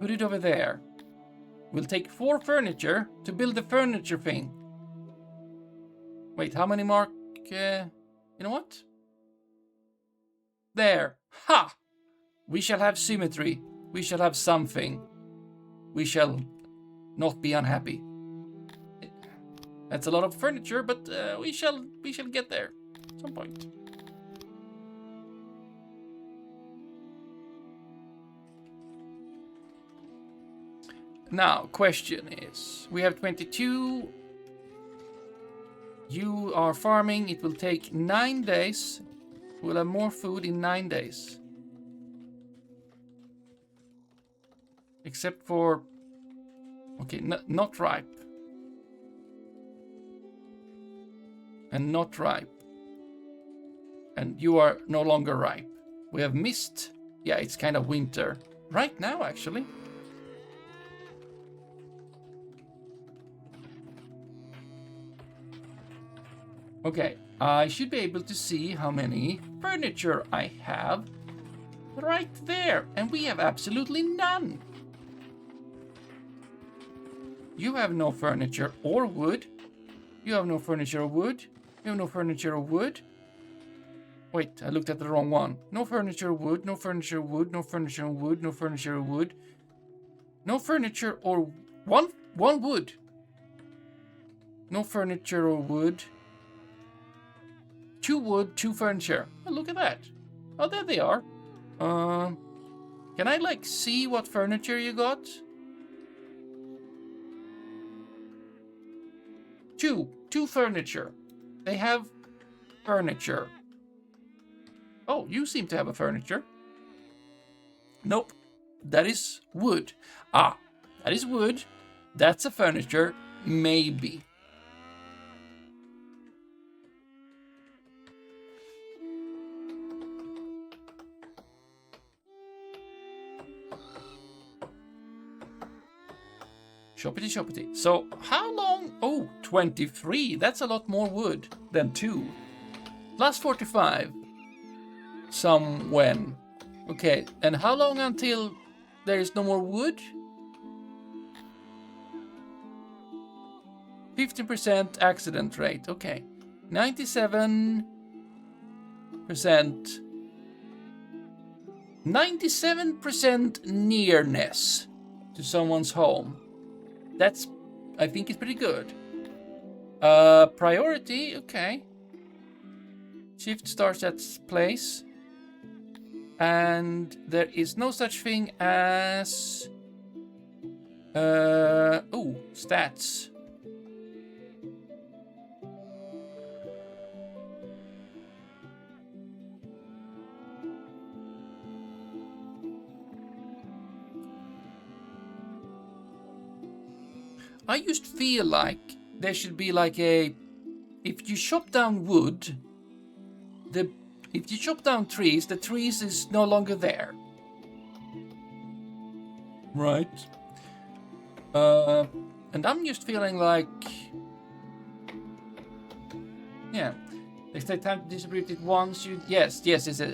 Put it over there. We'll take 4 furniture to build the furniture thing. Wait, how many mark... you know what? There. Ha! We shall have symmetry. We shall have something. We shall not be unhappy. That's a lot of furniture, but we shall get there at some point. Now, question is, we have 22. You are farming. It will take 9 days. We'll have more food in 9 days. Except for... Okay, not ripe. And not ripe. And you are no longer ripe. We have mist. Yeah, it's kind of winter. Right now, actually. Okay, I should be able to see how many furniture I have right there. And we have absolutely none. You have no furniture or wood. You have no furniture or wood. You have no furniture or wood. Wait, I looked at the wrong one. No furniture or wood, no furniture or wood, no furniture or wood, no furniture or wood. No furniture or... One wood. No furniture or wood. 2 wood, 2 furniture. Oh, look at that. Oh, there they are. Can I, like, see what furniture you got? 2 furniture. They have furniture. Oh, you seem to have a furniture. Nope. That is wood. Ah, that is wood. That's a furniture. Maybe. Shoppity shoppity. So, how long? Oh, 23. That's a lot more wood than 2. Plus 45. Some when. Okay, and how long until there is no more wood? 50% accident rate. Okay. 97%. 97% nearness to someone's home. That's, I think, is pretty good. Priority, okay. Shift starts at place. And there is no such thing as... stats. I just feel like there should be like a... If you chop down wood, if you chop down trees, the trees is no longer there. Right. And I'm just feeling like... Yeah. They take time to distribute it once. Yes.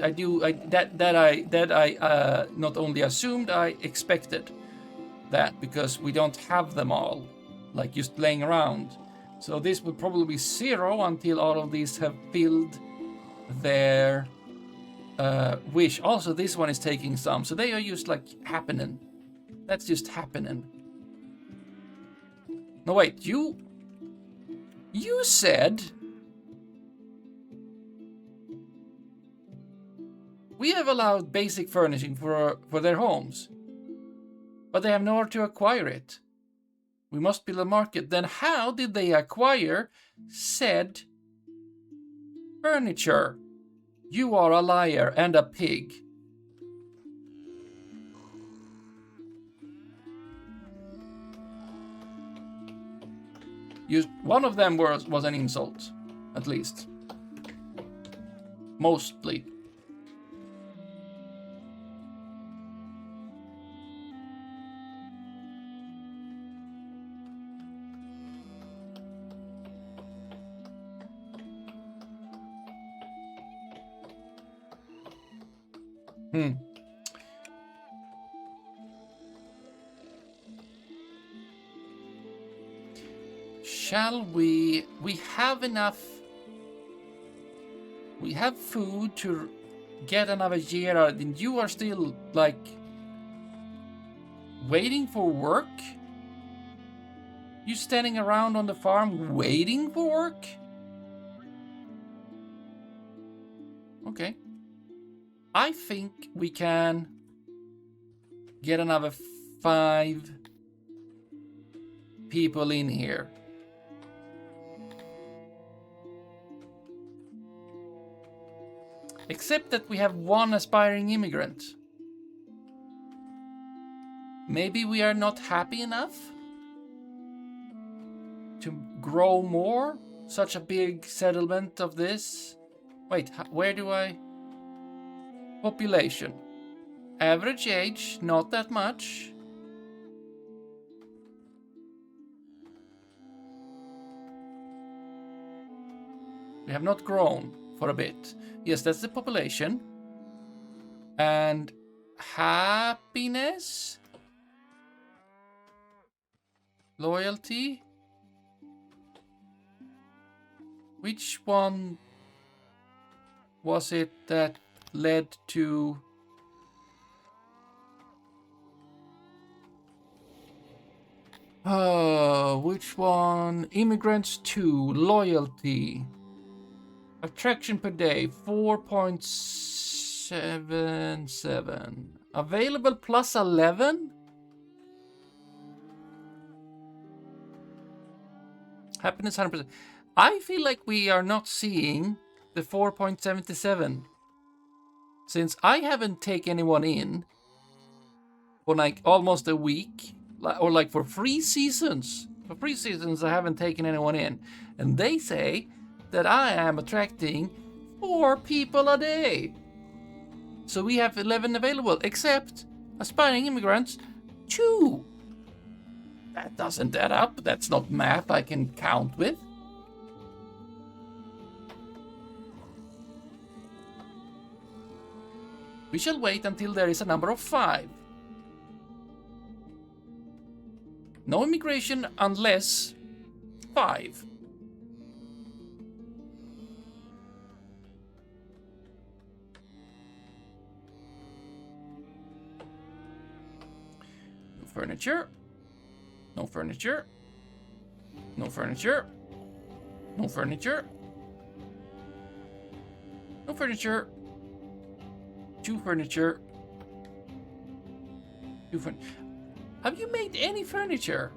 I do. That I not only assumed, I expected that because we don't have them all, like just laying around. So this will probably be 0 until all of these have filled their wish. Also, this one is taking some, so they are just like happening. That's just happening. No, wait, you said we have allowed basic furnishing for their homes, but they have nowhere to acquire it. We must build a market. Then how did they acquire said furniture? You are a liar and a pig. One of them was an insult, at least. Mostly. Shall we have enough. We have food to get another year out, and you are still like waiting for work? You standing around on the farm waiting for work? Okay. I think we can get another 5 people in here. Except that we have 1 aspiring immigrant. Maybe we are not happy enough to grow more? Such a big settlement of this? Wait, where do I... Population. Average age, not that much. We have not grown for a bit. Yes, that's the population. And happiness? Loyalty? Which one was it that led to... which one? Immigrants 2, loyalty. Attraction per day, 4.77. Available plus 11? Happiness 100%. I feel like we are not seeing the 4.77. Since I haven't taken anyone in for like almost a week, or like for 3 seasons. For 3 seasons I haven't taken anyone in. And they say that I am attracting 4 people a day. So we have 11 available, except aspiring immigrants 2. That doesn't add up. That's not math I can count with. We shall wait until there is a number of 5. No immigration unless 5. No furniture. No furniture. No furniture. No furniture. No furniture. 2 furniture. 2 furniture. Have you made any furniture?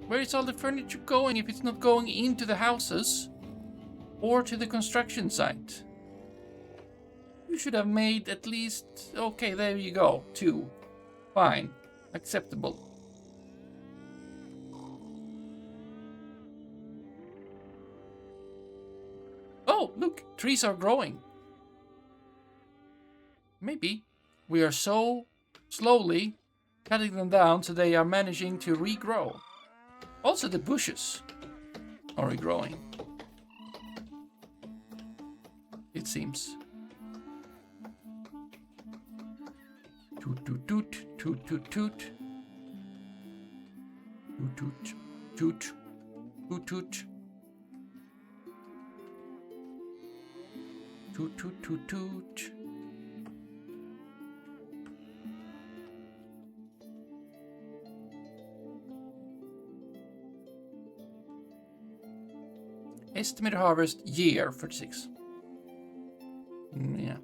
Where is all the furniture going if it's not going into the houses or to the construction site? You should have made at least... Okay, there you go. 2. Fine. acceptable. Oh, look, trees are growing. Maybe we are so slowly cutting them down so they are managing to regrow. Also, the bushes are regrowing. It seems. Toot toot toot toot toot toot. Toot toot toot toot toot. Toot toot toot toot. Estimated harvest year 46. Yeah.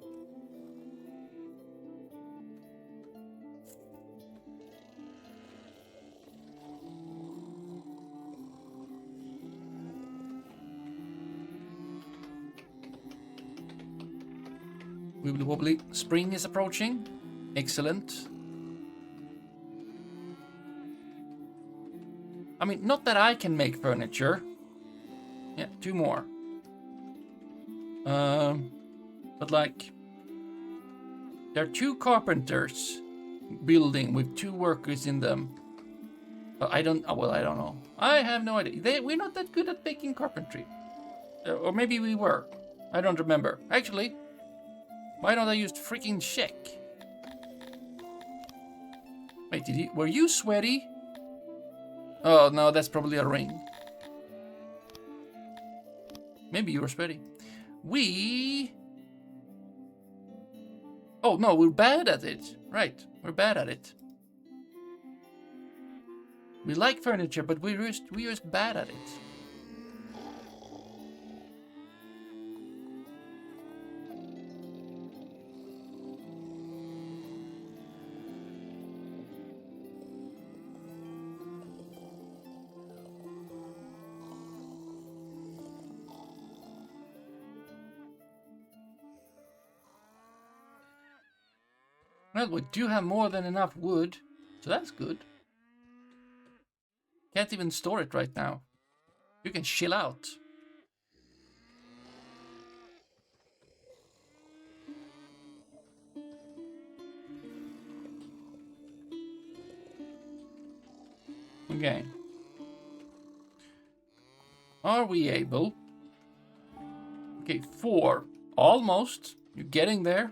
Wibbly wobbly. Spring is approaching. Excellent. I mean, not that I can make furniture. Yeah, 2 more. But like, there are 2 carpenters building with 2 workers in them. I don't know. I have no idea. We're not that good at making carpentry. Or maybe we were. I don't remember. Actually, why don't I use freaking check? Wait, were you sweaty? Oh no, that's probably a ring. Maybe you were sweaty. Oh no, we're bad at it. Right, we're bad at it. We like furniture, but we're just bad at it. Well, we do have more than enough wood, so that's good. Can't even store it right now. You can chill out. Okay. Are we able? Okay, 4. Almost. You're getting there.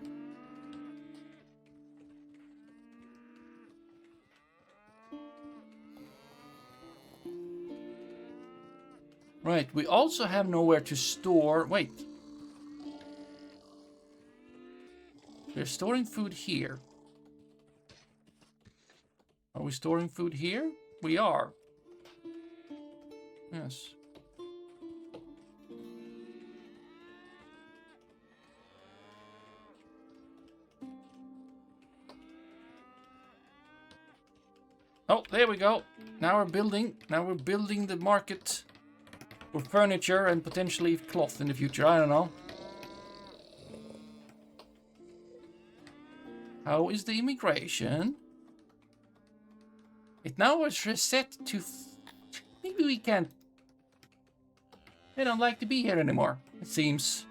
Right, we also have nowhere to store... Wait. We're storing food here. Are we storing food here? We are. Yes. Oh, there we go. Now we're building. Now we're building the market. For furniture and potentially cloth in the future. I don't know. How is the immigration? It now is reset to... Maybe we can't... They don't like to be here anymore, it seems.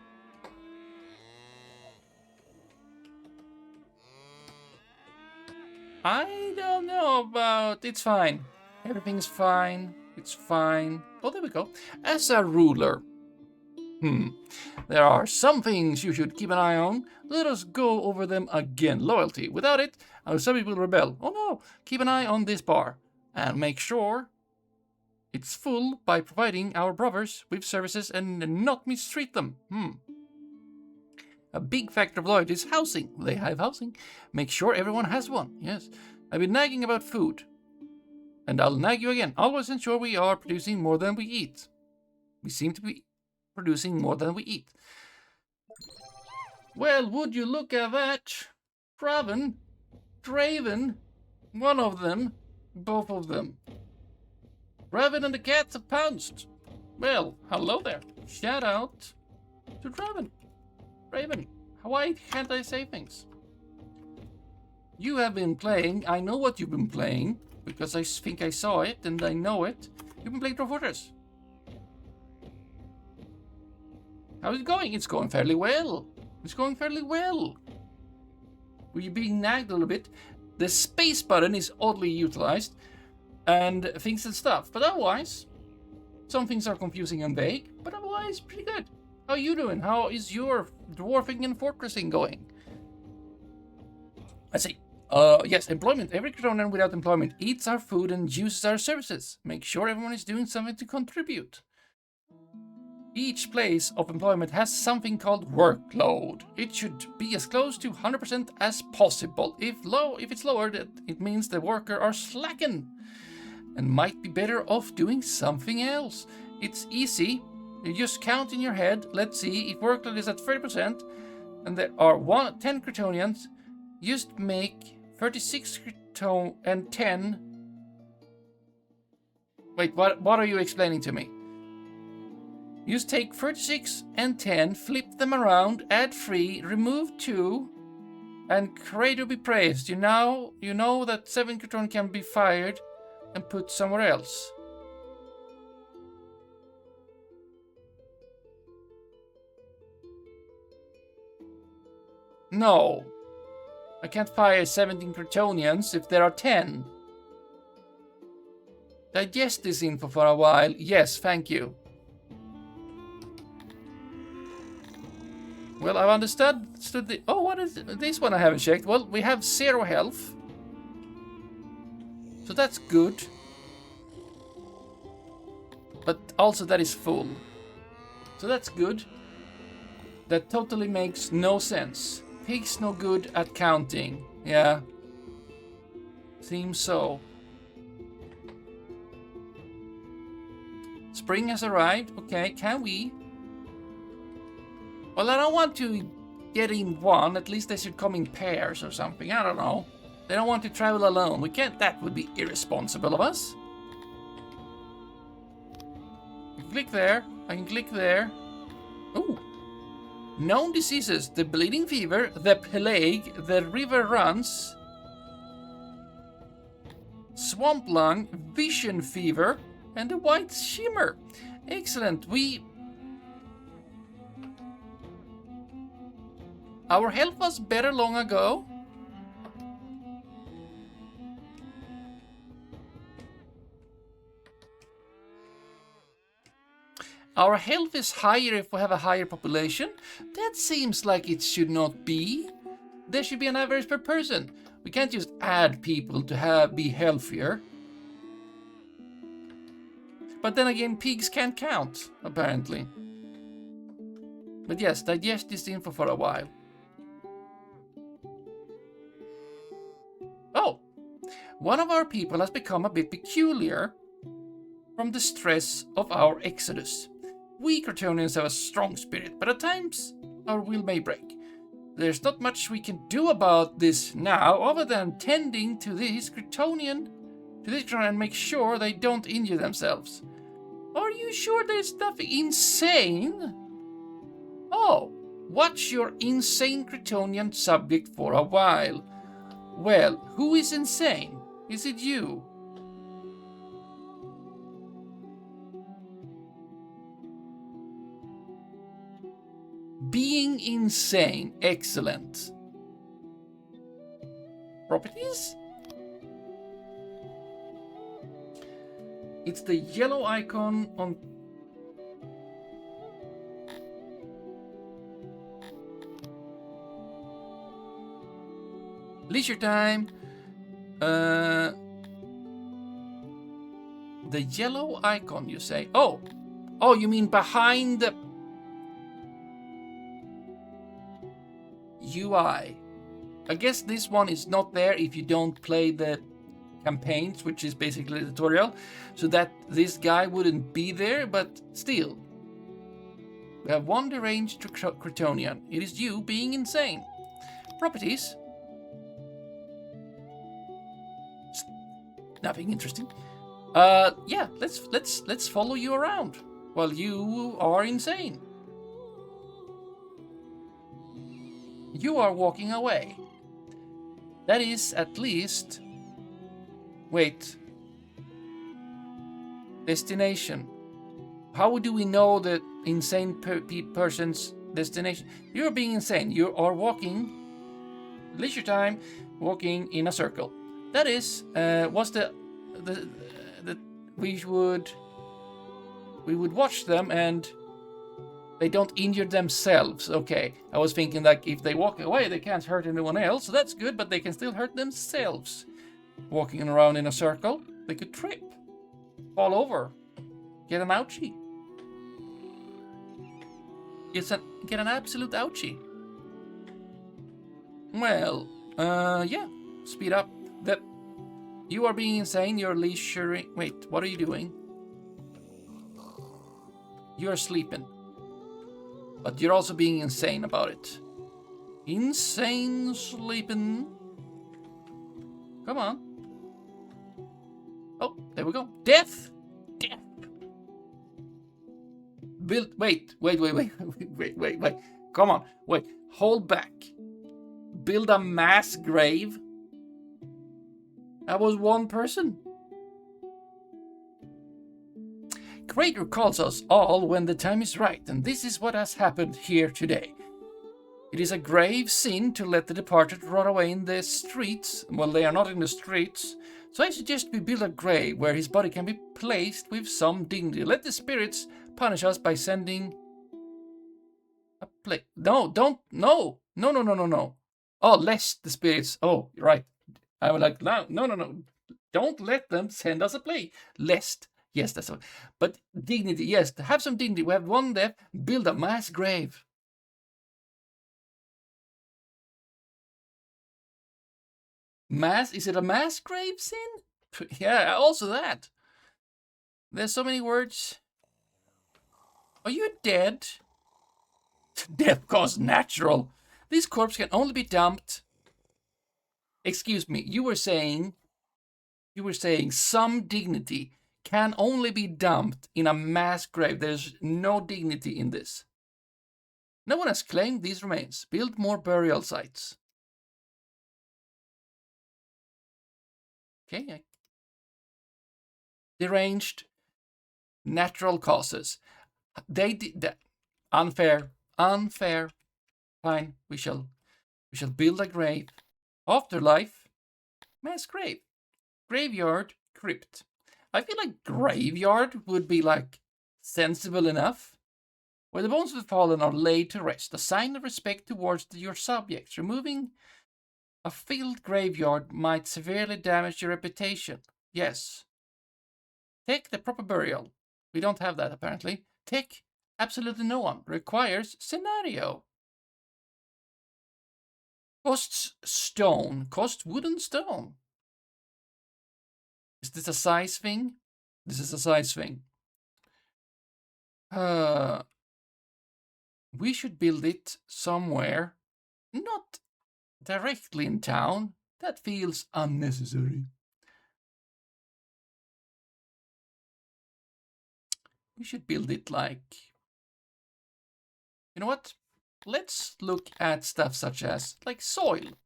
I don't know about... It's fine. Everything's fine. It's fine. Oh, there we go. As a ruler. There are some things you should keep an eye on. Let us go over them again. Loyalty. Without it, our subjects will rebel. Oh no. Keep an eye on this bar. And make sure it's full by providing our brothers with services and not mistreat them. A big factor of loyalty is housing. They have housing. Make sure everyone has one. Yes. I've been nagging about food. And I'll nag you again. Always ensure we are producing more than we eat. We seem to be producing more than we eat. Well, would you look at that? Draven, one of them, both of them. Draven and the cats have pounced. Well, hello there. Shout out to Draven. Raven, why can't I say things? You have been playing. I know what you've been playing because I think I saw it and I know it. You've been playing Dwarf Fortress. How's it going? It's going fairly well. It's going fairly well. We're being nagged a little bit. The space button is oddly utilized and things and stuff. But otherwise, some things are confusing and vague. But otherwise, pretty good. How are you doing? How is your dwarfing and fortressing going? I see. Yes, employment. Every Cretonian without employment eats our food and uses our services. Make sure everyone is doing something to contribute. Each place of employment has something called workload. It should be as close to 100% as possible. If it's lower, it means the workers are slacking and might be better off doing something else. It's easy. You just count in your head. Let's see, if workload is at 30% and there are 10 Cretonians, just make 36 Creton and 10. Wait, what are you explaining to me? Just take 36 and 10, flip them around, add 3, remove 2, and Creator be praised. You know that 7 Creton can be fired and put somewhere else. No. I can't fire 17 Cretonians if there are 10. Digest this info for a while. Yes, thank you. Well, I've understood the... Oh, what is this one I haven't checked? Well, we have 0 health. So that's good. But also that is full. So that's good. That totally makes no sense. Pig's no good at counting. Yeah. Seems so. Spring has arrived. Okay, can we... Well, I don't want to get in one. At least they should come in pairs or something. I don't know. They don't want to travel alone. We can't. That would be irresponsible of us. You click there. I can click there. Ooh. Known diseases. The bleeding fever, the plague, the river runs, swamp lung, vision fever, and the white shimmer. Excellent. Our health was better long ago. Our health is higher if we have a higher population. That seems like it should not be. There should be an average per person. We can't just add people to be healthier. But then again, pigs can't count, apparently. But yes, digest this info for a while. Oh, one of our people has become a bit peculiar from the stress of our exodus. We Cretonians have a strong spirit, but at times our will may break. There's not much we can do about this now, other than tending to this Cretonian and make sure they don't injure themselves. Are you sure there's nothing insane? Oh, watch your insane Cretonian subject for a while. Well, who is insane? Is it you? Being insane. Excellent. Properties? It's the yellow icon on... Leisure time. The yellow icon, you say? Oh, you mean behind the UI. I guess this one is not there if you don't play the campaigns, which is basically the tutorial, so that this guy wouldn't be there, but still. We have one deranged Cretonian. It is you being insane. Properties. Nothing interesting. Yeah, let's follow you around while you are insane. You are walking away. That is at least... Wait. Destination. How do we know the insane person's destination? You're being insane. You are walking... Leisure time, walking in a circle. That is, what's the we would watch them and they don't injure themselves. Okay, I was thinking like if they walk away, they can't hurt anyone else, so that's good, but they can still hurt themselves. Walking around in a circle, they could trip, fall over, get an ouchie. Get an absolute ouchie. Well, yeah, speed up. That you are being insane. You're leisuring. Wait, what are you doing? You're sleeping, but you're also being insane about it. Insane sleeping. Come on. Oh, there we go. Death. Death. Build. Wait. Wait. Come on. Wait. Hold back. Build a mass grave. That was one person. Creator calls us all when the time is right, and this is what has happened here today. It is a grave sin to let the departed rot away in the streets. Well, they are not in the streets. So I suggest we build a grave where his body can be placed with some dignity. Let the spirits punish us by sending a plague. No, don't. No. Oh, lest the spirits. Oh, you're right. I was like, no. Don't let them send us a plague. Lest. Yes, that's what. But dignity, yes. Have some dignity. We have one death. Build a mass grave. Mass? Is it a mass grave sin? Yeah, also that. There's so many words. Are you dead? Death caused natural. This corpse can only be dumped. Excuse me, you were saying some dignity can only be dumped in a mass grave. There's no dignity in this. No one has claimed these remains. Build more burial sites. Okay. Deranged. Natural causes. They did that. Unfair. Fine. We shall build a grave. Afterlife. Mass grave. Graveyard. Crypt. I feel like graveyard would be like sensible enough. Where the bones of the fallen are laid to rest. A sign of respect towards your subjects. Removing a filled graveyard might severely damage your reputation. Yes. Take the proper burial. We don't have that apparently. Take absolutely no one. Requires scenario. Costs stone. Cost wooden stone. Is this a size thing? This is a size thing. We should build it somewhere. Not directly in town. That feels unnecessary. We should build it like... You know what? Let's look at stuff such as, like, soil.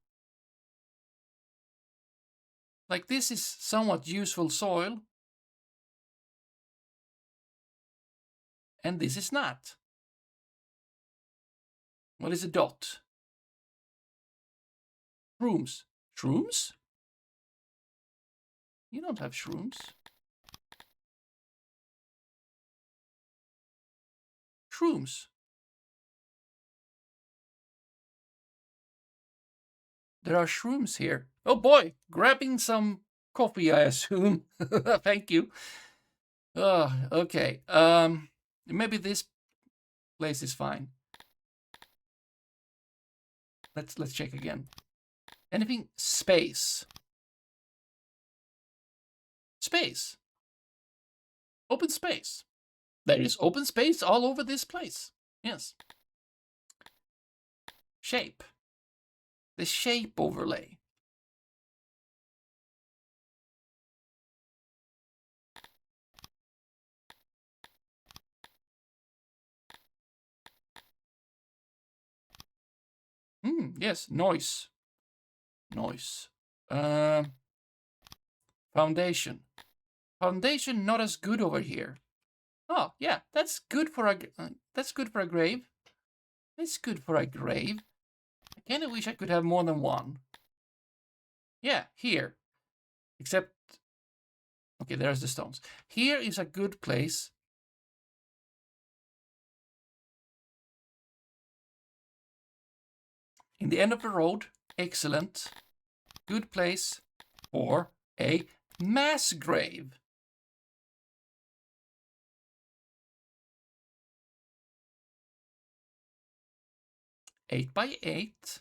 Like, this is somewhat useful soil. And this is not. What is a dot? Shrooms. Shrooms? You don't have shrooms. Shrooms. There are shrooms here. Oh boy, grabbing some coffee, I assume. Thank you. Okay. Maybe this place is fine. Let's check again. Anything? Space. Space. Open space. There is open space all over this place. Yes. Shape. The shape overlay. Yes, noise. Noise. Foundation. Foundation not as good over here. Oh, yeah, that's good for a grave. That's good for a grave. I kind of wish I could have more than one. Yeah, here. Except, okay, there's the stones. Here is a good place. In the end of the road, excellent. Good place for a mass grave. 8 by 8.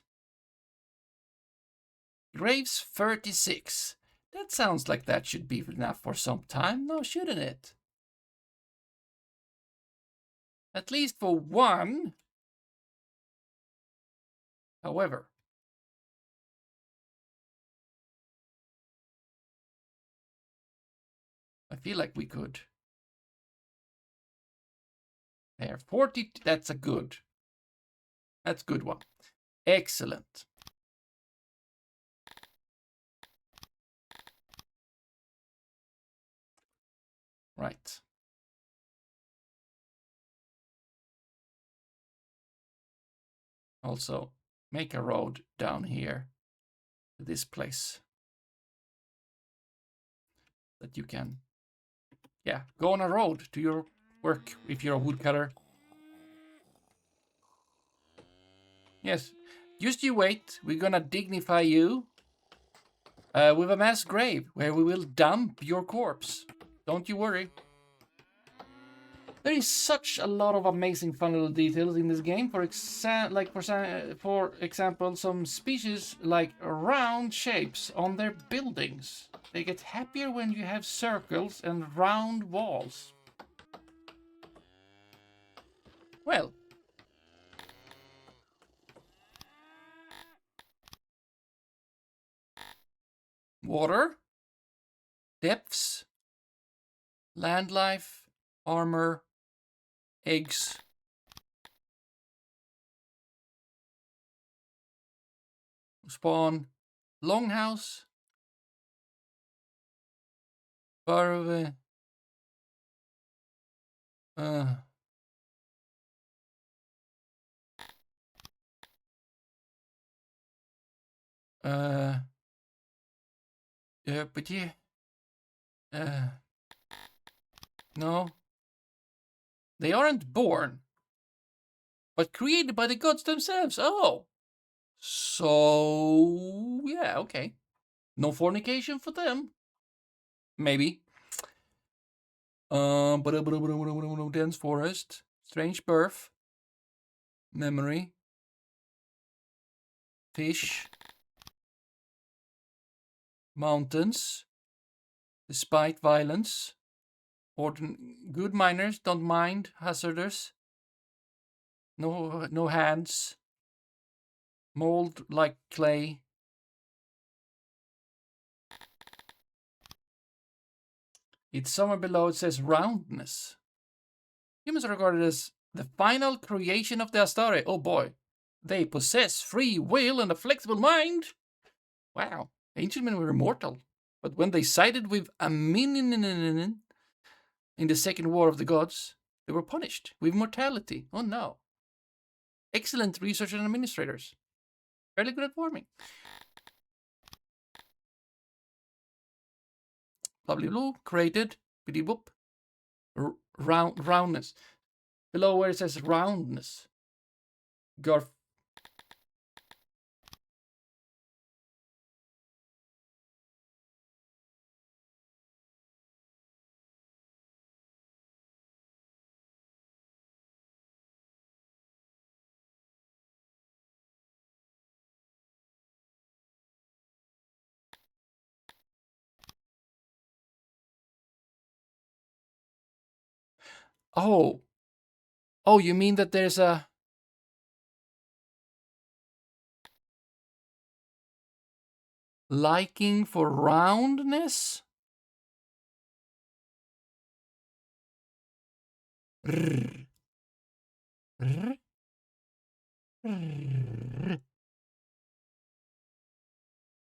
Graves 36. That sounds like that should be enough for some time, no, shouldn't it? At least for one. However, I feel like we could. There, 40. That's a good. That's a good one. Excellent. Right. Also, make a road down here to this place that you can, yeah, go on a road to your work if you're a woodcutter. Yes, just you wait. We're gonna dignify you with a mass grave where we will dump your corpse. Don't you worry. There is such a lot of amazing fun little details in this game. For example, some species like round shapes on their buildings. They get happier when you have circles and round walls. Well, water, depths, land life, armor, eggs. Spawn, longhouse, burrow, uh, but yeah, no, they aren't born, but created by the gods themselves. Oh, so yeah, okay. No fornication for them. Maybe. Dense forest, strange birth, memory, fish, mountains, despite violence, good miners don't mind hazardous, no hands, mold like clay. It's somewhere below it says roundness. Humans are regarded as the final creation of the Astari. Oh boy. They possess free will and a flexible mind. Wow. Ancient men were immortal. But when they sided with Aminin in the Second War of the Gods, they were punished with mortality. Oh no. Excellent researchers and administrators. Fairly good at farming. Lovely blue, created, biddy boop. Roundness. Below where it says roundness. Garf. Oh. Oh, you mean that there's a liking for roundness?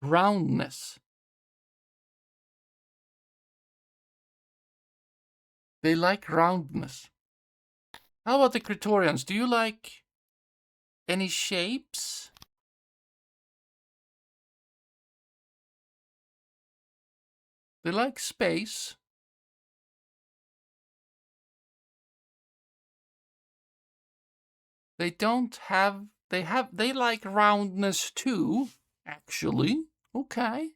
roundness. They like roundness. How about the Praetorians? Do you like any shapes? They like space. They don't have... They like roundness too, actually. Okay.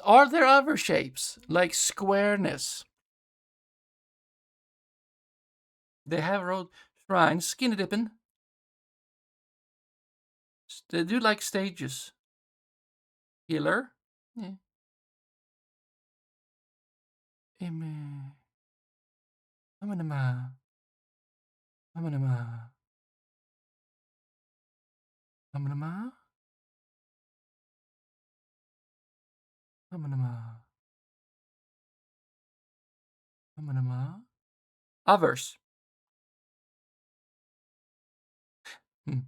Are there other shapes, like squareness? They have road shrines, skinny dipping. They do like stages. Healer. Yeah. Others. Hmm.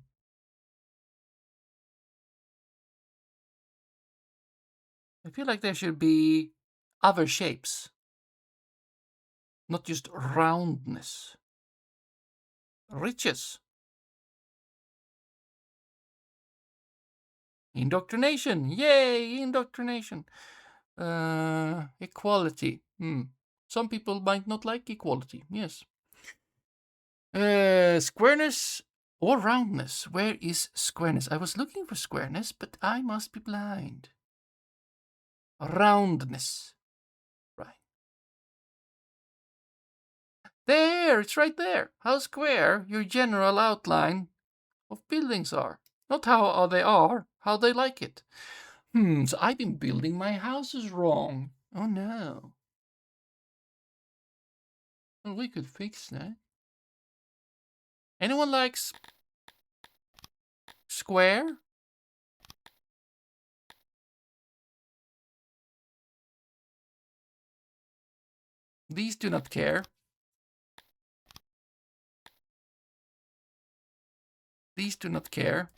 I feel like there should be other shapes, not just roundness. Riches. Indoctrination. Yay, indoctrination. Equality. Some people might not like equality. Yes. Squareness or roundness. Where is squareness? I was looking for squareness, but I must be blind. Roundness. Right. There, it's right there. How square your general outline of buildings are. Not how they are, how they like it. So I've been building my houses wrong. Oh no. Well, we could fix that. Anyone likes square? These do not care. These do not care.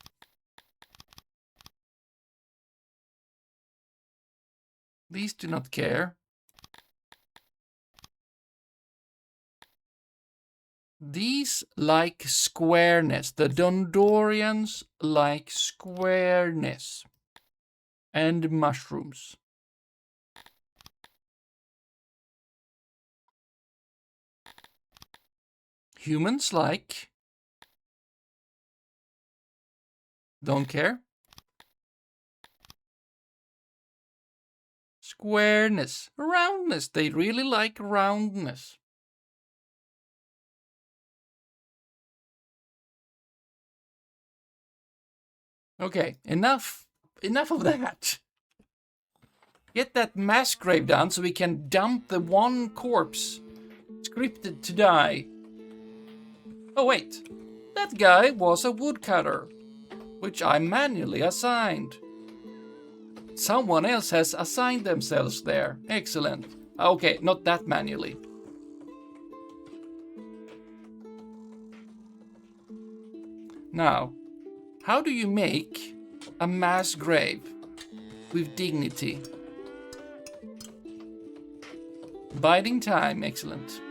These do not care. These like squareness. The Dondorians like squareness. And mushrooms. Humans like... Don't care. Squareness. Roundness. They really like roundness. Okay, enough of that. Get that mass grave down so we can dump the one corpse scripted to die. Oh wait, that guy was a woodcutter, which I manually assigned. Someone else has assigned themselves there. Excellent. Okay, not that manually. Now, how do you make a mass grave with dignity? Biding time, excellent.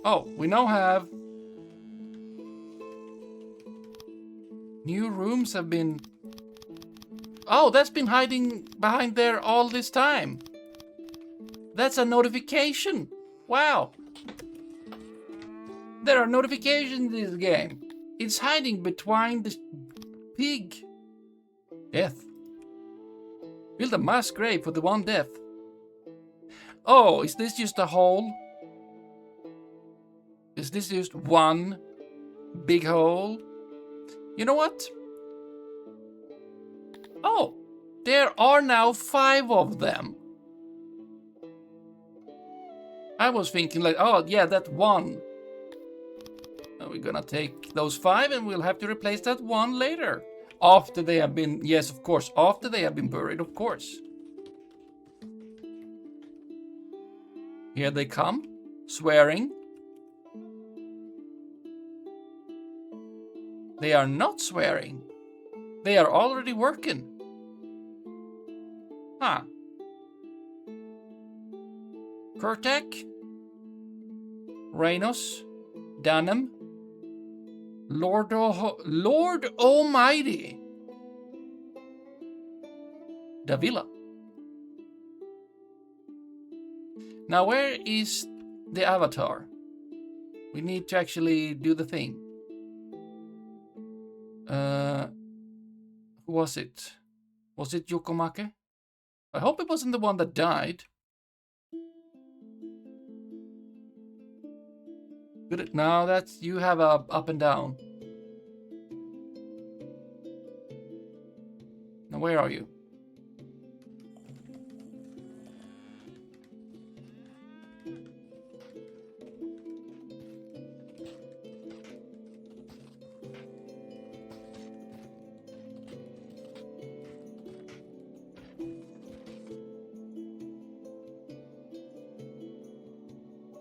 Oh, we now have... New rooms have been... Oh, that's been hiding behind there all this time. That's a notification. Wow. There are notifications in this game. It's hiding behind the pig. Death. Build a mass grave for the one death. Oh, is this just a hole? Is this just one big hole? You know what? Oh, there are now 5 of them. I was thinking like, oh yeah, that one. We're gonna take those 5 and we'll have to replace that one later. After they have been, yes, of course, after they have been buried, of course. Here they come, swearing. They are not swearing. They are already working. Huh. Kurtek, Reynos, Danham, Lord Almighty, Davila. Now where is the avatar? We need to actually do the thing. Who was it? Was it Yokomake? I hope it wasn't the one that died. Good. Now that's you have a up and down. Now where are you?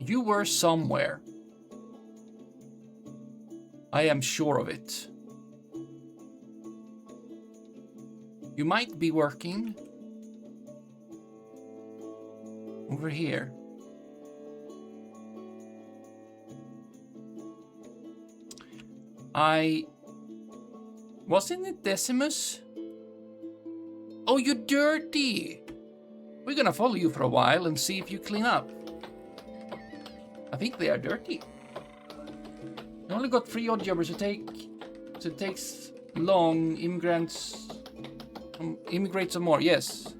You were somewhere. I am sure of it. You might be working over here. Wasn't it Decimus? Oh, you dirty! We're gonna follow you for a while and see if you clean up. I think they are dirty. You only got 3 odd jobbers to take, so it takes long. Immigrate some more. Yes.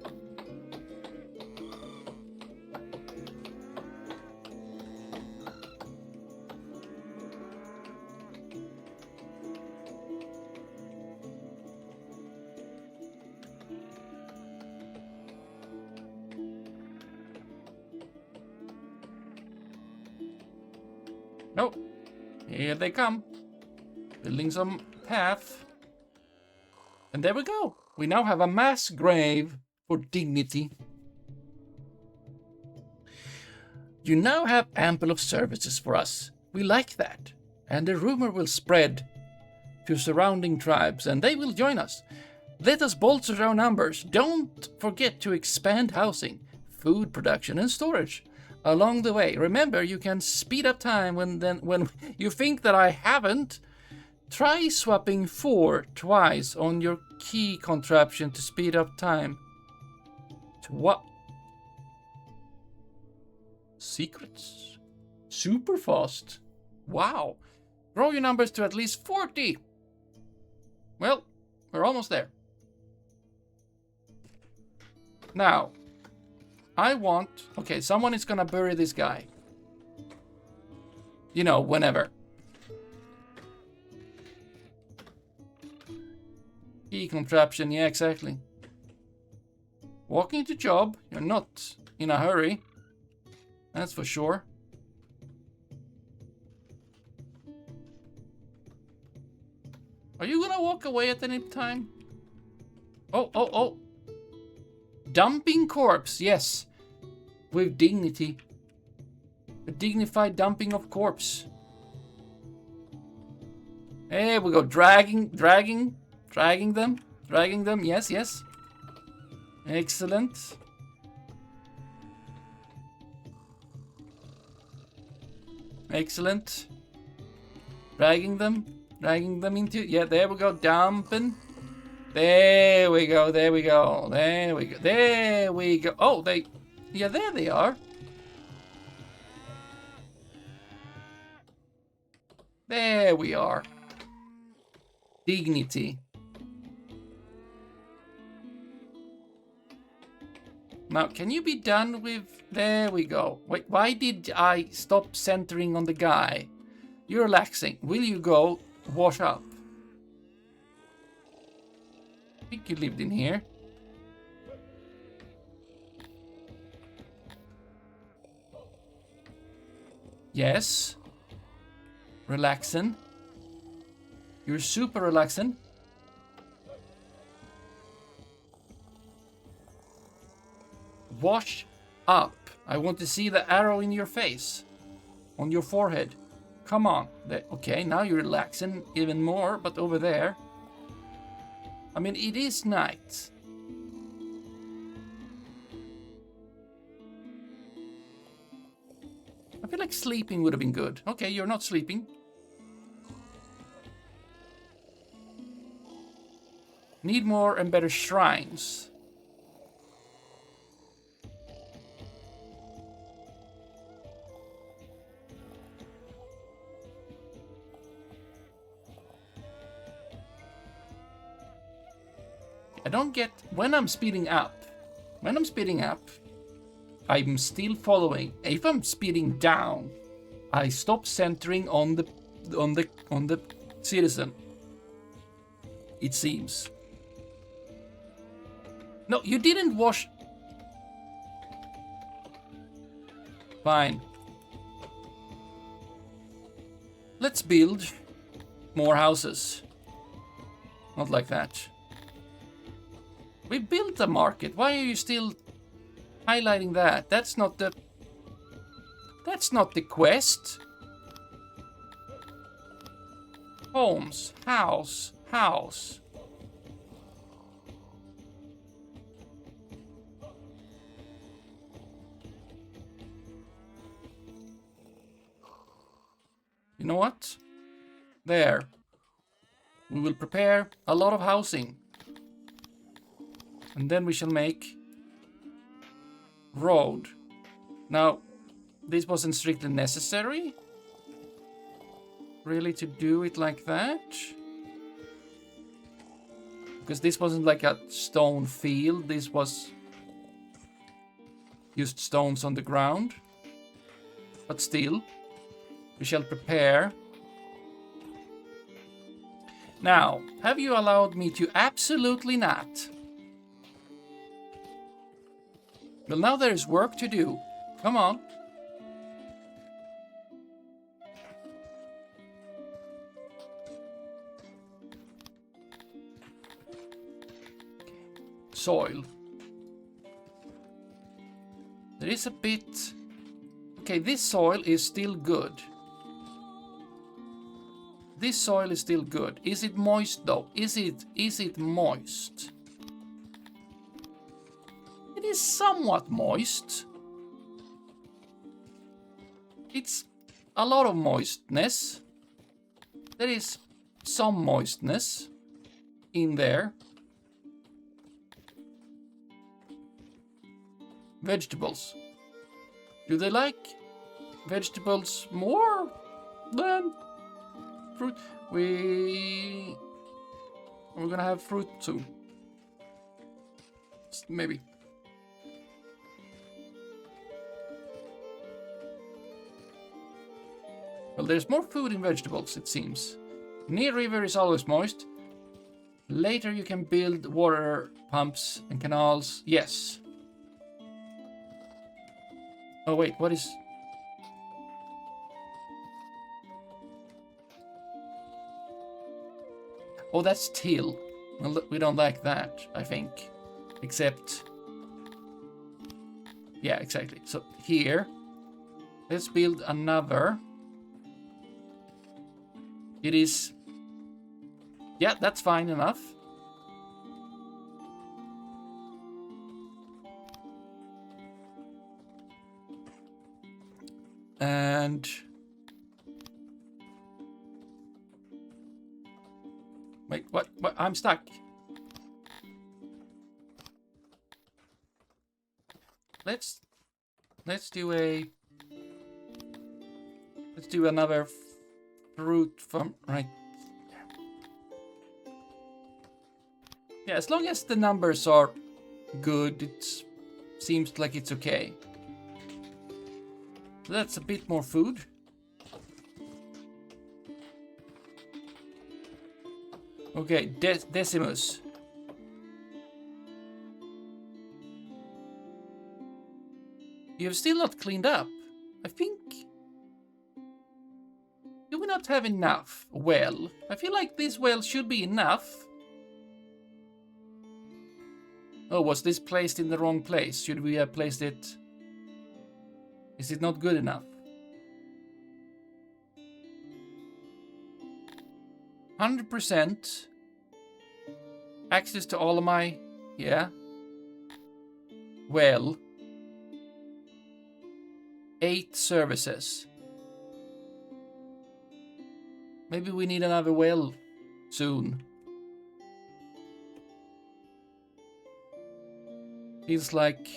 Nope. Here they come. Building some path. And there we go. We now have a mass grave for dignity. You now have ample of services for us. We like that. And the rumor will spread to surrounding tribes and they will join us. Let us bolster our numbers. Don't forget to expand housing, food production and storage. Along the way, remember you can speed up time when you think that I haven't. Try swapping 4 twice on your key contraption to speed up time. To what? Secrets. Super fast. Wow. Grow your numbers to at least 40. Well, we're almost there. Now, I want... Okay, someone is gonna bury this guy. You know, whenever. Key contraption, yeah, exactly. Walking to job, you're not in a hurry. That's for sure. Are you gonna walk away at any time? Oh. Dumping corpse, yes. With dignity. A dignified dumping of corpse. There we go. Dragging them. Yes. Excellent. Dragging them into, yeah, there we go. Dumping. There we go. Oh, yeah, there they are. There we are. Dignity. Now, can you be done with... There we go. Wait, why did I stop centering on the guy? You're relaxing. Will you go wash up? I think you lived in here. Yes. Relaxing. You're super relaxing. Wash up. I want to see the arrow in your face. On your forehead. Come on. Okay, now you're relaxing even more, but over there... I mean, it is night. I feel like sleeping would have been good. Okay, you're not sleeping. Need more and better shrines. I don't get... When I'm speeding up, I'm still following. If I'm speeding down, I stop centering on the citizen. It seems. No, you didn't wash. Fine. Let's build more houses. Not like that. We built a market. Why are you still highlighting that? That's not the quest. Homes, house, house. You know what? There. We will prepare a lot of housing. And then we shall make road. Now, this wasn't strictly necessary, really, to do it like that. Because this wasn't like a stone field, this was just stones on the ground. But still, we shall prepare. Now, have you allowed me to? Absolutely not. Well, now there is work to do. Come on. Soil. There is a bit... Okay, this soil is still good. This soil is still good. Is it moist though? Is it moist? It is somewhat moist. It's a lot of moistness. There is some moistness in there. Vegetables. Do they like vegetables more than fruit? We're gonna have fruit soon. Maybe. Well, there's more food in vegetables, it seems. Near river is always moist. Later you can build water pumps and canals. Yes. Oh wait, what is... Oh, that's till. Well, we don't like that, I think. Except... Yeah, exactly. So here, let's build another. It is... Yeah, that's fine enough. And... Wait, what? I'm stuck. Let's do another fruit from right. Yeah, as long as the numbers are good, it seems like it's okay. So that's a bit more food. Okay, Decimus. You have still not cleaned up. I think... Do we not have enough well? I feel like this well should be enough. Oh, was this placed in the wrong place? Should we have placed it... Is it not good enough? 100% access to all of my... Yeah. Well. 8 services. Maybe we need another well soon. Feels like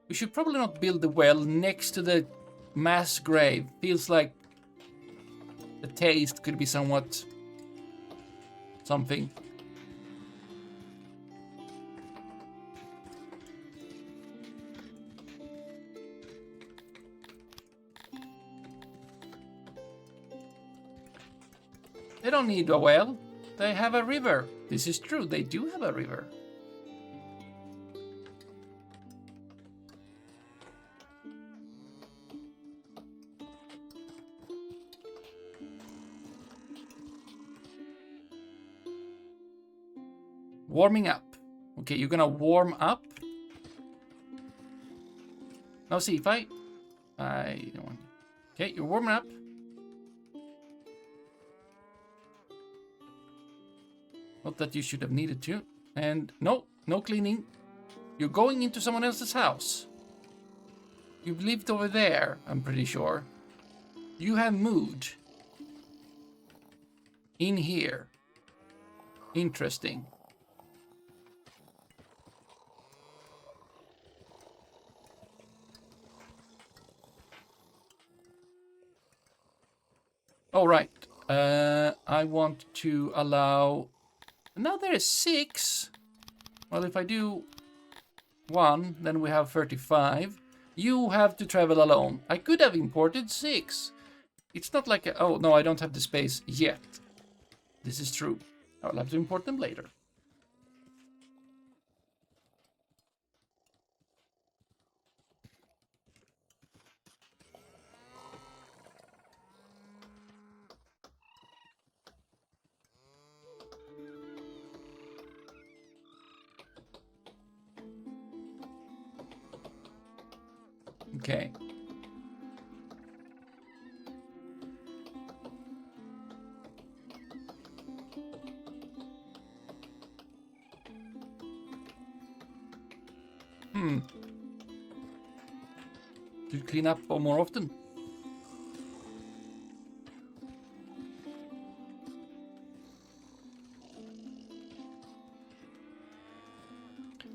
we should probably not build the well next to the mass grave. Feels like the taste could be somewhat something. They don't need a well. They have a river. This is true. They do have a river. Warming up. Okay, you're gonna warm up. Now see if I don't want... Okay, you're warming up. Not that you should have needed to. And no cleaning. You're going into someone else's house. You've lived over there, I'm pretty sure. You have moved in here. Interesting. All right. I want to allow... Now there is 6. Well, if I do 1, then we have 35. You have to travel alone. I could have imported 6. It's not like... Oh, no, I don't have the space yet. This is true. I'll have to import them later. Okay. Should clean up more often.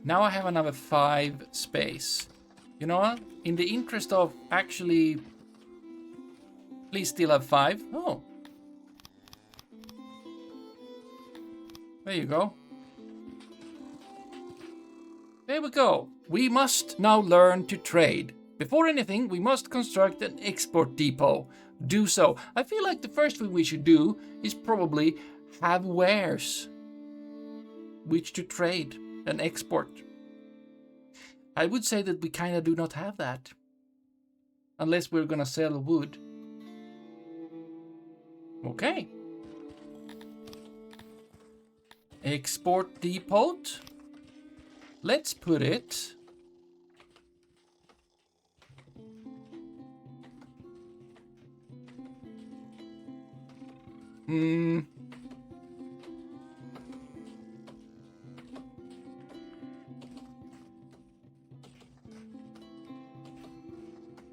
Now I have another 5 space. You know what? In the interest of actually... Please still have 5. Oh. There you go. There we go. We must now learn to trade. Before anything, we must construct an export depot. Do so. I feel like the first thing we should do is probably have wares which to trade and export. I would say that we kind of do not have that. Unless we're gonna sell wood. Okay. Export depot. Let's put it...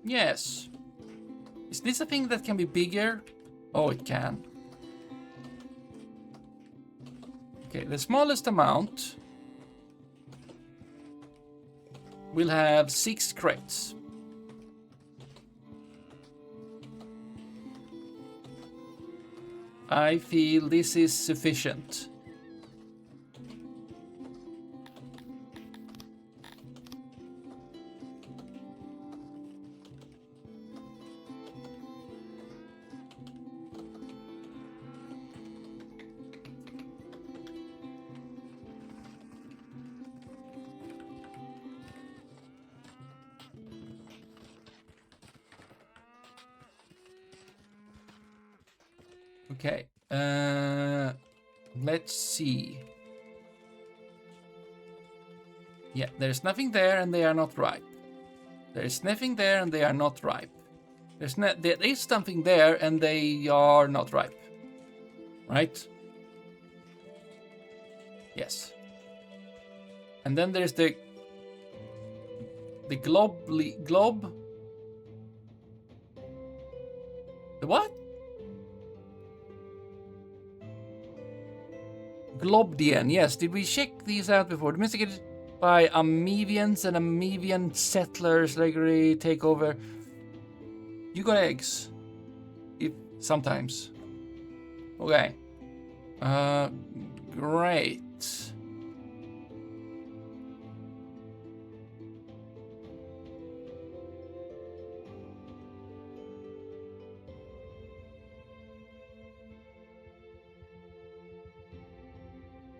Yes. Is this a thing that can be bigger? Oh, it can. Okay, the smallest amount will have 6 crates. I feel this is sufficient. Okay, let's see. Yeah, there's nothing there and they are not ripe. There's nothing there and they are not ripe. There is something there and they are not ripe. right? Yes. And then there's the glob. The what? Globdian, yes. Did we check these out before? Domesticated by Amevians and Amevian settlers regularly take over. You got eggs. If sometimes. Okay. Great.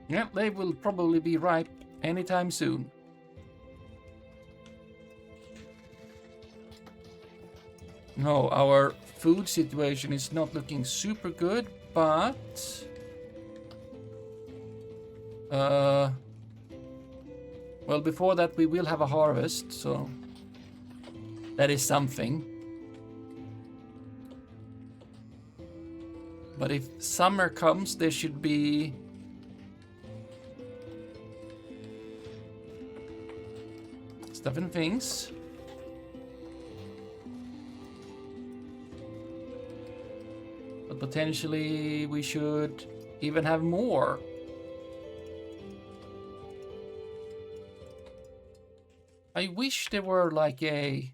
Yeah, they will probably be ripe anytime soon. No, our food situation is not looking super good, but... well, before that we will have a harvest, so... that is something. But if summer comes, there should be... stuff and things. But potentially we should even have more. I wish there were like a...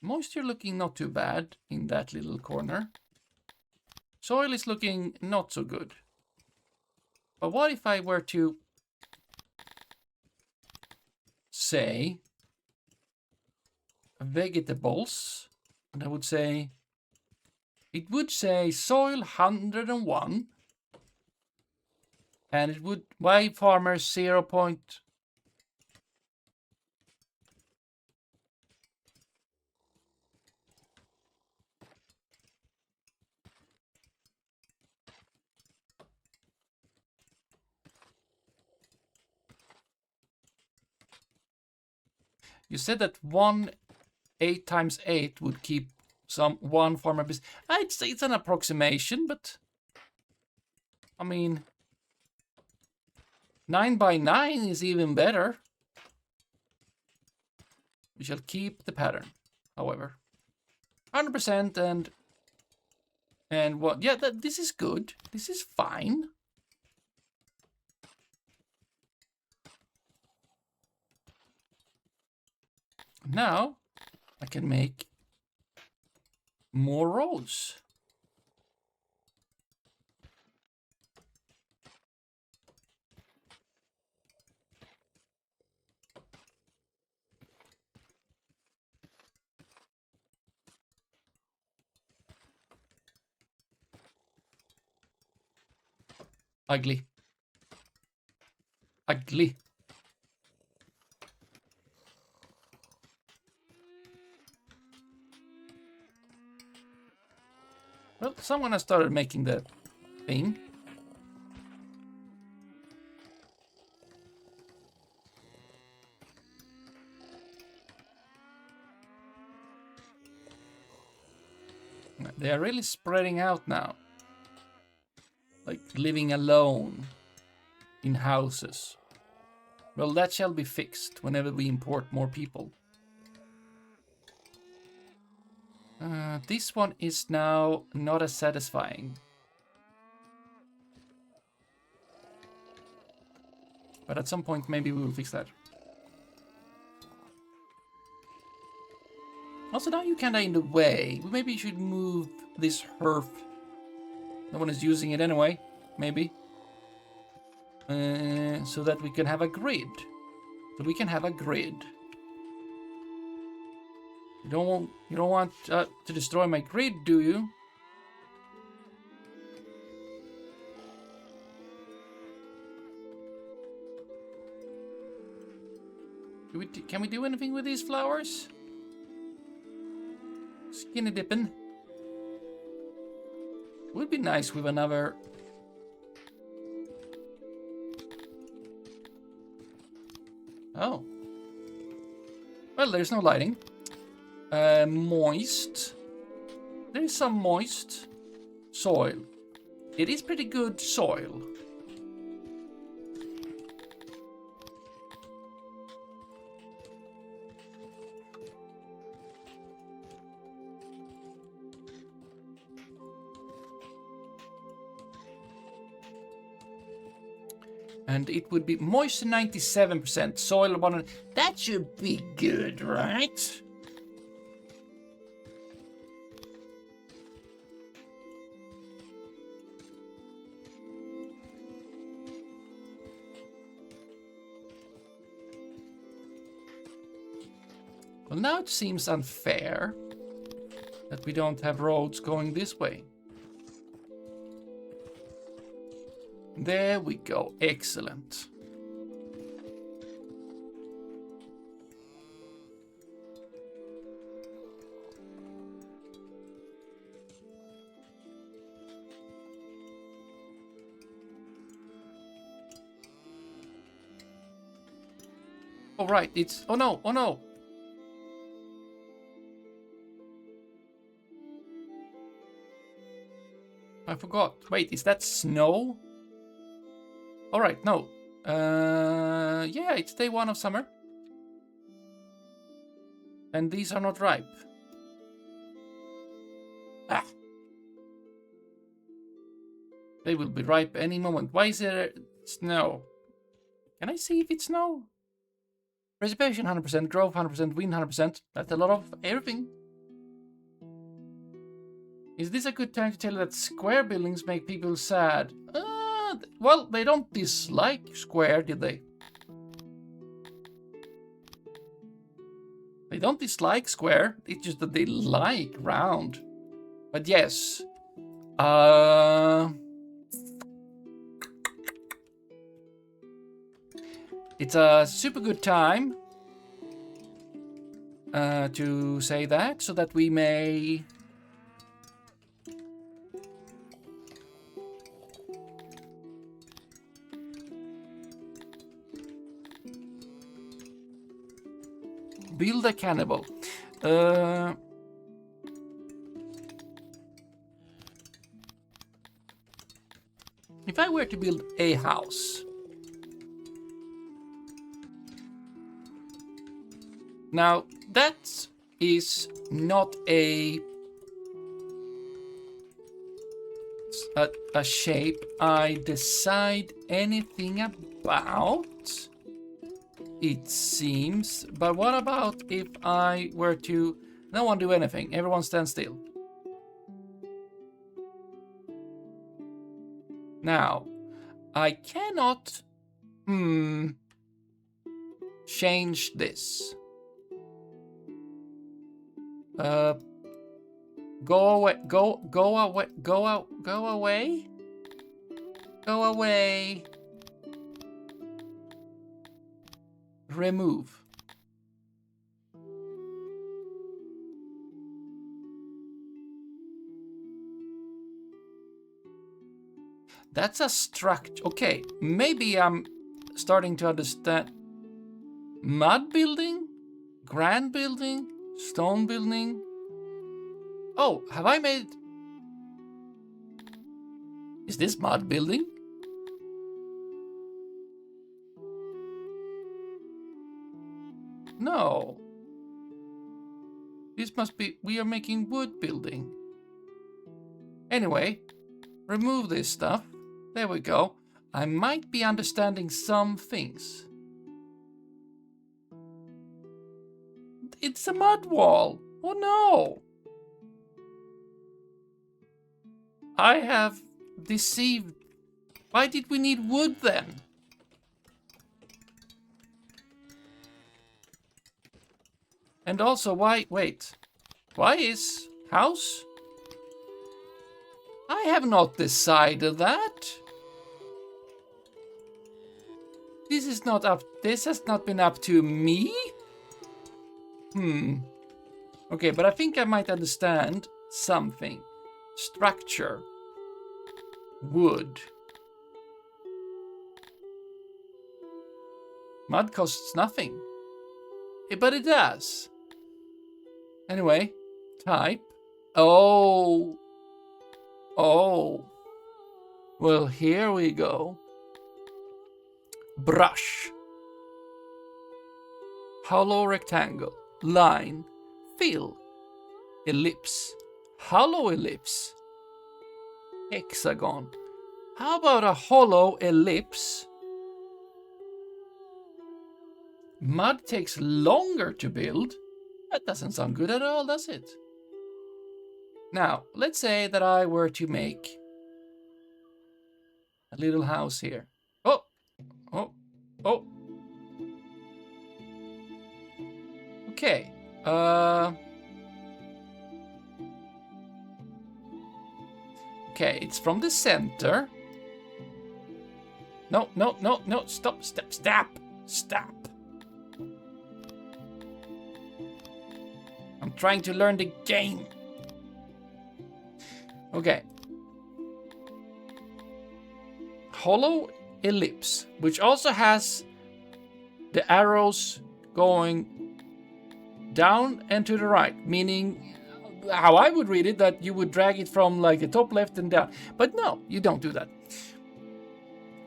moisture looking not too bad in that little corner. Soil is looking not so good. But what if I were to say vegetables, and I would say, it would say soil 101, and it would, why farmer 0. You said that 8 times 8 would keep some one farmer business. I'd say it's an approximation, but I mean 9 by 9 is even better. We shall keep the pattern, however. 100% and what? Yeah, this is good. This is fine. Now I can make more roads. Ugly. Ugly. Well, someone has started making the thing. They are really spreading out now. Like living alone in houses. Well, that shall be fixed whenever we import more people. This one is now not as satisfying. But at some point, maybe we will fix that. Also, now you're kinda in the way. Maybe you should move this hearth. No one is using it anyway. Maybe. So that we can have a grid. You don't want to destroy my grid, do you? Can we do anything with these flowers? Skinny dipping. Would be nice with another. Oh. Well, there's no lighting. moist. There is some moist soil. It is pretty good soil. And it would be moist 97%, soil 100. That should be good, right? Well, now it seems unfair that we don't have roads going this way. There we go. Excellent. Oh, right. It's... Oh, no. Oh, no. I forgot. Wait, is that snow? Alright, no. Yeah, it's day 1 of summer. And these are not ripe. Ah. They will be ripe any moment. Why is there snow? Can I see if it's snow? Precipitation 100%, growth 100%, wind 100%. That's a lot of everything. Is this a good time to tell you that square buildings make people sad? Well, they don't dislike square, did they? They don't dislike square. It's just that they like round. But yes. It's a super good time to say that, so that we may... build a cannibal. If I were to build a house... Now, that is not a shape I decide anything about, it seems. But what about if I were to... No one do anything, everyone stand still. Now, I cannot change this. Go away, go away, go away. Go away. Remove. That's a structure. Okay, maybe I'm starting to understand. Mud building? Grand building? Stone building? Oh, have I made... Is this mud building? No. This must be... We are making wood building. Anyway, remove this stuff. There we go. I might be understanding some things. It's a mud wall. Oh no. I have deceived. Why did we need wood then? And also, why... Wait. Why is house? I have not decided that. This is not up... This has not been up to me? Okay, but I think I might understand something. Structure. Wood. Mud costs nothing. But it does. Anyway, type. Oh. Oh. Well, here we go. Brush. Hollow rectangle. Line. Fill. Ellipse. Hollow ellipse. Hexagon. How about a hollow ellipse? Mud takes longer to build. That doesn't sound good at all, does it? Now, let's say that I were to make a little house here. Oh, oh, oh. Okay. Okay, it's from the center. No, no, no, no. Stop, stop, stop, stop. I'm trying to learn the game. Okay. Hollow ellipse, which also has the arrows going down and to the right, meaning how I would read it, that you would drag it from like the top left and down. But no, you don't do that.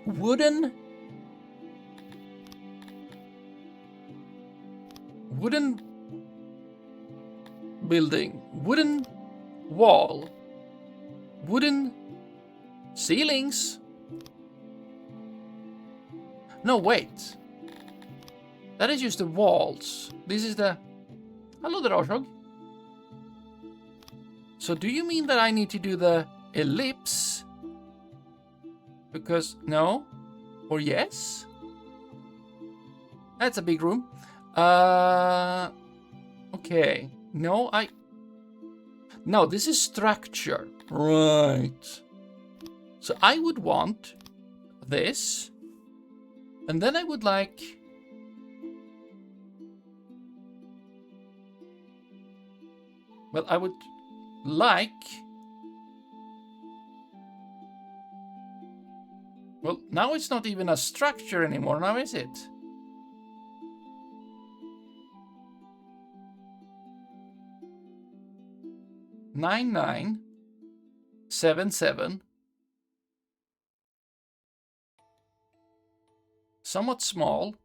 Wooden building, wooden wall, wooden ceilings. No, wait. That is just the walls. This is the... Hello there, Orshog. So do you mean that I need to do the ellipse? Because no? Or yes? That's a big room. Okay. No, No, this is structure. Right. So I would want this. And then I would like... Well, I would like... Well, now it's not even a structure anymore, now is it? Nine, 9, 7, 7. Somewhat small.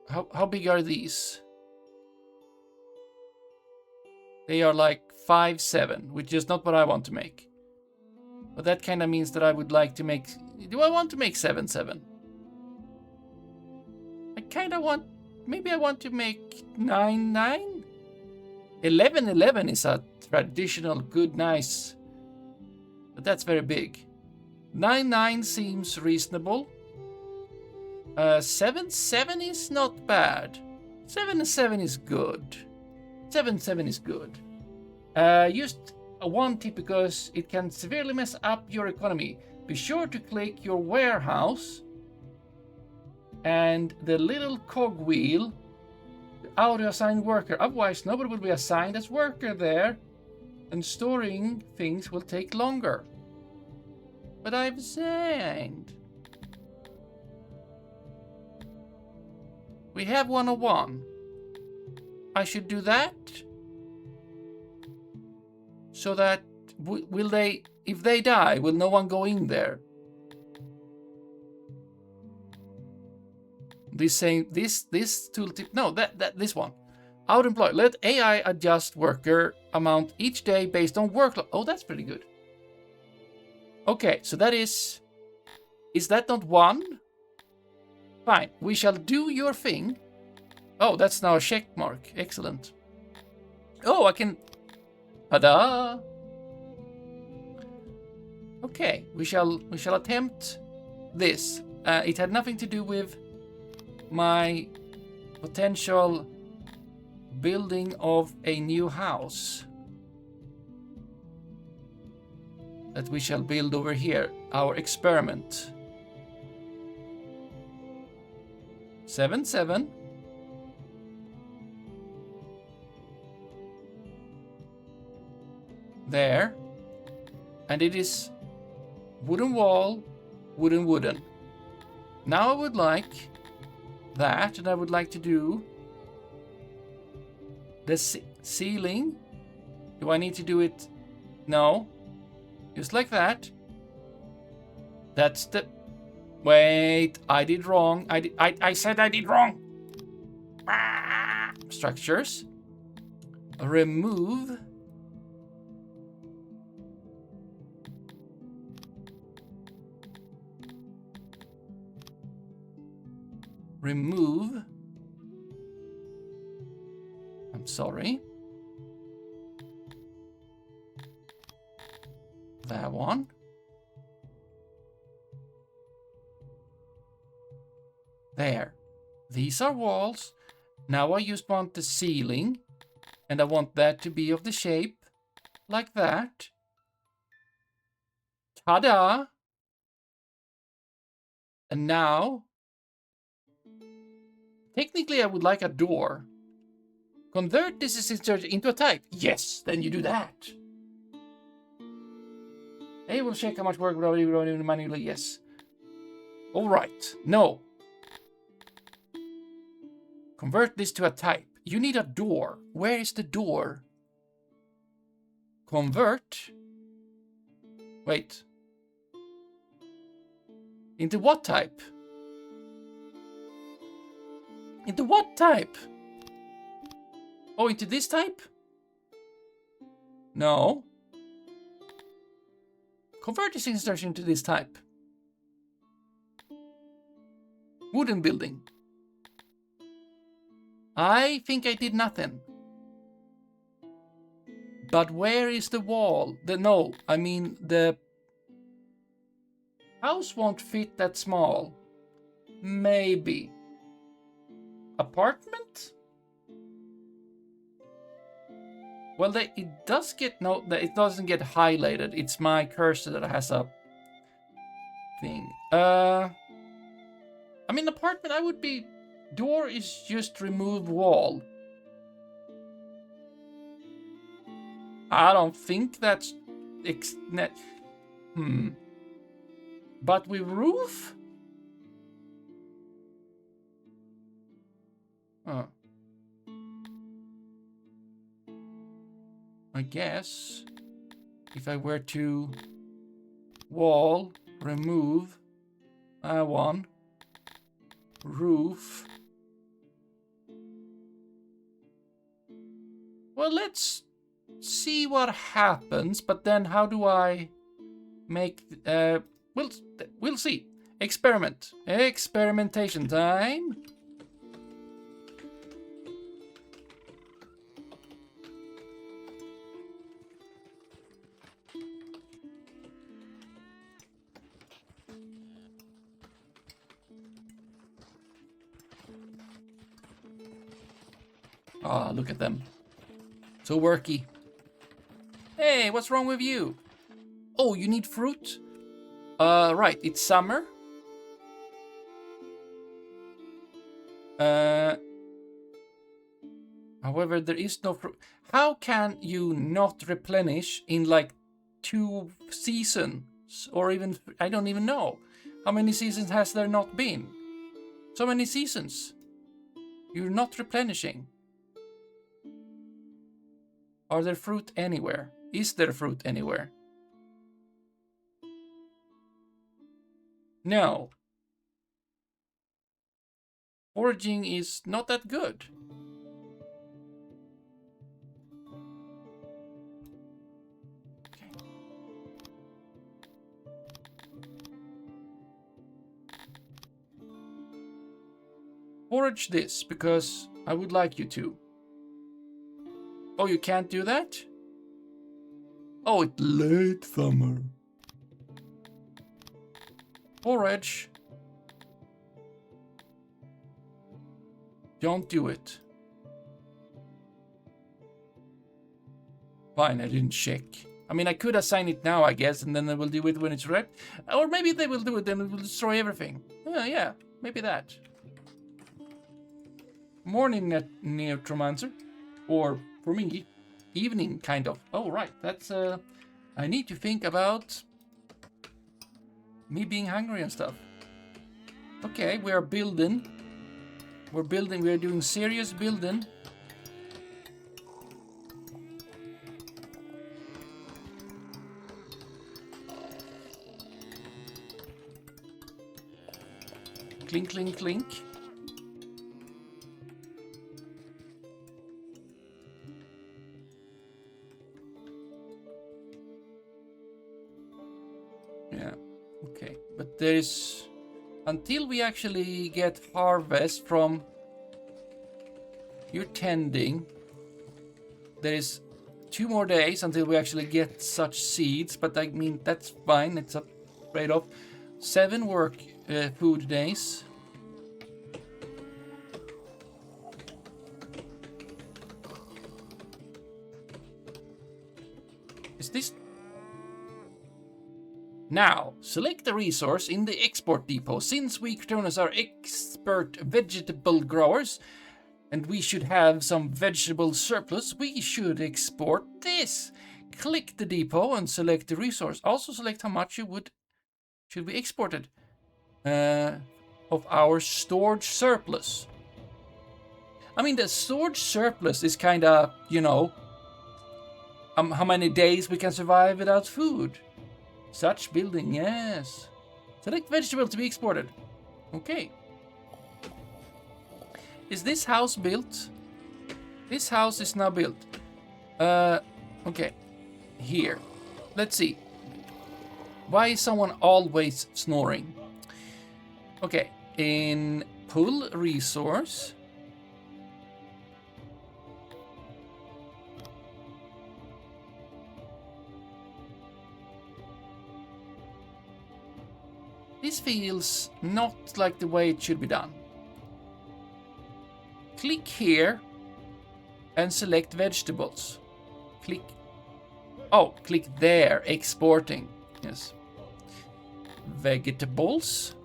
How big are these? They are like 5, 7, which is not what I want to make. But that kind of means that I would like to make... Do I want to make 7, 7? I kind of want... Maybe I want to make 9, 9? 11, 11 is a traditional, good, nice... But that's very big. 9, 9 seems reasonable. 7, 7 is not bad. 7, 7 is good. 7, 7 is good. Just one tip, because it can severely mess up your economy. Be sure to click your warehouse and the little cog wheel, the auto-assigned worker. Otherwise, nobody will be assigned as worker there, and storing things will take longer. But I've signed. We have 101. I should do that. So that will they, if they die, will no one go in there? This tooltip. No, this one. Outemploy. Let AI adjust worker amount each day based on workload. Oh, that's pretty good. Okay, so that is that not 1? Fine, we shall do your thing. Oh, that's now a check mark. Excellent. Oh, I can... Tada! Okay, we shall attempt this. It had nothing to do with my potential building of a new house that we shall build over here. Our experiment. 7, 7. There. And it is wooden wall, wooden. Now I would like that, and I would like to do the ceiling. Do I need to do it? No. Just like that. That's the... Wait, I did wrong. I said I did wrong. Structures. Remove. Remove. I'm sorry. That one. There. These are walls. Now I just want the ceiling. And I want that to be of the shape. Like that. Ta-da! And now... Technically, I would like a door. Convert this into a type. Yes, then you do that. Hey, we'll check how much work we're doing manually. Yes. All right. No. Convert this to a type. You need a door. Where is the door? Convert. Wait. Into what type? Into what type? Oh, into this type? No. Convert this instruction to this type. Wooden building. I think I did nothing. But where is the wall? No, I mean the house won't fit that small. Maybe. Apartment? Well, it does get it doesn't get highlighted. It's my cursor that has a thing. I mean, apartment. I would be. Door is just remove wall. I don't think that's But with roof? Oh. I guess if I were to wall, remove, one, roof. Well, let's see what happens, but then how do I make, we'll see. Experiment. Experimentation time. Ah, look at them. So worky. Hey, what's wrong with you? Oh, you need fruit? Right, it's summer. However, there is no fruit. How can you not replenish in like 2 seasons? Or even, I don't even know. How many seasons has there not been? So many seasons. You're not replenishing. Are there fruit anywhere? Is there fruit anywhere? No. Foraging is not that good. Okay. Forage this, because I would like you to. Oh, you can't do that? Oh, it's late summer. Forage. Don't do it. Fine, I didn't check. I mean, I could assign it now, I guess, and then they will do it when it's red. Or maybe they will do it, then it will destroy everything. Yeah, maybe that. Morning, Necromancer. Or, for me, evening, kind of. Oh, right, that's, I need to think about me being hungry and stuff. Okay, we are building. We're building, we're doing serious building. Clink, clink, clink. Yeah, okay. But there's... Until we actually get harvest from your tending, there is 2 more days until we actually get such seeds. But I mean, that's fine. It's a trade-off. 7 work food days. Is this... Now, select the resource in the export depot. Since we Crotoners are expert vegetable growers, and we should have some vegetable surplus, we should export this. Click the depot and select the resource. Also select how much should be exported of our stored surplus. I mean, the stored surplus is kind of, you know, how many days we can survive without food. Such building, yes. Select vegetable to be exported. Okay. Is this house built? This house is now built. Okay. Here. Let's see. Why is someone always snoring? Okay. In pull resource. This feels not like the way it should be done. Click here and select vegetables. Click. Oh, click there, exporting. Yes. Vegetables.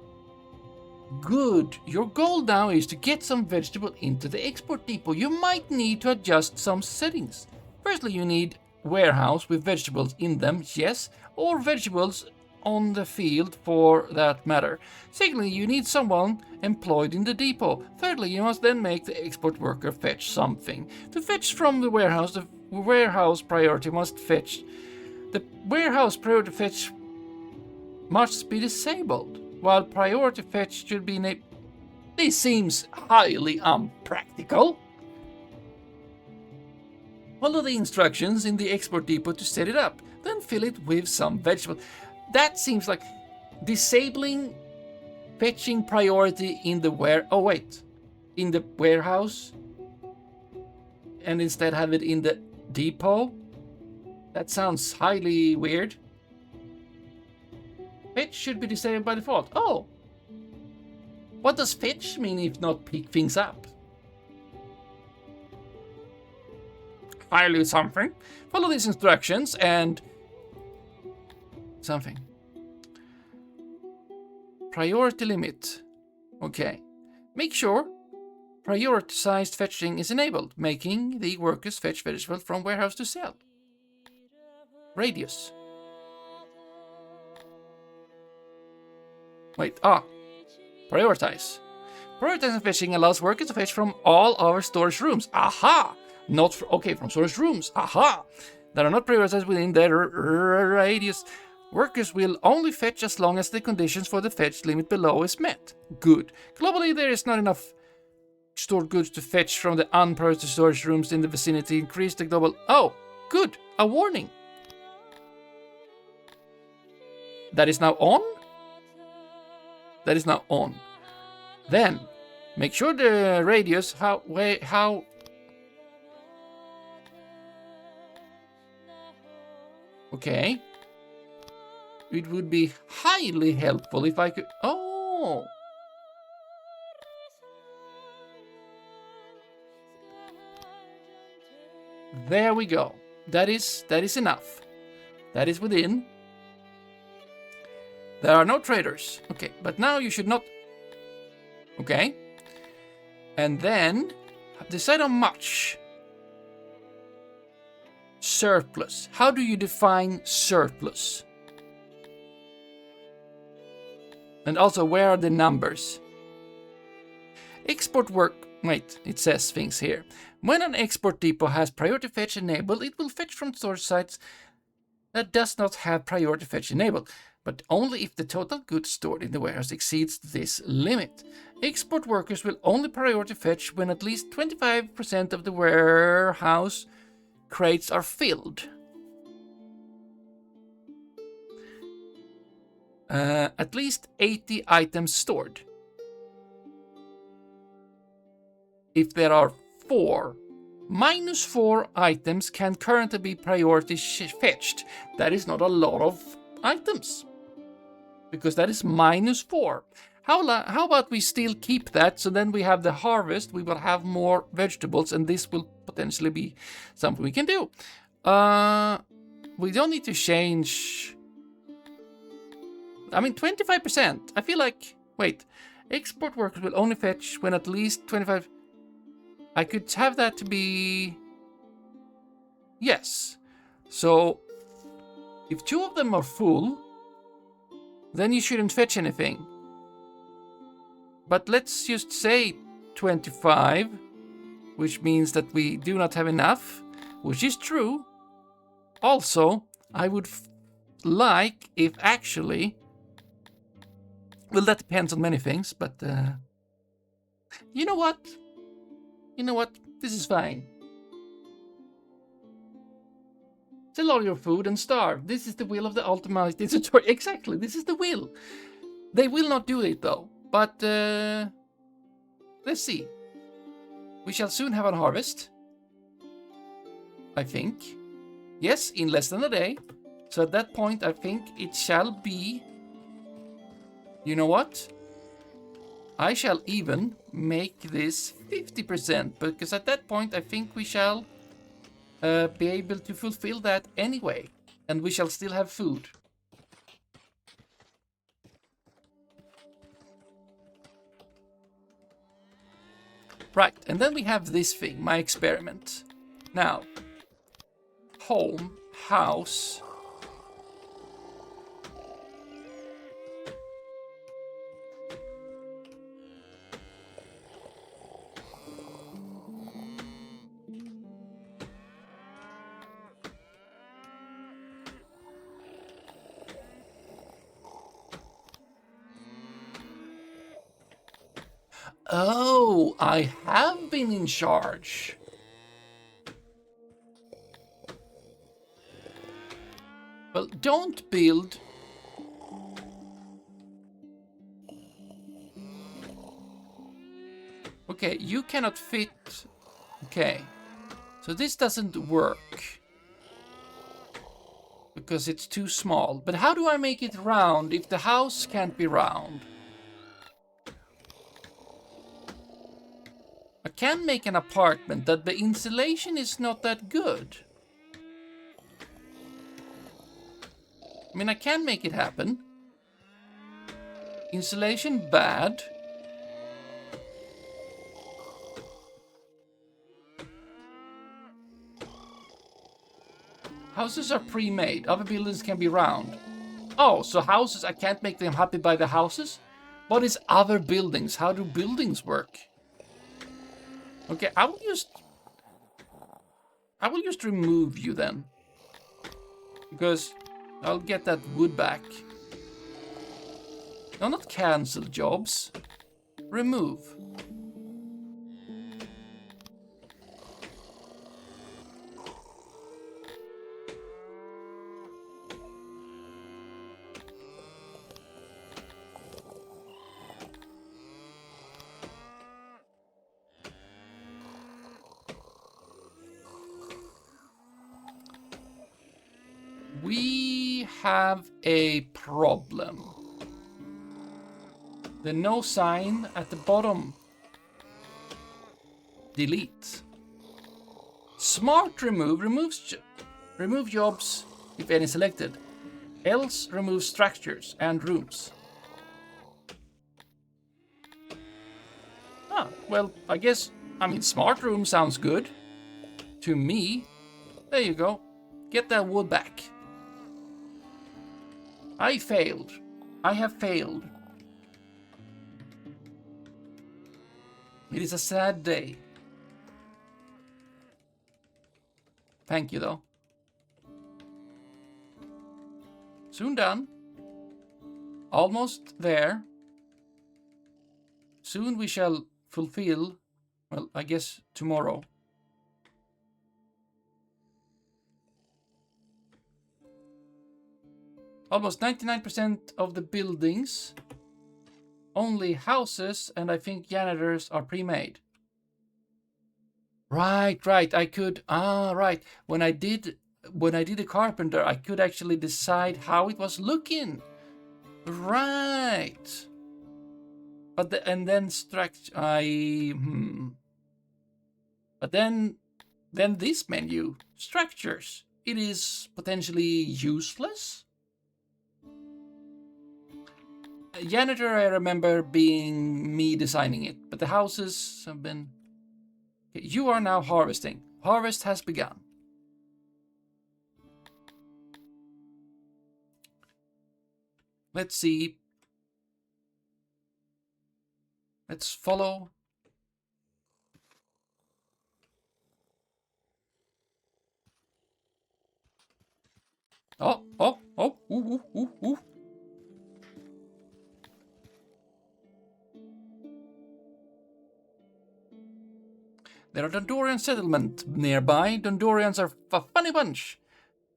Good. Your goal now is to get some vegetable into the export depot. You might need to adjust some settings. Firstly, you need warehouse with vegetables in them, yes, or vegetables on the field for that matter. Secondly, you need someone employed in the depot. Thirdly, you must then make the export worker fetch something. To fetch from the warehouse priority must fetch. The warehouse priority fetch must be disabled, while priority fetch should be enabled. This seems highly unpractical. Follow the instructions in the export depot to set it up, then fill it with some vegetable. That seems like disabling fetching priority in the in the warehouse, and instead have it in the depot. That sounds highly weird. Fetch should be disabled by default. Oh, what does fetch mean if not pick things up? Highly something. Follow these instructions and something. Priority limit. Okay. Make sure prioritized fetching is enabled, making the workers fetch vegetables from warehouse to sell. Radius. Prioritize. Prioritizing fetching allows workers to fetch from all our storage rooms. Aha! From storage rooms. Aha! That are not prioritized within their radius. Workers will only fetch as long as the conditions for the fetch limit below is met. Good. Globally, there is not enough stored goods to fetch from the unprioritized storage rooms in the vicinity. Increase the global... Oh, good. A warning. That is now on? That is now on. Then, make sure the radius... How... Okay. It would be highly helpful if I could... Oh! There we go. That is enough. That is within. There are no traders. Okay, but now you should not... Okay. And then decide on much. Surplus. How do you define surplus? And also, where are the numbers? Export work... Wait, it says things here. When an export depot has priority fetch enabled, it will fetch from storage sites that does not have priority fetch enabled, but only if the total goods stored in the warehouse exceeds this limit. Export workers will only priority fetch when at least 25% of the warehouse crates are filled. At least 80 items stored. If there are 4, minus 4 items can currently be priority fetched. That is not a lot of items, because that is minus 4. How about we still keep that, so then we have the harvest, we will have more vegetables, and this will potentially be something we can do. We don't need to change... I mean, 25%. I feel like... Wait. Export workers will only fetch when at least 25... I could have that to be... Yes. So, if 2 of them are full, then you shouldn't fetch anything. But let's just say 25, which means that we do not have enough, which is true. Also, I would like if actually... Well, that depends on many things, but... You know what? You know what? This is fine. Sell all your food and starve. This is the will of the ultimate inventory. Exactly, this is the will. They will not do it though. But let's see. We shall soon have a harvest. I think. Yes, in less than a day. So at that point, I think it shall be... You know what? I shall even make this 50%, because at that point I think we shall be able to fulfill that anyway. And we shall still have food. Right, and then we have this thing, my experiment. Now, home, house... Oh, I have been in charge. Well, don't build... Okay, you cannot fit... Okay. So this doesn't work. Because it's too small. But how do I make it round if the house can't be round? I can make an apartment that the insulation is not that good. I mean, I can make it happen. Insulation bad. Houses are pre-made. Other buildings can be round. Oh, so houses, I can't make them happy by the houses? What is other buildings? How do buildings work? Okay, I will just remove you then. Because I'll get that wood back. No, not cancel jobs. Remove. We have a problem. The no sign at the bottom. Delete. Smart remove remove jobs if any selected. Else remove structures and rooms. Ah, well, I mean, smart room sounds good. To me. There you go. Get that wood back. I failed. I have failed. It is a sad day. Thank you, though. Soon done. Almost there. Soon we shall fulfill, well, I guess tomorrow. Almost 99% of the buildings, only houses and I think janitors are pre-made. Right. I could, right. When I did a carpenter, I could actually decide how it was looking. Right. But then structure, But then this menu, structures, it is potentially useless. Janitor, I remember being me designing it, but the houses have been... Okay, you are now harvesting. Harvest has begun. Let's see. Let's follow. Oh, ooh. There are Dondorian settlement nearby. Dondorians are a funny bunch.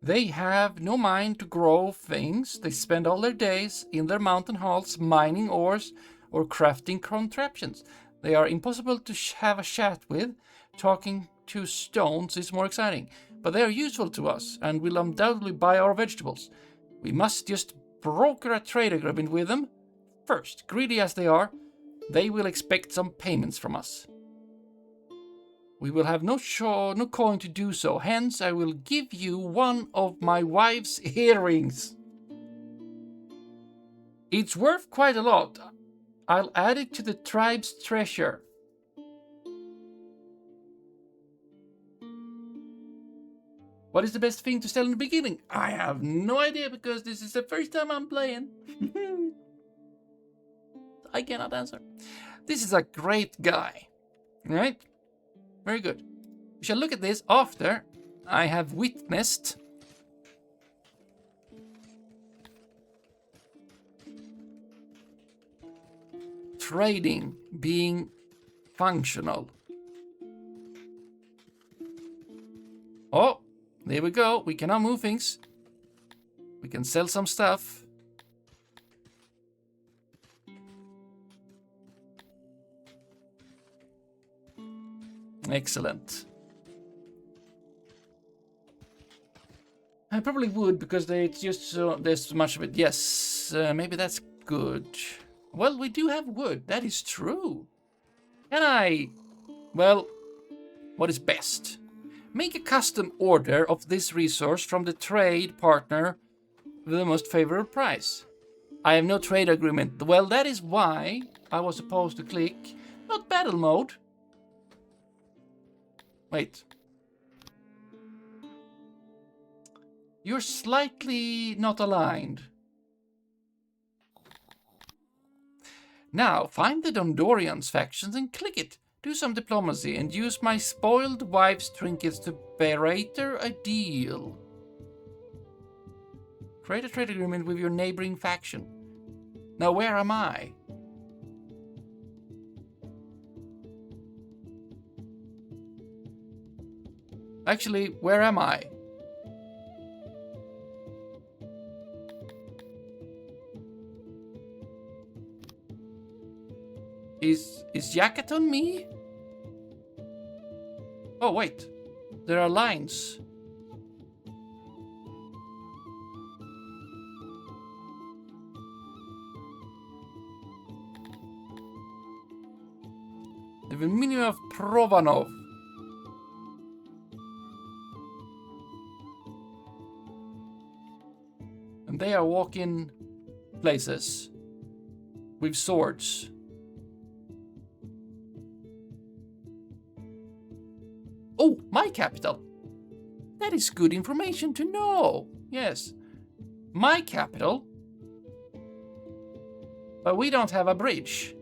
They have no mind to grow things. They spend all their days in their mountain halls mining ores or crafting contraptions. They are impossible to have a chat with. Talking to stones is more exciting. But they are useful to us and will undoubtedly buy our vegetables. We must just broker a trade agreement with them. First, greedy as they are, they will expect some payments from us. We will have no coin to do so, hence I will give you one of my wife's earrings. It's worth quite a lot. I'll add it to the tribe's treasure. What is the best thing to sell in the beginning? I have no idea because this is the first time I'm playing. I cannot answer. This is a great guy, right? Very good. We shall look at this after I have witnessed trading being functional. Oh, there we go. We can now move things. We can sell some stuff. Excellent. I probably would because it's just so there's so much of it. Yes, maybe that's good. Well, we do have wood. That is true. Can I? Well, what is best? Make a custom order of this resource from the trade partner with the most favorable price. I have no trade agreement. Well, that is why I was supposed to click not battle mode. Wait. You're slightly not aligned. Now, find the Dondorians factions and click it. Do some diplomacy and use my spoiled wife's trinkets to barter a deal. Create a trade agreement with your neighboring faction. Now, where am I? Actually, where am I? Is Yakaton me? Oh, wait. There are lines. The minimum of Provanov. And they are walking places with swords. Oh, my capital. That is good information to know. Yes. My capital. But we don't have a bridge.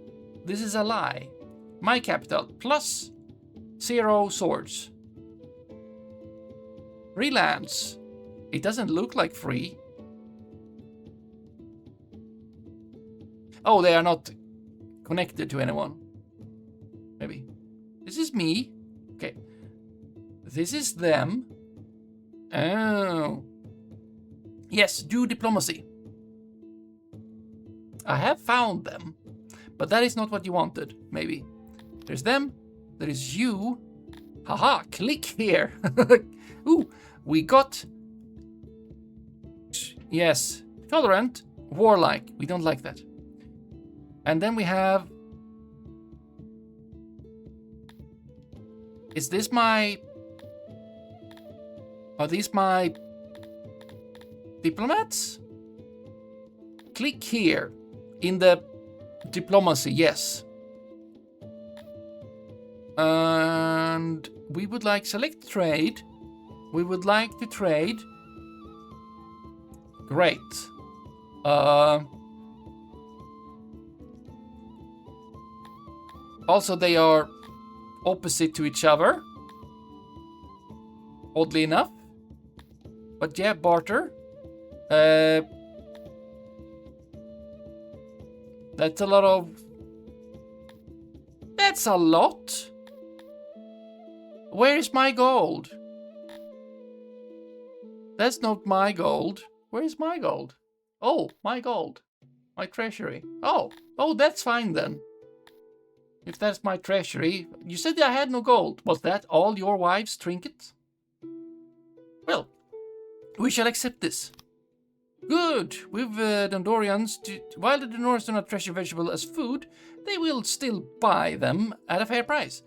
This is a lie. My capital. Plus 0 swords. Free lands. It doesn't look like free. Oh, they are not connected to anyone. Maybe. This is me. Okay. This is them. Oh. Yes, do diplomacy. I have found them. But that is not what you wanted, maybe. There's them. There is you. Haha, click here. Ooh, we got... Yes, tolerant, warlike. We don't like that. And then we have... Is this my... Are these my... diplomats? Click here. In the diplomacy, yes. And we would like select trade. We would like to trade. Great. Also, they are opposite to each other. Oddly enough. But yeah, barter. That's a lot of... That's a lot. Where is my gold? That's not my gold. Where is my gold? Oh, my gold. My treasury. Oh, that's fine then. If that's my treasury. You said I had no gold. Was that all your wife's trinkets? Well, we shall accept this. Good. With Dondorians, while the Dondorians do not treasure vegetables as food, they will still buy them at a fair price.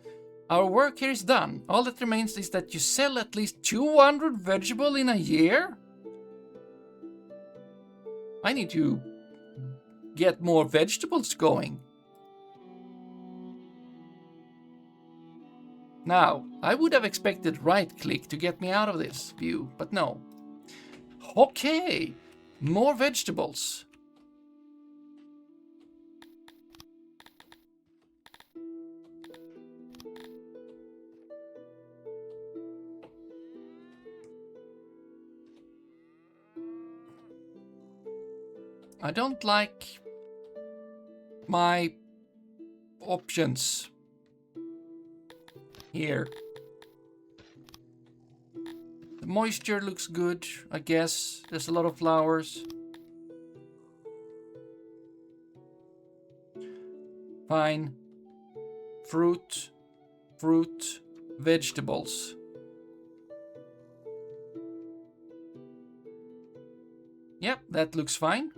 Our work here is done. All that remains is that you sell at least 200 vegetables in a year? I need to get more vegetables going. Now, I would have expected right-click to get me out of this view, but no. Okay, more vegetables. I don't like my options here. The moisture looks good, I guess. There's a lot of flowers. Fine. Fruit, vegetables. Yep, that looks fine.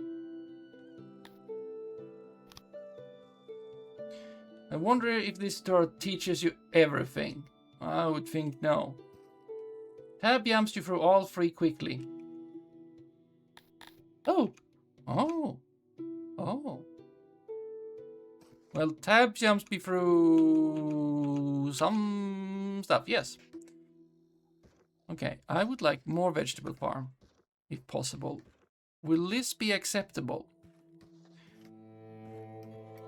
I wonder if this store teaches you everything. I would think no. Tab jumps you through all three quickly. Oh. Well, tab jumps me through some stuff, yes. Okay, I would like more vegetable farm, if possible. Will this be acceptable?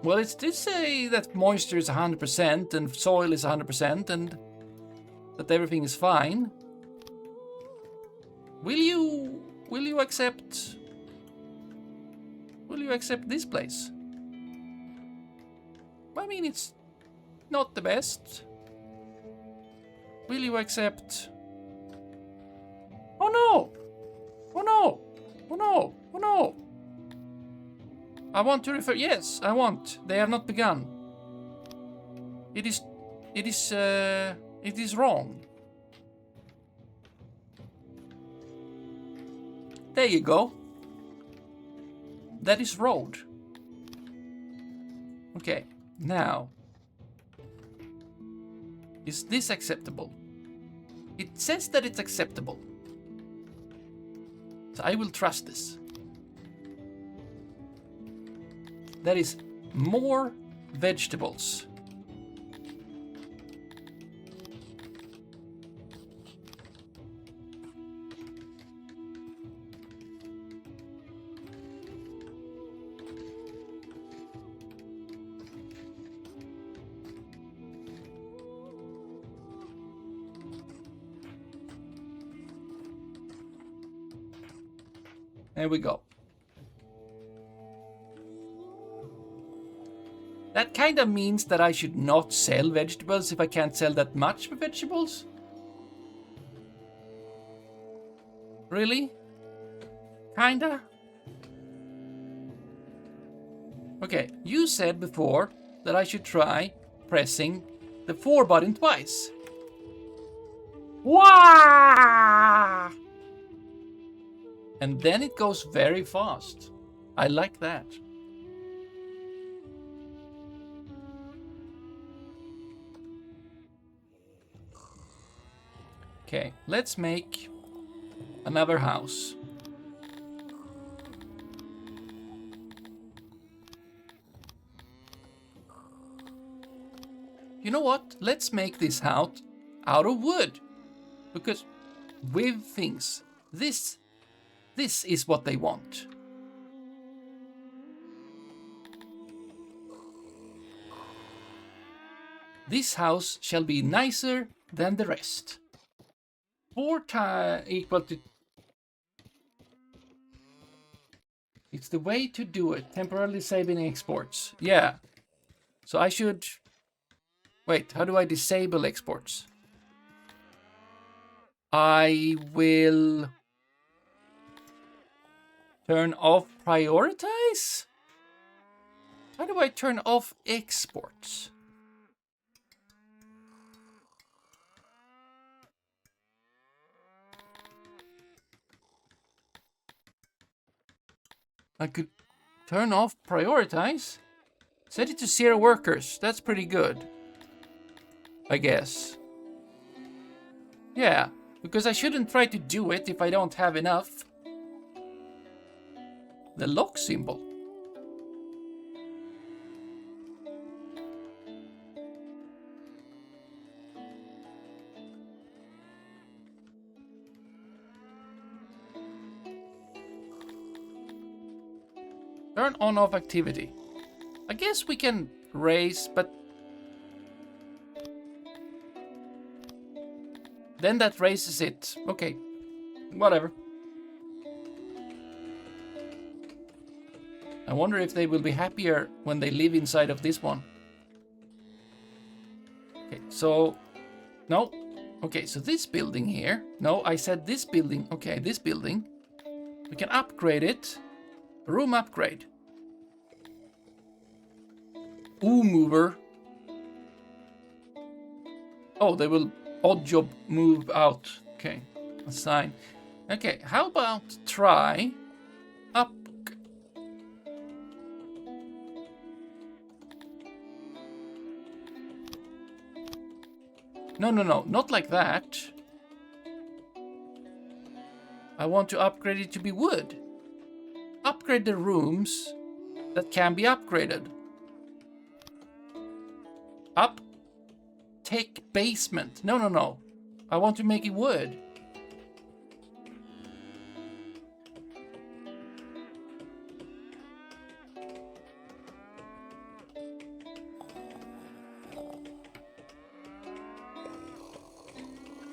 Well, it did say that moisture is 100% and soil is 100% and that everything is fine. Will you accept this place? I mean, it's not the best. Will you accept? Oh no! Oh no! Oh no! Oh no! I want to refer. Yes, I want. They have not begun. It is wrong. There you go. That is road. Okay, now. Is this acceptable? It says that it's acceptable. So I will trust this. That is more vegetables. There we go. That kind of means that I should not sell vegetables if I can't sell that much vegetables? Really? Kinda? Okay, you said before that I should try pressing the 4 button twice. Wah! And then it goes very fast. I like that. Okay, let's make another house. You know what? Let's make this house out of wood. Because with things, this is what they want. This house shall be nicer than the rest. 4 equal to... It's the way to do it. Temporarily saving exports. Yeah. So I should... Wait, how do I disable exports? I will... Turn off prioritize? How do I turn off exports? I could turn off prioritize. Set it to 0 workers. That's pretty good. I guess. Yeah, because I shouldn't try to do it if I don't have enough. The lock symbol. Turn on off activity. I guess we can raise, but then that raises it. Okay, whatever. I wonder if they will be happier when they live inside of this one. Okay, so... No. Okay, so this building here. No, I said this building. Okay, this building. We can upgrade it. Room upgrade. Ooh, mover. Oh, they will odd job move out. Okay, assign. Okay, how about try up... No, not like that. I want to upgrade it to be wood. Upgrade the rooms that can be upgraded. Up. Take basement. No. I want to make it wood.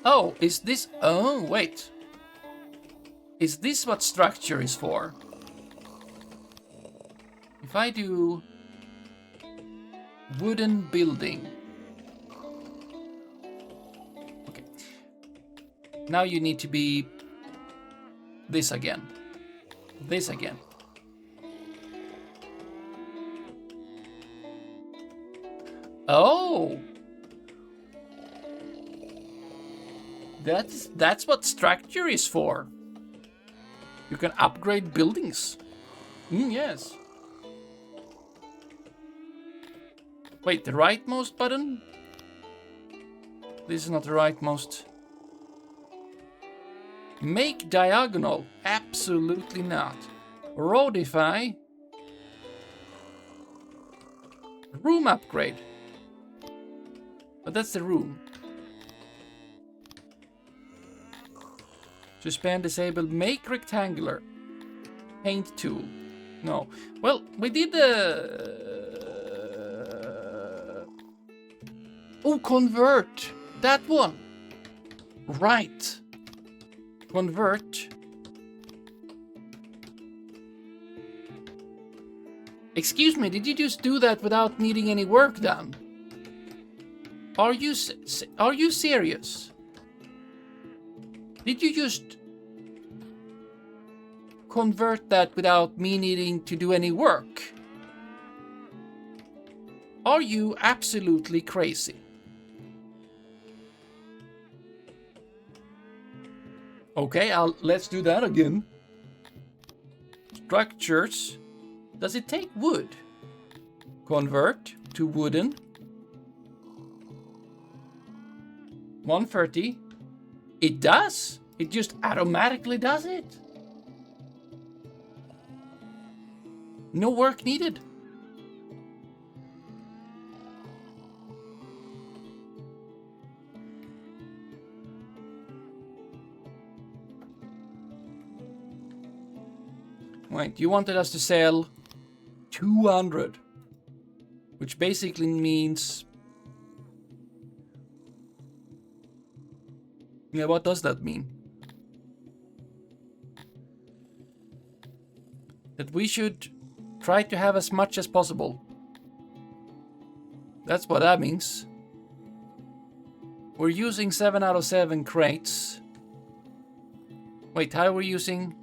Oh, is this... Oh, wait. Is this what structure is for? If I do... Wooden building. Okay. Now you need to be... This again. This again. Oh! That's what structure is for. You can upgrade buildings. Yes. Wait, the rightmost button? This is not the rightmost. Make diagonal. Absolutely not. Roadify. Room upgrade. But that's the room. Suspend, disable, make rectangular. Paint tool. No. Well, we did Oh, convert. That one. Right. Convert. Excuse me, did you just do that without needing any work done? Are you serious? Did you just convert that without me needing to do any work? Are you absolutely crazy? Okay, let's do that again. Structures. Does it take wood? Convert to wooden. 130. It does. It just automatically does it. No work needed. Wait, you wanted us to sell 200, which basically means... Yeah, what does that mean? That we should try to have as much as possible. That's what that means. We're using 7 out of 7 crates. Wait, how are we using...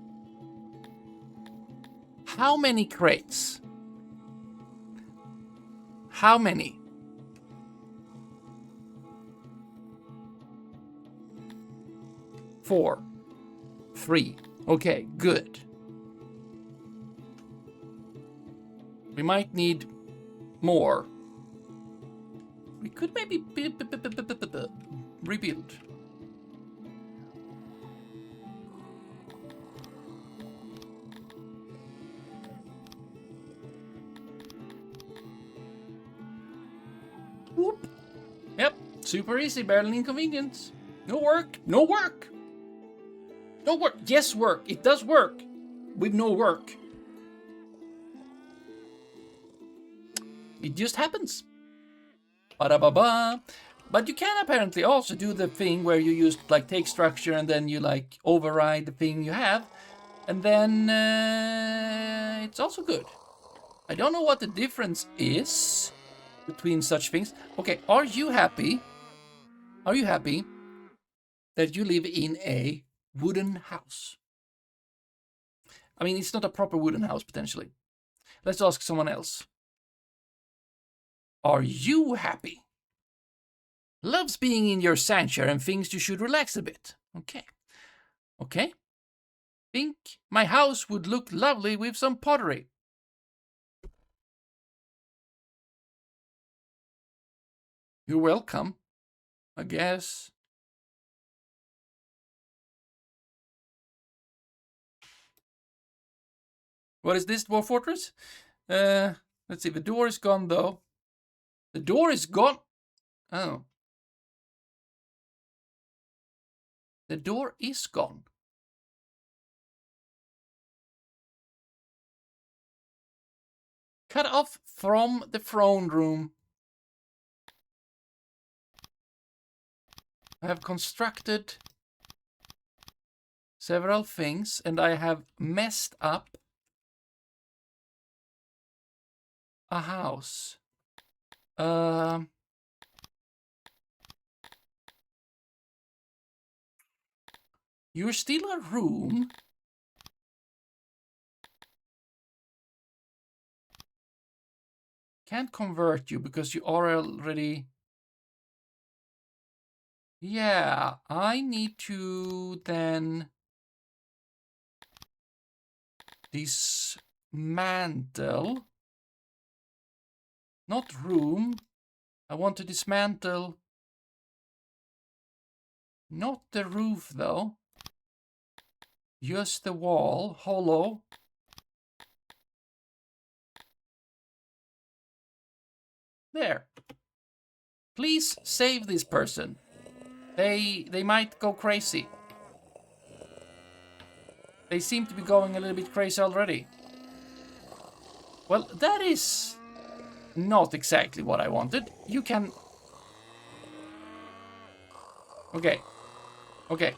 How many crates? How many? Four. 3. Okay, good. We might need more. We could maybe rebuild. Whoop. Yep, super easy, barely inconvenience. No work, no work. No work. Yes, work. It does work. With no work. It just happens. Ba-da-ba-ba. But you can apparently also do the thing where you just like take structure and then you like override the thing you have. And then it's also good. I don't know what the difference is between such things. Okay, are you happy? Are you happy that you live in a wooden house? I mean, it's not a proper wooden house, potentially. Let's ask someone else. Are you happy? Loves being in your sanctuary and thinks you should relax a bit. Okay. Okay. Think my house would look lovely with some pottery. You're welcome, I guess. What is this, Dwarf Fortress? Let's see, the door is gone though. The door is gone. Oh. The door is gone. Cut off from the throne room. I have constructed several things and I have messed up a house. You're still a room. Can't convert you because you are already... Yeah, I need to then dismantle. Not room. I want to dismantle. Not the roof though. Just the wall. Hollow. There. Please save this person. They might go crazy. They seem to be going a little bit crazy already. Well, that is not exactly what I wanted. You can... Okay. Okay.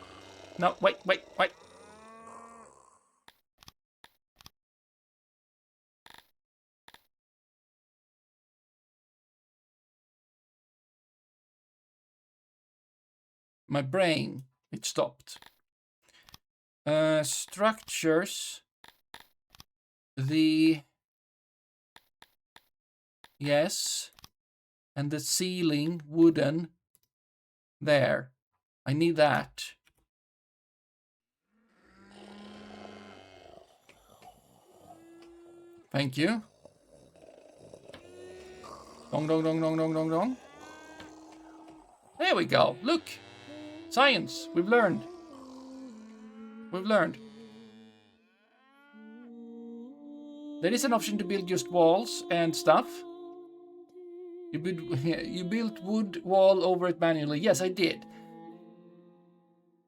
No, wait. My brain, it stopped. Structures. Yes. And the ceiling, wooden. There. I need that. Thank you. Dong, dong, dong, dong, dong, dong, dong. There we go. Look. Science. We've learned. We've learned. There is an option to build just walls and stuff. You built wood wall over it manually. Yes, I did.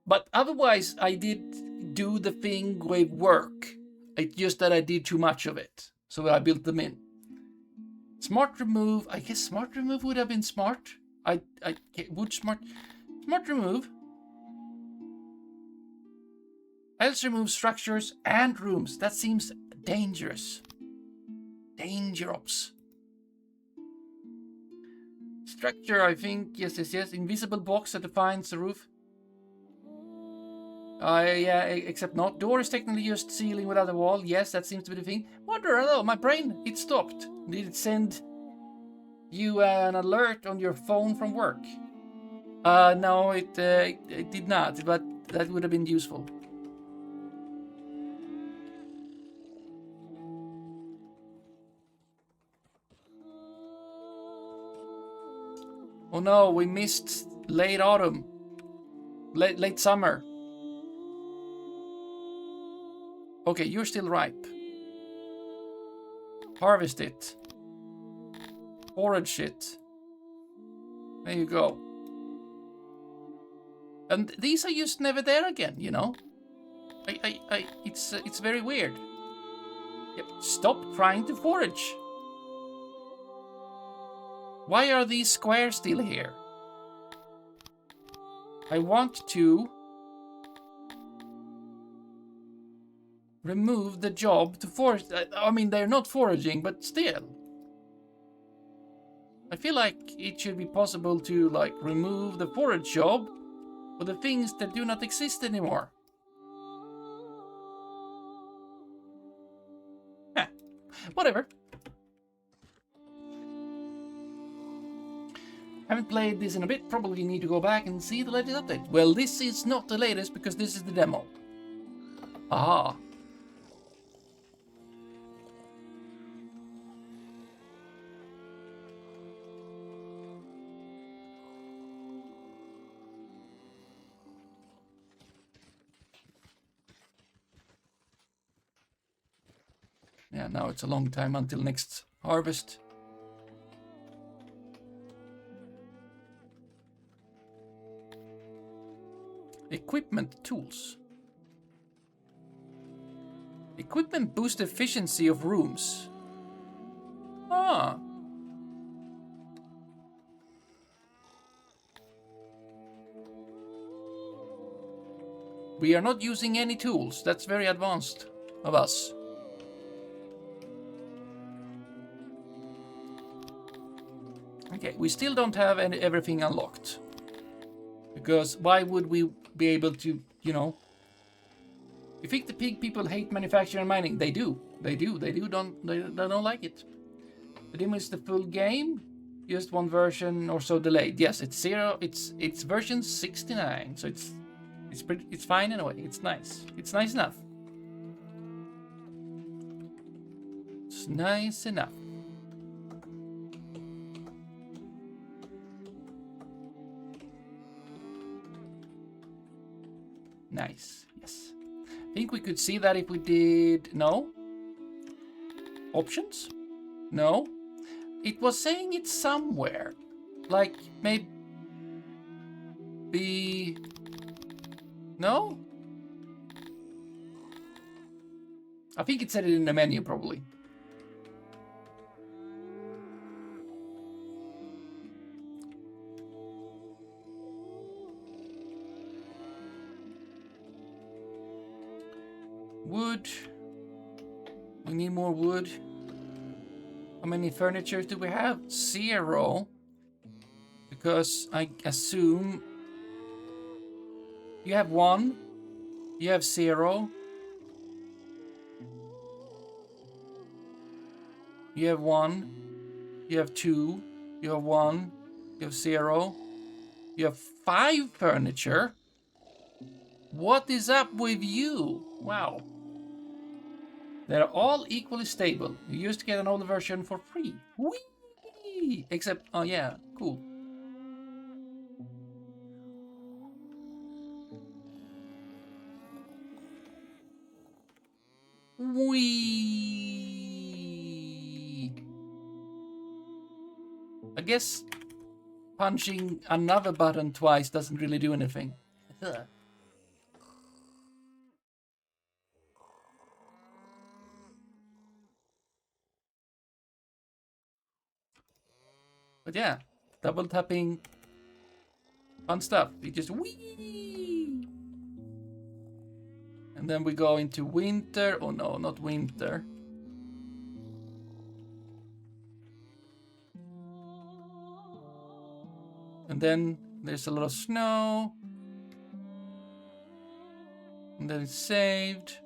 But otherwise, I did do the thing with work. It's just that I did too much of it. So I built them in. Smart remove. I guess smart remove would have been smart. Would smart remove. Else remove structures and rooms. That seems dangerous. Dangerops. Structure, I think. Yes. Invisible box that defines the roof. Yeah, except not. Door is technically just ceiling without a wall. Yes, that seems to be the thing. Wonder, hello, my brain, it stopped. Did it send you an alert on your phone from work? No, it did not, but that would have been useful. Oh no, we missed late autumn. Late summer. Okay, you're still ripe. Harvest it. Forage it. There you go. And these are just never there again, you know? It's very weird. Yep, stop trying to forage. Why are these squares still here? I want to remove the job to forage. I mean, they're not foraging, but still. I feel like it should be possible to, like, remove the forage job for the things that do not exist anymore. Whatever. Haven't played this in a bit, probably need to go back and see the latest update. Well, this is not the latest because this is the demo. Aha. Yeah, now it's a long time until next harvest. Equipment tools. Equipment boost efficiency of rooms. Ah. We are not using any tools. That's very advanced of us. Okay, we still don't have everything unlocked. Because why would we be able to, you know... You think the pig people hate manufacturing and mining? They do. They don't like it. The demo is the full game. Just one version or so delayed. Yes, it's version 69. So it's fine in a way. It's nice. It's nice enough. It's nice enough. Nice, yes. I think we could see that if we did... No? Options? No? It was saying it somewhere. Like, maybe... No? I think it said it in the menu, probably. Wood. We need more wood. How many furniture do we have? 0. Because I assume You have 1. You have 0. You have 1. You have 2. You have 1. You have 0. You have 5 furniture. What is up with you? Wow. They're all equally stable. You used to get an older version for free. Whee! Except, oh yeah, cool. Whee! I guess punching another button twice doesn't really do anything. But yeah, double tapping, fun stuff. You just whee! And then we go into winter. Oh no, not winter. And then there's a lot of snow. And then it's saved.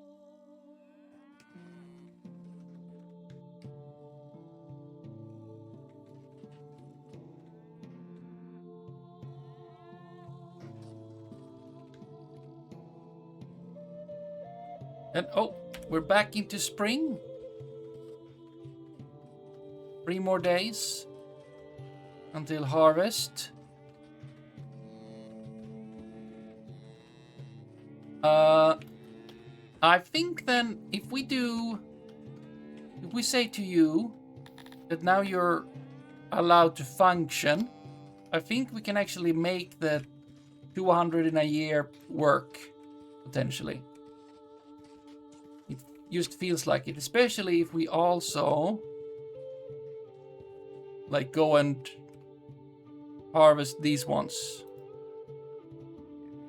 And oh, we're back into spring. 3 more days until harvest. I think then if we say to you that now you're allowed to function, I think we can actually make the 200 in a year work, potentially. It just feels like it, especially if we also like go and harvest these ones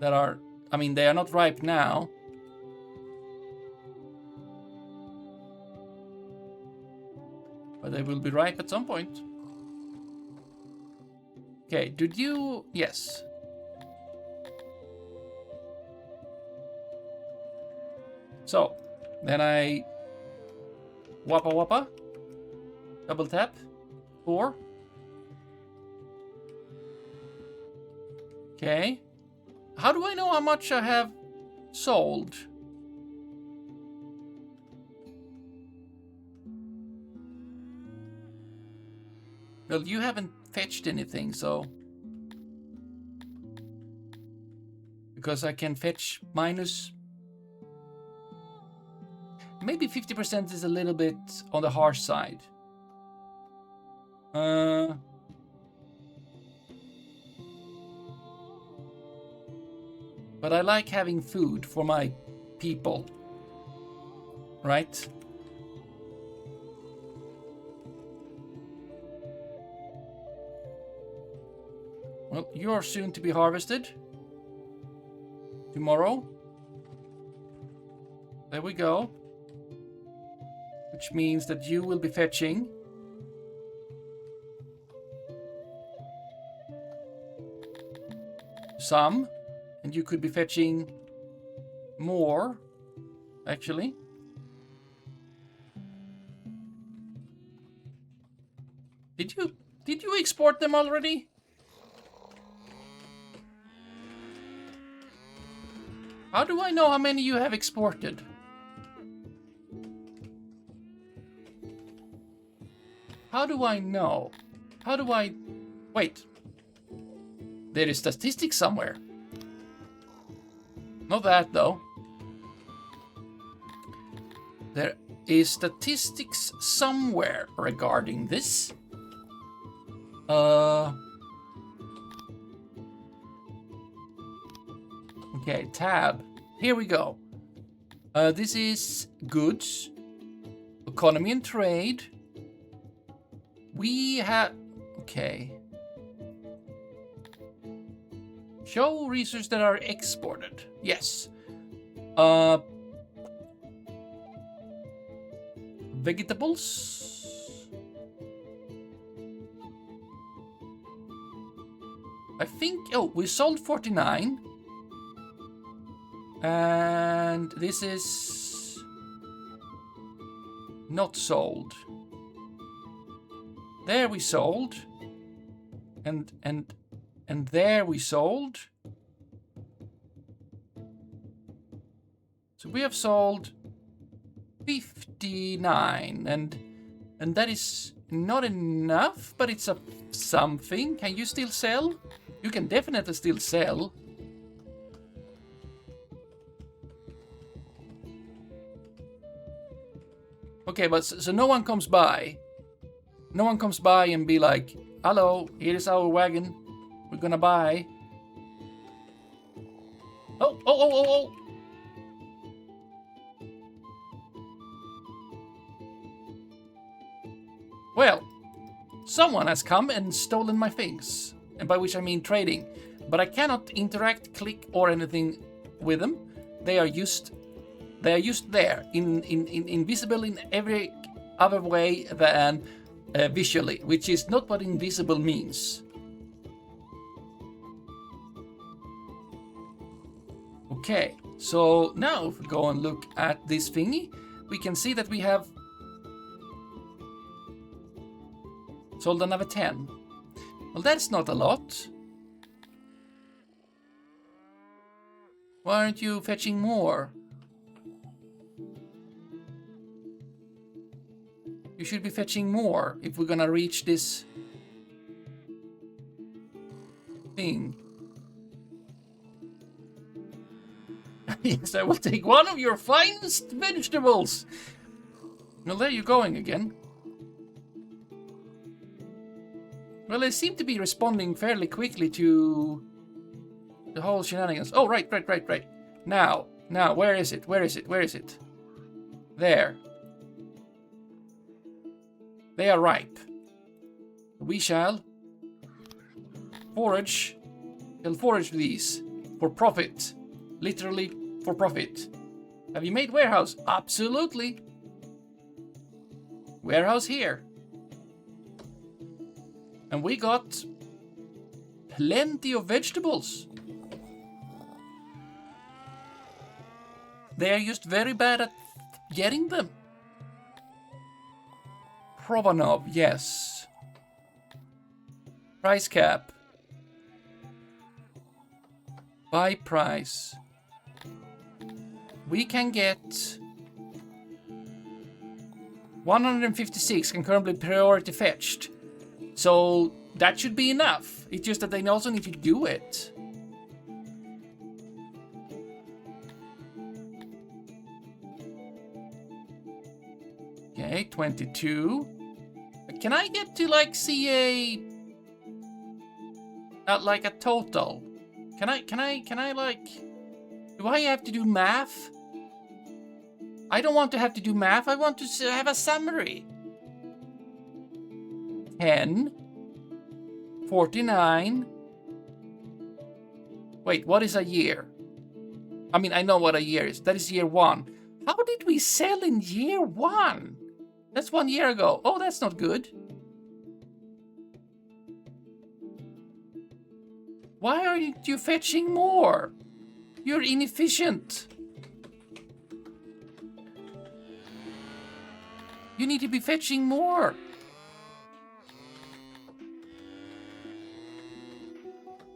that are, I mean, they are not ripe now. But they will be ripe at some point. Okay, did you... Yes. So, then I... Wappa wappa. Double tap. 4. Okay. How do I know how much I have sold? Well, you haven't fetched anything, so... Because I can fetch minus... Maybe 50% is a little bit on the harsh side. But I like having food for my people. Right? Well, you're soon to be harvested. Tomorrow. There we go. Which means that you will be fetching some, and you could be fetching more, actually. Did you export them already? How do I know how many you have exported? How do I know? How do I... Wait. There is statistics somewhere. Not that, though. There is statistics somewhere regarding this. Okay, tab. Here we go. This is goods, economy and trade. We have... Okay. Show resources that are exported. Yes. Vegetables. I think... Oh, we sold 49. And this is not sold. There we sold. And there we sold. So we have sold 59, and that is not enough, but it's something. Can you still sell? You can definitely still sell. Okay, but so no one comes by. No one comes by and be like, hello, here's our wagon. We're gonna buy. Oh. Well, someone has come and stolen my things. And by which I mean trading. But I cannot interact, click, or anything with them. They are just there, invisible in every other way than visually, which is not what invisible means. Okay, so now if we go and look at this thingy, we can see that we have sold another 10. Well, that's not a lot. Why aren't you fetching more? You should be fetching more if we're gonna reach this thing. Yes, I will take one of your finest vegetables. Well, there you're going again. Well, they seem to be responding fairly quickly to the whole shenanigans. Oh, right. Now, where is it? Where is it? There. They are ripe. We shall forage. Shall forage these for profit. Literally for profit. Have you made warehouse? Absolutely. Warehouse here. And we got plenty of vegetables. They are just very bad at getting them. Provanov, yes. Price cap. Buy price. We can get 156 concurrently priority fetched. So that should be enough. It's just that they also need to do it. Okay, 22. Can I get to like see like a total? Can I like, do I have to do math? I don't want to have to do math. I want to have a summary. 10, 49. Wait, what is a year? I mean, I know what a year is. That is year 1. How did we sell in year 1? That's 1 year ago. Oh, that's not good. Why aren't you fetching more? You're inefficient. You need to be fetching more.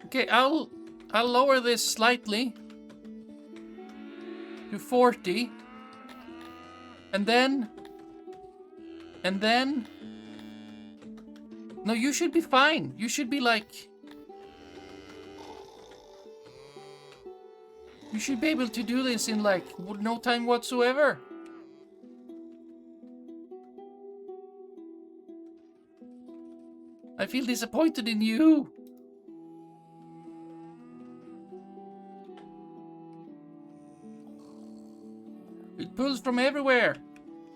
Okay, I'll lower this slightly to 40. And then no, you should be fine. You should be like, you should be able to do this in like no time whatsoever. I feel disappointed in you. It pulls from everywhere.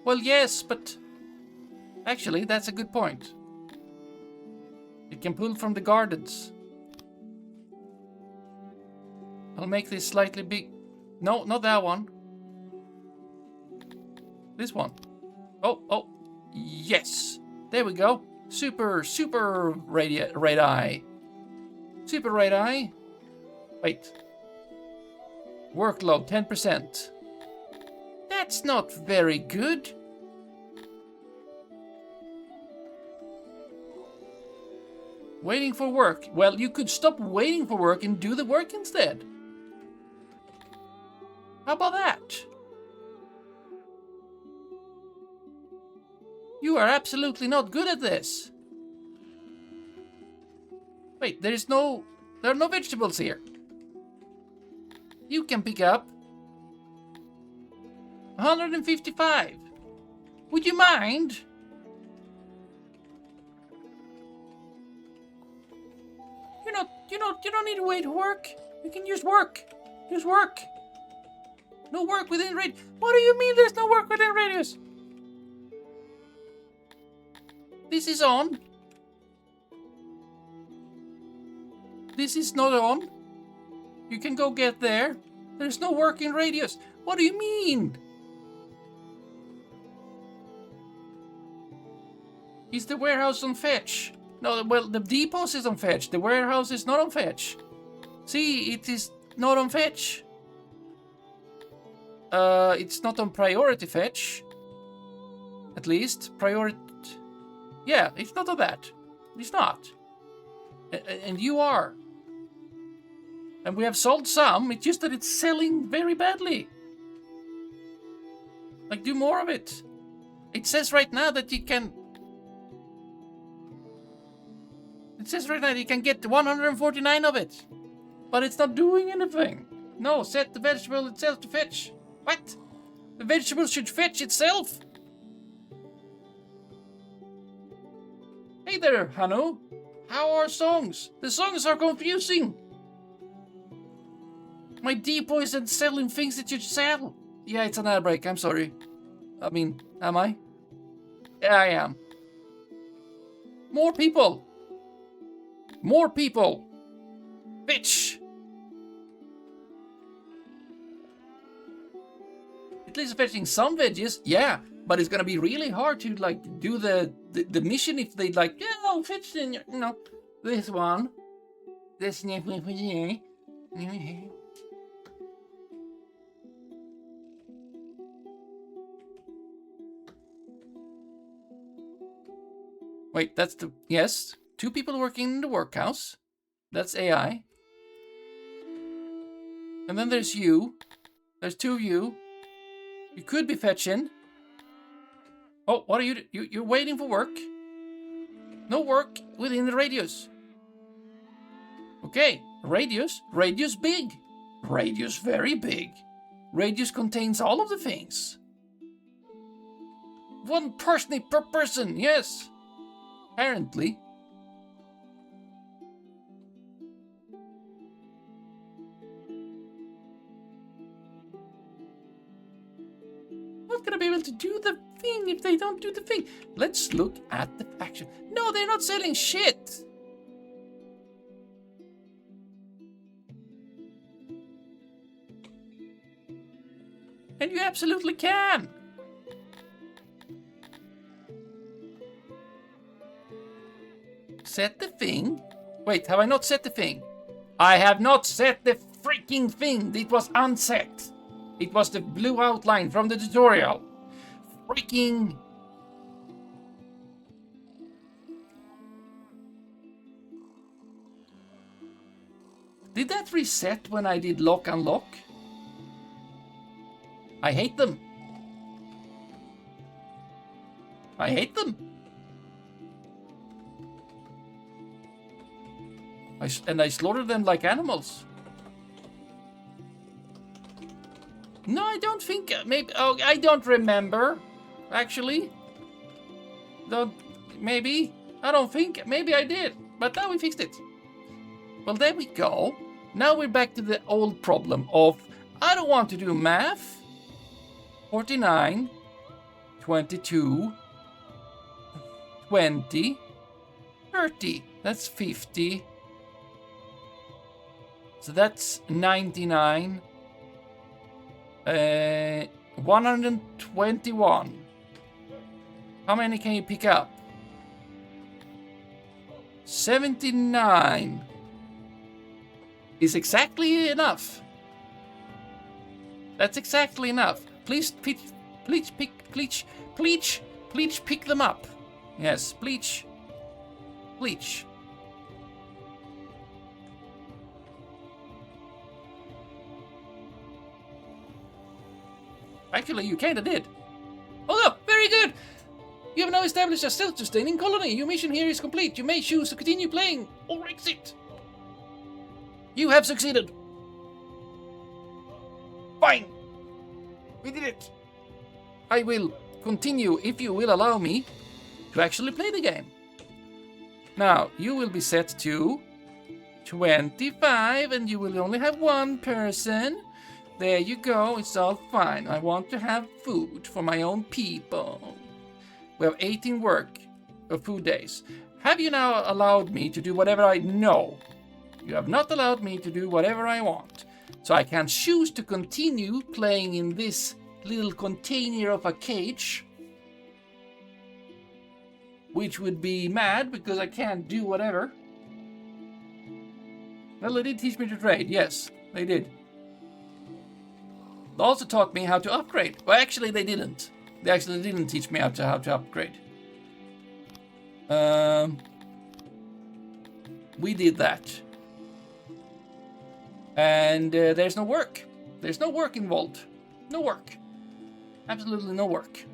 Well, yes, but actually, that's a good point. It can pull from the gardens. I'll make this slightly big. No, not that one. This one. Oh, yes. There we go. Super red eye. Super red eye. Wait. Workload 10%. That's not very good. Waiting for work. Well, you could stop waiting for work and do the work instead. How about that? You are absolutely not good at this. Wait, there are no vegetables here. You can pick up 155. Would you mind? You don't need to wait to work. You can use work. Use work. No work within radius. What do you mean there's no work within radius? This is on. This is not on. You can go get there. There's no work in radius. What do you mean? Is the warehouse on fetch? No, well, the depot is on fetch. The warehouse is not on fetch. See, it is not on fetch. It's not on priority fetch. At least, priority... Yeah, it's not on that. It's not. And you are. And we have sold some, it's just that it's selling very badly. Like, do more of it. It says right now that you can... It says right now you can get 149 of it. But it's not doing anything. No, set the vegetable itself to fetch. What? The vegetable should fetch itself? Hey there, Hanu. How are songs? The songs are confusing. My depot isn't selling things that you sell. Yeah, it's an ad break, I'm sorry. I mean, am I? Yeah, I am. More people. More people. Bitch. At least fetching some veggies, yeah. But it's gonna be really hard to like do the mission if they like, yeah, I'll fetch in, you know, this one. This Wait, that's the... Yes. 2 people working in the workhouse. That's AI. And then there's you. There's 2 of you. You could be fetching. Oh, what are you... You're waiting for work. No work within the radius. Okay. Radius. Radius big. Radius very big. Radius contains all of the things. 1 parsnip per person. Yes. Apparently. Not gonna be able to do the thing if they don't do the thing. Let's look at the faction. No, they're not selling shit. And you absolutely can. Set the thing. Wait, have I not set the thing? I have not set the freaking thing. It was unset. It was the blue outline from the tutorial. Freaking... Did that reset when I did lock unlock? I hate them. I hate them. I slaughter them like animals. No, I don't think... Maybe... Oh, I don't remember. Actually. Don't... Maybe. I don't think... Maybe I did. But now we fixed it. Well, there we go. Now we're back to the old problem of... I don't want to do math. 49. 22. 20. 30. That's 50. So that's 99. 121. How many can you pick up? 79 is exactly enough. That's exactly enough. Please, pick them up. Yes, bleach. Actually, you kinda did. Oh no, very good! You have now established a self-sustaining colony. Your mission here is complete. You may choose to continue playing or exit. You have succeeded. Fine. We did it. I will continue if you will allow me to actually play the game. Now, you will be set to 25 and you will only have one person. There you go, it's all fine. I want to have food for my own people. We have 18 food days. Have you now allowed me to do whatever I know? You have not allowed me to do whatever I want. So I can choose to continue playing in this little container of a cage. Which would be mad because I can't do whatever. Well, they did teach me to trade. Yes, they did. They also taught me how to upgrade. Well, actually, they didn't. They actually didn't teach me how to upgrade. We did that. And there's no work. There's no work involved. No work. Absolutely no work.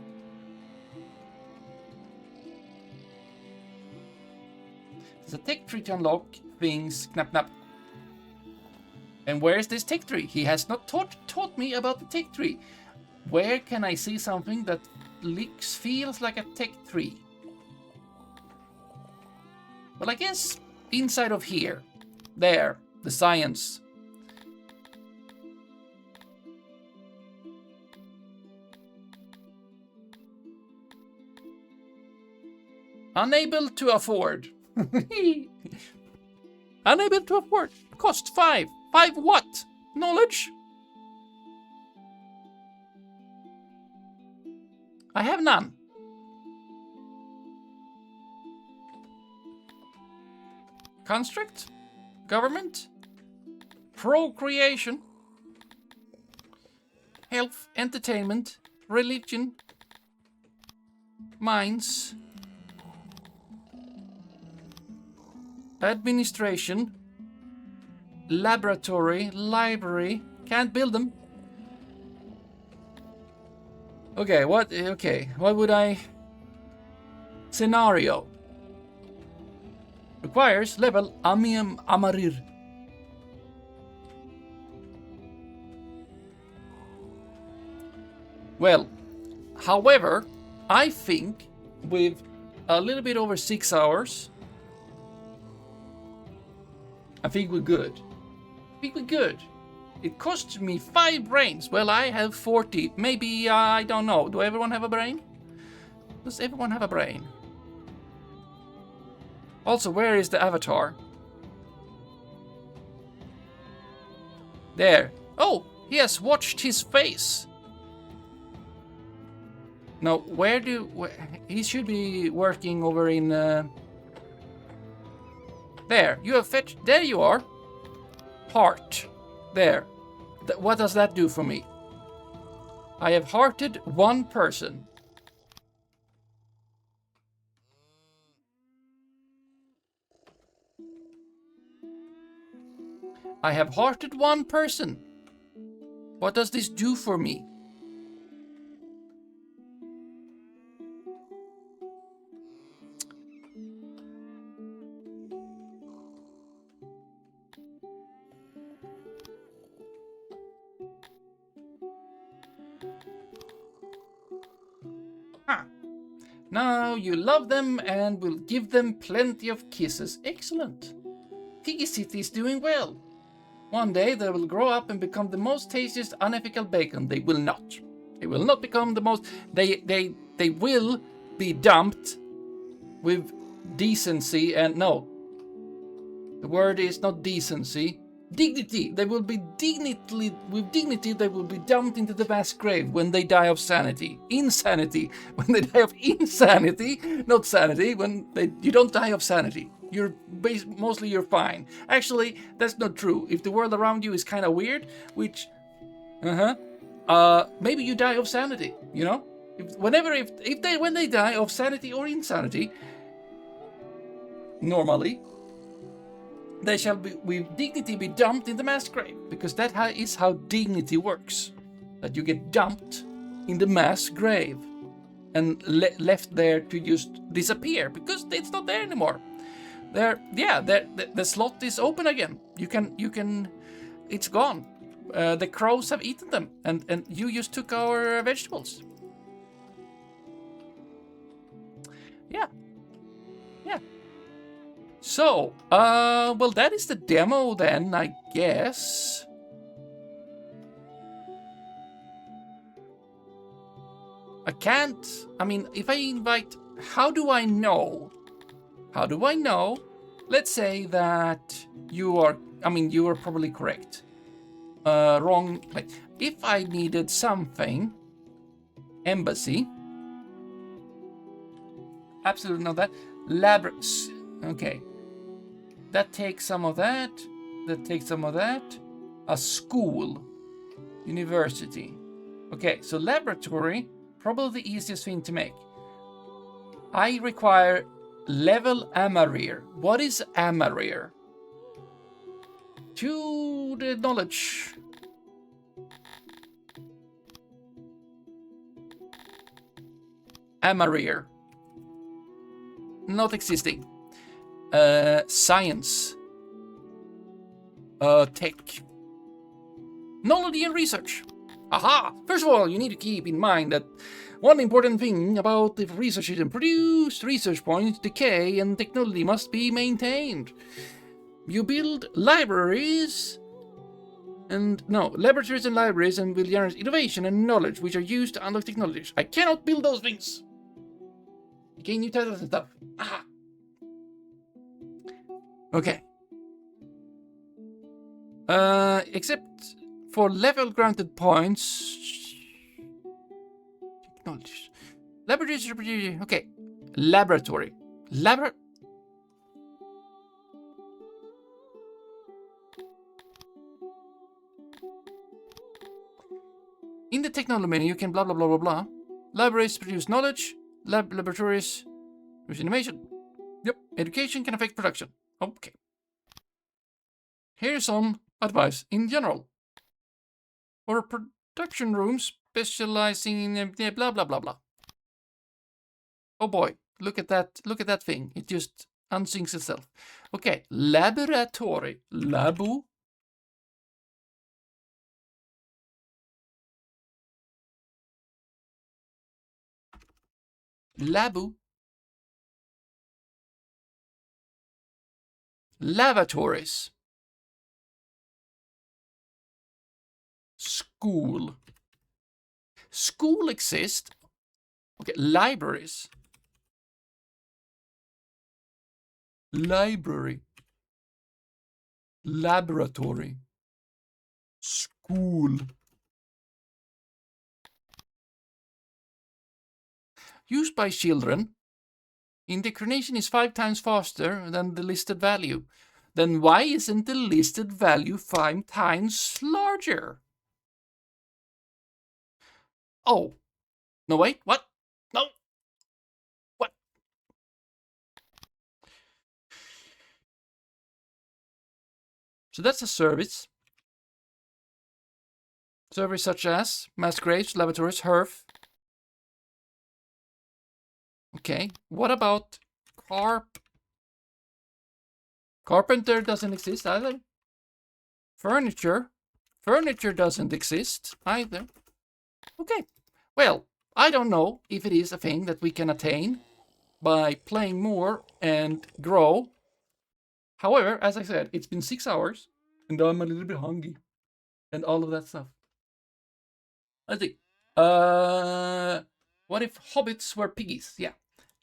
There's a tech tree to unlock things. Knap knap. And where is this tech tree? He has not taught me about the tech tree. Where can I see something that feels like a tech tree? Well, I guess inside of here. There, the science. Unable to afford. Unable to afford. Cost 5. 5 what? Knowledge? I have none. Construct? Government? Procreation? Health? Entertainment? Religion? Mines? Administration? Laboratory? Library? Can't build them. Okay, what would I... Scenario. Requires level Amium Amarir. Well, however, I think with a little bit over 6 hours, I think we're good. It costs me 5 brains. Well, I have 40. Maybe, I don't know. Do everyone have a brain? Does everyone have a brain? Also, where is the avatar? There. Oh, he has watched his face. No, he should be working over in... There, you have fetched... There you are. Heart. There. What does that do for me? I have hearted 1 person. I have hearted 1 person. What does this do for me? Now you love them and will give them plenty of kisses. Excellent. Piggy City is doing well. One day they will grow up and become the most tastiest unethical bacon. They will not. They will not become the most... They will be dumped with decency and... No. The word is not decency. Dignity. They will be with dignity, they will be dumped into the vast grave when they die of sanity. Insanity. When they die of insanity, not sanity. You don't die of sanity. Mostly you're fine. Actually, that's not true. If the world around you is kind of weird, which... maybe you die of sanity, you know? When they die of sanity or insanity, normally, they shall be, with dignity, be dumped in the mass grave, because that is how dignity works. That you get dumped in the mass grave and left there to just disappear because it's not there anymore. The slot is open again. You can, it's gone. The crows have eaten them, and you just took our vegetables. Yeah. So, well, that is the demo then, I guess. I can't, I mean, if I invite, how do I know? Let's say that you are probably correct. Wrong place. If I needed something, embassy. Absolutely not that. Okay. That takes some of that. A school. University. Okay, so laboratory, probably the easiest thing to make. I require level Amarir. What is Amarir? To the knowledge. Amarir. Not existing. Science. Tech. Knowledge and research. Aha! First of all, you need to keep in mind that one important thing about the research is produced research points decay and technology must be maintained. You build laboratories and libraries and will generate innovation and knowledge which are used to unlock technologies. I cannot build those things. Gain new titles and stuff. Aha! Okay. Except for level granted points. Technologies. Laboratories. Okay. Laboratory. In the technology menu, you can blah blah blah blah blah. Libraries produce knowledge. Laboratories produce innovation. Yep. Education can affect production. Okay. Here's some advice in general. For production rooms specializing in blah blah blah blah. Oh boy, look at that thing. It just unsyncs itself. Okay, laboratory. Labu. Lavatories. School. School exists. Okay, libraries. Library. Laboratory. School. Used by children. Indoctrination is 5 times faster than the listed value. Then why isn't the listed value 5 times larger? Oh. No, wait, what? No. What? So that's a service. Service such as mass graves, laboratories, hearth. Okay, what about Carpenter doesn't exist either. Furniture doesn't exist either. Okay, well, I don't know if it is a thing that we can attain by playing more and grow. However, as I said, it's been 6 hours and I'm a little bit hungry and all of that stuff. Let's see. What if hobbits were piggies? Yeah.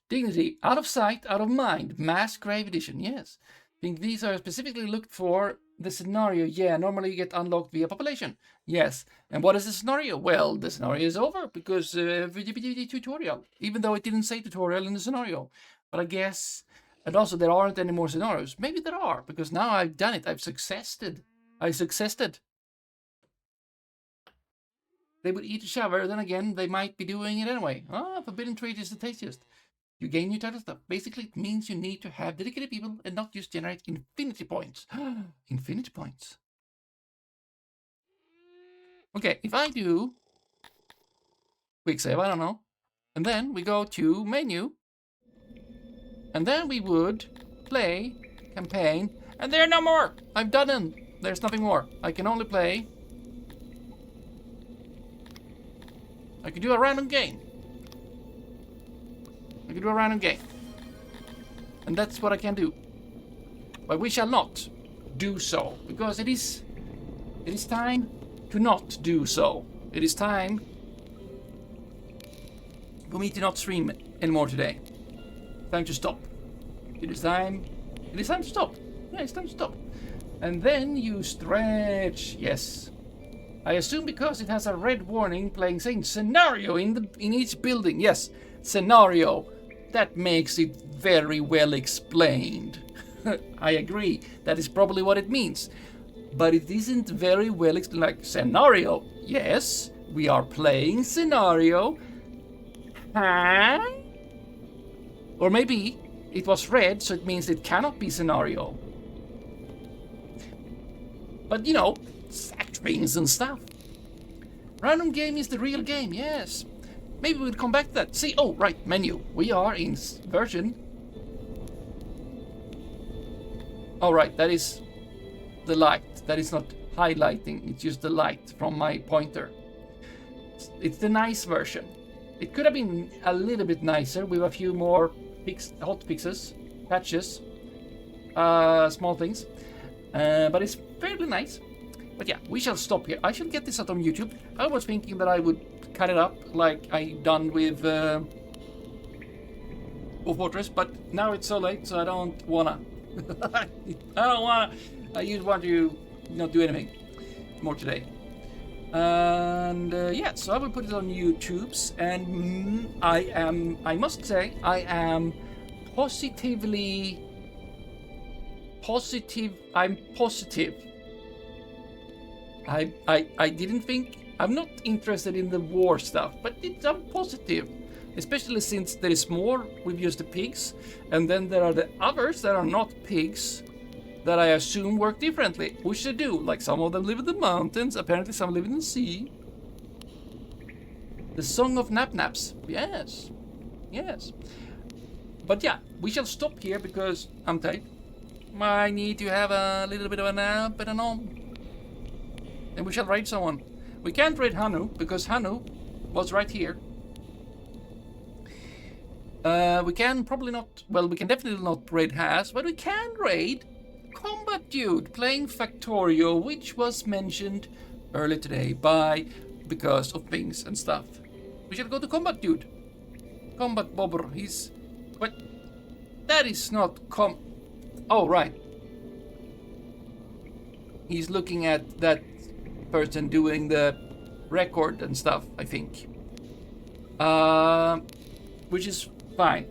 Dignity, out of sight, out of mind. Mass grave edition, yes. Think these are specifically looked for the scenario. Yeah, normally you get unlocked via population. Yes. And what is the scenario? Well, the scenario is over because tutorial. Even though it didn't say tutorial in the scenario. But I guess, and also there aren't any more scenarios. Maybe there are, because now I've done it. I've successed. I successed. they would eat each other, then again, they might be doing it anyway. Ah, forbidden trait is the tastiest. You gain new title stuff. Basically, it means you need to have dedicated people and not just generate infinity points. Infinity points. Okay, if I do quick save, I don't know. And then we go to menu. And then we would play campaign. And there are no more. I'm done. There's nothing more. I can only play. I could do a random game. And that's what I can do. But we shall not do so. Because it is time to not do so. It is time for me to not stream anymore today. Time to stop. It is time to stop. Yeah, it's time to stop. And then you stretch. Yes. I assume because it has a red warning saying scenario in each building. Yes, scenario. That makes it very well explained. I agree. That is probably what it means. But it isn't very well explained. Like, scenario. Yes, we are playing scenario. Huh? Or maybe it was red, so it means it cannot be scenario. But, you know, sack trains and stuff. Random game is the real game, yes. Maybe we'll come back to that. See, oh, right, menu. We are in version. Oh, right, that is the light. That is not highlighting, it's just the light from my pointer. It's the nice version. It could have been a little bit nicer with a few more hot fixes, patches, small things. But it's fairly nice. But yeah, we shall stop here. I shall get this out on YouTube. I was thinking that I would cut it up like I done with Dwarf Fortress, but now it's so late, so I don't wanna. I just want to not do anything more today. And yeah, so I will put it on YouTube's, and I must say, I am positively positive. I'm positive. I didn't think, I'm not interested in the war stuff, but I'm positive. Especially since there is more with just the pigs, and then there are the others that are not pigs that I assume work differently, which they do. Like some of them live in the mountains, apparently some live in the sea. The Song of Nap Naps, yes, yes. But yeah, we shall stop here because I'm tired. I need to have a little bit of a nap and all. And we shall raid someone. We can't raid Hanu because Hanu was right here. We can probably not, well, we can definitely not raid Has, but we can raid Combat Dude playing Factorio, which was mentioned earlier today because of things and stuff. We shall go to Combat Dude. Combat Bobber, but that is not oh, right. He's looking at that person doing the record and stuff, I think. Which is fine.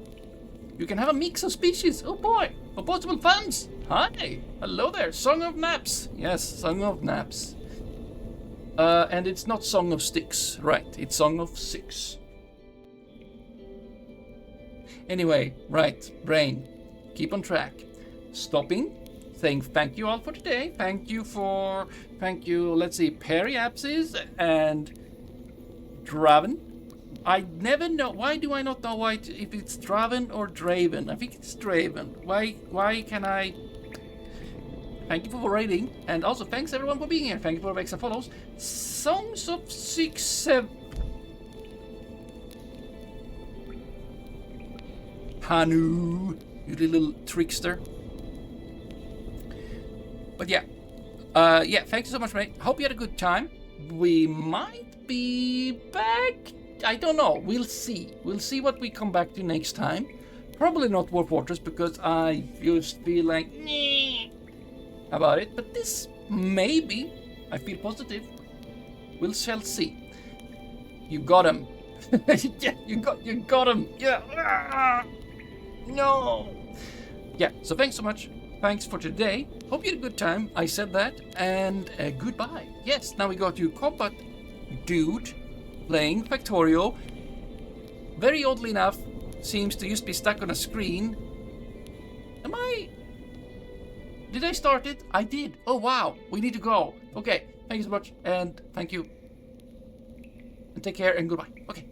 You can have a mix of species. Oh boy. Opposable fans. Hi. Hello there. Song of Naps. Yes, Song of Naps. And it's not Song of Sticks. Right. It's Song of Six. Anyway, right. Brain. Keep on track. Stopping. Saying thank you all for today. Thank you, let's see, Periapsis and Draven. I never know. Why do I not know if it's Draven or Draven? I think it's Draven. Why can I? Thank you for rating, and also thanks everyone for being here. Thank you for the extra follows. Songs of 6, 7. Hanu, you little trickster. But yeah, thank you so much, mate. Hope you had a good time. We might be back. I don't know. We'll see. We'll see what we come back to next time. Probably not Dwarf Fortress because I just feel like about it. But this maybe. I feel positive. We shall see. You got him. Yeah, you got him. Yeah. No. Yeah. So thanks so much. Thanks for today. Hope you had a good time. I said that. And goodbye. Yes, now we go to Combat Dude. playing Factorio. Very oddly enough, seems to just be stuck on a screen. Did I start it? I did. Oh, wow. We need to go. Okay. Thank you so much. And thank you. And take care and goodbye. Okay.